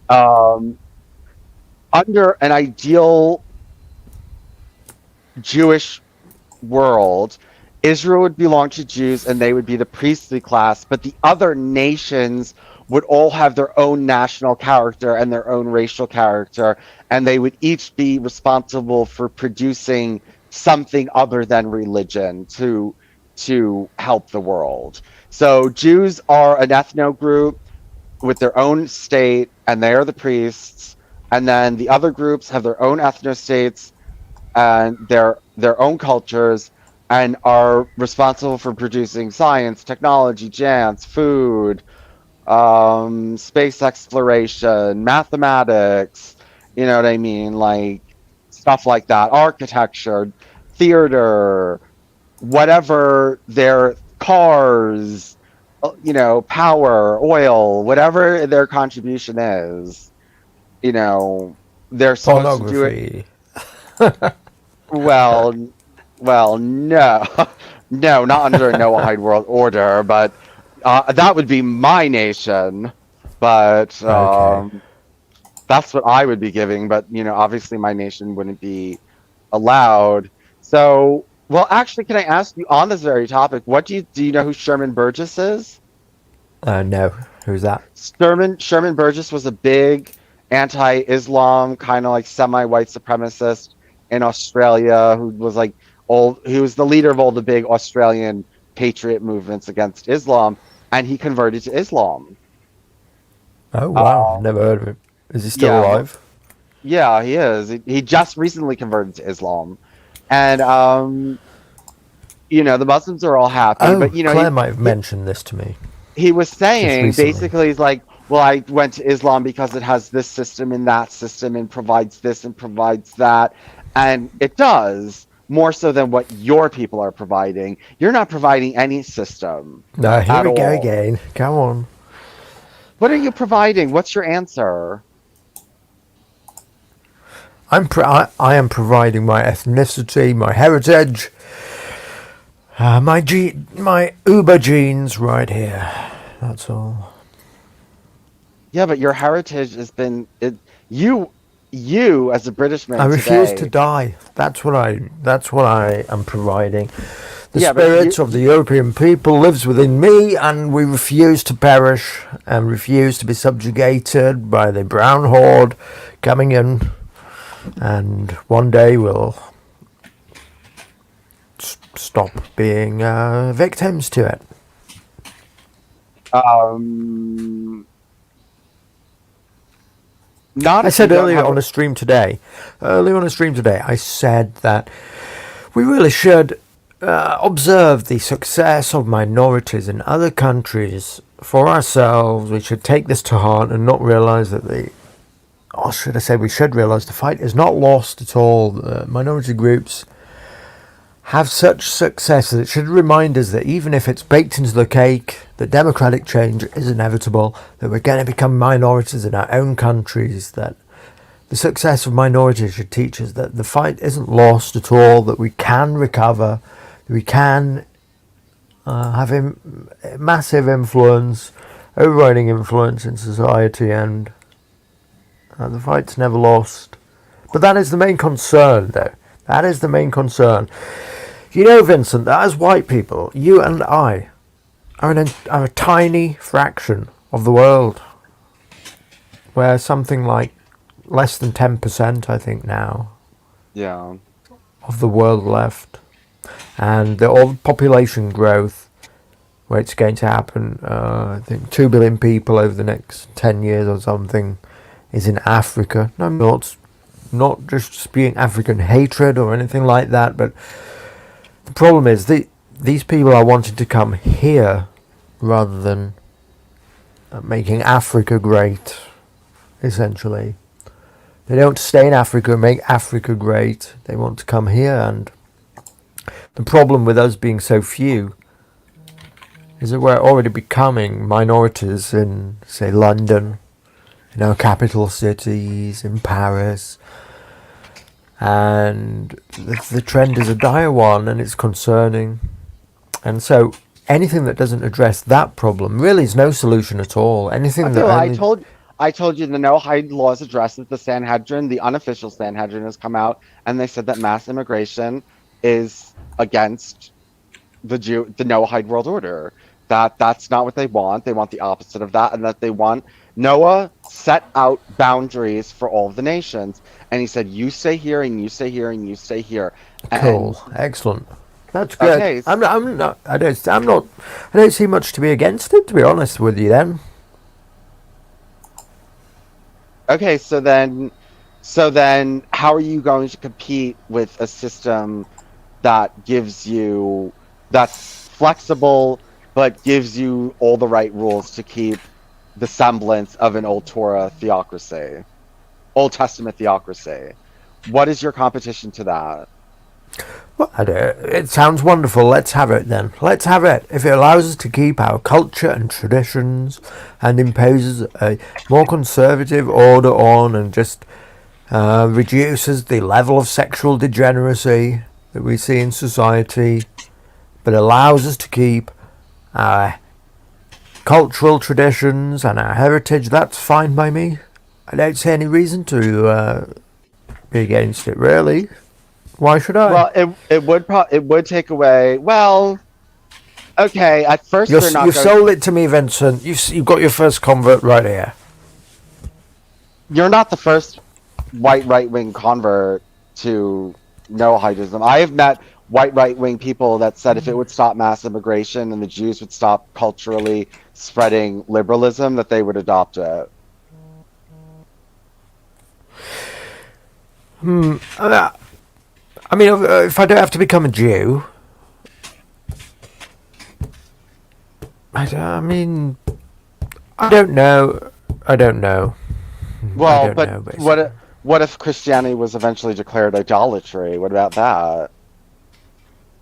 um, Under an ideal Jewish world, Israel would belong to Jews and they would be the priestly class, but the other nations would all have their own national character and their own racial character, and they would each be responsible for producing something other than religion to help the world. So Jews are an ethno group with their own state, and they are the priests, and then the other groups have their own ethno states and their own cultures, and are responsible for producing science, technology, dance, food, space exploration, mathematics, you know what I mean? Like stuff like that, architecture, theater, whatever, their cars, power, oil, whatever their contribution is, you know, they're supposed to do it. Pornography. Well, no, no, not under a Noahide world order, but that would be my nation. But Okay. that's what I would be giving. But obviously, my nation wouldn't be allowed. So, well, actually, can I ask you on this very topic? What do you know who Sherman Burgess is? No. Who's that? Sherman Burgess was a big anti-Islam, kind of like semi-white supremacist in Australia, who was like he was the leader of all the big Australian patriot movements against Islam, and he converted to Islam. Oh wow, Uh, never heard of him. Is he still yeah, alive? yeah, he is. He just recently converted to Islam, and the Muslims are all happy, but Oh, Claire might have mentioned this to me he was just saying recently. basically he's like, well, I went to Islam because it has this system and that system and provides this and provides that, and it does more so than what your people are providing. You're not providing any system No, here at we go all. again. Come on. What are you providing? What's your answer? I am providing my ethnicity, my heritage, my Uber genes right here. That's all. Yeah, but your heritage has been you as a British I man refuse to today. die. That's what I am providing. The Yeah, but spirit of the European people lives within me, and we refuse to perish and refuse to be subjugated by the brown horde coming in. And one day we'll stop being victims to it. um not I if you said don't earlier have on a stream today, I said that we really should observe the success of minorities in other countries for ourselves. We should take this to heart and not realize that or should I say, we should realize the fight is not lost at all. Minority groups have such success that it should remind us that even if it's baked into the cake, that democratic change is inevitable, that we're going to become minorities in our own countries, that the success of minorities should teach us that the fight isn't lost at all, that we can recover, that we can have massive influence, overriding influence in society, and the fight's never lost. But that is the main concern, though. That is the main concern. You know, Vincent, that as white people, you and I are a tiny fraction of the world. We're something like less than 10%, I think, now, yeah. of the world left. And all the population growth, where it's going to happen, I think 2 billion people over the next 10 years or something, is in Africa. No, not just spewing African hatred or anything like that, but the problem is these people are wanting to come here rather than making Africa great, essentially. They don't stay in Africa and make Africa great. They want to come here, and the problem with us being so few is that we're already becoming minorities in, say, London, in our capital cities, in Paris, and the trend is a dire one, and it's concerning. And so anything that doesn't address that problem really is no solution at all. Anything Okay, that well, only I told you the no-hide laws addresses the Sanhedrin. The unofficial Sanhedrin has come out, and they said that mass immigration is against the no-hide world order. That's not what they want. They want the opposite of that, and that they want Noah set out boundaries for all of the nations, and he said, "You stay here, and you stay here, and you stay here." And cool, excellent. That's good. okay, I'm not. I don't. I'm not. I don't see much to be against it. To be honest with you, then. okay, so then, how are you going to compete with a system that that's flexible but gives you all the right rules to keep the semblance of an old Torah theocracy, Old Testament theocracy? What is your competition to that? Well, it sounds wonderful. Let's have it then. Let's have it. If it allows us to keep our culture and traditions and imposes a more conservative order on and just reduces the level of sexual degeneracy that we see in society, but allows us to keep our cultural traditions and our heritage, that's fine by me. I don't see any reason to be against it, really. Why should I? Well, it would take away. Well, okay. At first, You've they're not going. sold it to me, Vincent. You've got your first convert right here. You're not the first white right-wing convert to Noahidism. I have met white right-wing people that said if it would stop mass immigration and the Jews would stop culturally spreading liberalism, that they would adopt it. I mean, if I don't have to become a Jew, I mean, I don't know. I don't know. Well, don't but know, what if Christianity was eventually declared idolatry? What about that?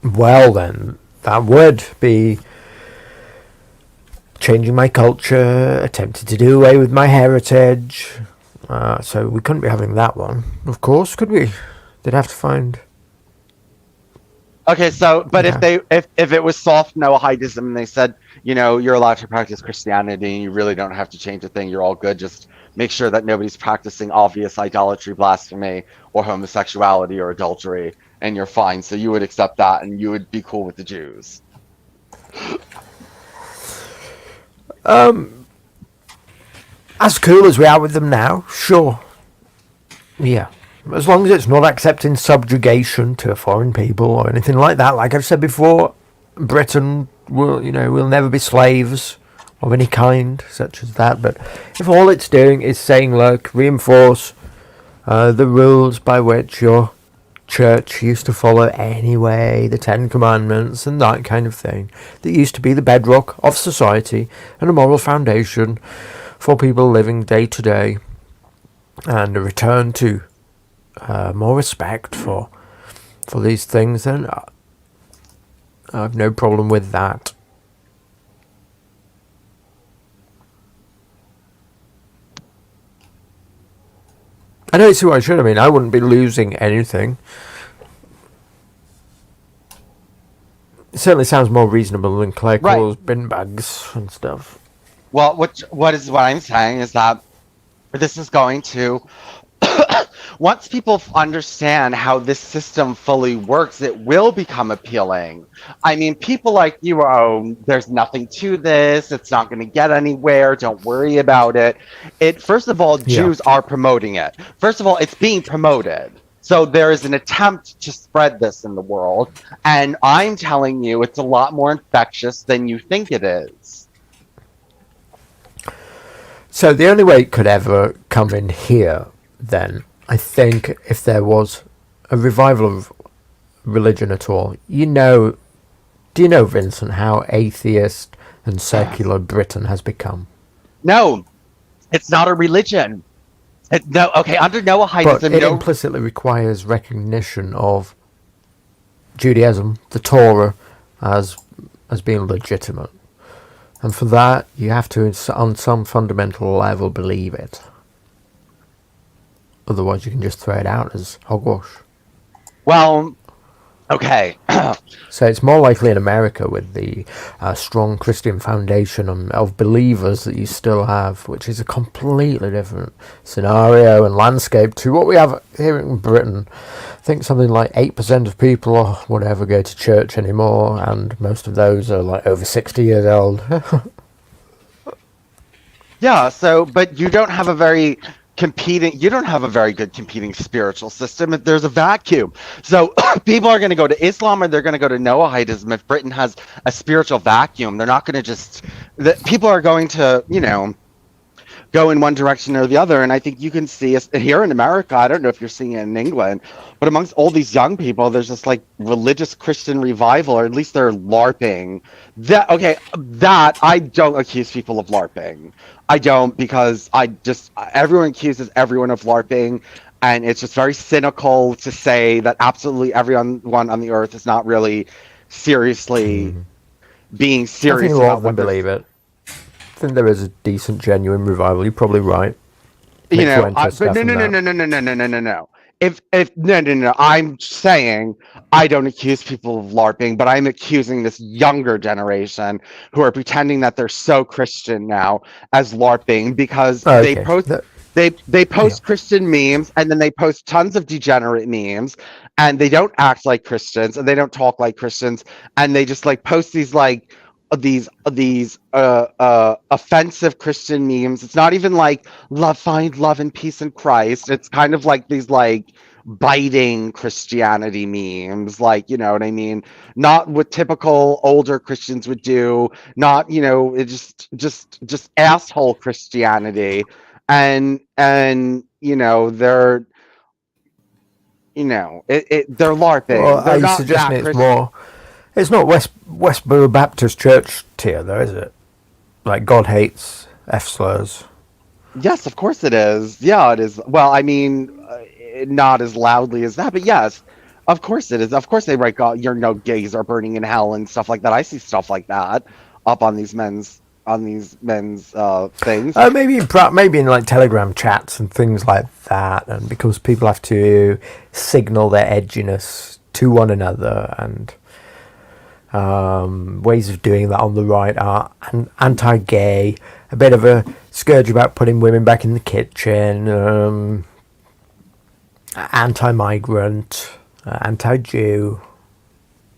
Well, then, that would be changing my culture, attempting to do away with my heritage. So we couldn't be having that one, of course, could we? They'd have to find. Okay, so but Yeah. if it was soft Noahidism and they said, you're allowed to practice Christianity and you really don't have to change a thing, you're all good, just make sure that nobody's practicing obvious idolatry, blasphemy, or homosexuality or adultery, and you're fine. So you would accept that and you would be cool with the Jews. As cool as we are with them now, sure. Yeah. As long as it's not accepting subjugation to foreign people or anything like that. Like I've said before, Britain will never be slaves of any kind, such as that. But if all it's doing is saying, look, reinforce the rules by which your church used to follow anyway, the Ten Commandments and that kind of thing, that used to be the bedrock of society and a moral foundation for people living day to day, and a return to more respect for these things, then I have no problem with that. I don't see why I should. I mean, I wouldn't be losing anything. It certainly sounds more reasonable than Claire Right. calls bin bags and stuff. Well, what I'm saying is that this is going to once people understand how this system fully works, it will become appealing. I mean, people like you, there's nothing to this. It's not going to get anywhere. Don't worry about it. First of all, Yeah. Jews are promoting it. First of all, it's being promoted. So there is an attempt to spread this in the world. And I'm telling you, it's a lot more infectious than you think it is. So the only way it could ever come in here, then, I think, if there was a revival of religion at all. Do you know, Vincent, how atheist and secular Britain has become? No, it's not a religion. No, okay, under But Noahidism, it implicitly requires recognition of Judaism, the Torah, as being legitimate. And for that, you have to, on some fundamental level, believe it. Otherwise, you can just throw it out as hogwash. well, okay. So it's more likely in America with the strong Christian foundation of believers that you still have, which is a completely different scenario and landscape to what we have here in Britain. I think something like 8% of people or whatever go to church anymore, and most of those are like over 60 years old. Yeah, but you don't have a very good competing spiritual system. There's a vacuum. So people are going to go to Islam or they're going to go to Noahidism. If Britain has a spiritual vacuum, they're not going to people are going to, go in one direction or the other. And I think you can see here in America, I don't know if you're seeing it in England, but amongst all these young people, there's this like religious Christian revival, or at least they're LARPing. That I don't accuse people of LARPing. I don't, because everyone accuses everyone of LARPing. and it's just very cynical to say that absolutely everyone on the earth is not really seriously being I think serious a lot about of them what they're, believe it. I think there is a decent, genuine revival. You're probably right. you know. Influencer But stuff no, and no, no, that. no, no, no, no, no, no, no, no. If no, no, no, I'm saying I don't accuse people of LARPing, but I'm accusing this younger generation who are pretending that they're so Christian now as LARPing because Oh, they okay. post they Yeah. post Christian memes and then they post tons of degenerate memes and they don't act like Christians and they don't talk like Christians and they just like post these like offensive Christian memes. It's not even like love, find love and peace in Christ. It's kind of like these like biting Christianity memes, like, you know what I mean? Not what typical older Christians would do, not, you know, it just asshole Christianity. And you know, they're Well, LARPing. are They're you not suggesting that it's Christian. more? It's not Westboro Baptist Church tier, though, is it? Like God hates F slurs. Yes, of course it is. Yeah, it is. Well, I mean, not as loudly as that, but yes, of course it is. Of course they write, God, you're no gays are burning in hell and stuff like that. I see stuff like that up on these men's things. Maybe in like Telegram chats and things like that, and because people have to signal their edginess to one another, and ways of doing that on the right are anti-gay, a bit of a scourge about putting women back in the kitchen, anti-migrant, anti-Jew.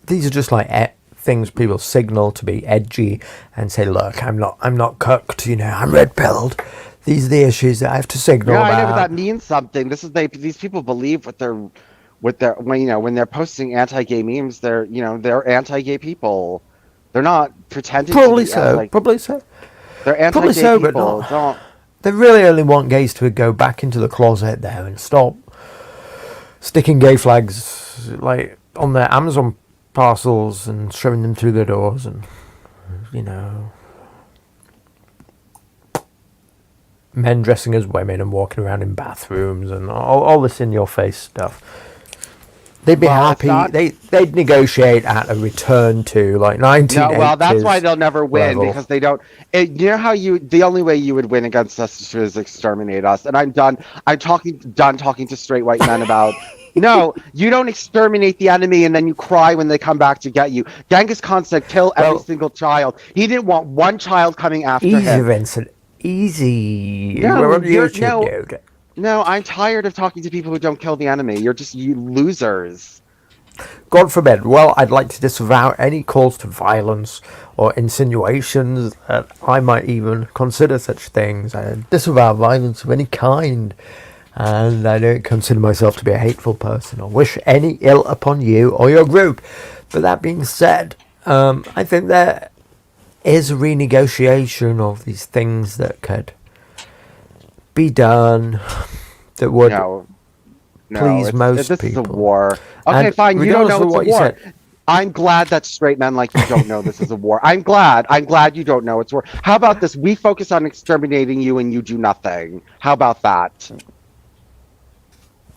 These are just like things people signal to be edgy and say, "Look, I'm not cooked. You know, I'm red pilled. These are the issues that I have to signal Yeah, I know, but about." that means something. These people believe when they're posting anti-gay memes, they're anti-gay people. They're not pretending to Probably be so. Probably so. they're Probably anti-gay so, but people. not. Don't. They really only want gays to go back into the closet there and stop sticking gay flags like on their Amazon parcels and shoving them through their doors, and you know, men dressing as women and walking around in bathrooms and all this in your face stuff. They'd be Well, it's happy. not. They'd negotiate at a return to like No, well, that's why 1980s they'll never win level. because they don't. You know how the only way you would win against us is to exterminate us. And I'm done. Done talking to straight white men about. No, you don't exterminate the enemy and then you cry when they come back to get you. Genghis Khan said, "Kill every Well, single child." He didn't want one child coming after easy, him. Vincent. Easy. No, We're on you're YouTube, no, dude. no. I'm tired of talking to people who don't kill the enemy. You're just you losers. God forbid. Well, I'd like to disavow any calls to violence or insinuations that I might even consider such things. I disavow violence of any kind, and I don't consider myself to be a hateful person or wish any ill upon you or your group. But that being said, I think there is a renegotiation of these things that could be done that would No, please most this people. is a war. Okay, And fine. You don't regardless know of it's what a you war. said, I'm glad that straight men like you don't know this is a war. I'm glad. I'm glad you don't know it's a war. How about this? We focus on exterminating you and you do nothing. How about that?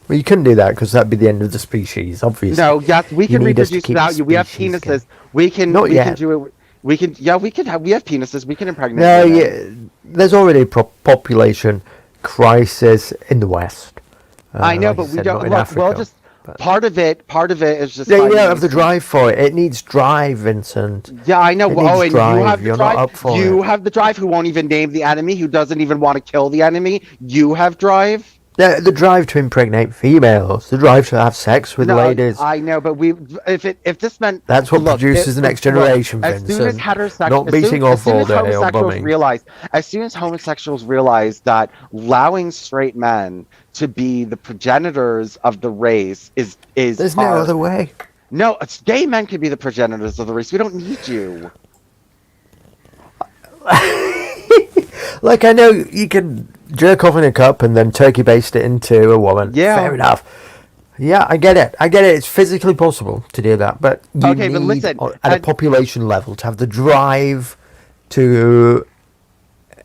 well, you couldn't do that because that'd be the end of the species, obviously. No, yes, we You can need us to reproduce keep without the you. We have species penises. going. We can Not we can yet. do it. We can we have penises. We can impregnate No, women. yeah, there's already a population crisis in the West. I know, like but I we said, don't not in look. Africa. Well, just but- part of it is just Yeah, you finding don't have the ways to- drive for it. It needs drive, Vincent. Yeah, I know. It Oh, needs and drive. you have the You're drive. not up for You it. have the drive. Who won't even name the enemy? Who doesn't even want to kill the enemy? You have drive. The drive to impregnate females, the drive to have sex with No, ladies. I know, but if this meant That's what look, produces the next generation, as soon as Vincent. Not as soon, beating as off soon all as day or homosexuals bumming. realize, as soon as homosexuals realize that allowing straight men to be the progenitors of the race is There's no other way. No, it's gay men can be the progenitors of the race. We don't need you. Like, I know you can jerk off in a cup and then turkey baste it into a woman. Yeah. Fair enough. Yeah, I get it. It's physically possible to do that, but you Okay, need, but listen, at a population level, to have the drive to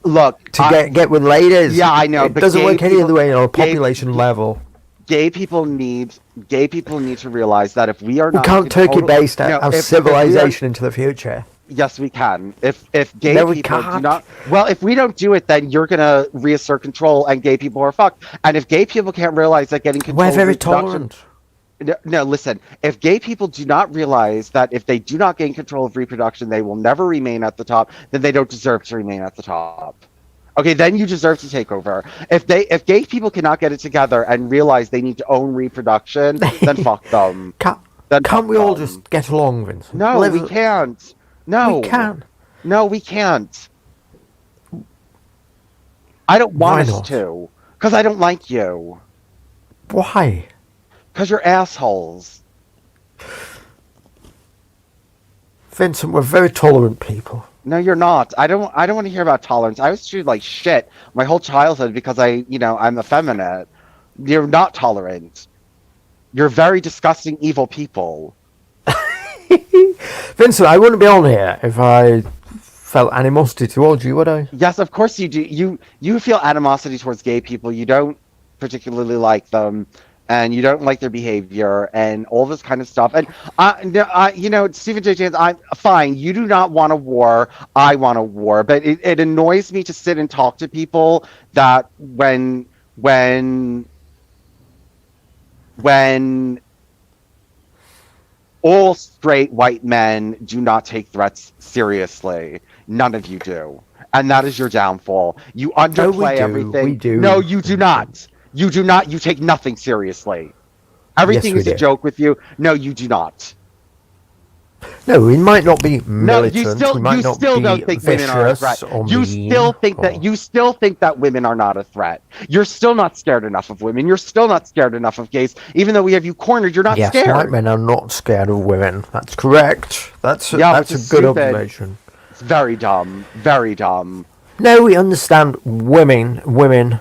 Look, get with ladies. Yeah, I know, It but doesn't gay work any people- other way on a gay- population level. gay people need to realize that if we are We not can't turkey-based no, our if we are, civilization into the future. yes, we can. If gay No, we people do can't. not, well, if we don't do it, then you're gonna reassert control, and gay people are fucked. And if gay people can't realize that getting We're control of very reproduction, tolerant. no, listen. If gay people do not realize that if they do not gain control of reproduction, they will never remain at the top, then they don't deserve to remain at the top. Okay, then you deserve to take over. If gay people cannot get it together and realize they need to own reproduction, then fuck them. Can't, Then can't fuck we all them. just get along, Vincent? No, we can't. No. We can. No, we can't. I don't want Why us not? to. Because I don't like you. Why? Because you're assholes. Vincent, we're very tolerant people. No, you're not. I don't want to hear about tolerance. I was treated like shit my whole childhood because I'm effeminate. You're not tolerant. You're very disgusting, evil people. Vincent, I wouldn't be on here if I felt animosity towards you, would I? Yes, of course you do. You feel animosity towards gay people. You don't particularly like them, and you don't like their behavior and all this kind of stuff. And Stephen J. James, I'm fine. You do not want a war. I want a war. But it annoys me to sit and talk to people that when all straight white men do not take threats seriously. None of you do. And that is your downfall. You underplay do. everything. We do. No, you do not. You do not. You take nothing seriously. Everything Yes, is we a do. joke with you. No, you do not. No, we might not be No, militant. you we might still not be don't think women are a vicious threat. or You mean. still think that women are not a threat. You're still not scared enough of women. You're still not scared enough of gays. Even though we have you cornered, you're not Yes, scared. white men are not scared of women. That's correct. That's Yeah, that's which a is good stupid. observation. It's very dumb. Very dumb. No, we understand women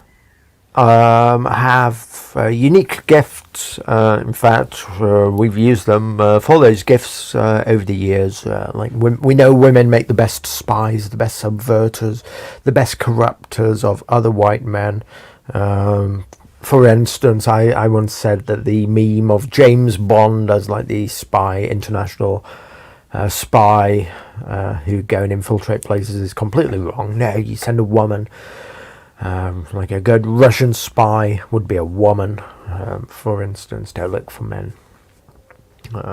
have unique gifts. In fact, we've used them for those gifts over the years. Like we know women make the best spies, the best subverters, the best corrupters of other white men. For instance, I once said that the meme of James Bond as like the spy, international spy who go and infiltrate places is completely wrong. No, you send a woman. Like a good Russian spy would be a woman, for instance. Don't look for men.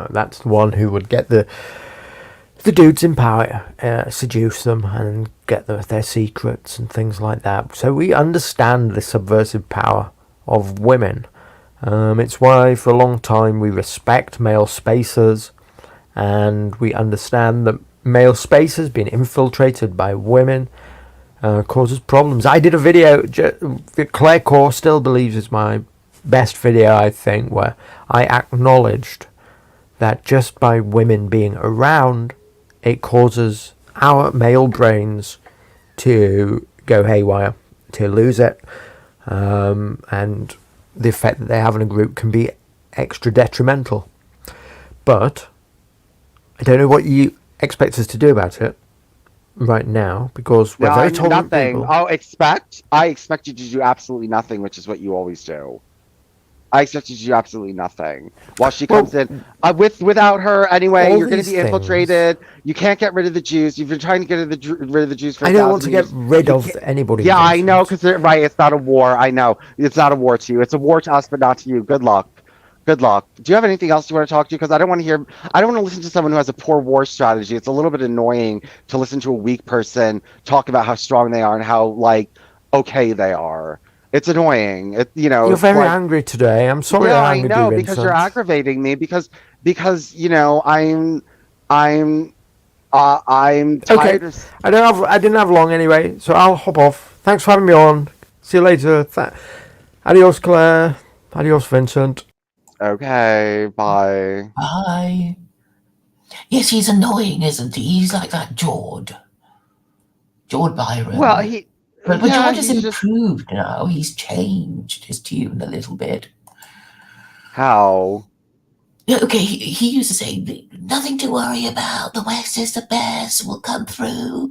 That's the one who would get the dudes in power, seduce them, and get their secrets and things like that. So we understand the subversive power of women. It's why for a long time we respect male spacers, and we understand that male spacers being infiltrated by women causes problems. I did a video, Claire Core still believes is my best video, I think, where I acknowledged that just by women being around, it causes our male brains to go haywire, to lose it, and the effect that they have in a group can be extra detrimental. But I don't know what you expect us to do about it right now, because we're very tolerant nothing. people. I expect you to do absolutely nothing, which is what you always do. I expect you to do absolutely nothing. While she comes in, without her anyway, all you're going to these be infiltrated. You can't get rid of the Jews. You've been trying to get rid of the Jews for I don't want to 1,000 get years. rid of anybody. Yeah, I know, Vincent. because right, it's not a war. I know it's not a war to you. It's a war to us, but not to you. Good luck. Good luck. Do you have anything else you want to talk to? Because I don't want to listen to someone who has a poor war strategy. It's a little bit annoying to listen to a weak person talk about how strong they are and how like okay they are. It's annoying. You're very angry today. I'm sorry. Yeah, I I angered know, you, because you're Vincent. aggravating me because I'm tired Okay. of. I didn't have long anyway, so I'll hop off. Thanks for having me on. See you later. Adios, Claire. Adios, Vincent. Okay, bye. Bye. Yes, he's annoying, isn't he? He's like that George Byron. Well, but yeah, George has he's just improved now. He's changed his tune a little bit. how. Yeah, okay, he used to say, nothing to worry about. The West is the best. We'll come through.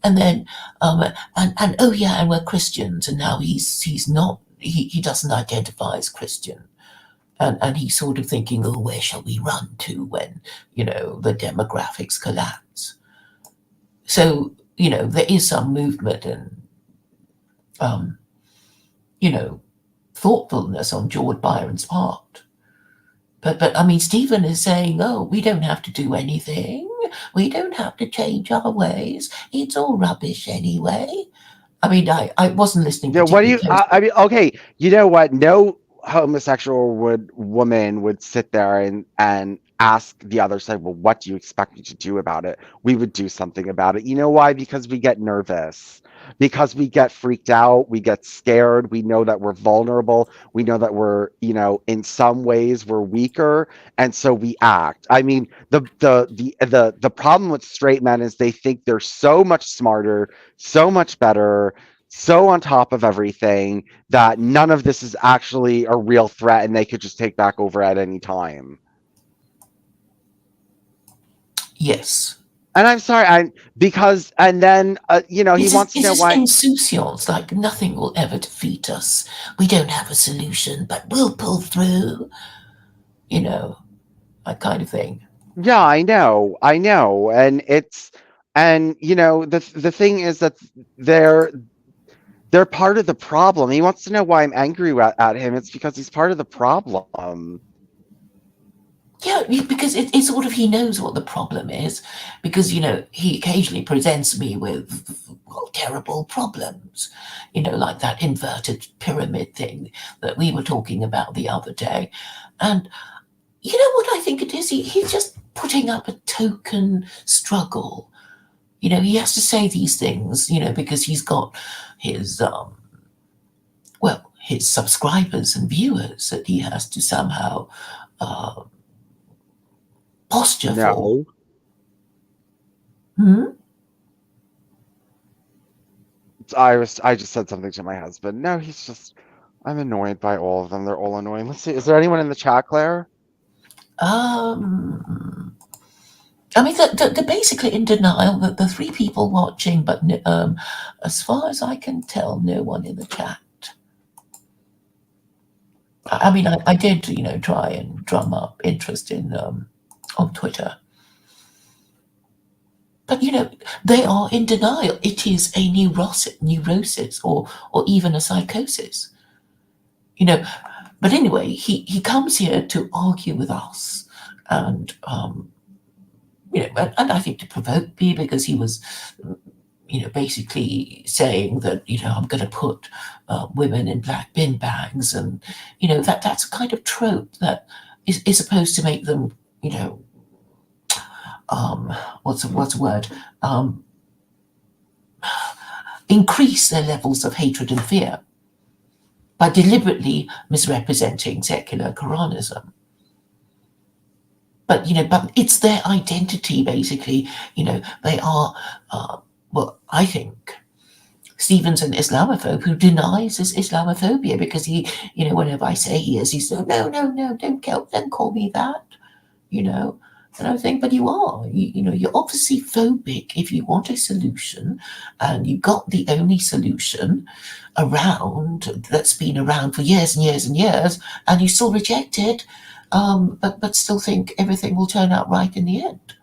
And then, and oh yeah, and we're Christians. And now he's not. He doesn't identify as Christian. and he's sort of thinking, oh, where shall we run to when, the demographics collapse? So, there is some movement and, um, thoughtfulness on George Byron's part. But I mean, Stephen is saying, oh, we don't have to do anything. We don't have to change our ways. It's all rubbish anyway. I mean, I wasn't listening Yeah, what do particularly you? close. I mean, okay, you know what? No homosexual woman would sit there and ask the other side, well, what do you expect me to do about it? We would do something about it. You know why? Because we get nervous, because we get freaked out, we get scared. We know that we're vulnerable. We know that we're, in some ways we're weaker, and so we act. I mean, the problem with straight men is they think they're so much smarter, so much better, so on top of everything that none of this is actually a real threat and they could just take back over at any time. Yes. And I'm sorry, and then he wants to It's know just why. insouciance, like nothing will ever defeat us. We don't have a solution, but we'll pull through, that kind of thing. Yeah, I know, and the thing is that they're they're part of the problem. He wants to know why I'm angry at him. It's because he's part of the problem. Yeah, because it's sort of, he knows what the problem is, because, he occasionally presents me with, well, terrible problems, like that inverted pyramid thing that we were talking about the other day. And you know what I think it is? He's just putting up a token struggle. He has to say these things, because he's got his, his subscribers and viewers that he has to somehow uh, posture for. No. Hmm? I just said something to my husband. No, I'm annoyed by all of them. They're all annoying. Let's see. Is there anyone in the chat, Claire? I mean, they're basically in denial that the three people watching, but as far as I can tell, no one in the chat. I mean, I did, try and drum up interest in on Twitter. But, they are in denial. It is a neurosis or even a psychosis. But anyway, he comes here to argue with us and, and I think to provoke me, because he was, basically saying that, I'm going to put women in black bin bags, and, that's a kind of trope that is supposed to make them, what's a word? Increase their levels of hatred and fear by deliberately misrepresenting secular Quranism. But it's their identity, basically. They are, I think Stephen's an Islamophobe who denies his Islamophobia, because he, whenever I say he is, he says, no, don't call me that, And I think, but you are, you're obviously phobic if you want a solution, and you've got the only solution around that's been around for years and years and years, and you still reject it, but still think everything will turn out right in the end.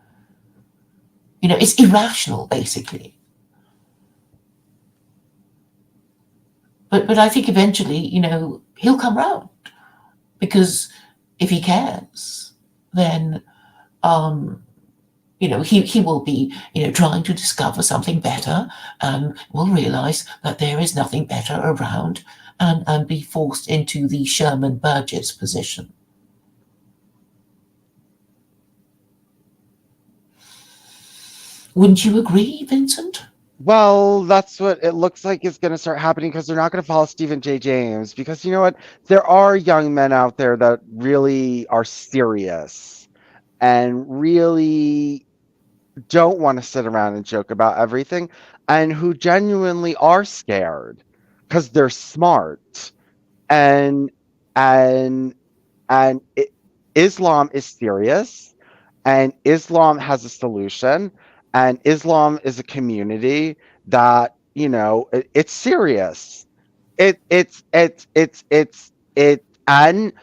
It's irrational, basically. But I think eventually, he'll come round, because if he cares, then he will be, trying to discover something better, and will realize that there is nothing better around, and be forced into the Sherman Burgess position. Wouldn't you agree, Vincent? Well, that's what it looks like is going to start happening, because they're not going to follow Stephen J. James, because you know what? There are young men out there that really are serious and really don't want to sit around and joke about everything, and who genuinely are scared because they're smart, and and Islam is serious, and Islam has a solution, and Islam is a community that it's serious. And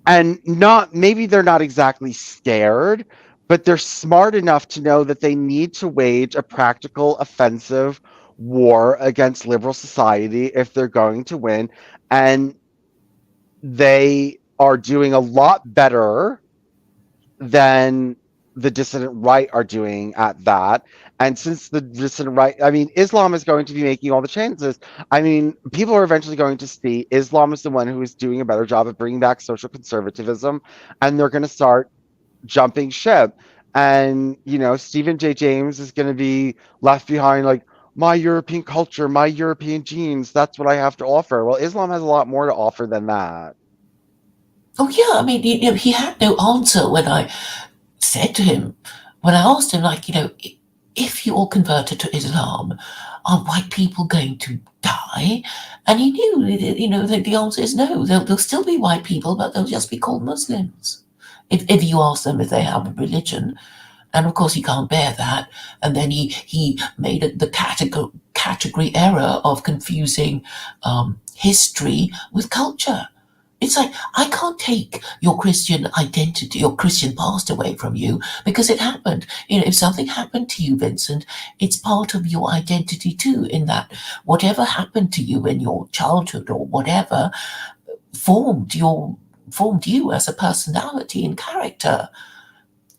And not maybe they're not exactly scared, but they're smart enough to know that they need to wage a practical offensive war against liberal society if they're going to win. And they are doing a lot better than the dissident right are doing at that. And since the dissident right, I mean, Islam is going to be making all the changes. I mean, people are eventually going to see Islam is the one who is doing a better job of bringing back social conservatism, and they're going to start jumping ship. And, Stephen J. James is going to be left behind like, my European culture, my European genes, that's what I have to offer. Well, Islam has a lot more to offer than that. Oh yeah, I mean, he had no answer when I said to him, when I asked him, like, if you all converted to Islam, are white people going to die? And he knew, that the answer is no. There'll still be white people, but they'll just be called Muslims. If you ask them if they have a religion, and of course he can't bear that. And then he made the category error of confusing history with culture. It's like, I can't take your Christian identity, your Christian past away from you because it happened. If something happened to you, Vincent, it's part of your identity too, in that whatever happened to you in your childhood or whatever formed you as a personality and character.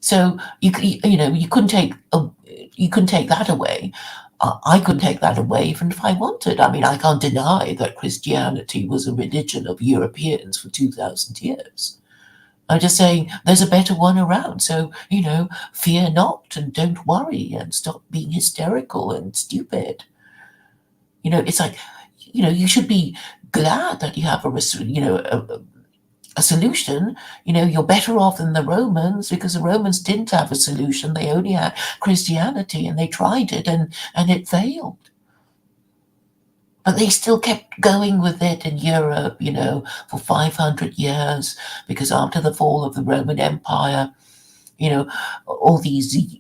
So you couldn't take that away. I couldn't take that away even if I wanted. I mean, I can't deny that Christianity was a religion of Europeans for 2,000 years. I'm just saying there's a better one around. So, fear not and don't worry and stop being hysterical and stupid. It's like, you should be glad that you have a solution. You're better off than the Romans because the Romans didn't have a solution. They only had Christianity and they tried it and it failed. But they still kept going with it in Europe, for 500 years because after the fall of the Roman Empire, all these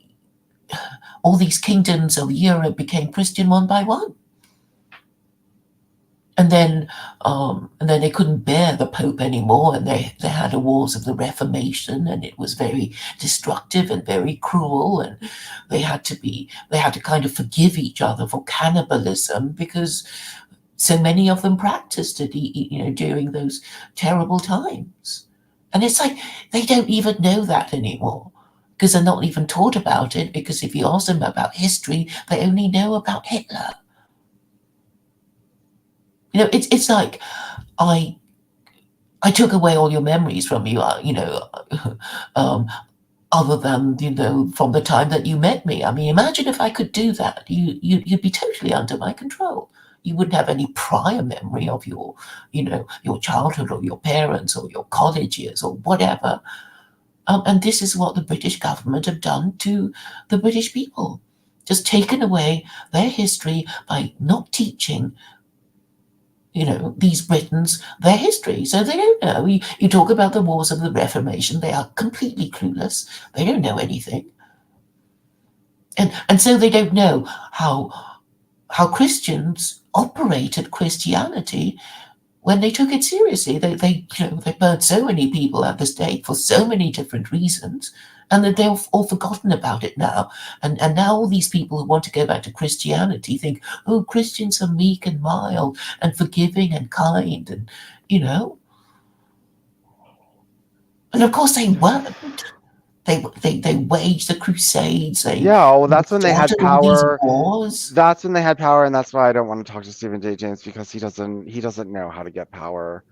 kingdoms of Europe became Christian one by one. And then they couldn't bear the Pope anymore, and they had the Wars of the Reformation, and it was very destructive and very cruel, and they had to kind of forgive each other for cannibalism because so many of them practiced it, during those terrible times. And it's like they don't even know that anymore because they're not even taught about it. Because if you ask them about history, they only know about Hitler. It's like I took away all your memories from you, um, other than from the time that you met me. I mean, imagine if I could do that. You'd be totally under my control. You wouldn't have any prior memory of your childhood or your parents or your college years or whatever. And this is what the British government have done to the British people. Just taken away their history by not teaching these Britons, their history. So they don't know. You talk about the Wars of the Reformation, they are completely clueless. They don't know anything. And so they don't know how Christians operated Christianity when they took it seriously. They burned so many people at the stake for so many different reasons, and that they've all forgotten about it now. And now all these people who want to go back to Christianity think, oh, Christians are meek and mild and forgiving and kind, and and of course they weren't. They waged the Crusades. They Yeah, well, that's when they had started all these power. wars. That's when they had power, and that's why I don't want to talk to Stephen J. James because he doesn't know how to get power.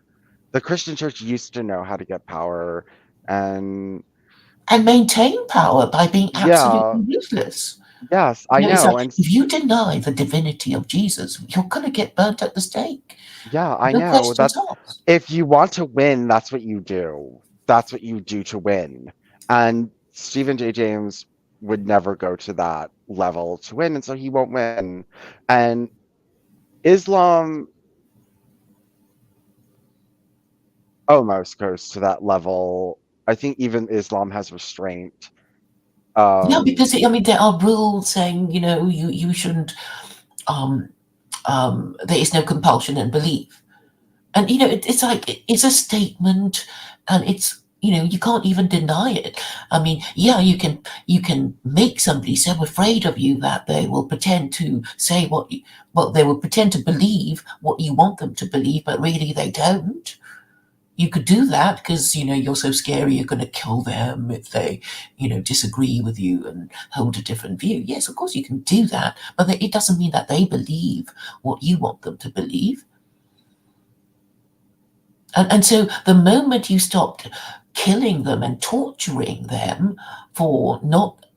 The Christian church used to know how to get power, and And maintain power by being yeah, absolutely ruthless. yes, I It's know, like and if you deny the divinity of Jesus, you're going to get burnt at the stake. yeah, I No know. questions That's asked. if you want to win, that's what you do. That's what you do to win. And Stephen J. James would never go to that level to win, and so he won't win. And Islam almost goes to that level. I think even Islam has restraint. Yeah, because Um, I mean there are rules saying you shouldn't. Um, there is no compulsion in belief. And it's like it's a statement, and it's you can't even deny it. I mean, yeah, you can make somebody so afraid of you that they will pretend to say well, they will pretend to believe what you want them to believe, but really they don't. You could do that because you're so scary you're going to kill them if they disagree with you and hold a different view. Yes, of course you can do that, but it doesn't mean that they believe what you want them to believe. And so the moment you stopped killing them and torturing them for not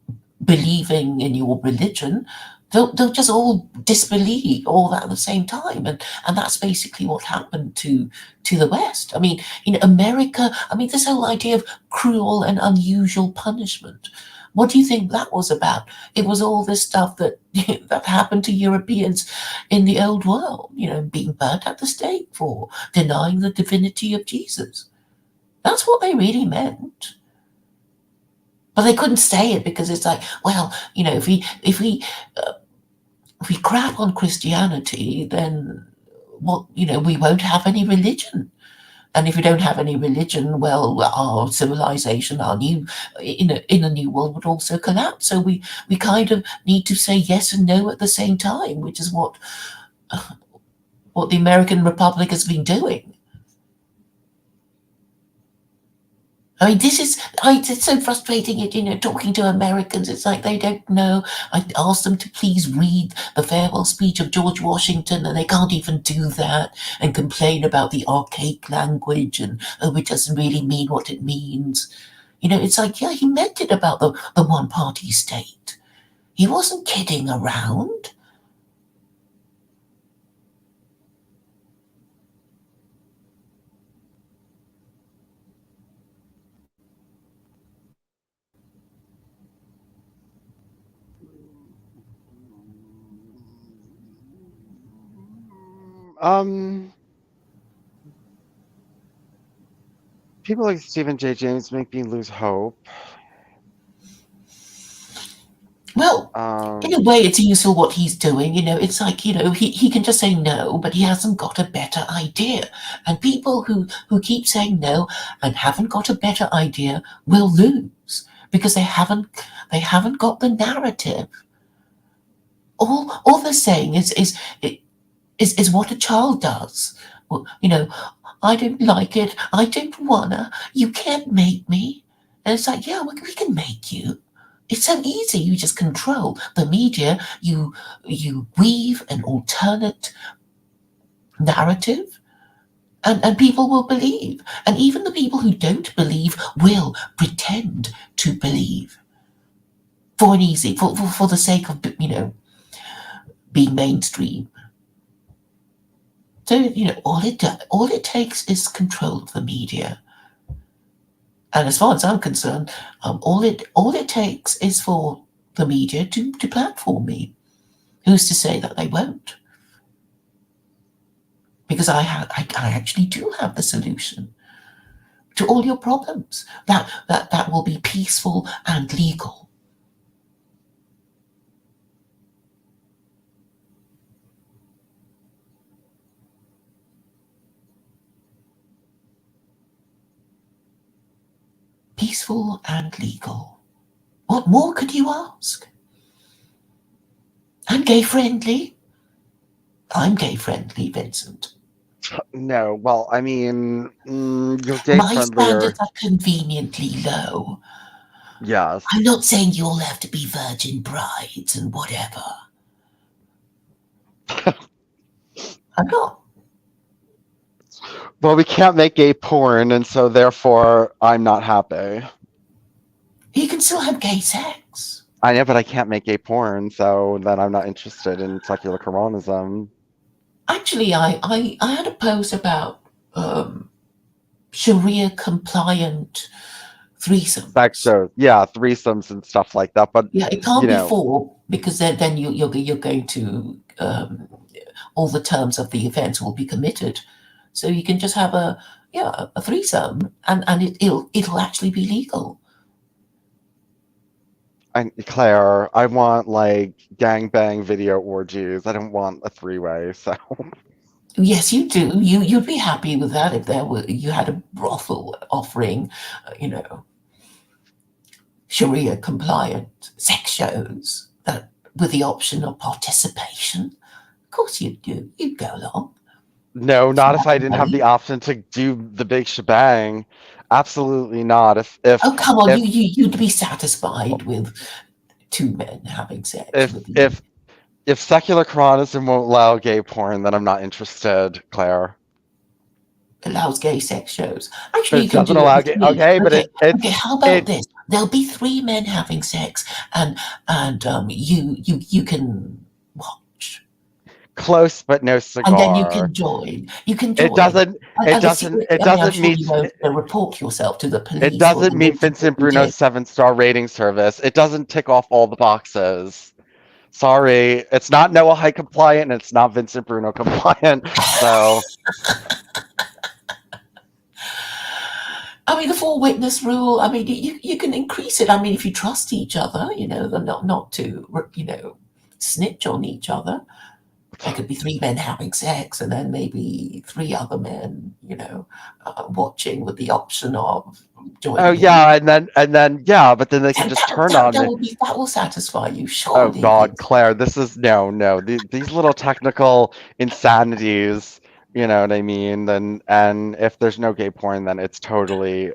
believing in your religion, they'll just all disbelieve all that at the same time. And that's basically what happened to the West. I mean, in America, I mean, this whole idea of cruel and unusual punishment. What do you think that was about? It was all this stuff that that happened to Europeans in the old world, being burnt at the stake for denying the divinity of Jesus. That's what they really meant. But they couldn't say it because it's like, well, if we crap on Christianity, then we won't have any religion. And if we don't have any religion, well, our civilization, our new in a new world would also collapse. So we kind of need to say yes and no at the same time, which is what the American Republic has been doing. I mean, it's so frustrating, talking to Americans. It's like they don't know. I asked them to please read the farewell speech of George Washington, and they can't even do that and complain about the archaic language and, oh, it doesn't really mean what it means. It's like, yeah, he meant it about the one party state. He wasn't kidding around. Um, People like Stephen J. James make me lose hope. Well, in a Um, way, it's useful what he's doing. It's like, he can just say no, but he hasn't got a better idea. And people who keep saying no and haven't got a better idea will lose because they haven't got the narrative. All they're saying is what a child does. Well, I don't like it. I don't wanna. You can't make me. And it's like, yeah, we can make you. It's so easy. You just control the media. You weave an alternate narrative, and people will believe. And even the people who don't believe will pretend to believe for the sake of being mainstream. So all it takes is control of the media. And as far as I'm concerned, all it takes is for the media to platform me. Who's to say that they won't? Because I actually do have the solution to all your problems. That will be peaceful and legal. Peaceful and legal. What more could you ask? And gay friendly. I'm gay friendly, Vincent. no, well, I mean, you're gay My friendlier. standards are conveniently low. Yes. I'm not saying you all have to be virgin brides and whatever. I'm not. Well, we can't make gay porn, and so therefore I'm not happy. You can still have gay sex. I know, but I can't make gay porn, so then I'm not interested in secular Quranism. Actually, I had a post about Sharia compliant Sex threesomes. shows, yeah, threesomes and stuff like that. But Yeah, it you can't be know, four because then you're going to all the terms of the event will be committed. So you can just have a threesome and it'll actually be legal. Claire, I want like gangbang video orgies. I don't want a three-way. So Yes, you do. You'd be happy with that if you had a brothel offering, you know, Sharia compliant sex shows that with the option of participation. Of course you'd do. You'd go along. No, If you not if had I the didn't have the money. option to do the big shebang. Absolutely not. Oh come on, If you'd be satisfied with two men having sex if with you. if if secular Quranism won't allow gay porn, then I'm not interested, Claire. Allows gay sex shows. Actually, But you it can doesn't do it allow with gay. three. Okay, but Okay, it okay. it's How about it this? There'll be three men having sex, and you can watch, close, but no and then you cigar. can join. You can It join. doesn't. It And the doesn't. security. It I mean, I'm doesn't sure meet. you won't report yourself to the It police or the doesn't meet victim if Vincent you Bruno's did. 7-star rating service. It doesn't tick off all the boxes. Sorry, it's not Noah High compliant, and it's not Vincent Bruno compliant. So I mean, the four witness rule. I mean, you can increase it. I mean, if you trust each other, not to snitch on each other. There could be three men having sex, and then maybe three other men, watching with the option of oh joining in. yeah, and then yeah, but then they can That, just that, turn that, on that me. will be that will satisfy you, Oh surely. God, Claire, this is no. These little technical insanities, you know what I mean? And if there's no gay porn, then it's totally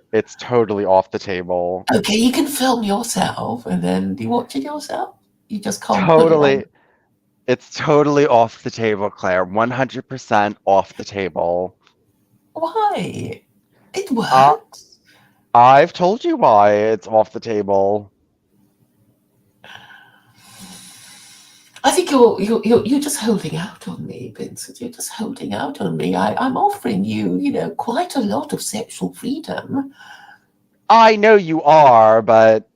off the table. Okay, you can film yourself, and then you watch it yourself. You just can't put it on. Totally, it's totally off the table, Claire. 100% off the table. Why? It Uh, works. I've told you why it's off the table. I think you're just holding out on me, Vincent. You're just holding out on me. I'm offering you, quite a lot of sexual freedom. I know you are, but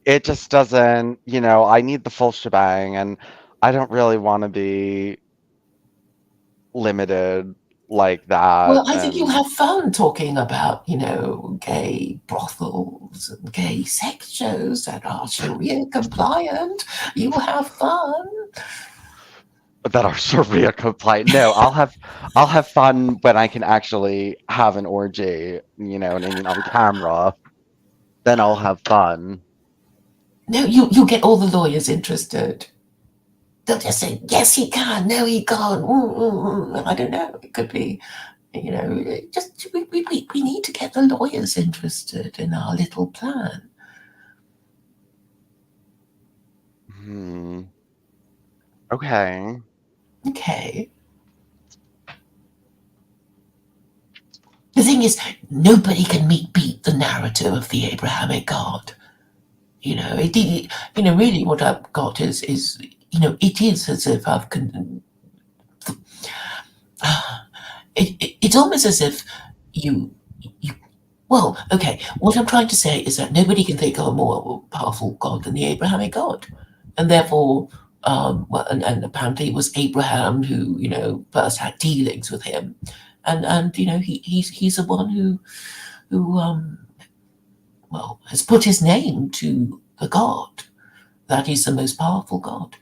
it just doesn't, I need the full shebang and I don't really want to be limited like that Well, I think you'll and have fun talking about, gay brothels and gay sex shows that are Sharia compliant. You will have fun. that are Sharia compliant. No, I'll have fun when I can actually have an orgy, you know what I mean, on camera. Then I'll have fun. No, you'll get all the lawyers interested. They'll just say, yes, he can. No, he can't. I don't know. It could be, just we need to get the lawyers interested in our little plan. Hmm. Okay. Okay. The thing is, nobody can beat the narrative of the Abrahamic God. Really, what I've got is it is as if it's almost as if you you. Well, okay. What I'm trying to say is that nobody can think of a more powerful God than the Abrahamic God, and therefore, and apparently it was Abraham who first had dealings with him, and he's the one who has put his name to the God that is the most powerful God.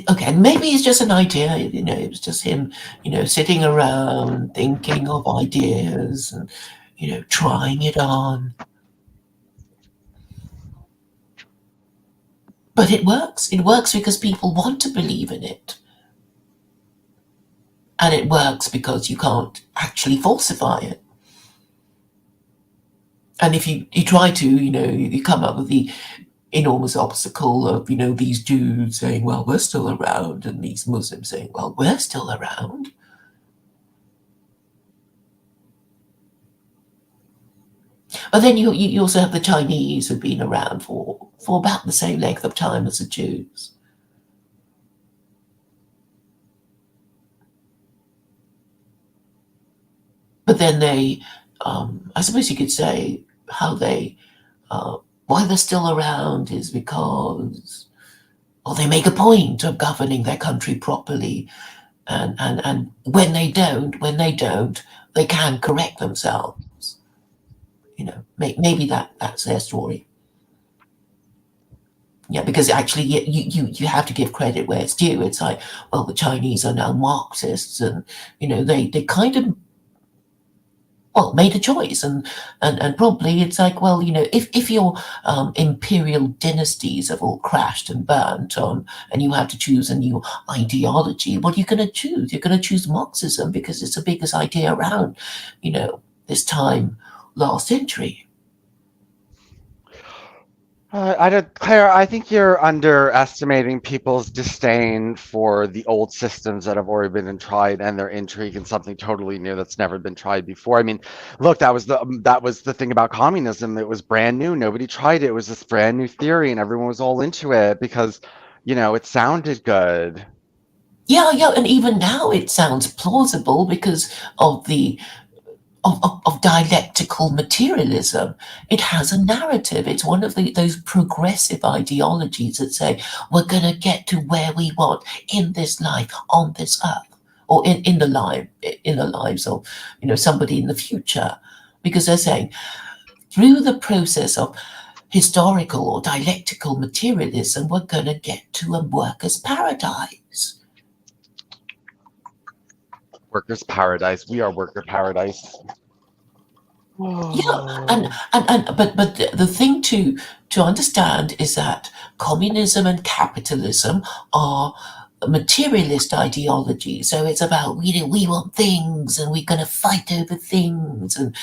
Okay, maybe it's just an idea. It was just him, sitting around thinking of ideas and trying it on. But it works. It works because people want to believe in it, and it works because you can't actually falsify it. And if you try to, you come up with the enormous obstacle of these Jews saying, well, we're still around, and these Muslims saying, well, we're still around. But then you also have the Chinese who've been around for about the same length of time as the Jews. But then I suppose you could say how why they're still around is because, well, they make a point of governing their country properly, and when they don't, they can correct themselves. Maybe that's their story. Yeah, because actually you have to give credit where it's due. It's like, well, the Chinese are now Marxists, and they kind of, well, made a choice, and probably it's like, well, if your imperial dynasties have all crashed and burnt on, and you have to choose a new ideology, what are you going to choose? You're going to choose Marxism because it's the biggest idea around, this time last century. Claire, I think you're underestimating people's disdain for the old systems that have already been tried and their intrigue in something totally new that's never been tried before. I mean, look, that was the thing about communism. It was brand new. Nobody tried it. It was this brand new theory, and everyone was all into it because, it sounded good. Yeah, and even now it sounds plausible because of the of dialectical materialism. It has a narrative. It's one of those progressive ideologies that say we're going to get to where we want in this life, on this earth, or in the lives of somebody in the future, because they're saying through the process of historical or dialectical materialism, we're going to get to a worker's paradise. Workers' paradise. We are worker paradise. Yeah, but the thing to understand is that communism and capitalism are materialist ideology. So it's about we want things and we're going to fight over things, and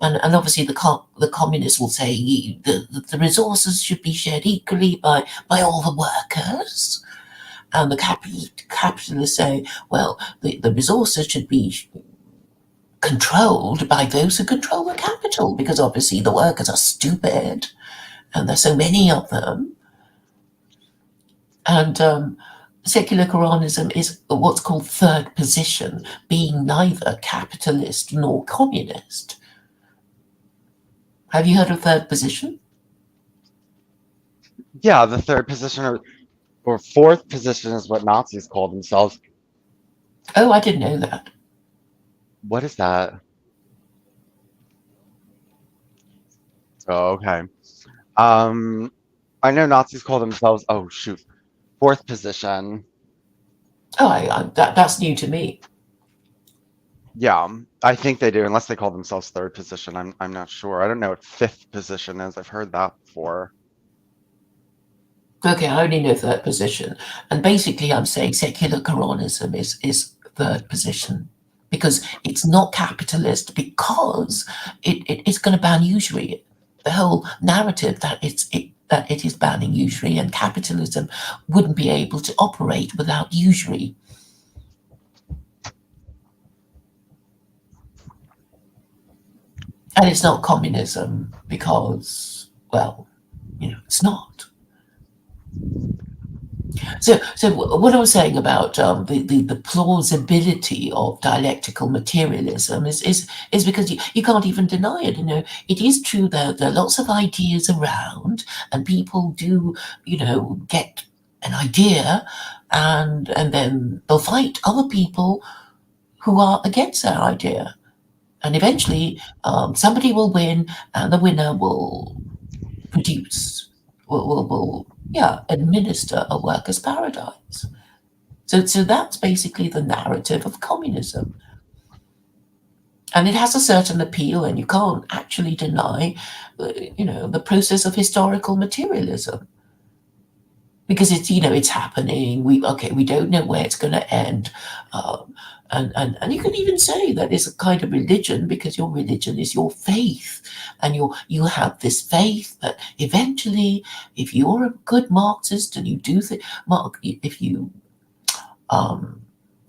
obviously the communists will say the resources should be shared equally by all the workers, and the capitalists say, well, the resources should be controlled by those who control the capital, because obviously the workers are stupid and there's so many of them. And secular Quranism is what's called third position, being neither capitalist nor communist. Have you heard of third position? Yeah, the third position or fourth position is what Nazis call themselves. Oh, I didn't know that. What is that? Oh, okay. Um, I know Nazis call themselves, oh shoot, fourth position. Oh, that's new to me. Yeah, I think they do, unless they call themselves third position. I'm not sure. I don't know what fifth position is. I've heard that before. Okay, I only know third position. And basically I'm saying secular Quranism is third position because it's not capitalist, because it's going to ban usury. The whole narrative that it is banning usury, and capitalism wouldn't be able to operate without usury. And it's not communism because, well, it's not. So what I was saying about the plausibility of dialectical materialism is because you can't even deny it. It is true that there are lots of ideas around, and people do, get an idea, and then they'll fight other people who are against that idea, and eventually somebody will win, and the winner will produce, will yeah, administer a workers' paradise. So that's basically the narrative of communism. And it has a certain appeal, and you can't actually deny, the process of historical materialism, because it's happening. We don't know where it's going to end, and you can even say that it's a kind of religion, because your religion is your faith, and you have this faith that eventually, if you're a good Marxist and you do if you um,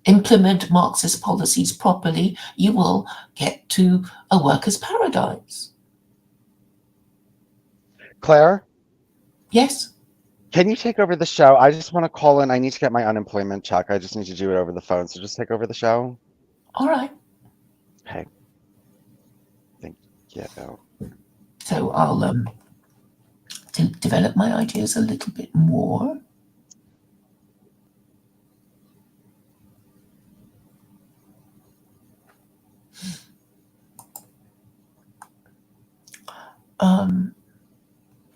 implement Marxist policies properly, you will get to a workers' paradise. Claire, Yes. can you take over the show? I just want to call in. I need to get my unemployment check. I just need to do it over the phone. So just take over the show. All right. Okay. Thank you. So I'll develop my ideas a little bit more.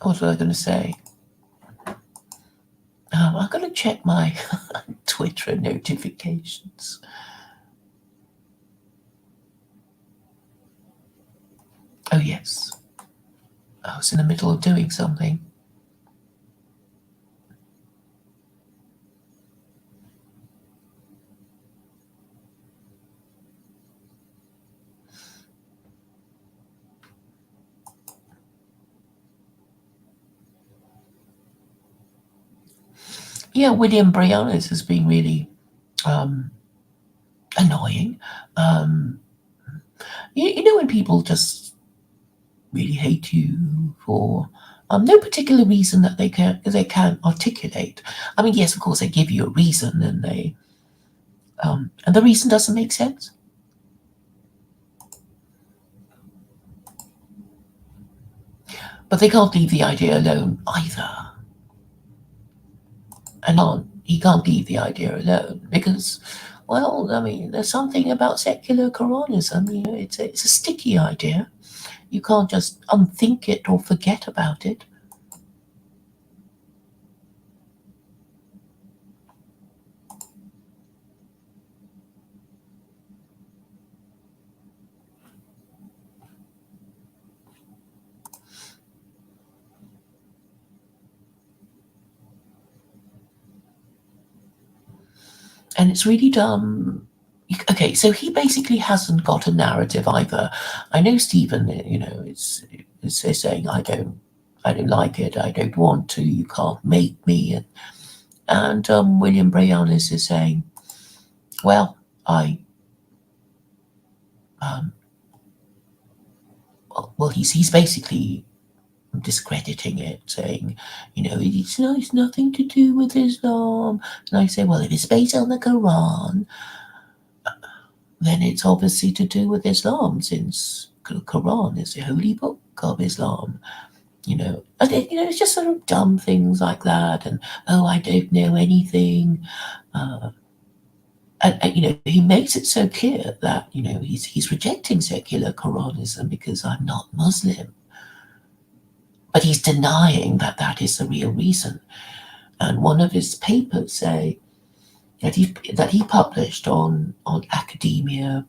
What was I going to say? I've got to check my Twitter notifications. Oh, yes. I was in the middle of doing something. Yeah, William Brianna's has been really annoying. You know when people just really hate you for no particular reason that they can't articulate. I mean, yes, of course, they give you a reason, and and the reason doesn't make sense. But they can't leave the idea alone either. And he can't leave the idea alone because, well, I mean, there's something about secular Quranism. You know, it's a sticky idea. You can't just unthink it or forget about it. And it's really dumb. Okay, so he basically hasn't got a narrative either. I know Stephen, you know, is saying I don't like it. I don't want to. You can't make me. And William Brianis is saying, well, he's basically discrediting it, saying, you know, it's nothing to do with Islam. And I say, well, if it's based on the Quran, then it's obviously to do with Islam, since the Quran is the holy book of Islam. You know, and it's just sort of dumb things like that, and I don't know anything. And you know, he makes it so clear that, you know, he's rejecting secular Quranism because I'm not Muslim. But he's denying that that is the real reason. And one of his papers say that he published on academia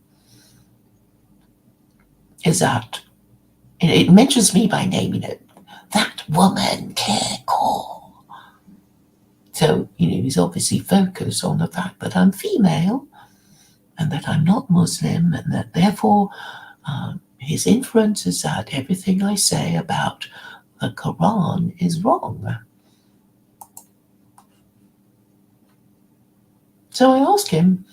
is that it mentions me by name, you know, that woman Care Core. So, you know, he's obviously focused on the fact that I'm female and that I'm not Muslim, and that therefore his inference is that everything I say about the Quran is wrong. So I ask him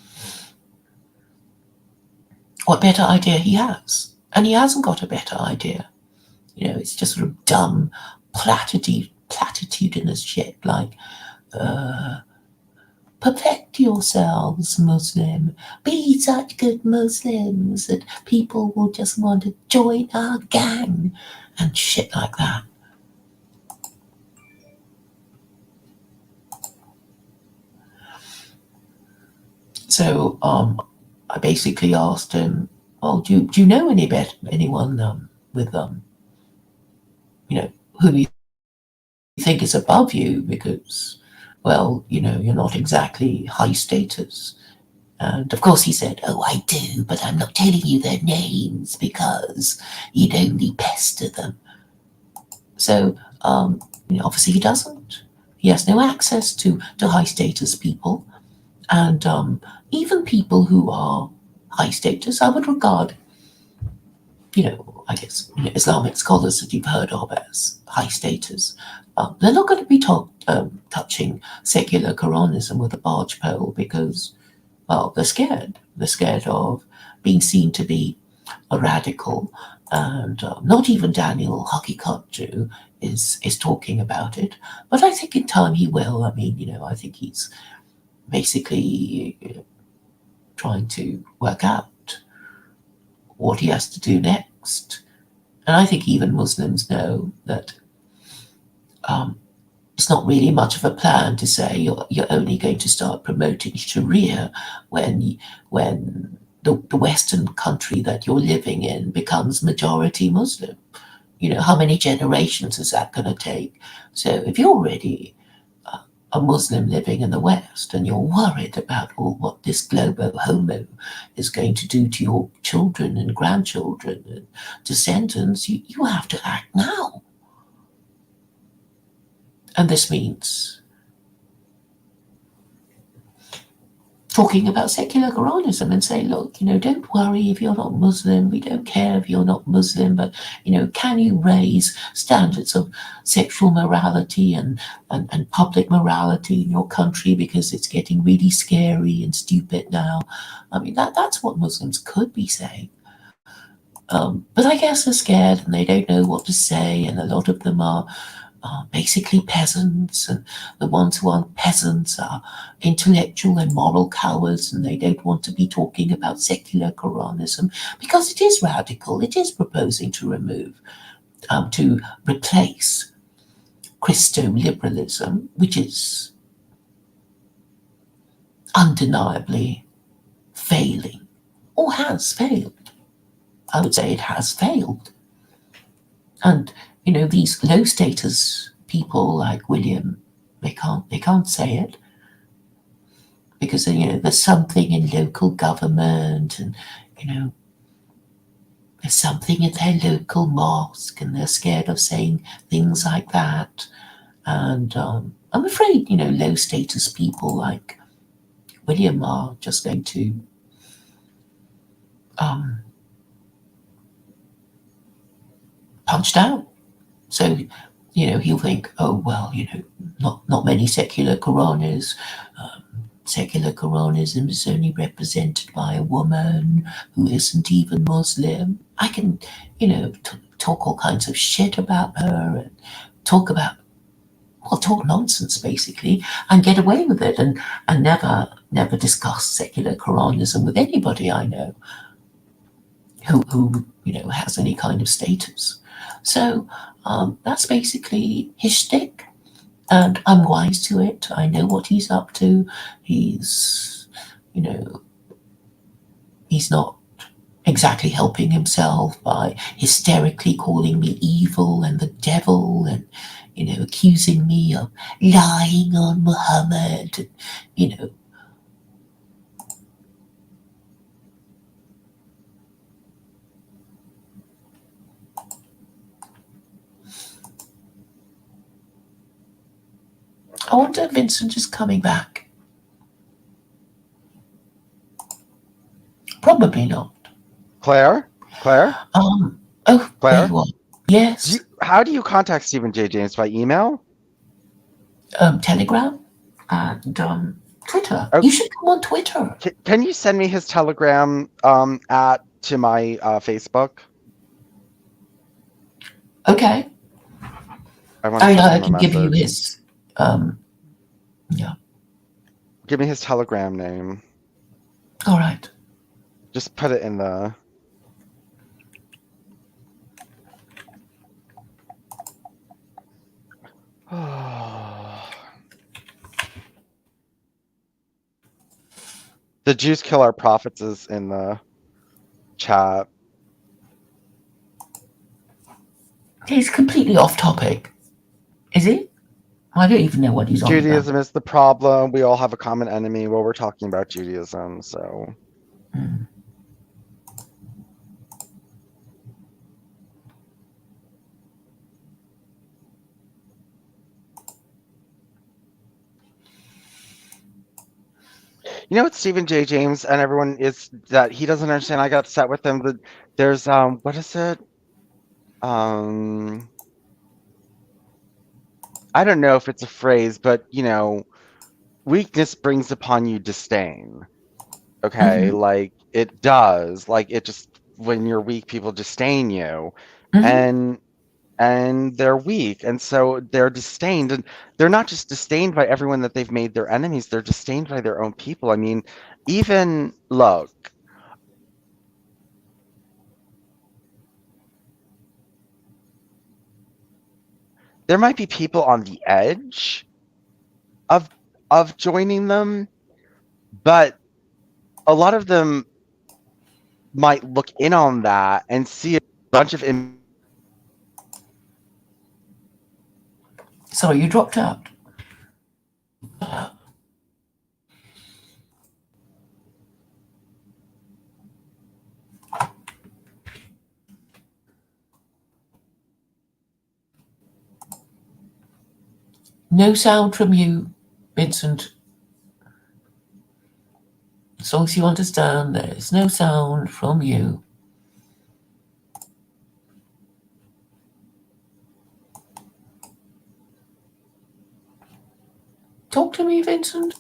what better idea he has. And he hasn't got a better idea. You know, it's just sort of dumb, platitudinous shit like, perfect yourselves, Muslim. Be such good Muslims that people will just want to join our gang and shit like that. So I basically asked him, well, do you know anyone with you know, who you think is above you because, well, you know, you're not exactly high status. And of course he said, oh, I do, but I'm not telling you their names because you'd only pester them. So, you know, obviously he doesn't. He has no access to high status people. And even people who are high status, I would regard, you know, I guess, you know, Islamic scholars that you've heard of as high status. They're not going to be touching secular Quranism with a barge pole because, well, they're scared. They're scared of being seen to be a radical. And not even Daniel Hakikatju is talking about it. But I think in time he will. I mean, you know, I think he's basically trying to work out what he has to do next. And I think even Muslims know that it's not really much of a plan to say you're only going to start promoting Sharia when the Western country that you're living in becomes majority Muslim. You know, how many generations is that going to take? So if you're already a Muslim living in the West, and you're worried about what this globo homo is going to do to your children and grandchildren and descendants, you have to act now. And this means talking about secular Quranism and say, look, don't worry if you're not Muslim. We don't care if you're not Muslim, but, can you raise standards of sexual morality and public morality in your country, because it's getting really scary and stupid now. I mean, that's what Muslims could be saying. But I guess they're scared and they don't know what to say, and a lot of them are basically peasants, and the ones who aren't peasants are intellectual and moral cowards, and they don't want to be talking about secular Quranism because it is radical. It is proposing to replace Christo-liberalism, which is undeniably failing, or has failed. I would say it has failed. And these low status people like William, they can't say it because there's something in local government, and there's something in their local mosque, and they're scared of saying things like that. And I'm afraid low status people like William are just going to punched out. So, he'll think, oh, well, not many secular Quranas. Secular Quranism is only represented by a woman who isn't even Muslim. I can, talk all kinds of shit about her and talk nonsense basically, and get away with it, and never discuss secular Quranism with anybody I know who has any kind of status. So that's basically his shtick, and I'm wise to it. I know what he's up to. He's not exactly helping himself by hysterically calling me evil and the devil, and accusing me of lying on Muhammad. I wonder if Vincent is coming back. Probably not. Claire? Oh, Claire? there you are. Yes. How do you contact Stephen J. James? By email? Telegram and Twitter. Okay. You should come on Twitter. Can you send me his Telegram to my Facebook? Okay. I can give you his. Yeah. Give me his Telegram name. All right. Just put it in the. The Jews kill our prophets is in the chat. He's completely off topic. Is he? I don't even know what he's on about. Judaism is the problem. We all have a common enemy. Well, we're talking about Judaism, so. What Stephen J. James and everyone is that he doesn't understand. I got upset with him. That there's what is it? I don't know if it's a phrase, but weakness brings upon you disdain. Okay, like it does. Like it just when you're weak, people disdain you, and they're weak, and so they're disdained, and they're not just disdained by everyone that they've made their enemies. They're disdained by their own people. I mean, even look. There might be people on the edge of joining them, but a lot of them might look in on that and see a bunch of. Sorry, you dropped out. No sound from you, Vincent. As long as you understand, there's no sound from you. Talk to me, Vincent.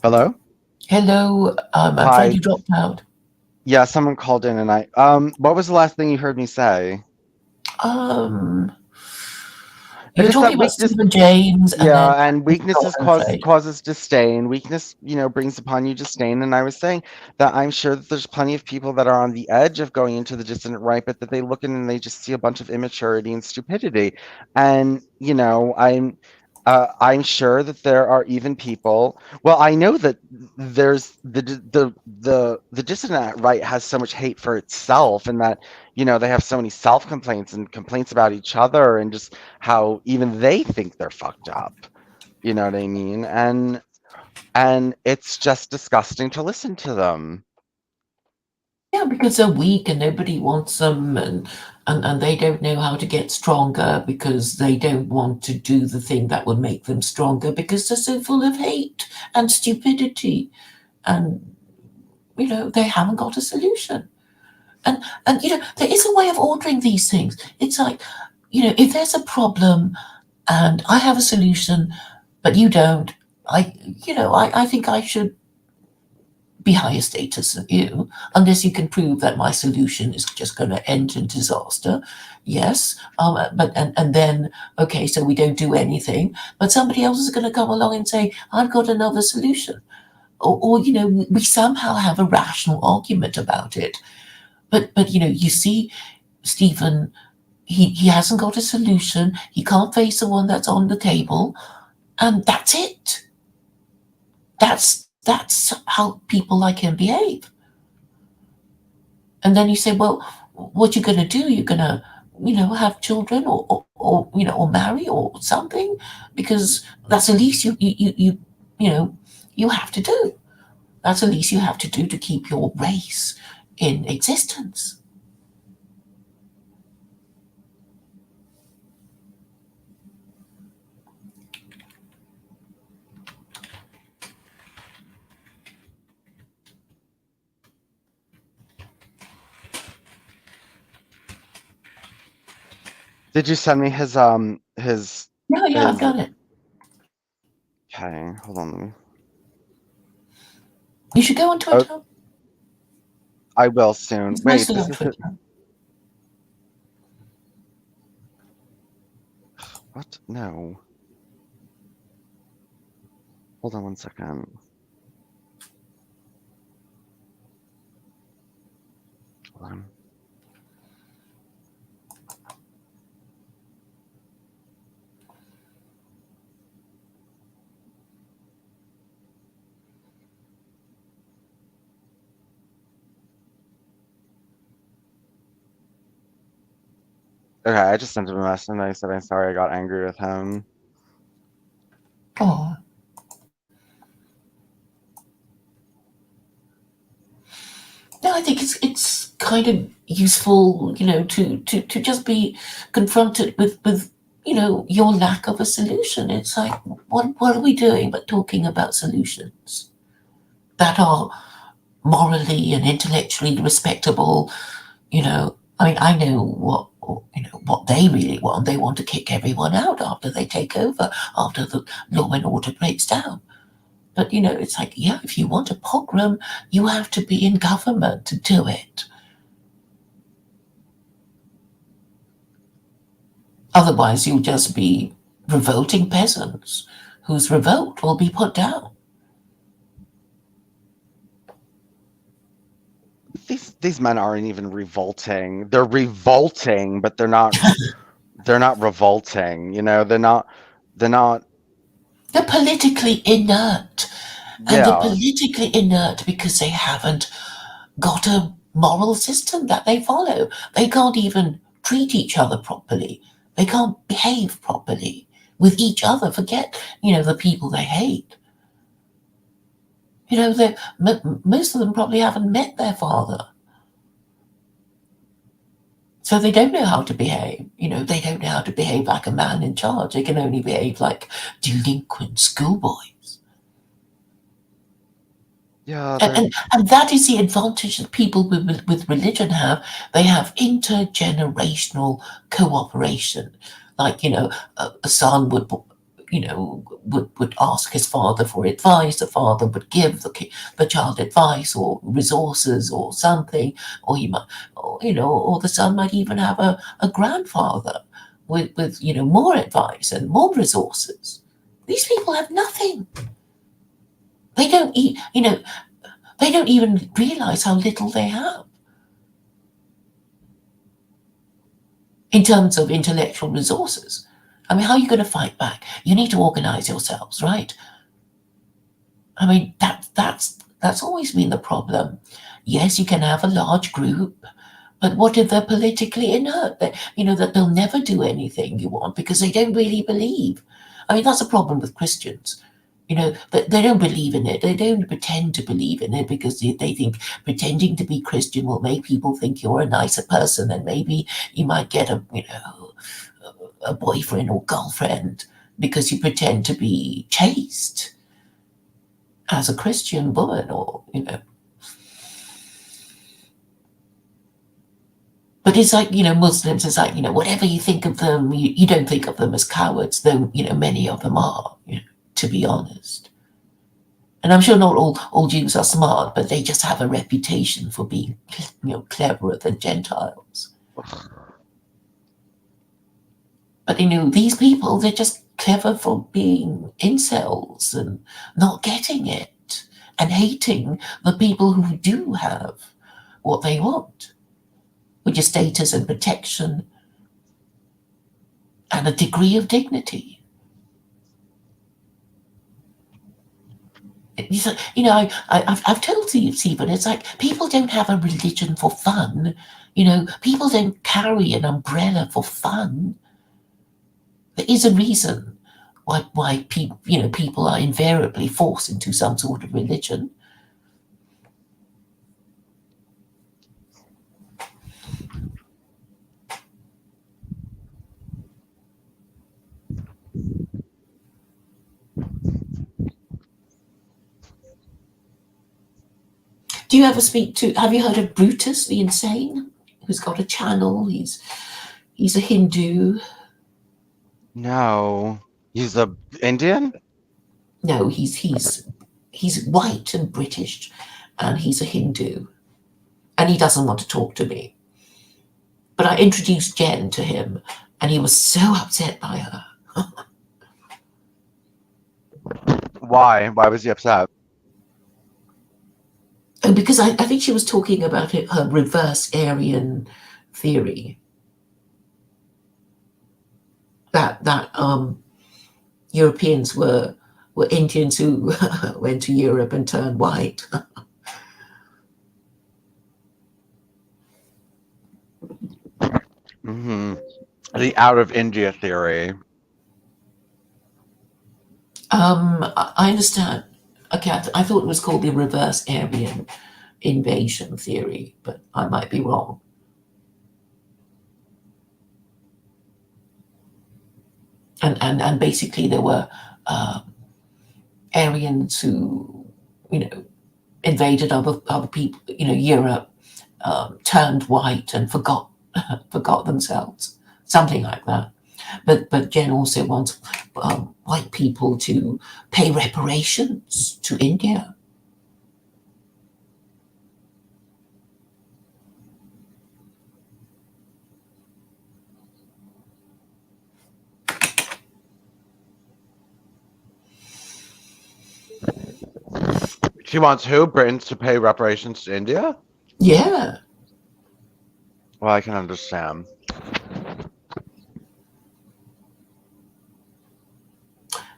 Hello? Hello. I'm afraid Hi. you dropped out. Yeah, someone called in and what was the last thing you heard me say? Um, you I were just talking that about weakness. Stephen James, and then Yeah, and you weaknesses got, I'm afraid. causes disdain. Weakness, brings upon you disdain. And I was saying that I'm sure that there's plenty of people that are on the edge of going into the dissident right, but that they look in and they just see a bunch of immaturity and stupidity. And I'm sure that there are even people. Well, I know that there's the dissident right has so much hate for itself, and that they have so many self complaints and complaints about each other, and just how even they think they're fucked up. You know what I mean? And it's just disgusting to listen to them. Yeah, because they're weak and nobody wants them, and they don't know how to get stronger because they don't want to do the thing that would make them stronger because they're so full of hate and stupidity, and they haven't got a solution. And there is a way of ordering these things. It's like, if there's a problem and I have a solution, but you don't, I think I should be higher status than you, unless you can prove that my solution is just going to end in disaster. Yes, but and then okay, so we don't do anything, but somebody else is going to come along and say, "I've got another solution," or we somehow have a rational argument about it. But you see, Stephen, he hasn't got a solution. He can't face the one that's on the table, and that's it. That's how people like him behave. And then you say, well, what you going to do? You're going to, have children or marry or something, because that's the least you have to do. That's the least you have to do to keep your race in existence. Did you send me Yeah, I've his got it. okay, hold on. You should go on Oh, Twitter. I will soon. It's Wait, mostly this on is it. Twitter. What? No. Hold on one second. Hold on. Okay, I just sent him a message and I said I'm sorry I got angry with him. Oh. No, I think it's kind of useful, to just be confronted with your lack of a solution. It's like, what are we doing but talking about solutions that are morally and intellectually respectable? I mean, I know what they really want. They want to kick everyone out after they take over, after the law and order breaks down. But it's like, yeah, if you want a pogrom, you have to be in government to do it. Otherwise, you'll just be revolting peasants whose revolt will be put down. These men aren't even revolting. They're revolting, but they're not revolting. They're not They're politically inert. And they're Yeah. politically inert because they haven't got a moral system that they follow. They can't even treat each other properly. They can't behave properly with each other. Forget, the people they hate. Most of them probably haven't met their father. So they don't know how to behave. They don't know how to behave like a man in charge. They can only behave like delinquent schoolboys. Yeah, And that is the advantage that people with religion have. They have intergenerational cooperation. Like, a son would ask his father for advice. The father would give the child advice or resources or something, or he might, or the son might even have a grandfather with more advice and more resources. These people have nothing. They don't eat. They don't even realize how little they have in terms of intellectual resources. I mean, how are you going to fight back? You need to organize yourselves, right? I mean, that's always been the problem. Yes, you can have a large group, but what if they're politically inert? That they'll never do anything you want because they don't really believe. I mean, that's a problem with Christians. That they don't believe in it. They don't pretend to believe in it because they think pretending to be Christian will make people think you're a nicer person, and maybe you might get a boyfriend or girlfriend because you pretend to be chaste as a Christian woman, or. But it's like, Muslims, it's like, whatever you think of them, you don't think of them as cowards, though, many of them are, to be honest. And I'm sure not all Jews are smart, but they just have a reputation for being, cleverer than Gentiles. But, these people, they're just clever for being incels and not getting it and hating the people who do have what they want, which is status and protection and a degree of dignity. I've told you, Stephen, it's like people don't have a religion for fun. People don't carry an umbrella for fun. There is a reason why people are invariably forced into some sort of religion. Do you ever have you heard of Brutus the Insane, who's got a channel? He's a Hindu. no. He's a Indian? No, he's white and British, and he's a Hindu, and he doesn't want to talk to me. But I introduced Jen to him, and he was so upset by her. Why? Why was he upset? And because I think she was talking about her reverse Aryan theory, that Europeans were Indians who went to Europe and turned white. Hmm. The out of India theory. I understand. Okay, I thought it was called the reverse Aryan invasion theory, but I might be wrong. And basically there were Aryans who invaded other people, Europe, turned white and forgot themselves, something like that. But Jen also wants white people to pay reparations to India. She wants who? Britons to pay reparations to India? Yeah. Well, I can understand.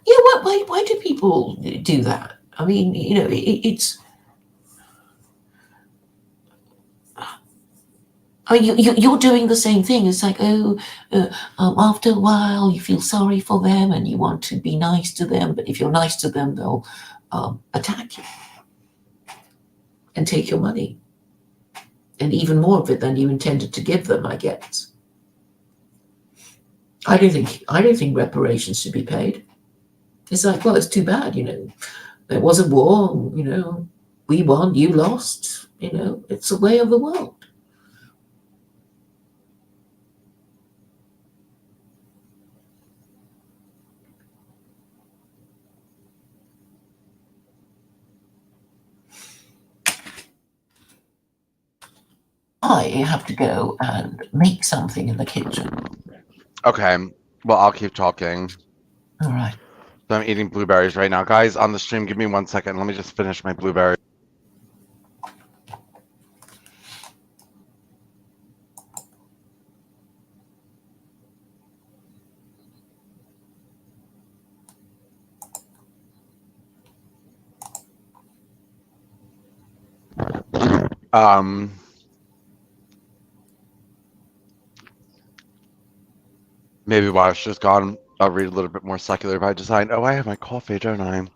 Yeah, why do people do that? I mean, it's. I mean, you're doing the same thing. It's like, after a while, you feel sorry for them and you want to be nice to them. But if you're nice to them, they'll attack you and take your money, and even more of it than you intended to give them, I guess. I don't think reparations should be paid. It's like, well, it's too bad, There was a war, we won, you lost, it's the way of the world. I have to go and make something in the kitchen. Okay. Well, I'll keep talking. All right. So I'm eating blueberries right now. Guys, on the stream, give me 1 second. Let me just finish my blueberry. Maybe while she's gone, I'll read a little bit more secular by design. Oh, I have my coffee, don't I?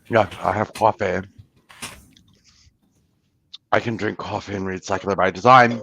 Yeah, I have coffee. I can drink coffee and read secular by design.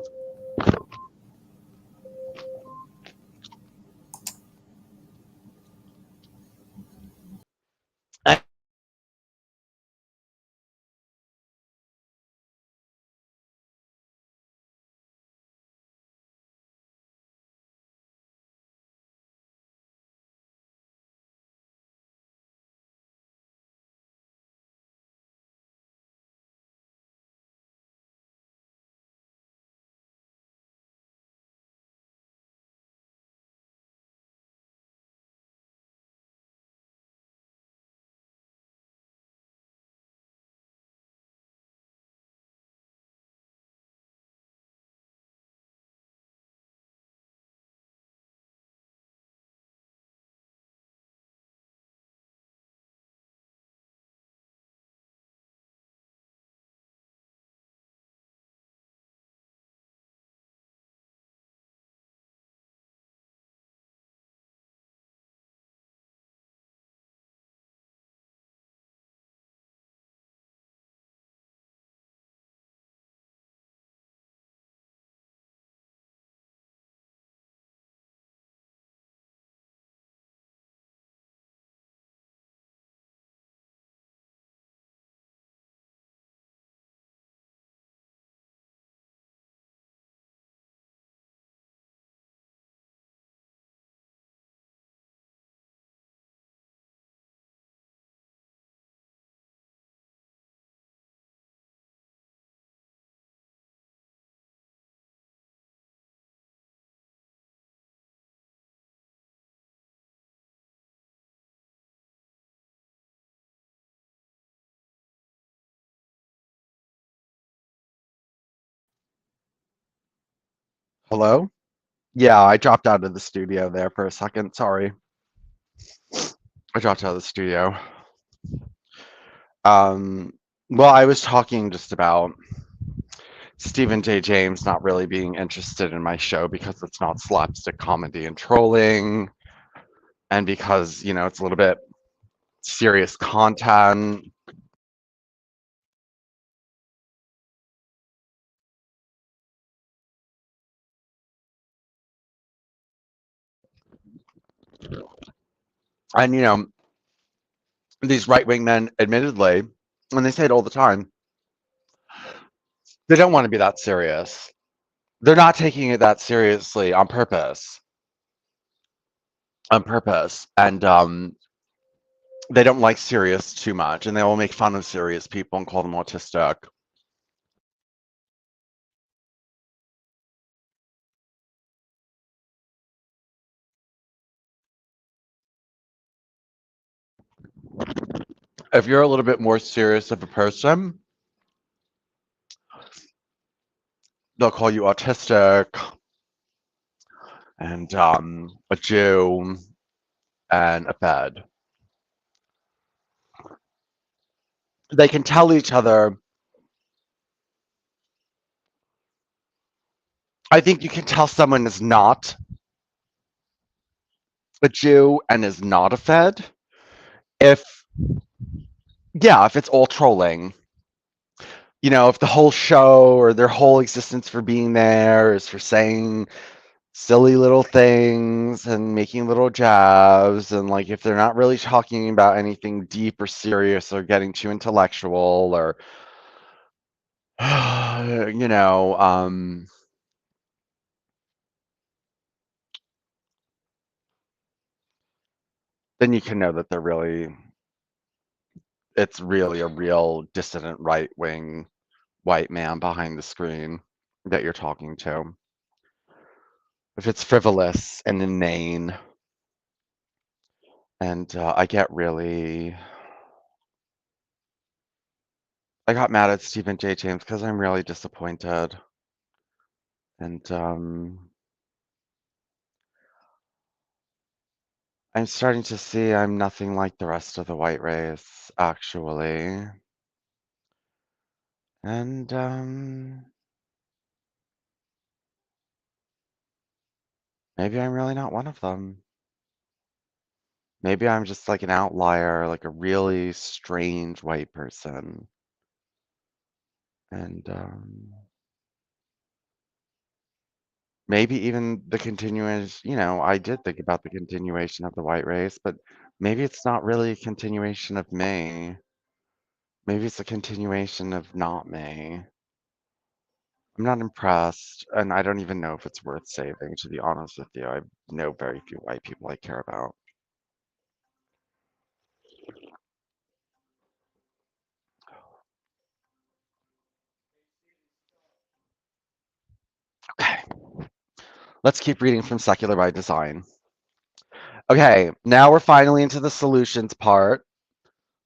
Hello? Yeah, I dropped out of the studio there for a second. Sorry. I dropped out of the studio. Um, well, I was talking just about Stephen J. James not really being interested in my show because it's not slapstick comedy and trolling, and because, it's a little bit serious content. And, these right wing men, admittedly, and they say it all the time, they don't want to be that serious. They're not taking it that seriously on purpose. On purpose. And they don't like serious too much, and they will make fun of serious people and call them autistic. If you're a little bit more serious of a person, they'll call you autistic. and a Jew and a Fed. They can tell each other. I think you can tell someone is not a Jew and is not a Fed if, yeah, if it's all trolling. If the whole show or their whole existence for being there is for saying silly little things and making little jabs, and like if they're not really talking about anything deep or serious or getting too intellectual or you know, then you can know that it's really a real dissident right wing white man behind the screen that you're talking to. If it's frivolous and inane, and I got mad at Stephen J. James because I'm really disappointed, and I'm starting to see I'm nothing like the rest of the white race, actually. And maybe I'm really not one of them. Maybe I'm just like an outlier, like a really strange white person. And maybe even the continuation, I did think about the continuation of the white race, but maybe it's not really a continuation of me. Maybe it's a continuation of not me. I'm not impressed, and I don't even know if it's worth saving, to be honest with you. I know very few white people I care about. Okay, let's keep reading from Secular by Design. Okay, now we're finally into the solutions part.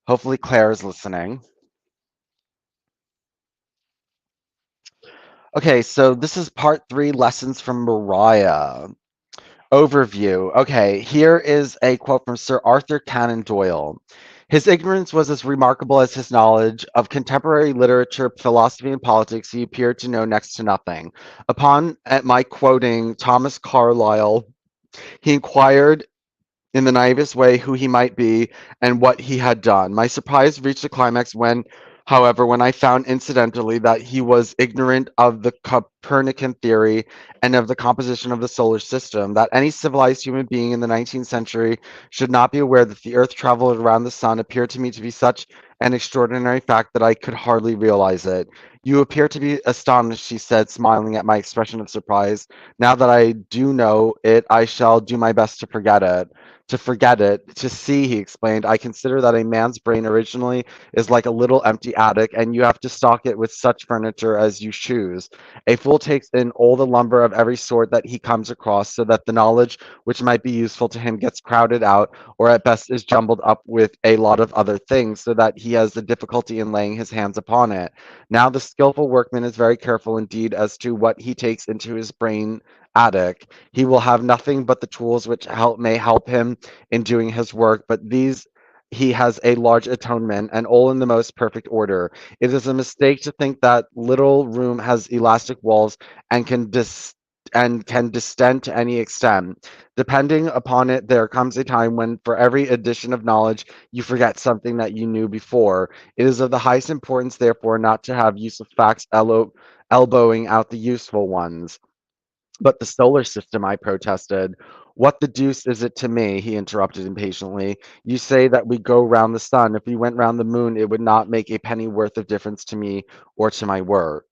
Hopefully Claire is listening. Okay, so this is part 3, Lessons from Mariah. Overview. Okay, here is a quote from Sir Arthur Conan Doyle. His ignorance was as remarkable as his knowledge of contemporary literature, philosophy, and politics. He appeared to know next to nothing. Upon at my quoting Thomas Carlyle, he inquired in the naivest way who he might be and what he had done. My surprise reached a climax when I found incidentally that he was ignorant of the Copernican theory and of the composition of the solar system, that any civilized human being in the 19th century should not be aware that the earth traveled around the sun appeared to me to be such an extraordinary fact that I could hardly realize it. You appear to be astonished, she said, smiling at my expression of surprise. Now that I do know it, I shall do my best to forget it. To forget it, to see, he explained. I consider that a man's brain originally is like a little empty attic, and you have to stock it with such furniture as you choose. A fool takes in all the lumber of every sort that he comes across, so that the knowledge which might be useful to him gets crowded out, or at best is jumbled up with a lot of other things, so that he has the difficulty in laying his hands upon it. Now the skillful workman is very careful indeed as to what he takes into his brain attic. He will have nothing but the tools which may help him in doing his work, but these he has a large atonement, and all in the most perfect order. It is a mistake to think that little room has elastic walls and can distend to any extent. Depending upon it, there comes a time when, for every addition of knowledge, you forget something that you knew before. It is of the highest importance, therefore, not to have use of facts elbowing out the useful ones. But the solar system, I protested. What the deuce is it to me? He interrupted impatiently. You say that we go round the sun. If we went round the moon, it would not make a penny worth of difference to me or to my work.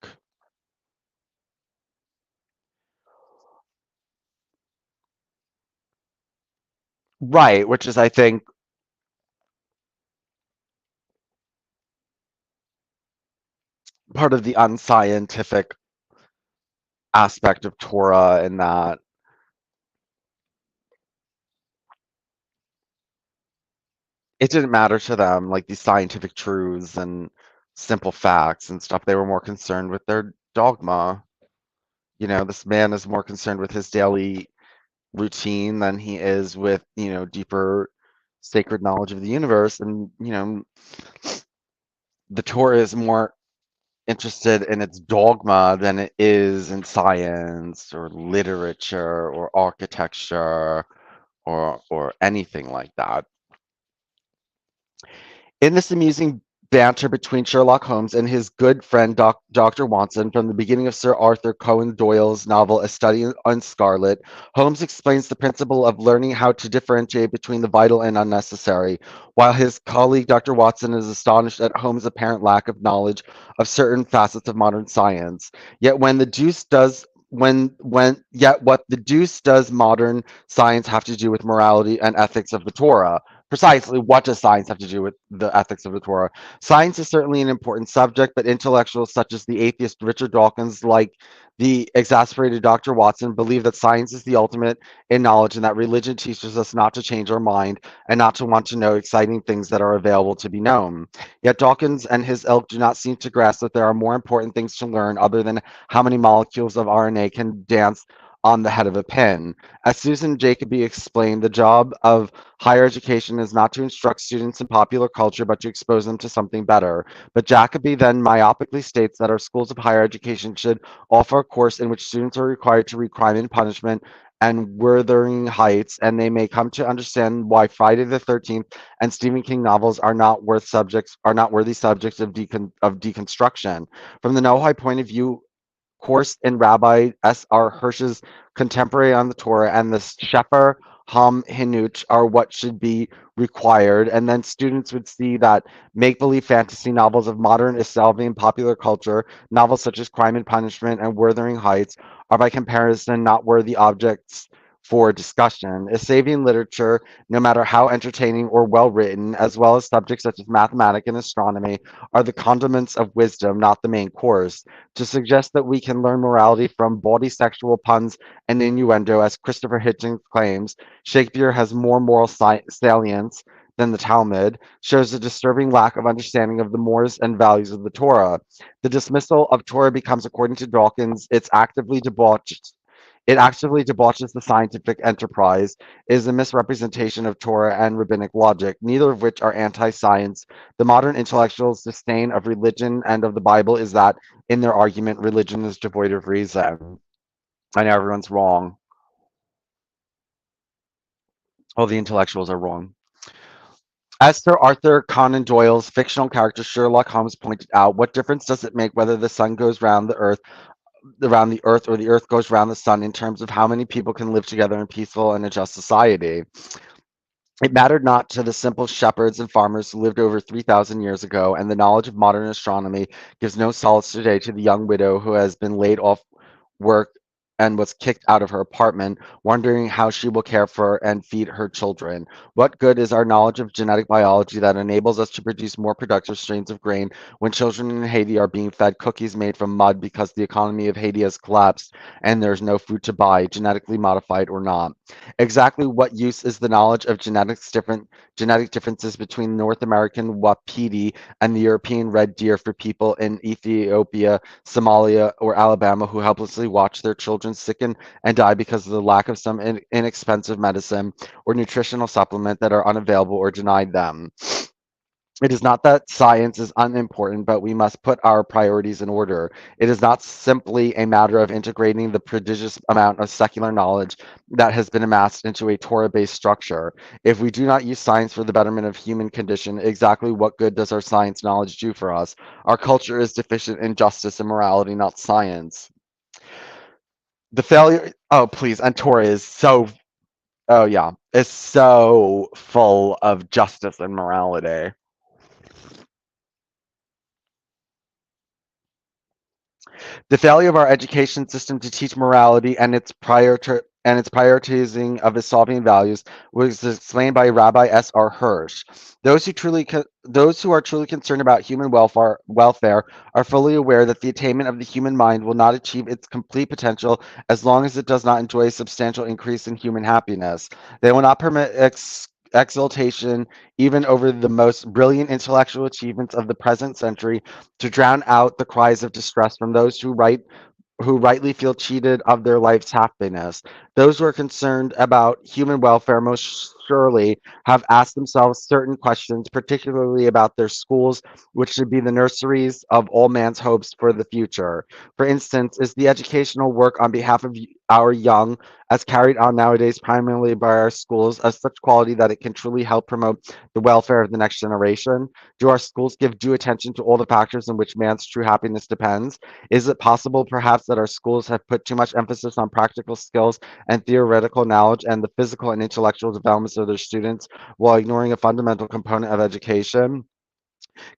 Right, which is, I think, part of the unscientific aspect of Torah, in that it didn't matter to them, like these scientific truths and simple facts and stuff. They were more concerned with their dogma. This man is more concerned with his daily routine than he is with, deeper sacred knowledge of the universe. And, the Torah is more interested in its dogma than it is in science or literature or architecture or anything like that. In this amusing banter between Sherlock Holmes and his good friend Dr. Watson from the beginning of Sir Arthur Conan Doyle's novel A Study in Scarlet, Holmes explains the principle of learning how to differentiate between the vital and unnecessary, while his colleague Dr. Watson is astonished at Holmes' apparent lack of knowledge of certain facets of modern science. Yet when the deuce does when yet what the deuce does modern science have to do with morality and ethics of the Torah? Precisely, what does science have to do with the ethics of the Torah? Science is certainly an important subject, but intellectuals such as the atheist Richard Dawkins, like the exasperated Dr. Watson, believe that science is the ultimate in knowledge and that religion teaches us not to change our mind and not to want to know exciting things that are available to be known. Yet Dawkins and his ilk do not seem to grasp that there are more important things to learn other than how many molecules of RNA can dance on the head of a pin. As Susan Jacoby explained, the job of higher education is not to instruct students in popular culture, but to expose them to something better. But Jacoby then myopically states that our schools of higher education should offer a course in which students are required to read Crime and Punishment and Wuthering Heights, and they may come to understand why Friday the 13th and Stephen King novels are not worthy subjects of deconstruction. From the Noahide point of view, course in Rabbi S.R. Hirsch's Contemporary on the Torah and the Shefer Ham Hinuch are what should be required. And then students would see that make believe fantasy novels of modern Islamic popular culture, novels such as Crime and Punishment and Wuthering Heights, are by comparison not worthy objects for discussion. Isavian literature, no matter how entertaining or well written, as well as subjects such as mathematics and astronomy, are the condiments of wisdom, not the main course. To suggest that we can learn morality from bawdy sexual puns and innuendo, as Christopher Hitchens claims, Shakespeare has more moral salience than the Talmud, shows a disturbing lack of understanding of the mores and values of the Torah. The dismissal of Torah becomes, according to Dawkins, it actively debauches the scientific enterprise, is a misrepresentation of Torah and rabbinic logic, neither of which are anti-science. The modern intellectuals' disdain of religion and of the Bible is that, in their argument, religion is devoid of reason. I know everyone's wrong. All the intellectuals are wrong. As Sir Arthur Conan Doyle's fictional character Sherlock Holmes pointed out, what difference does it make whether the sun goes around the earth or the earth goes around the sun in terms of how many people can live together in peaceful and a just society? It mattered not to the simple shepherds and farmers who lived over 3,000 years ago, and the knowledge of modern astronomy gives no solace today to the young widow who has been laid off work and was kicked out of her apartment, wondering how she will care for and feed her children. What good is our knowledge of genetic biology that enables us to produce more productive strains of grain when children in Haiti are being fed cookies made from mud because the economy of Haiti has collapsed and there's no food to buy, genetically modified or not? Exactly what use is the knowledge of genetic differences between North American wapiti and the European red deer for people in Ethiopia, Somalia, or Alabama who helplessly watch their children sicken and die because of the lack of some inexpensive medicine or nutritional supplement that are unavailable or denied them? It is not that science is unimportant, but we must put our priorities in order. It is not simply a matter of integrating the prodigious amount of secular knowledge that has been amassed into a Torah-based structure. If we do not use science for the betterment of human condition, exactly what good does our science knowledge do for us? Our culture is deficient in justice and morality, not science. The failure, oh please, and Torah is so, oh yeah, is so full of justice and morality. The failure of our education system to teach morality and its prioritizing of its solving values was explained by Rabbi S.R. Hirsch. Those who are truly concerned about human welfare are fully aware that the attainment of the human mind will not achieve its complete potential as long as it does not enjoy a substantial increase in human happiness. They will not permit exultation even over the most brilliant intellectual achievements of the present century to drown out the cries of distress from those who rightly feel cheated of their life's happiness. Those who are concerned about human welfare most surely have asked themselves certain questions, particularly about their schools, which should be the nurseries of all man's hopes for the future. For instance, is the educational work on behalf of our young, as carried on nowadays primarily by our schools, of such quality that it can truly help promote the welfare of the next generation? Do our schools give due attention to all the factors on which man's true happiness depends? Is it possible, perhaps, that our schools have put too much emphasis on practical skills and theoretical knowledge and the physical and intellectual developments of their students while ignoring a fundamental component of education?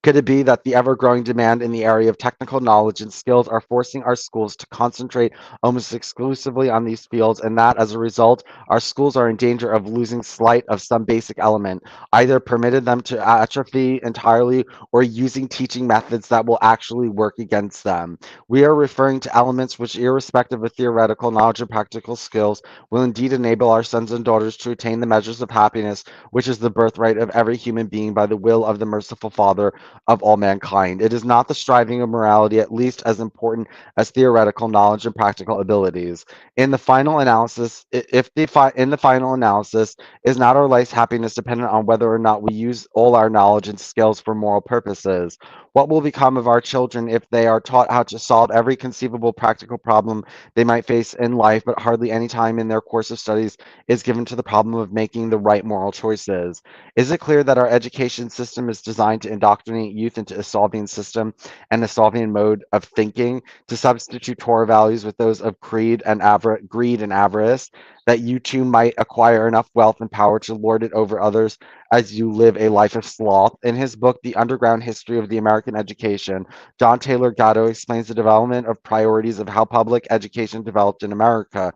Could it be that the ever growing demand in the area of technical knowledge and skills are forcing our schools to concentrate almost exclusively on these fields, and that as a result, our schools are in danger of losing sight of some basic element, either permitted them to atrophy entirely or using teaching methods that will actually work against them? We are referring to elements which, irrespective of theoretical knowledge and practical skills, will indeed enable our sons and daughters to attain the measures of happiness which is the birthright of every human being by the will of the merciful Father of all mankind. It is not the striving of morality, at least as important as theoretical knowledge and practical abilities. In the final analysis, if the in the final analysis, is not our life's happiness dependent on whether or not we use all our knowledge and skills for moral purposes? What will become of our children if they are taught how to solve every conceivable practical problem they might face in life, but hardly any time in their course of studies is given to the problem of making the right moral choices? Is it clear that our education system is designed to indoctrinate youth into a Solvian system and a Solvian mode of thinking, to substitute Torah values with those of greed and avarice, that you too might acquire enough wealth and power to lord it over others as you live a life of sloth? In his book, The Underground History of the American Education, John Taylor Gatto explains the development of priorities of how public education developed in America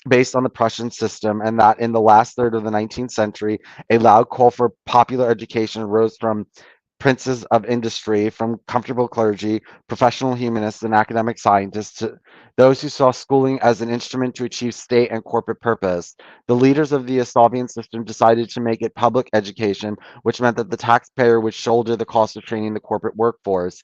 based on the Prussian system, and that in the last third of the 19th century, a loud call for popular education rose from princes of industry, from comfortable clergy, professional humanists, and academic scientists, to those who saw schooling as an instrument to achieve state and corporate purpose. The leaders of theEstavian system decided to make it public education, which meant that the taxpayer would shoulder the cost of training the corporate workforce.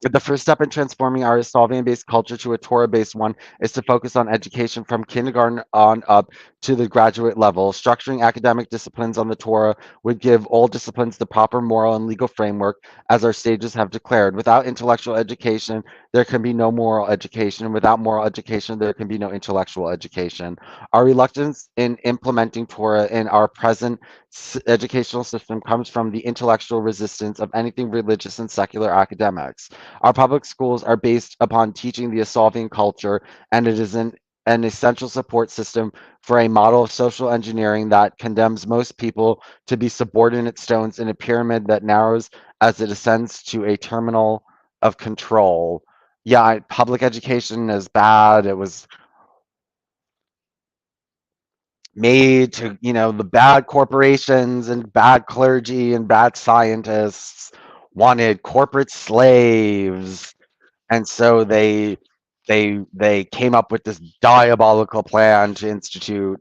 The first step in transforming our Solvian-based culture to a Torah-based one is to focus on education from kindergarten on up to the graduate level. Structuring academic disciplines on the Torah would give all disciplines the proper moral and legal framework, as our sages have declared. Without intellectual education, there can be no moral education. Without moral education, there can be no intellectual education. Our reluctance in implementing Torah in our present educational system comes from the intellectual resistance of anything religious and secular academics. Our public schools are based upon teaching the Asolvian culture, and it is an essential support system for a model of social engineering that condemns most people to be subordinate stones in a pyramid that narrows as it ascends to a terminal of control. Yeah, public education is bad. It was made to, the bad corporations and bad clergy and bad scientists wanted corporate slaves, and so they came up with this diabolical plan to institute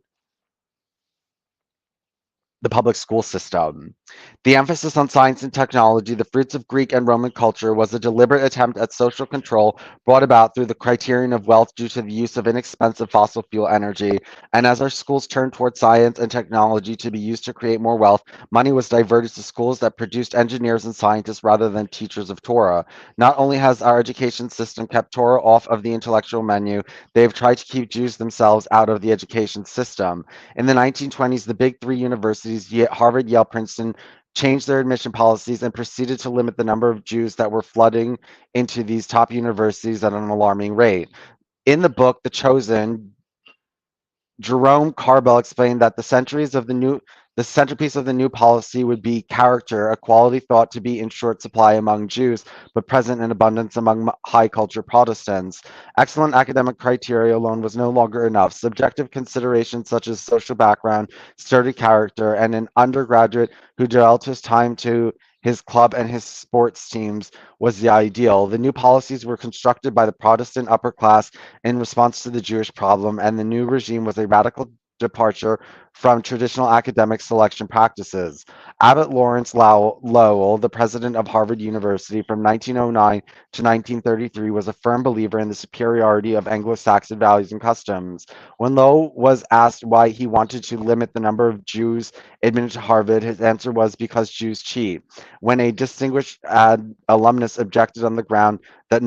the public school system. The emphasis on science and technology, the fruits of Greek and Roman culture, was a deliberate attempt at social control brought about through the criterion of wealth due to the use of inexpensive fossil fuel energy. And as our schools turned toward science and technology to be used to create more wealth, money was diverted to schools that produced engineers and scientists rather than teachers of Torah. Not only has our education system kept Torah off of the intellectual menu, they've tried to keep Jews themselves out of the education system. In the 1920s, the big three universities, Harvard, Yale, Princeton, changed their admission policies and proceeded to limit the number of Jews that were flooding into these top universities at an alarming rate. In the book, The Chosen, Jerome Carbell explained that the centerpiece of the new policy would be character, a quality thought to be in short supply among Jews, but present in abundance among high culture Protestants. Excellent academic criteria alone was no longer enough. Subjective considerations such as social background, sturdy character, and an undergraduate who devotes his time to his club and his sports teams was the ideal. The new policies were constructed by the Protestant upper class in response to the Jewish problem, and the new regime was a radical departure from traditional academic selection practices. Abbott Lawrence Lowell, the president of Harvard University from 1909 to 1933, was a firm believer in the superiority of Anglo-Saxon values and customs. When Lowell was asked why he wanted to limit the number of Jews admitted to Harvard, his answer was because Jews cheat. When a distinguished alumnus objected on the ground that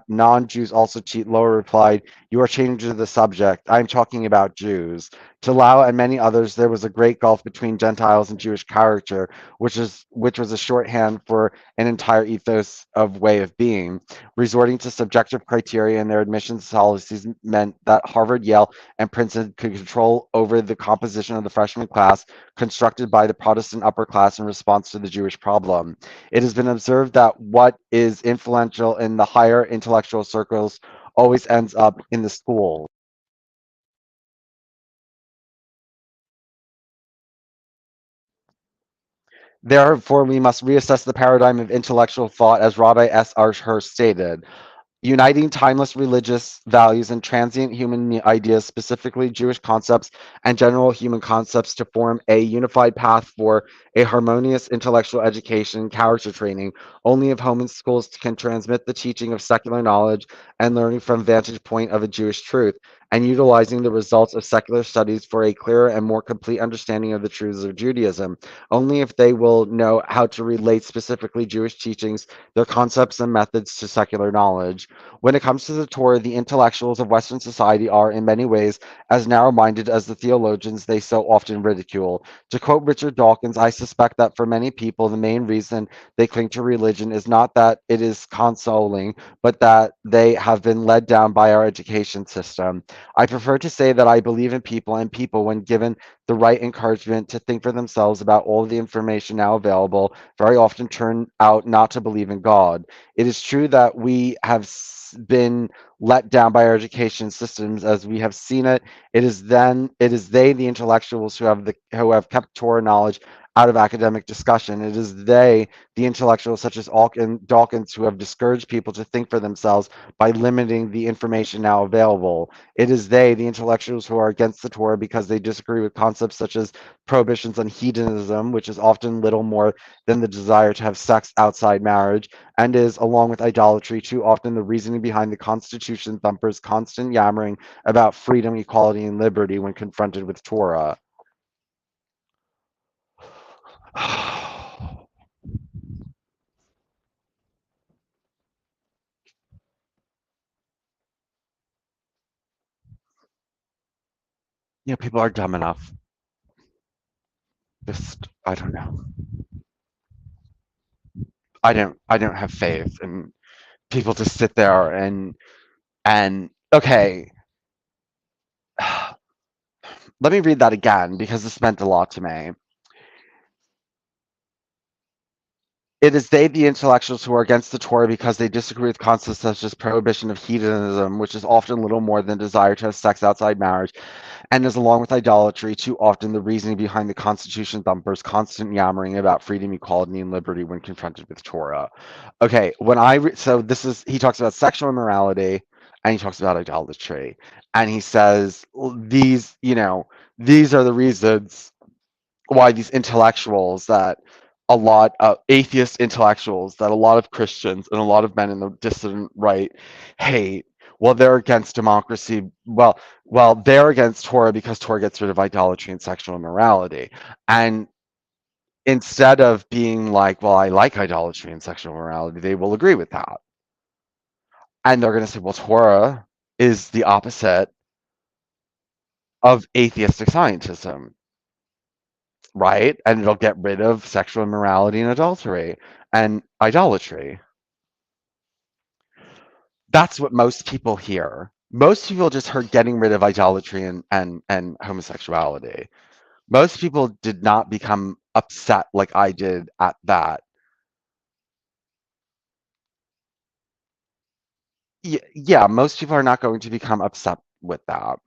non-Jews also cheat, Lower replied, "You are changing the subject. I am talking about Jews." To Lau and many others, there was a great gulf between Gentiles and Jewish character, which was a shorthand for an entire ethos of way of being. Resorting to subjective criteria in their admissions policies meant that Harvard, Yale, and Princeton could control over the composition of the freshman class constructed by the Protestant upper class in response to the Jewish problem. It has been observed that what is influential in the higher intellectual circles always ends up in the school. Therefore, we must reassess the paradigm of intellectual thought, as Rabbi S. R. Hurst stated. Uniting timeless religious values and transient human ideas, specifically Jewish concepts and general human concepts, to form a unified path for a harmonious intellectual education and character training. Only if home and schools can transmit the teaching of secular knowledge and learning from vantage point of a Jewish truth, and utilizing the results of secular studies for a clearer and more complete understanding of the truths of Judaism. Only if they will know how to relate specifically Jewish teachings, their concepts and methods to secular knowledge. When it comes to the Torah, the intellectuals of Western society are, in many ways, as narrow minded as the theologians they so often ridicule. To quote Richard Dawkins, I suspect that for many people, the main reason they cling to religion is not that it is consoling, but that they have been led down by our education system. I prefer to say that I believe in people, and people, when given the right encouragement to think for themselves about all the information now available, very often turn out not to believe in God. It is true that we have been let down by our education systems as we have seen it. It is they, the intellectuals, who have kept Torah knowledge out of academic discussion. It is they, the intellectuals such as Dawkins, who have discouraged people to think for themselves by limiting the information now available. It is they, the intellectuals, who are against the Torah because they disagree with concepts such as prohibitions on hedonism, which is often little more than the desire to have sex outside marriage, and is, along with idolatry, too often the reasoning behind the Constitution thumpers' constant yammering about freedom, equality, and liberty when confronted with Torah. People are dumb enough. Just, I don't know. I don't have faith in people to sit there and okay, let me read that again because this meant a lot to me. It is they, the intellectuals, who are against the Torah because they disagree with concepts such as prohibition of hedonism, which is often little more than desire to have sex outside marriage, and is, along with idolatry, too often the reasoning behind the Constitution thumpers' constant yammering about freedom, equality, and liberty when confronted with Torah. Okay, so this is, he talks about sexual immorality and he talks about idolatry, and he says these are the reasons why these intellectuals that a lot of atheist intellectuals that a lot of Christians and a lot of men in the dissident right hate. Well, they're against democracy. They're against Torah because Torah gets rid of idolatry and sexual immorality. And instead of being like, well, I like idolatry and sexual immorality, they will agree with that. And they're going to say, well, Torah is the opposite of atheistic scientism, right? And it'll get rid of sexual immorality and adultery and idolatry. That's what most people hear. Most people just heard getting rid of idolatry and homosexuality. Most people did not become upset like I did at that. Yeah, most people are not going to become upset with that.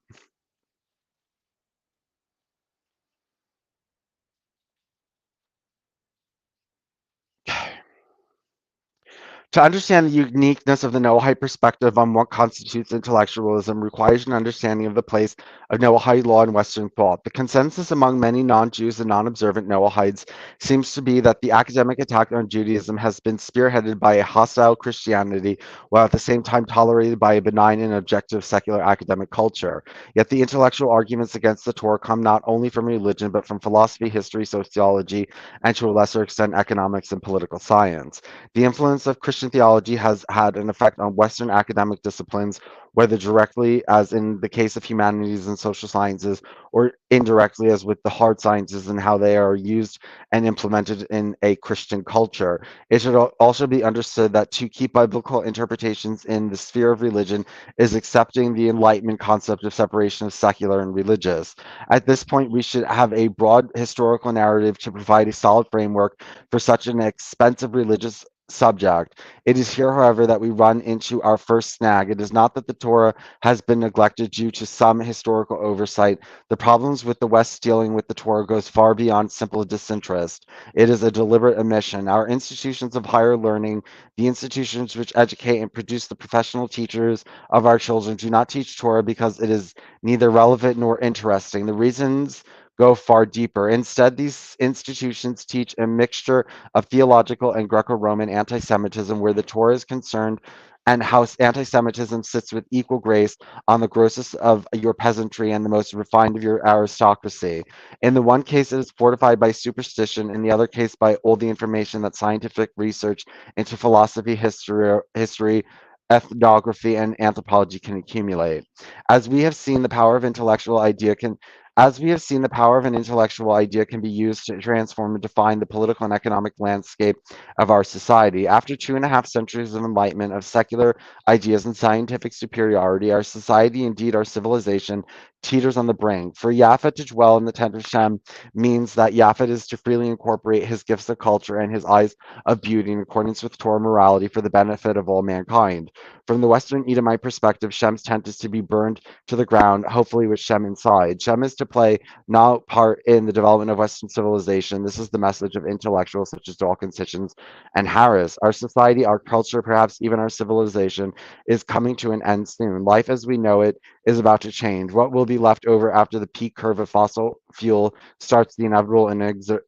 To understand the uniqueness of the Noahide perspective on what constitutes intellectualism requires an understanding of the place of Noahide law in Western thought. The consensus among many non Jews and non observant Noahides seems to be that the academic attack on Judaism has been spearheaded by a hostile Christianity, while at the same time tolerated by a benign and objective secular academic culture. Yet the intellectual arguments against the Torah come not only from religion, but from philosophy, history, sociology, and to a lesser extent, economics and political science. The influence of Christian theology has had an effect on Western academic disciplines, whether directly, as in the case of humanities and social sciences, or indirectly, as with the hard sciences and how they are used and implemented in a Christian culture. It should also be understood that to keep biblical interpretations in the sphere of religion is accepting the Enlightenment concept of separation of secular and religious. At this point, we should have a broad historical narrative to provide a solid framework for such an expensive religious subject. It is here, however, that we run into our first snag. It is not that the Torah has been neglected due to some historical oversight. The problems with the West dealing with the Torah goes far beyond simple disinterest. It is a deliberate omission. Our institutions of higher learning, the institutions which educate and produce the professional teachers of our children, do not teach Torah because it is neither relevant nor interesting. The reasons go far deeper. Instead, these institutions teach a mixture of theological and Greco Roman anti Semitism, where the Torah is concerned, and how anti Semitism sits with equal grace on the grossest of your peasantry and the most refined of your aristocracy. In the one case, it is fortified by superstition, in the other case, by all the information that scientific research into philosophy, history, ethnography, and anthropology can accumulate. As we have seen, the power of intellectual idea can as we have seen, the power of an intellectual idea can be used to transform and define the political and economic landscape of our society. After 2.5 centuries of enlightenment, of secular ideas and scientific superiority, our society, indeed our civilization, teeters on the brink. For Yaphet to dwell in the tent of Shem means that Yaphet is to freely incorporate his gifts of culture and his eyes of beauty in accordance with Torah morality for the benefit of all mankind. From the Western Edomite perspective, Shem's tent is to be burned to the ground, hopefully with Shem inside. Shem is to play no part in the development of Western civilization. This is the message of intellectuals such as Dawkins, Hitchens, and Harris. Our society, our culture, perhaps even our civilization, is coming to an end soon. Life as we know it is about to change. What will be left over after the peak curve of fossil fuel starts the inevitable and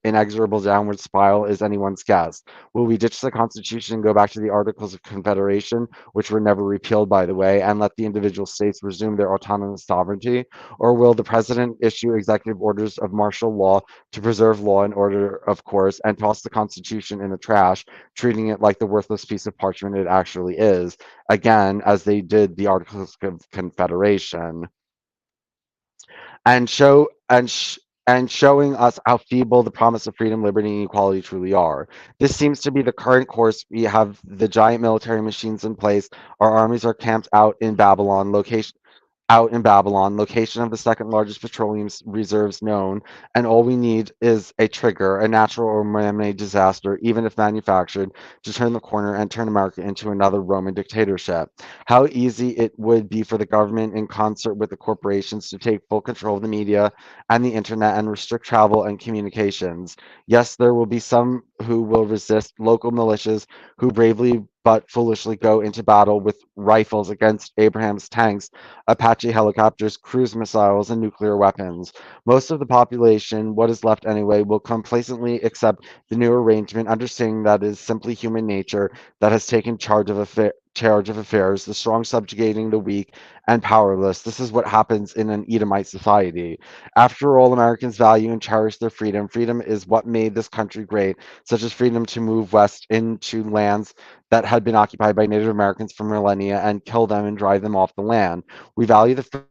inexorable downward spiral is anyone's guess. Will we ditch the Constitution and go back to the Articles of Confederation, which were never repealed, by the way, and let the individual states resume their autonomous sovereignty? Or will the president issue executive orders of martial law to preserve law and order, of course, and toss the Constitution in the trash, treating it like the worthless piece of parchment it actually is, again, as they did the Articles of Confederation, and showing us how feeble the promise of freedom, liberty, and equality truly are. This seems to be the current course. We have the giant military machines in place. Our armies are camped out in Babylon, location of the second largest petroleum reserves known, and all we need is a trigger, a natural or man-made disaster, even if manufactured, to turn the corner and turn America into another Roman dictatorship. How easy it would be for the government, in concert with the corporations, to take full control of the media and the internet and restrict travel and communications. Yes, there will be some who will resist, local militias who bravely but foolishly go into battle with rifles against Abraham's tanks, Apache helicopters, cruise missiles, and nuclear weapons. Most of the population, what is left anyway, will complacently accept the new arrangement, understanding that it is simply human nature that has taken charge of affairs, the strong subjugating the weak and powerless. This is what happens in an Edomite society. After all, Americans value and cherish their freedom. Freedom is what made this country great, such as freedom to move west into lands that had been occupied by Native Americans for millennia and kill them and drive them off the land. We value the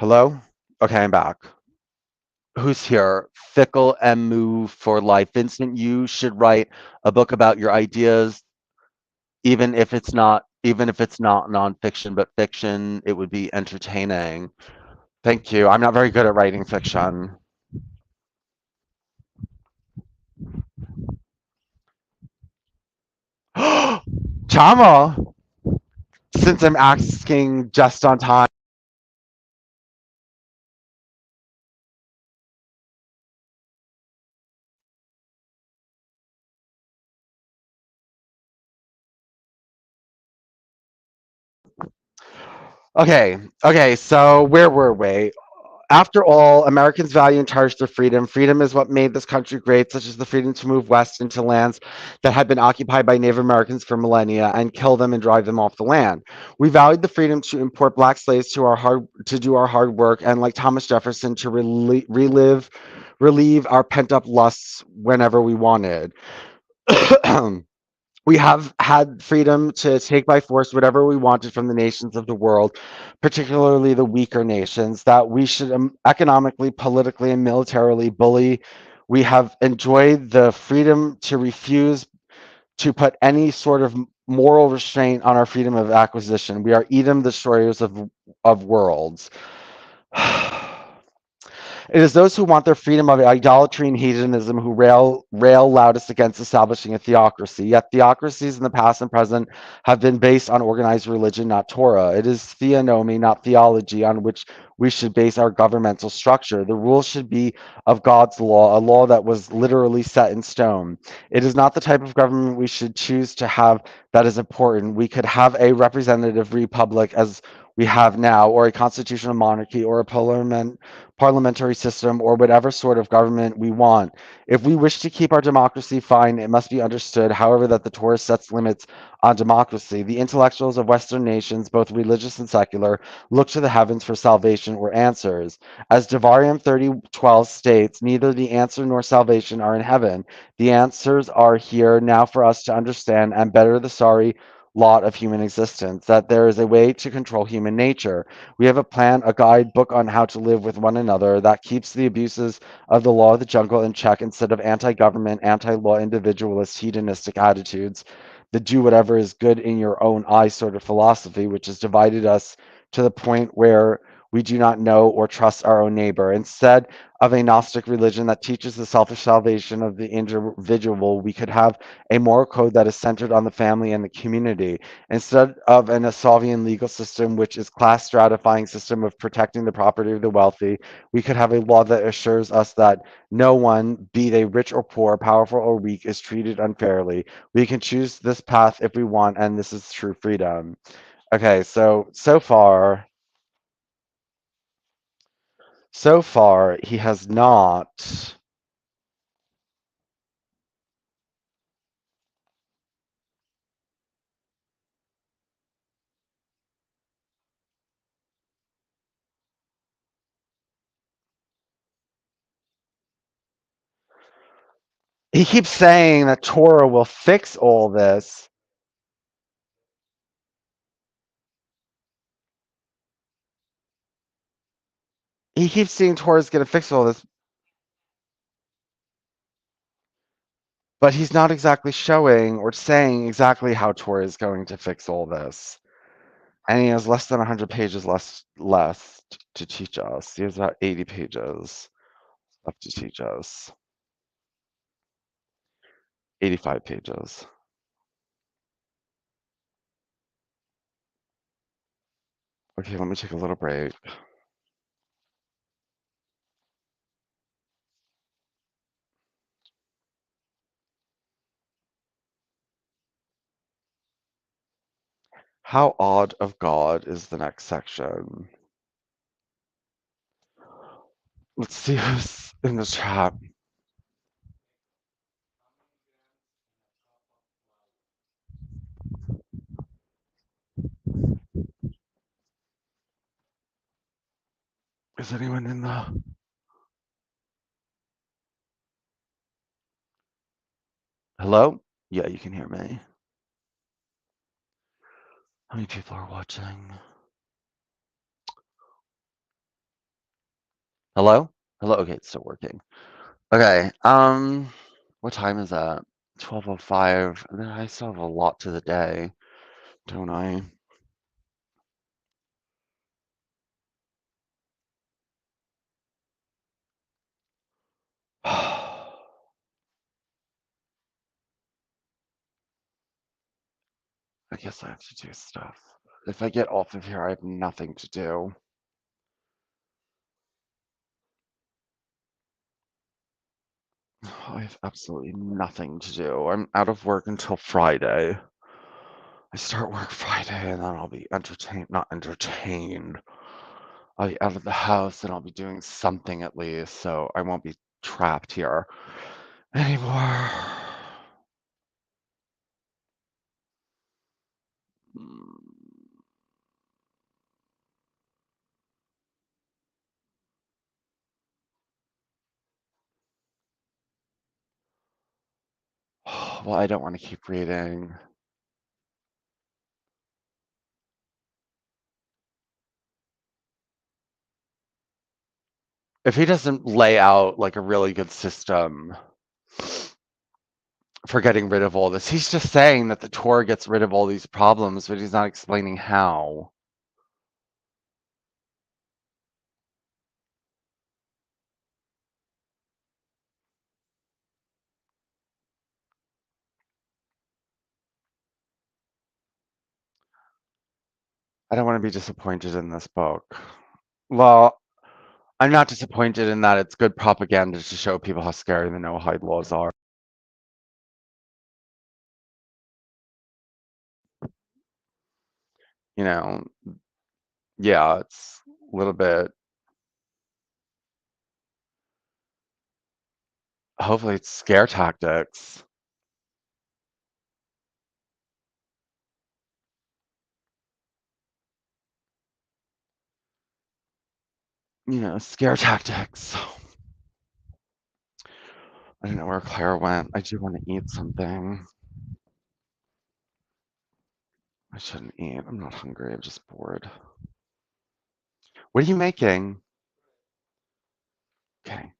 Hello? Okay, I'm back. Who's here? Fickle and Move for Life. Vincent, you should write a book about your ideas, even if it's not nonfiction, but fiction. It would be entertaining. Thank you. I'm not very good at writing fiction. Chama! since I'm asking just on time. Okay, okay, so where were we? After all, Americans value and cherish their freedom. Freedom is what made this country great, such as the freedom to move west into lands that had been occupied by Native Americans for millennia and kill them and drive them off the land. We valued the freedom to import black slaves to do our hard work, and like Thomas Jefferson, to relieve our pent up lusts whenever we wanted. We have had freedom to take by force whatever we wanted from the nations of the world, particularly the weaker nations, that we should economically, politically, and militarily bully. We have enjoyed the freedom to refuse to put any sort of moral restraint on our freedom of acquisition. We are Edom, destroyers of worlds. It is those who want their freedom of idolatry and hedonism who rail loudest against establishing a theocracy. Yet theocracies in the past and present have been based on organized religion, not Torah. It is theonomy, not theology, on which we should base our governmental structure. The rules should be of God's law, a law that was literally set in stone. It is not the type of government we should choose to have that is important. We could have a representative republic as we have now, or a constitutional monarchy, or a parliamentary system, or whatever sort of government we want. If we wish to keep our democracy, fine, it must be understood, however, that the Torah sets limits on democracy. The intellectuals of Western nations, both religious and secular, look to the heavens for salvation or answers. As Devarim 30:12 states, neither the answer nor salvation are in heaven. The answers are here now for us to understand and better the sorry lot of human existence, that there is a way to control human nature. We have a plan, a guidebook on how to live with one another that keeps the abuses of the law of the jungle in check instead of anti government, anti law, individualist, hedonistic attitudes, the do whatever is good in your own eyes sort of philosophy, which has divided us to the point where we do not know or trust our own neighbor. Instead of a Gnostic religion that teaches the selfish salvation of the individual, we could have a moral code that is centered on the family and the community. Instead of an Assavian legal system, which is class stratifying system of protecting the property of the wealthy, we could have a law that assures us that no one, be they rich or poor, powerful or weak, is treated unfairly. We can choose this path if we want, and this is true freedom. Okay, so far, he has not. He keeps saying that Torah will fix all this. He keeps saying Torah is going to fix all this, but he's not exactly showing or saying exactly how Torah is going to fix all this. And he has less than 100 pages left to teach us. He has about 80 pages left to teach us. 85 pages. Okay, let me take a little break. How odd of God is the next section? Let's see who's in the chat. Is anyone in the... Hello? Yeah, you can hear me. How many people are watching? Hello? Hello? Okay, it's still working. Okay, what time is that? 12:05. I still have a lot to the day, don't I? I guess I have to do stuff. If I get off of here, I have nothing to do. I have absolutely nothing to do. I'm out of work until Friday. I start work Friday and then I'll be not entertained. I'll be out of the house and I'll be doing something at least, so I won't be trapped here anymore. Mm. Well, I don't want to keep reading. If he doesn't lay out like a really good system for getting rid of all this, he's just saying that the tour gets rid of all these problems, but he's not explaining how. I don't want to be disappointed in this book. Well, I'm not disappointed in that it's good propaganda to show people how scary the no-hide laws are. You know, yeah, it's a little bit. Hopefully, it's scare tactics. Scare tactics. I don't know where Claire went. I do want to eat something. I shouldn't eat. I'm not hungry. I'm just bored. What are you making? Okay.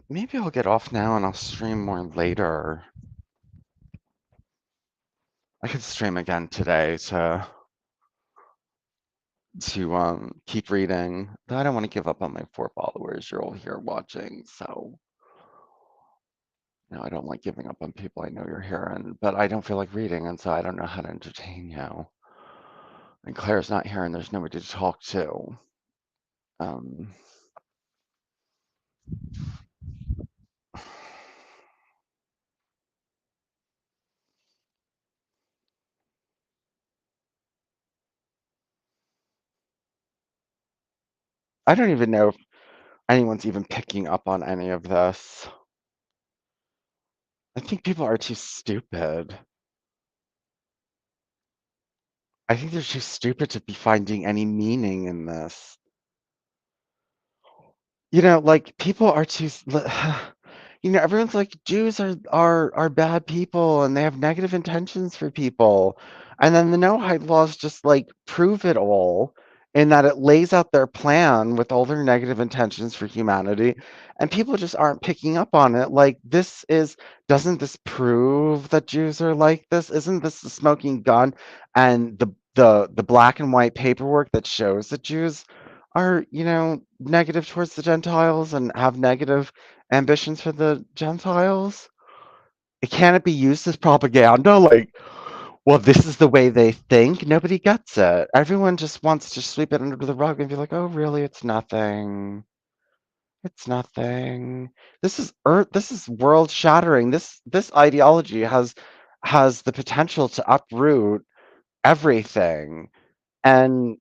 Maybe I'll get off now and I'll stream more later. I could stream again today to keep reading. Though I don't want to give up on my 4 followers. You're all here watching, so I don't like giving up on people I know you're here, but I don't feel like reading, and so I don't know how to entertain you. And Claire's not here, and there's nobody to talk to. Um, I don't even know if anyone's even picking up on any of this. I think people are too stupid. I think they're too stupid to be finding any meaning in this. Like people are everyone's like Jews are bad people and they have negative intentions for people. And then the no-hide laws just like prove it all in that it lays out their plan with all their negative intentions for humanity, and people just aren't picking up on it. Like doesn't this prove that Jews are like this? Isn't this the smoking gun and the black and white paperwork that shows that Jews are, negative towards the Gentiles and have negative ambitions for the Gentiles? Can it be used as propaganda? Like, well, this is the way they think. Nobody gets it. Everyone just wants to sweep it under the rug and be like, "Oh, really? It's nothing. It's nothing." This is earth. This is world shattering. This ideology has the potential to uproot everything, and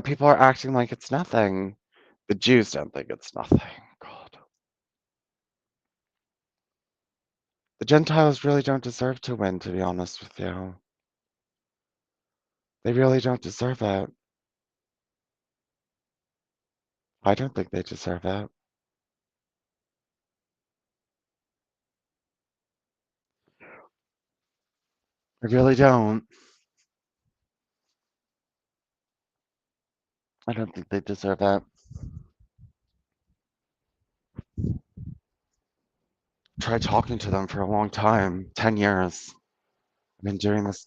people are acting like it's nothing. The Jews don't think it's nothing. God. The Gentiles really don't deserve to win, to be honest with you. They really don't deserve it. I don't think they deserve it. I really don't. I don't think they deserve it. Tried talking to them for a long time, 10 years. I've been doing this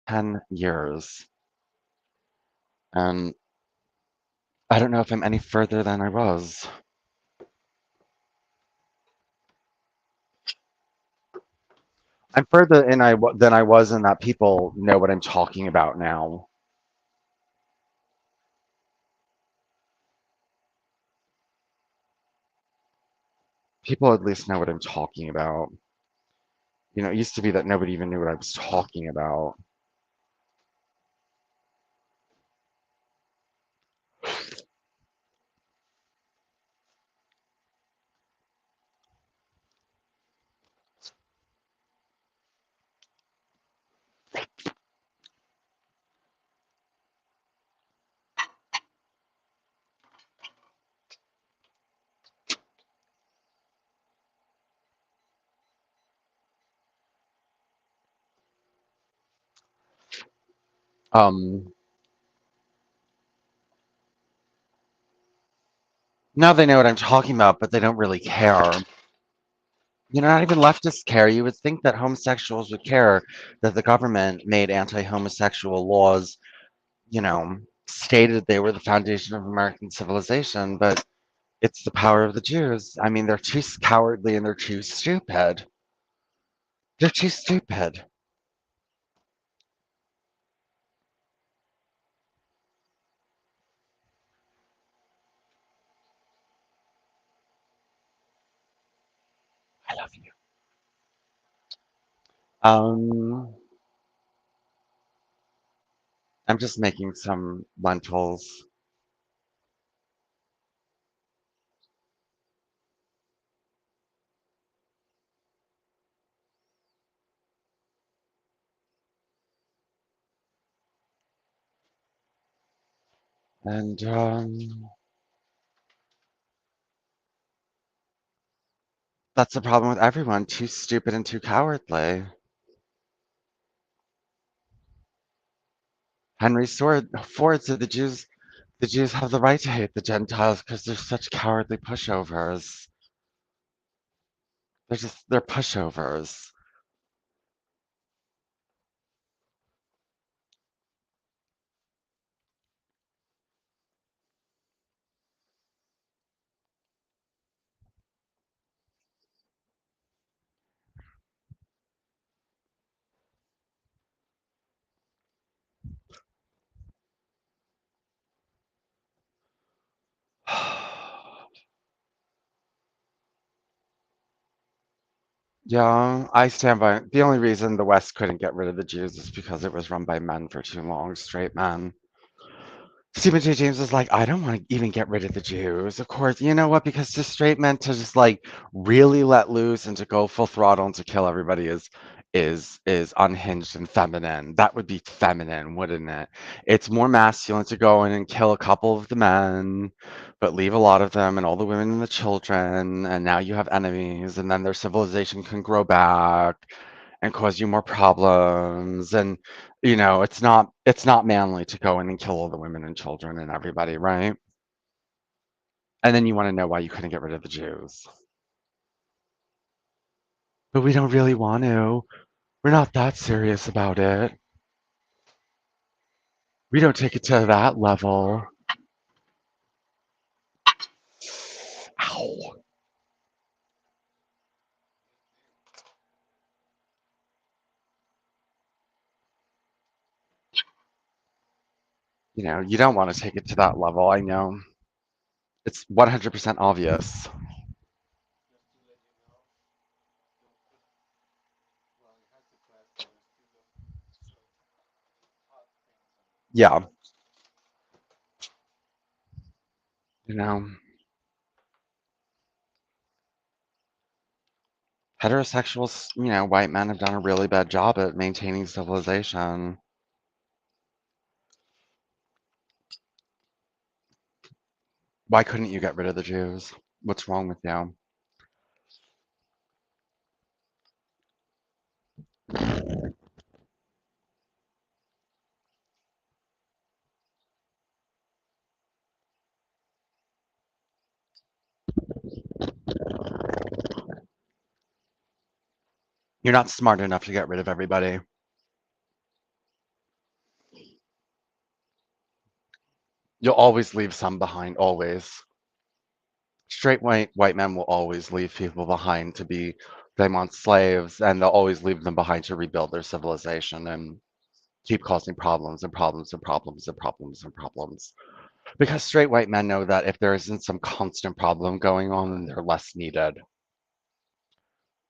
10 years. And I don't know if I'm any further than I was. I'm further than I was in that people know what I'm talking about now. People at least know what I'm talking about. It used to be that nobody even knew what I was talking about. Um, Now they know what I'm talking about, but they don't really care. Not even leftists care. You would think that homosexuals would care that the government made anti-homosexual laws, stated they were the foundation of American civilization, but it's the power of the Jews. I mean, they're too cowardly and they're too stupid. They're too stupid. I love you. Um, I'm just making some lentils. And that's the problem with everyone, too stupid and too cowardly. Ford said the Jews have the right to hate the Gentiles because they're such cowardly pushovers. They're pushovers. Yeah, I stand by. The only reason the West couldn't get rid of the Jews is because it was run by men for too long, straight men. Stephen J. James was like, I don't want to even get rid of the Jews. Of course, you know what? Because to straight men to just like really let loose and to go full throttle and to kill everybody is unhinged and feminine. That would be feminine, wouldn't it? It's more masculine to go in and kill a couple of the men, but leave a lot of them and all the women and the children, and now you have enemies, and then their civilization can grow back and cause you more problems. And it's not manly to go in and kill all the women and children and everybody, right? And then you want to know why you couldn't get rid of the Jews. But we don't really want to. We're not that serious about it. We don't take it to that level. Ow. You don't want to take it to that level. I know. It's 100% obvious. Yeah. You know, heterosexuals, white men have done a really bad job at maintaining civilization. Why couldn't you get rid of the Jews? What's wrong with you? You're not smart enough to get rid of everybody. You'll always leave some behind, always. Straight white men will always leave people behind to be them on slaves, and they'll always leave them behind to rebuild their civilization and keep causing problems and problems and problems and problems and problems. Because straight white men know that if there isn't some constant problem going on, then they're less needed.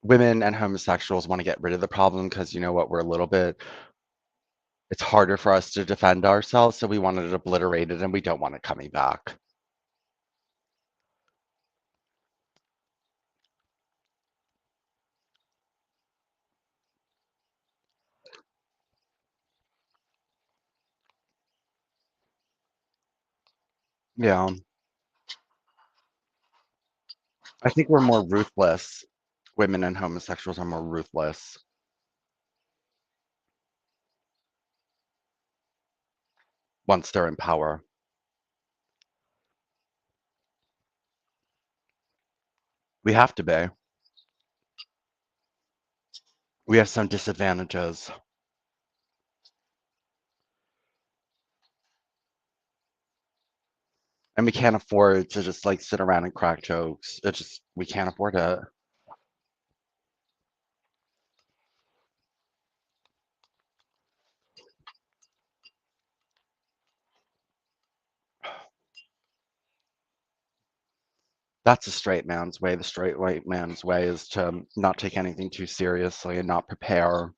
Women and homosexuals want to get rid of the problem because you know what, we're a little bit, it's harder for us to defend ourselves, so we want it obliterated and we don't want it coming back. Yeah, I think we're more ruthless. Women and homosexuals are more ruthless once they're in power. We have to be. We have some disadvantages. And we can't afford to just like sit around and crack jokes. It just, we can't afford it. That's a straight man's way. The straight white man's way is to not take anything too seriously and not prepare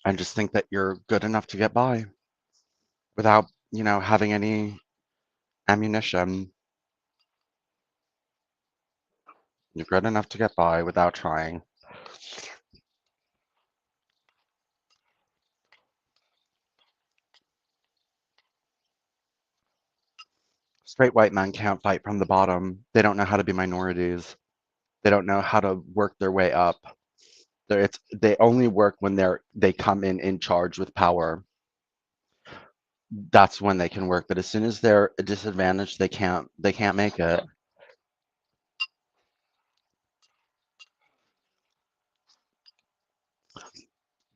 and just think that you're good enough to get by without, having any ammunition. You're good enough to get by without trying. Straight white men can't fight from the bottom. They don't know how to be minorities. They don't know how to work their way up. They only work when they come in charge with power. That's when they can work. But as soon as they're a disadvantage, they can't make it.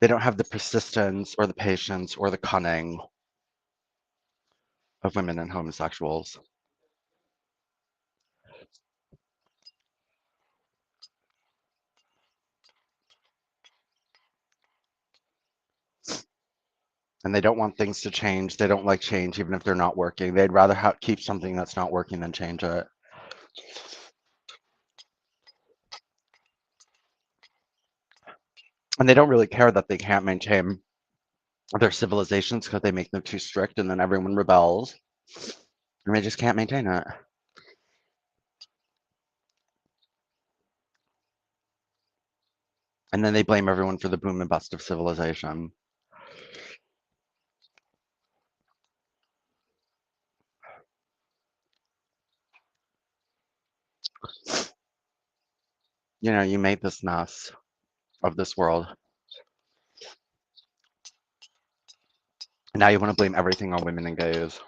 They don't have the persistence or the patience or the cunning of women and homosexuals. And they don't want things to change. They don't like change, even if they're not working. They'd rather keep something that's not working than change it. And they don't really care that they can't maintain their civilizations because they make them too strict and then everyone rebels and they just can't maintain it. And then they blame everyone for the boom and bust of civilization. You made this mess of this world. And now you want to blame everything on women and gays.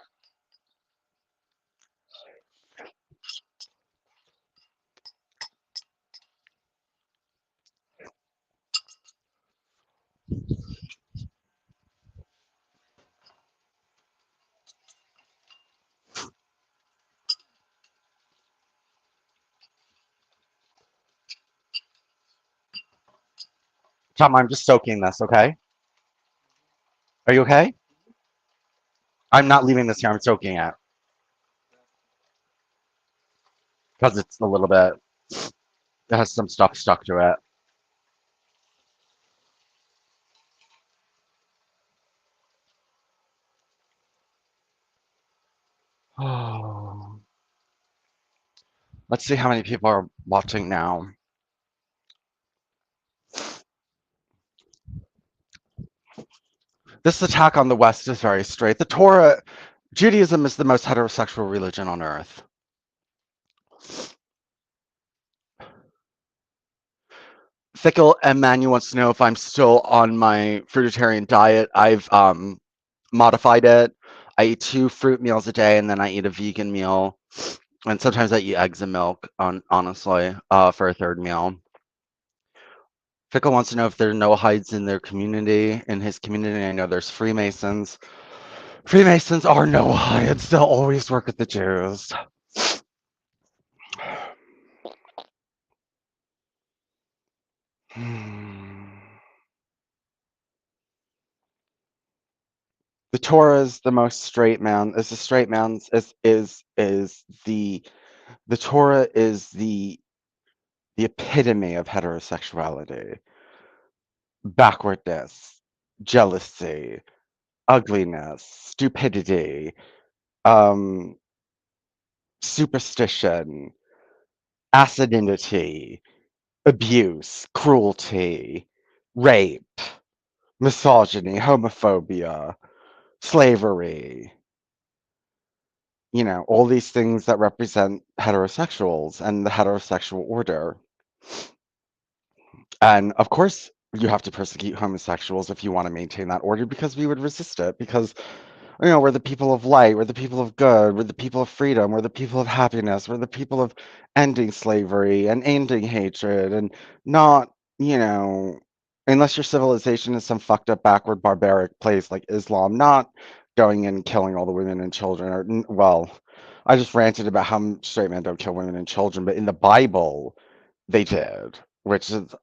Tom, I'm just soaking this, okay? Are you okay? I'm not leaving this here. I'm soaking it because it's a little bit, it has some stuff stuck to it. Oh. Let's see how many people are watching now. This attack on the West is very straight. The Torah, Judaism is the most heterosexual religion on earth. Fickle Emmanuel wants to know if I'm still on my fruitarian diet. I've modified it. I eat 2 fruit meals a day, and then I eat a vegan meal. And sometimes I eat eggs and milk, honestly, for a 3rd meal. Fickle wants to know if there are no hides in their community. In his community, I know there's Freemasons. Freemasons are Noahides. They'll always work with the Jews. The Torah is the most straight man. Is the straight man's is the Torah is the epitome of heterosexuality, backwardness, jealousy, ugliness, stupidity, um, superstition, acidity, abuse, cruelty, rape, misogyny, homophobia, slavery, all these things that represent heterosexuals and the heterosexual order. And of course, you have to persecute homosexuals if you want to maintain that order because we would resist it because we're the people of light, we're the people of good, we're the people of freedom, we're the people of happiness, we're the people of ending slavery and ending hatred and not, unless your civilization is some fucked up, backward, barbaric place like Islam, not going in and killing all the women and children. Well, I just ranted about how straight men don't kill women and children, but in the Bible, they did, which is,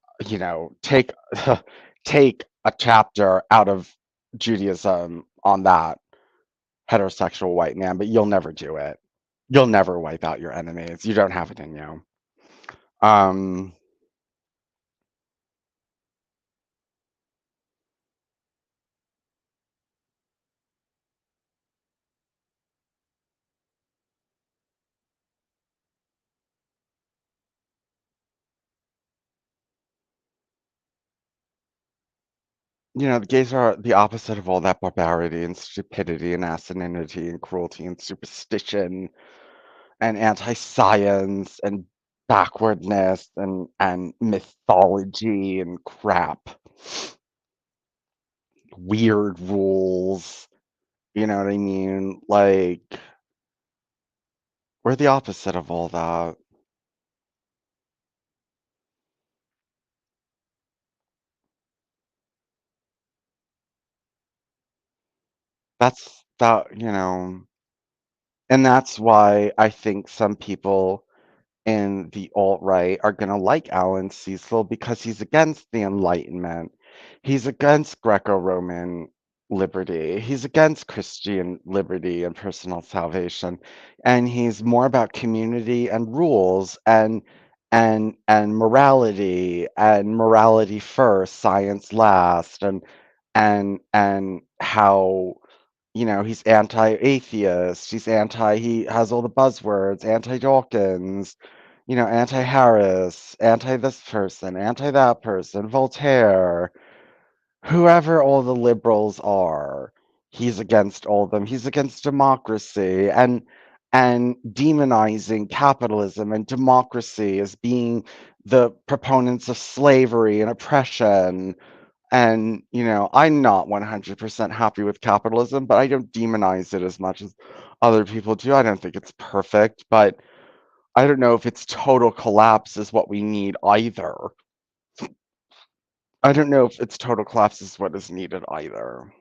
take take a chapter out of Judaism on that heterosexual white man, but you'll never do it. You'll never wipe out your enemies. You don't have it in you. Um, the gays are the opposite of all that barbarity and stupidity and asininity and cruelty and superstition and anti-science and backwardness and mythology and crap. Weird rules. You know what I mean? Like, we're the opposite of all that. That's that, and that's why I think some people in the alt-right are gonna like Alan Cecil because he's against the Enlightenment. He's against Greco-Roman liberty. He's against Christian liberty and personal salvation. And he's more about community and rules and morality first, science last, and how he's anti-atheist, he has all the buzzwords, anti-Dawkins, anti-Harris, anti-this person, anti-that person, Voltaire, whoever all the liberals are, he's against all of them. He's against democracy and demonizing capitalism and democracy as being the proponents of slavery and oppression. And, I'm not 100% happy with capitalism, but I don't demonize it as much as other people do. I don't think it's perfect, but I don't know if its total collapse is what we need either. I don't know if its total collapse is what is needed either.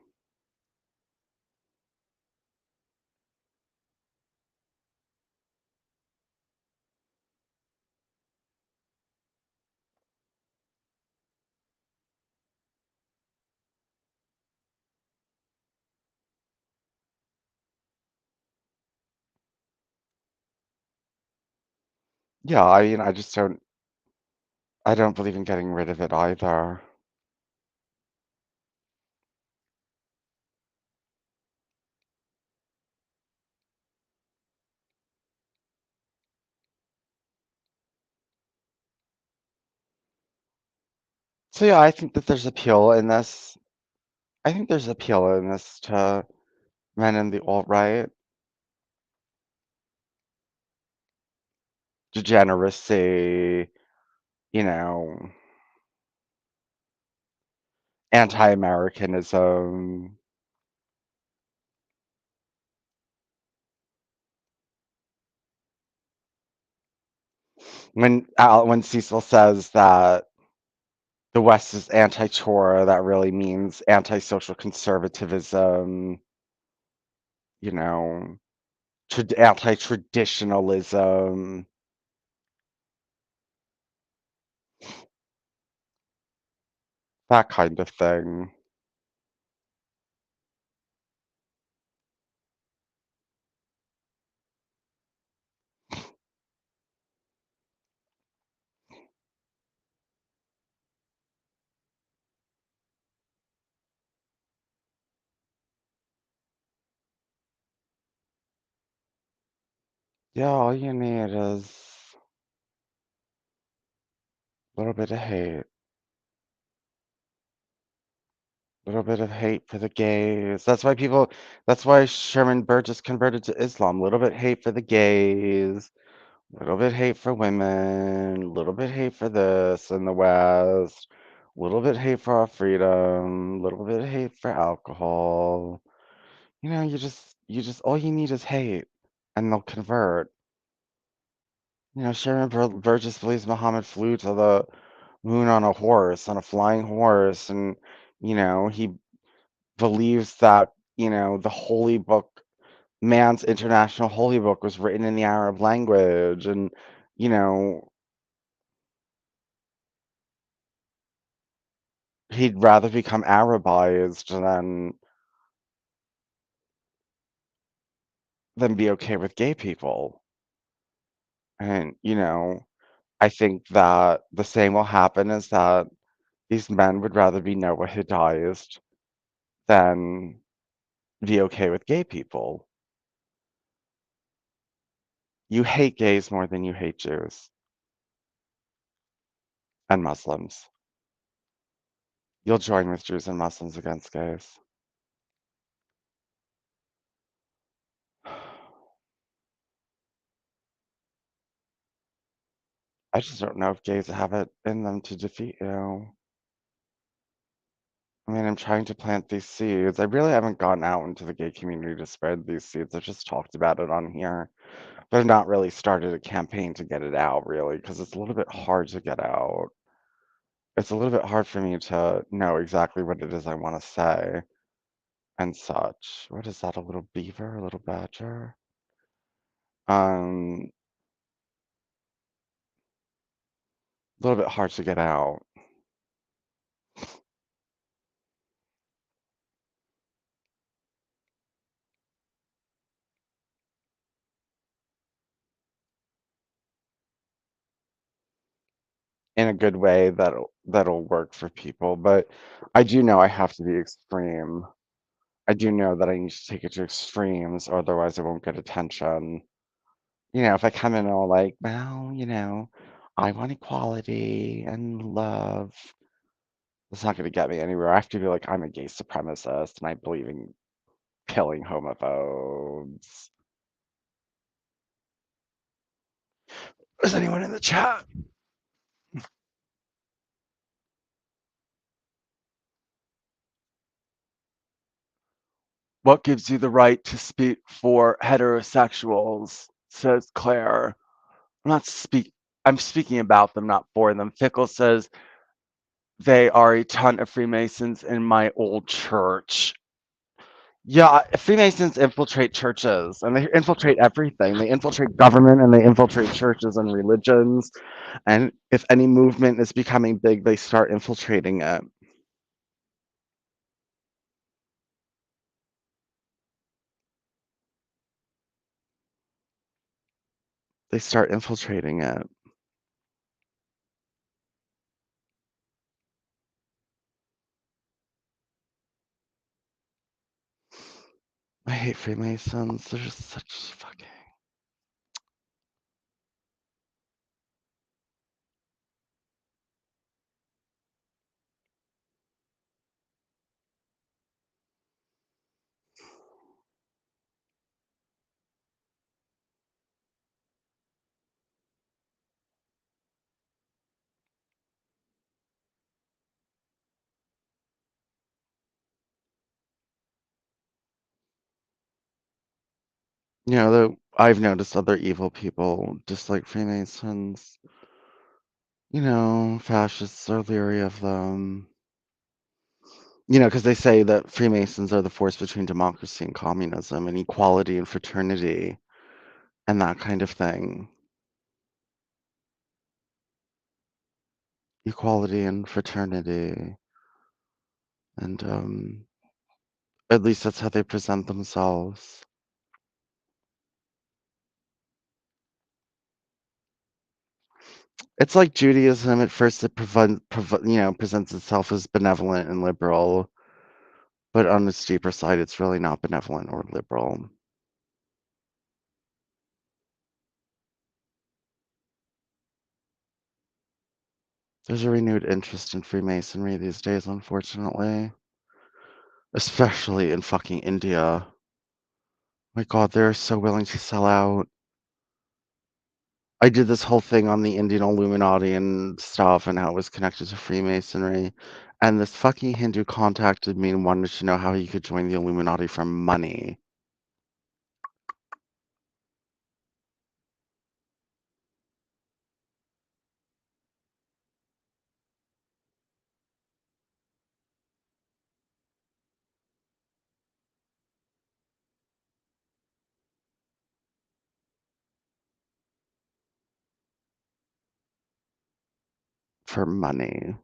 Yeah, I mean, I don't believe in getting rid of it either. So yeah, I think that there's appeal in this. I think there's appeal in this to men in the alt-right. Degeneracy, you know, anti-Americanism. When Cecil says that the West is anti-Torah, that really means anti-social conservatism. you know, anti-traditionalism. That kind of thing. Yeah, all you need is a little bit of hate. A little bit of hate for the gays. That's why Sherman Burgess converted to Islam. A little bit hate for the gays. Little bit hate for women, little bit hate for this in the West, little bit hate for our freedom, little bit hate for alcohol. All you need is hate, and they'll convert. Burgess believes Muhammad flew to the moon on a horse, on a flying horse, and, he believes that, the holy book, man's international holy book, was written in the Arab language, and, you know, he'd rather become Arabized than be okay with gay people. And, I think that the same will happen is that these men would rather be Noahidized than be okay with gay people. You hate gays more than you hate Jews and Muslims. You'll join with Jews and Muslims against gays. I just don't know if gays have it in them to defeat you. I mean, I'm trying to plant these seeds. I really haven't gone out into the gay community to spread these seeds. I've just talked about it on here, but I've not really started a campaign to get it out, really, because it's a little bit hard to get out. It's a little bit hard for me to know exactly what it is I want to say and such. What is that, a little beaver, a little badger? A little bit hard to get out. In a good way that'll work for people, but I do know I have to be extreme. I do know that I need to take it to extremes, or otherwise I won't get attention. If I come in all like, well, I want equality and love, it's not going to get me anywhere. I have to be like, I'm a gay supremacist and I believe in killing homophobes. Is anyone in the chat? What gives you the right to speak for heterosexuals? Says Claire. I'm not speak. I'm speaking about them, not for them. Fickle says they are a ton of Freemasons in my old church. Yeah, Freemasons infiltrate churches and they infiltrate everything. They infiltrate government and they infiltrate churches and religions. And if any movement is becoming big, they start infiltrating it. They start infiltrating it. I hate Freemasons. They're just such fucking. I've noticed other evil people, just like Freemasons. Fascists are leery of them. Because they say that Freemasons are the force between democracy and communism and equality and fraternity and that kind of thing. Equality and fraternity. And at least that's how they present themselves. It's like Judaism. At first, it presents itself as benevolent and liberal, but on its deeper side, it's really not benevolent or liberal. There's a renewed interest in Freemasonry these days, unfortunately, especially in fucking India. My God, they're so willing to sell out. I did this whole thing on the Indian Illuminati and stuff and how it was connected to Freemasonry. And this fucking Hindu contacted me and wanted to know how he could join the Illuminati for money. For money.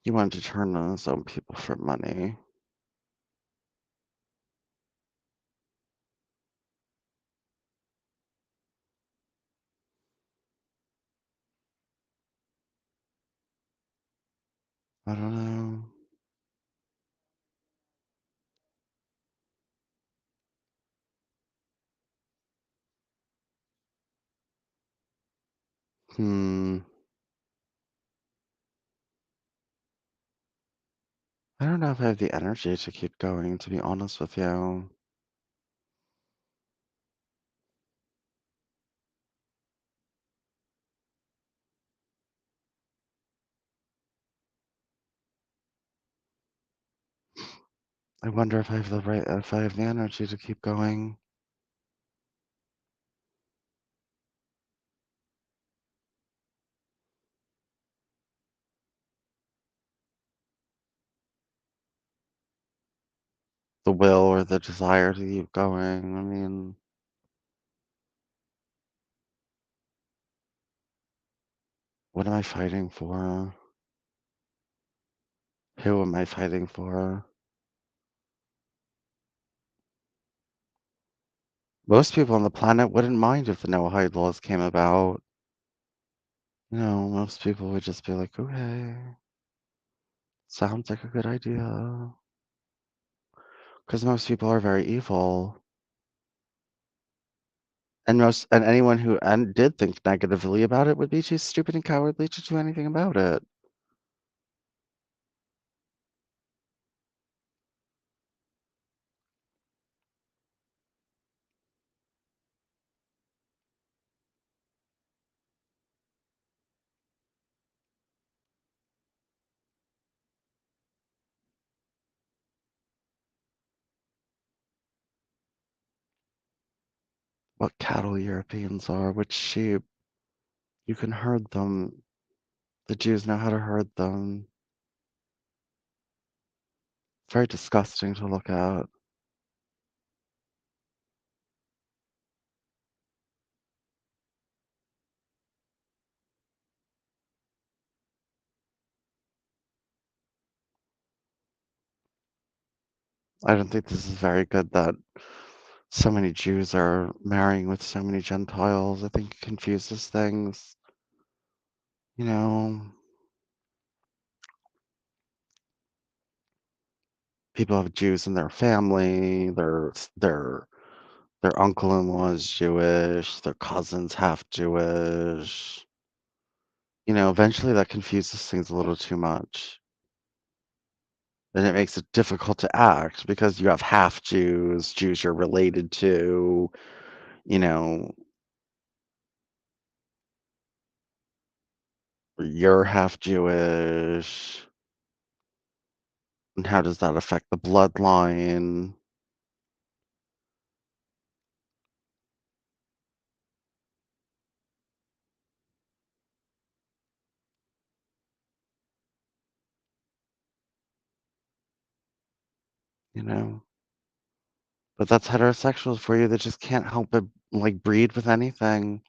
He wanted to turn on his own people for money. I don't know. Hmm. I don't know if I have the energy to keep going, to be honest with you. I wonder if if I have the energy to keep going. The will or the desire to keep going. I mean, what am I fighting for? Who am I fighting for? Most people on the planet wouldn't mind if the no-hide laws came about. Most people would just be like, okay, sounds like a good idea. Because most people are very evil. And anyone who did think negatively about it would be too stupid and cowardly to do anything about it. What cattle Europeans are, which sheep. You can herd them. The Jews know how to herd them. Very disgusting to look at. I don't think this is very good that so many Jews are marrying with so many Gentiles. I think it confuses things. You know, people have Jews in their family. Their uncle-in-law is Jewish. Their cousin's half Jewish. Eventually that confuses things a little too much. And it makes it difficult to act because you have half Jews, Jews you're related to, you know, you're half Jewish. And how does that affect the bloodline? you know. But that's heterosexuals for you that just can't help but like breed with anything.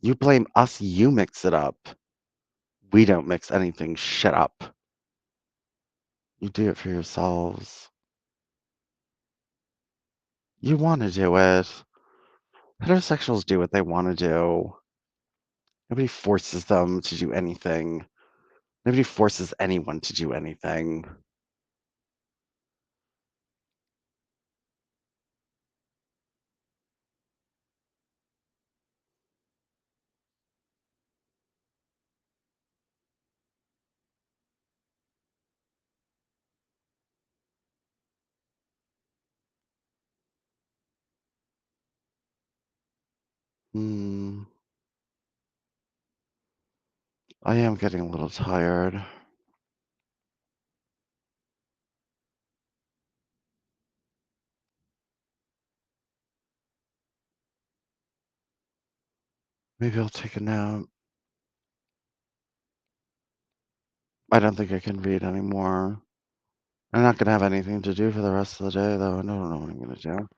You blame us, you mix it up. We don't mix anything shit up. You do it for yourselves. You want to do it. Heterosexuals do what they want to do. Nobody forces them to do anything. Nobody forces anyone to do anything. Hmm. I am getting a little tired. Maybe I'll take a nap. I don't think I can read anymore. I'm not gonna have anything to do for the rest of the day, though. I don't know what I'm gonna do.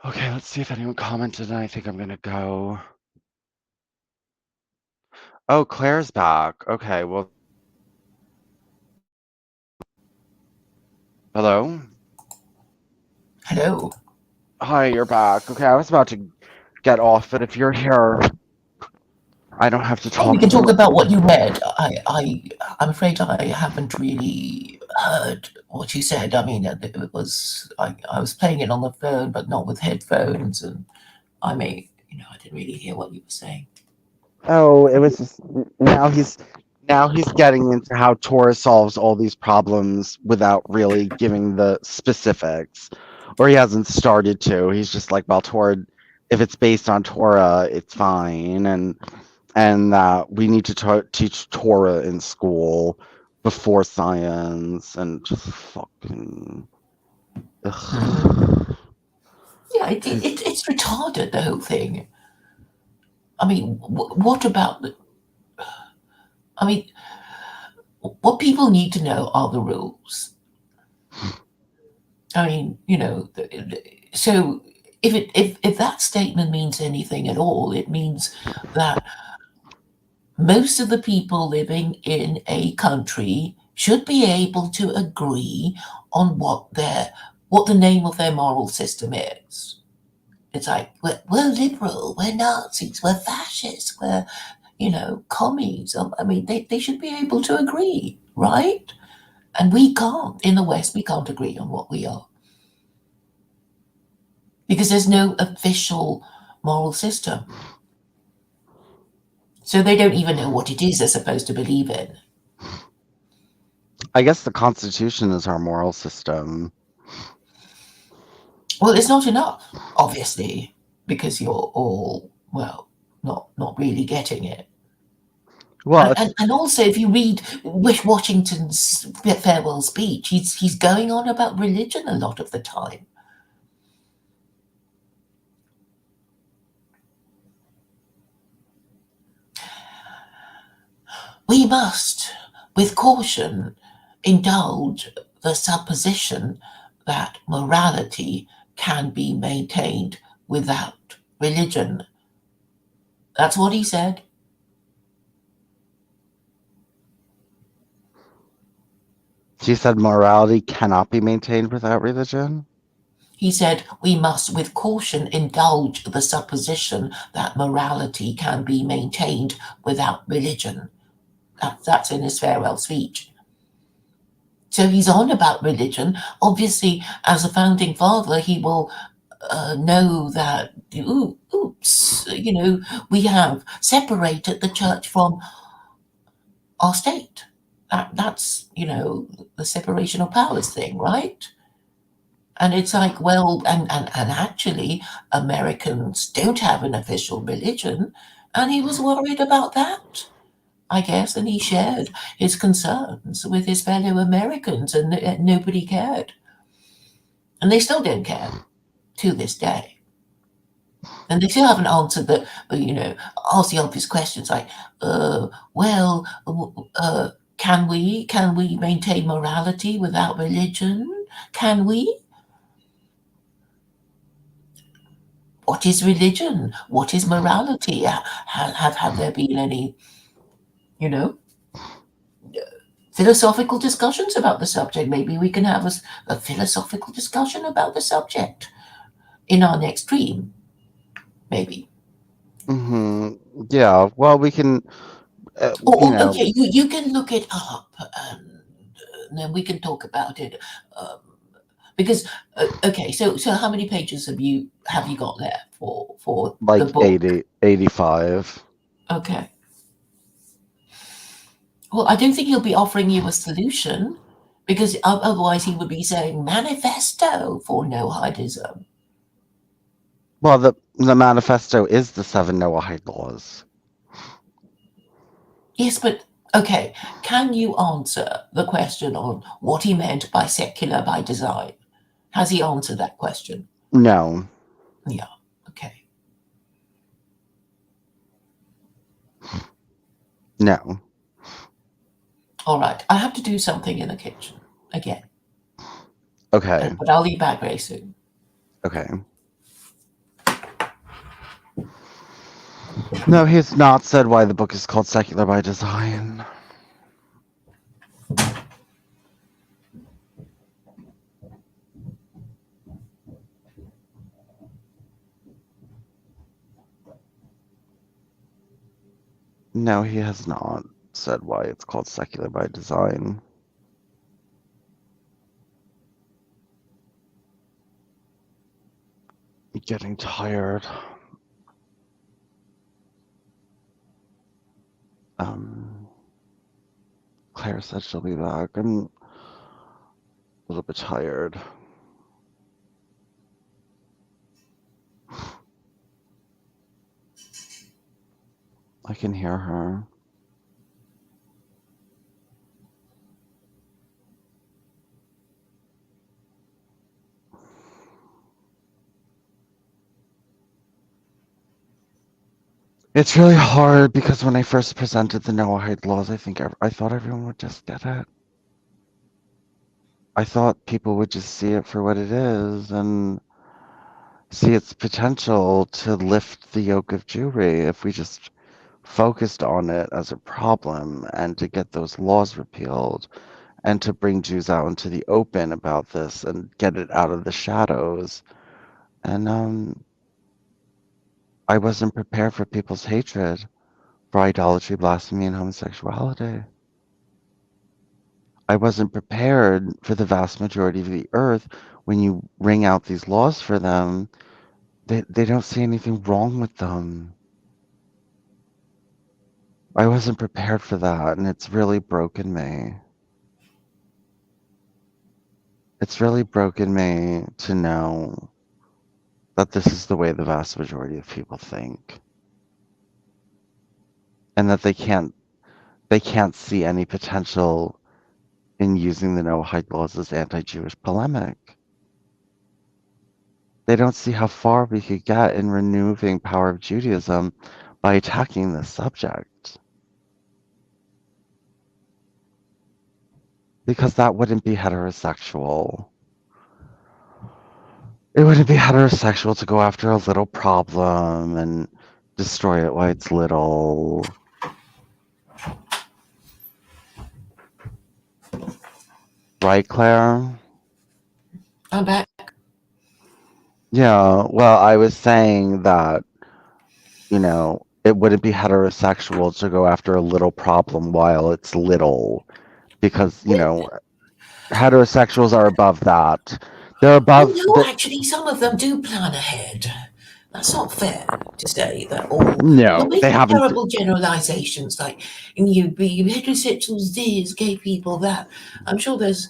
Okay, let's see if anyone commented, and I think I'm gonna go. Oh, Claire's back. Okay, well. Hello? Hello. Hi, you're back. Okay, I was about to get off, but if you're here, I don't have to Oh, we talk can to talk you. about what you read. I'm afraid I haven't really heard what you said. I mean, it was I was playing it on the phone, but not with headphones, and I didn't really hear what you were saying. Oh, it was just now he's getting into how Torah solves all these problems without really giving the specifics, or he hasn't started to. He's just like, well, Torah, if it's based on Torah, it's fine, and that we need to teach Torah in school before science, and just fucking. Ugh. Yeah, He's- it's retarded, the whole thing. I mean, what about the? I mean, what people need to know are the rules. I mean, so if that statement means anything at all, it means that most of the people living in a country should be able to agree on what the name of their moral system is. It's like we're liberal, we're Nazis, we're fascists, we're commies. I mean, they should be able to agree, right? And we can't. In the West, we can't agree on what we are because there's no official moral system. So they don't even know what it is they're supposed to believe in. I guess the Constitution is our moral system. Well, it's not enough, obviously, because you're all, well, not really getting it. Well, And also, if you read Washington's farewell speech, he's going on about religion a lot of the time. We must, with caution, indulge the supposition that morality can be maintained without religion. That's what he said. she said morality cannot be maintained without religion. He said, we must with caution indulge the supposition that morality can be maintained without religion. That's in his farewell speech. So he's on about religion. Obviously, as a founding father, he will know that, oops, we have separated the church from our state. That's, the separation of powers thing, right? And it's like, well, and actually, Americans don't have an official religion. And he was worried about that, I guess. And he shared his concerns with his fellow Americans, and nobody cared. And they still don't care to this day. And they still haven't answered asked the obvious questions like, Can we maintain morality without religion? Can we? What is religion? What is morality? Have there been any, you know, philosophical discussions about the subject? Maybe we can have a philosophical discussion about the subject in our next dream. Maybe. Yeah. Well, we can. You know, Okay, you can look it up, and then we can talk about it. Um, because okay, so how many pages have you got there for the like book? 85. Okay. Well, I don't think he'll be offering you a solution because otherwise he would be saying manifesto for no-hidism. Well, the manifesto is the 7 Noahide laws. Yes, but okay, can you answer the question on what he meant by secular by design? Has he answered that question? No. Yeah, okay. No. All right, I have to do something in the kitchen again, Okay. but I'll be back very soon. Okay. No, he has not said why the book is called Secular by Design. No, he has not said why it's called Secular by Design. I'm getting tired. Claire said she'll be back. I'm a little bit tired. I can hear her. It's really hard because when I first presented the Noahide laws, I thought everyone would just get it. I thought people would just see it for what it is and see its potential to lift the yoke of Jewry if we just focused on it as a problem and to get those laws repealed and to bring Jews out into the open about this and get it out of the shadows. And I wasn't prepared for people's hatred for idolatry, blasphemy, and homosexuality. I wasn't prepared for the vast majority of the earth when you ring out these laws for them. They don't see anything wrong with them. I wasn't prepared for that, and it's really broken me. It's really broken me to know that this is the way the vast majority of people think, and that they can't see any potential in using the Noahide laws as anti-Jewish polemic. They don't see how far we could get in removing power of Judaism by attacking this subject. Because that wouldn't be heterosexual. It wouldn't be heterosexual to go after a little problem and destroy it while it's little. Right, Claire? I'm back. Yeah, well, I was saying that, it wouldn't be heterosexual to go after a little problem while it's little. Because, heterosexuals are above that. They're Well, above no, the. actually, some of them do plan ahead. That's not fair to say that all. You're No, they making haven't. terrible generalizations, like be heterosexuals this, gay people that. I'm sure there's,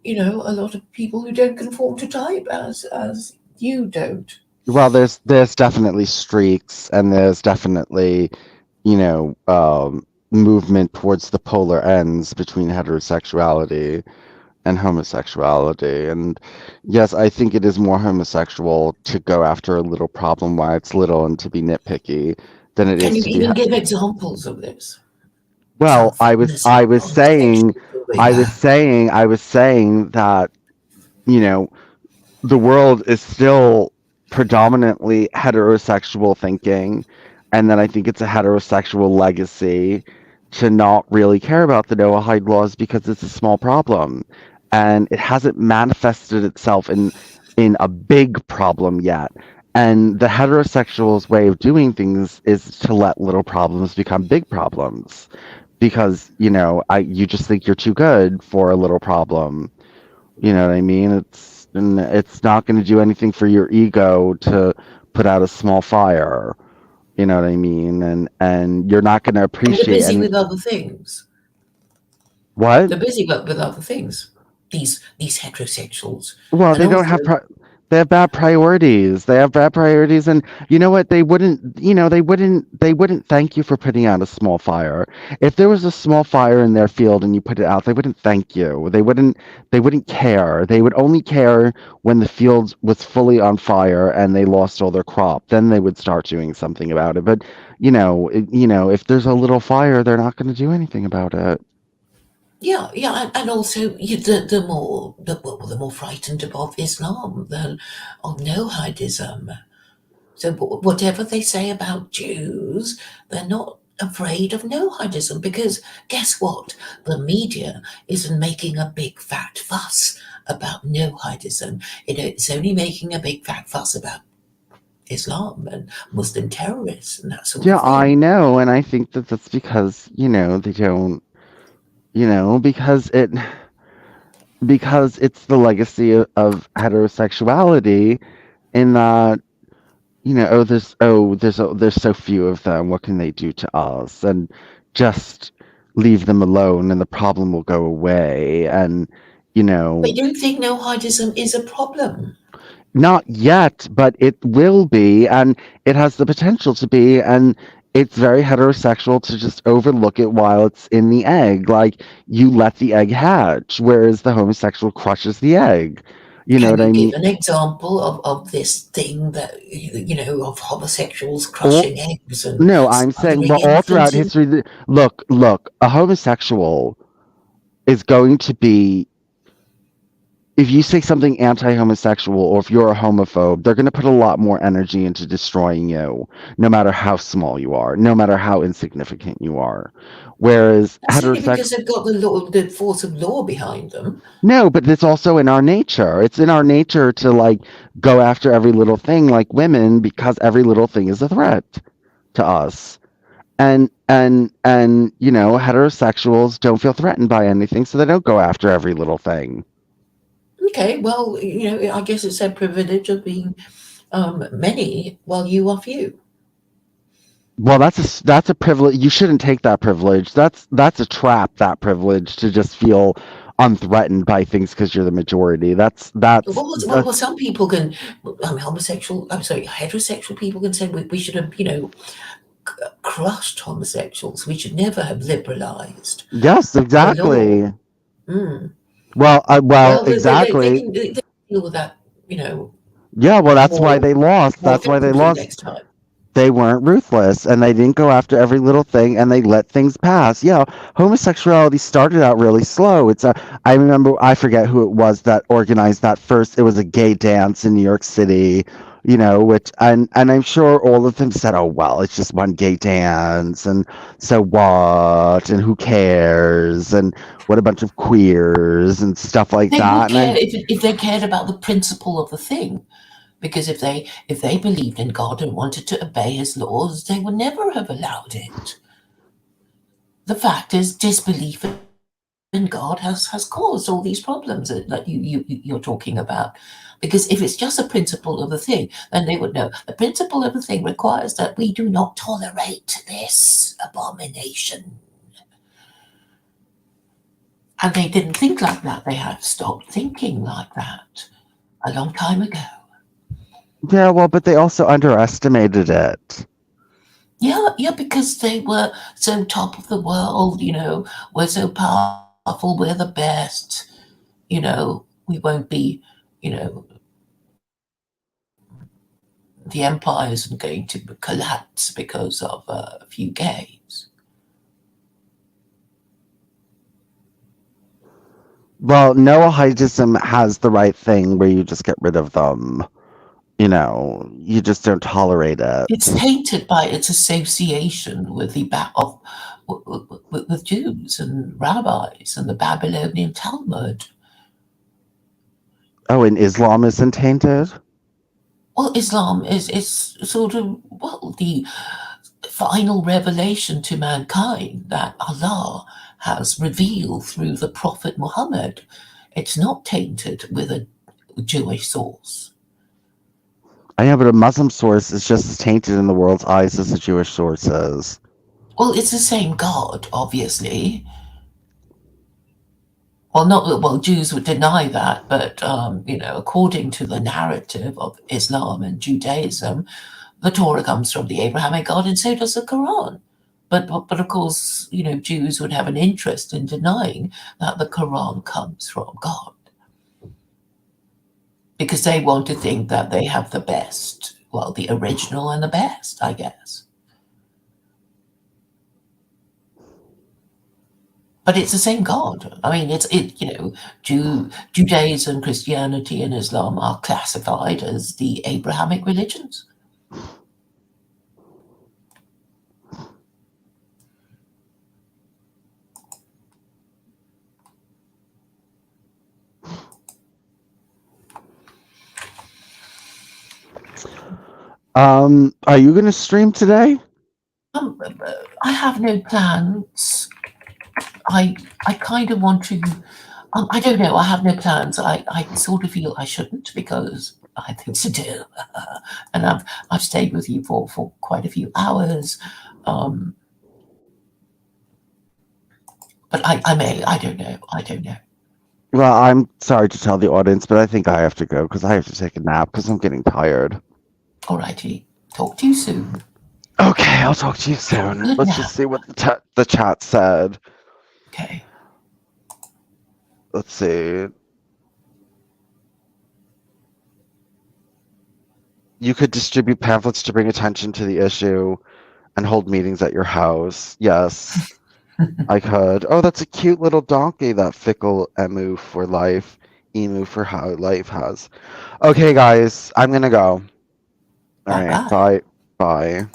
a lot of people who don't conform to type as you don't. Well, there's definitely streaks, and there's definitely, movement towards the polar ends between heterosexuality and homosexuality. And yes, I think it is more homosexual to go after a little problem while it's little and to be nitpicky than it Can is you to be. even give examples of this? Well, tough on homosexuals all the way back. I was saying that, you know, the world is still predominantly heterosexual thinking, and then I think it's a heterosexual legacy to not really care about the Noahide laws because it's a small problem, and it hasn't manifested itself in a big problem yet. And the heterosexuals' way of doing things is to let little problems become big problems because you just think you're too good for a little problem. You know what I mean? It's not going to do anything for your ego to put out a small fire. You know what I mean? And you're not going to And they're appreciate busy any with other things. what? They're busy with other things. These heterosexuals, Well, and they don't have also they have bad priorities. They have bad priorities, and you know what? They wouldn't thank you for putting out a small fire. If there was a small fire in their field and you put it out, they wouldn't thank you. They wouldn't care. They would only care when the field was fully on fire and they lost all their crop. Then they would start doing something about it. But if there's a little fire, they're not going to do anything about it. yeah, yeah, and also the more frightened of Islam than of Nohidism. So whatever they say about Jews, they're not afraid of Nohidism because guess what? The media isn't making a big fat fuss about Nohidism. It's only making a big fat fuss about Islam and Muslim terrorists and that sort Yeah, of I thing. know, and I think that that's because they don't. Because it's the legacy of heterosexuality in that there's so few of them, what can they do to us, and just leave them alone and the problem will go away. And you They know don't think Nohidism is a problem. not yet, but it will be, and it has the potential to be. And it's very heterosexual to just overlook it while it's in the egg. Like, you let the egg hatch, whereas the homosexual crushes the egg. You know Can what I you give mean? an example of this thing that, of homosexuals Or crushing eggs and no, I'm saying, smothering well, all throughout infants in? history, look, a homosexual is going to be, if you say something anti-homosexual or if you're a homophobe, they're going to put a lot more energy into destroying you, no matter how small you are, no matter how insignificant you are. Whereas That's only because heterosexual, they've got the force of law behind them. no, but it's also in our nature. It's in our nature to like go after every little thing like women because every little thing is a threat to us. And heterosexuals don't feel threatened by anything, so they don't go after every little thing. Okay, well, I guess it's their privilege of being many while you are few. Well, that's a privilege. You shouldn't take that privilege. That's a trap. That privilege to just feel unthreatened by things because you're the majority. Well, some people can, I'm sorry, heterosexual people can say we should have, crushed homosexuals. We should never have liberalized Yes, the law. exactly. Mm. Well, Well, exactly. they can deal with that, Yeah, well, that's why more they lost. more That's why they effectively lost. next time. They weren't ruthless and they didn't go after every little thing and they let things pass. Yeah, homosexuality started out really slow. I remember, I forget who it was that organized that first. It was a gay dance in New York City, which, and I'm sure all of them said, "Oh, well, it's just one gay dance and so what? And who cares? And what a bunch of queers and stuff like They would that." And care I if they cared about the principle of the thing. Because if they believed in God and wanted to obey his laws, they would never have allowed it. The fact is, disbelief in God has caused all these problems that you're talking about. Because if it's just a principle of the thing, then they would know the principle of the thing requires that we do not tolerate this abomination. And they didn't think like that. They had stopped thinking like that a long time ago. yeah, well, but they also underestimated it. Yeah, yeah, because they were so top of the world, we're so powerful, we're the best, we won't be, you know, the empire isn't going to collapse because of a few gays. Well, Noahidism has the right thing where you just get rid of them. You know, you just don't tolerate it. It's tainted by its association with with Jews and rabbis and the Babylonian Talmud. Oh, and Islam isn't tainted? Well, Islam is sort of, well, the final revelation to mankind that Allah has revealed through the Prophet Muhammad. It's not tainted with a Jewish source. I know, but a Muslim source is just as tainted in the world's eyes as a Jewish source is. Well, it's the same God, obviously. Well, not well. Jews would deny that, but according to the narrative of Islam and Judaism, the Torah comes from the Abrahamic God, and so does the Quran. But of course, Jews would have an interest in denying that the Quran comes from God, because they want to think that they have the best, well, the original and the best, I guess. But it's the same God. I mean, Judaism, Christianity, and Islam are classified as the Abrahamic religions. Are you going to stream today? I have no plans. I kind of want to. I don't know. I have no plans. I sort of feel I shouldn't, because I have things to do, and I've stayed with you for quite a few hours. But I may. I don't know. I don't know. Well, I'm sorry to tell the audience, but I think I have to go because I have to take a nap because I'm getting tired. Alrighty. Talk to you soon. Okay, I'll talk to you soon. Good Let's nap. just see what the chat said. Okay. Let's see. You could distribute pamphlets to bring attention to the issue and hold meetings at your house. Yes, I could. Oh, that's a cute little donkey, that fickle emu for life. Emu for how life has. Okay, guys, I'm going to go. All right, Bye-bye. bye. Bye.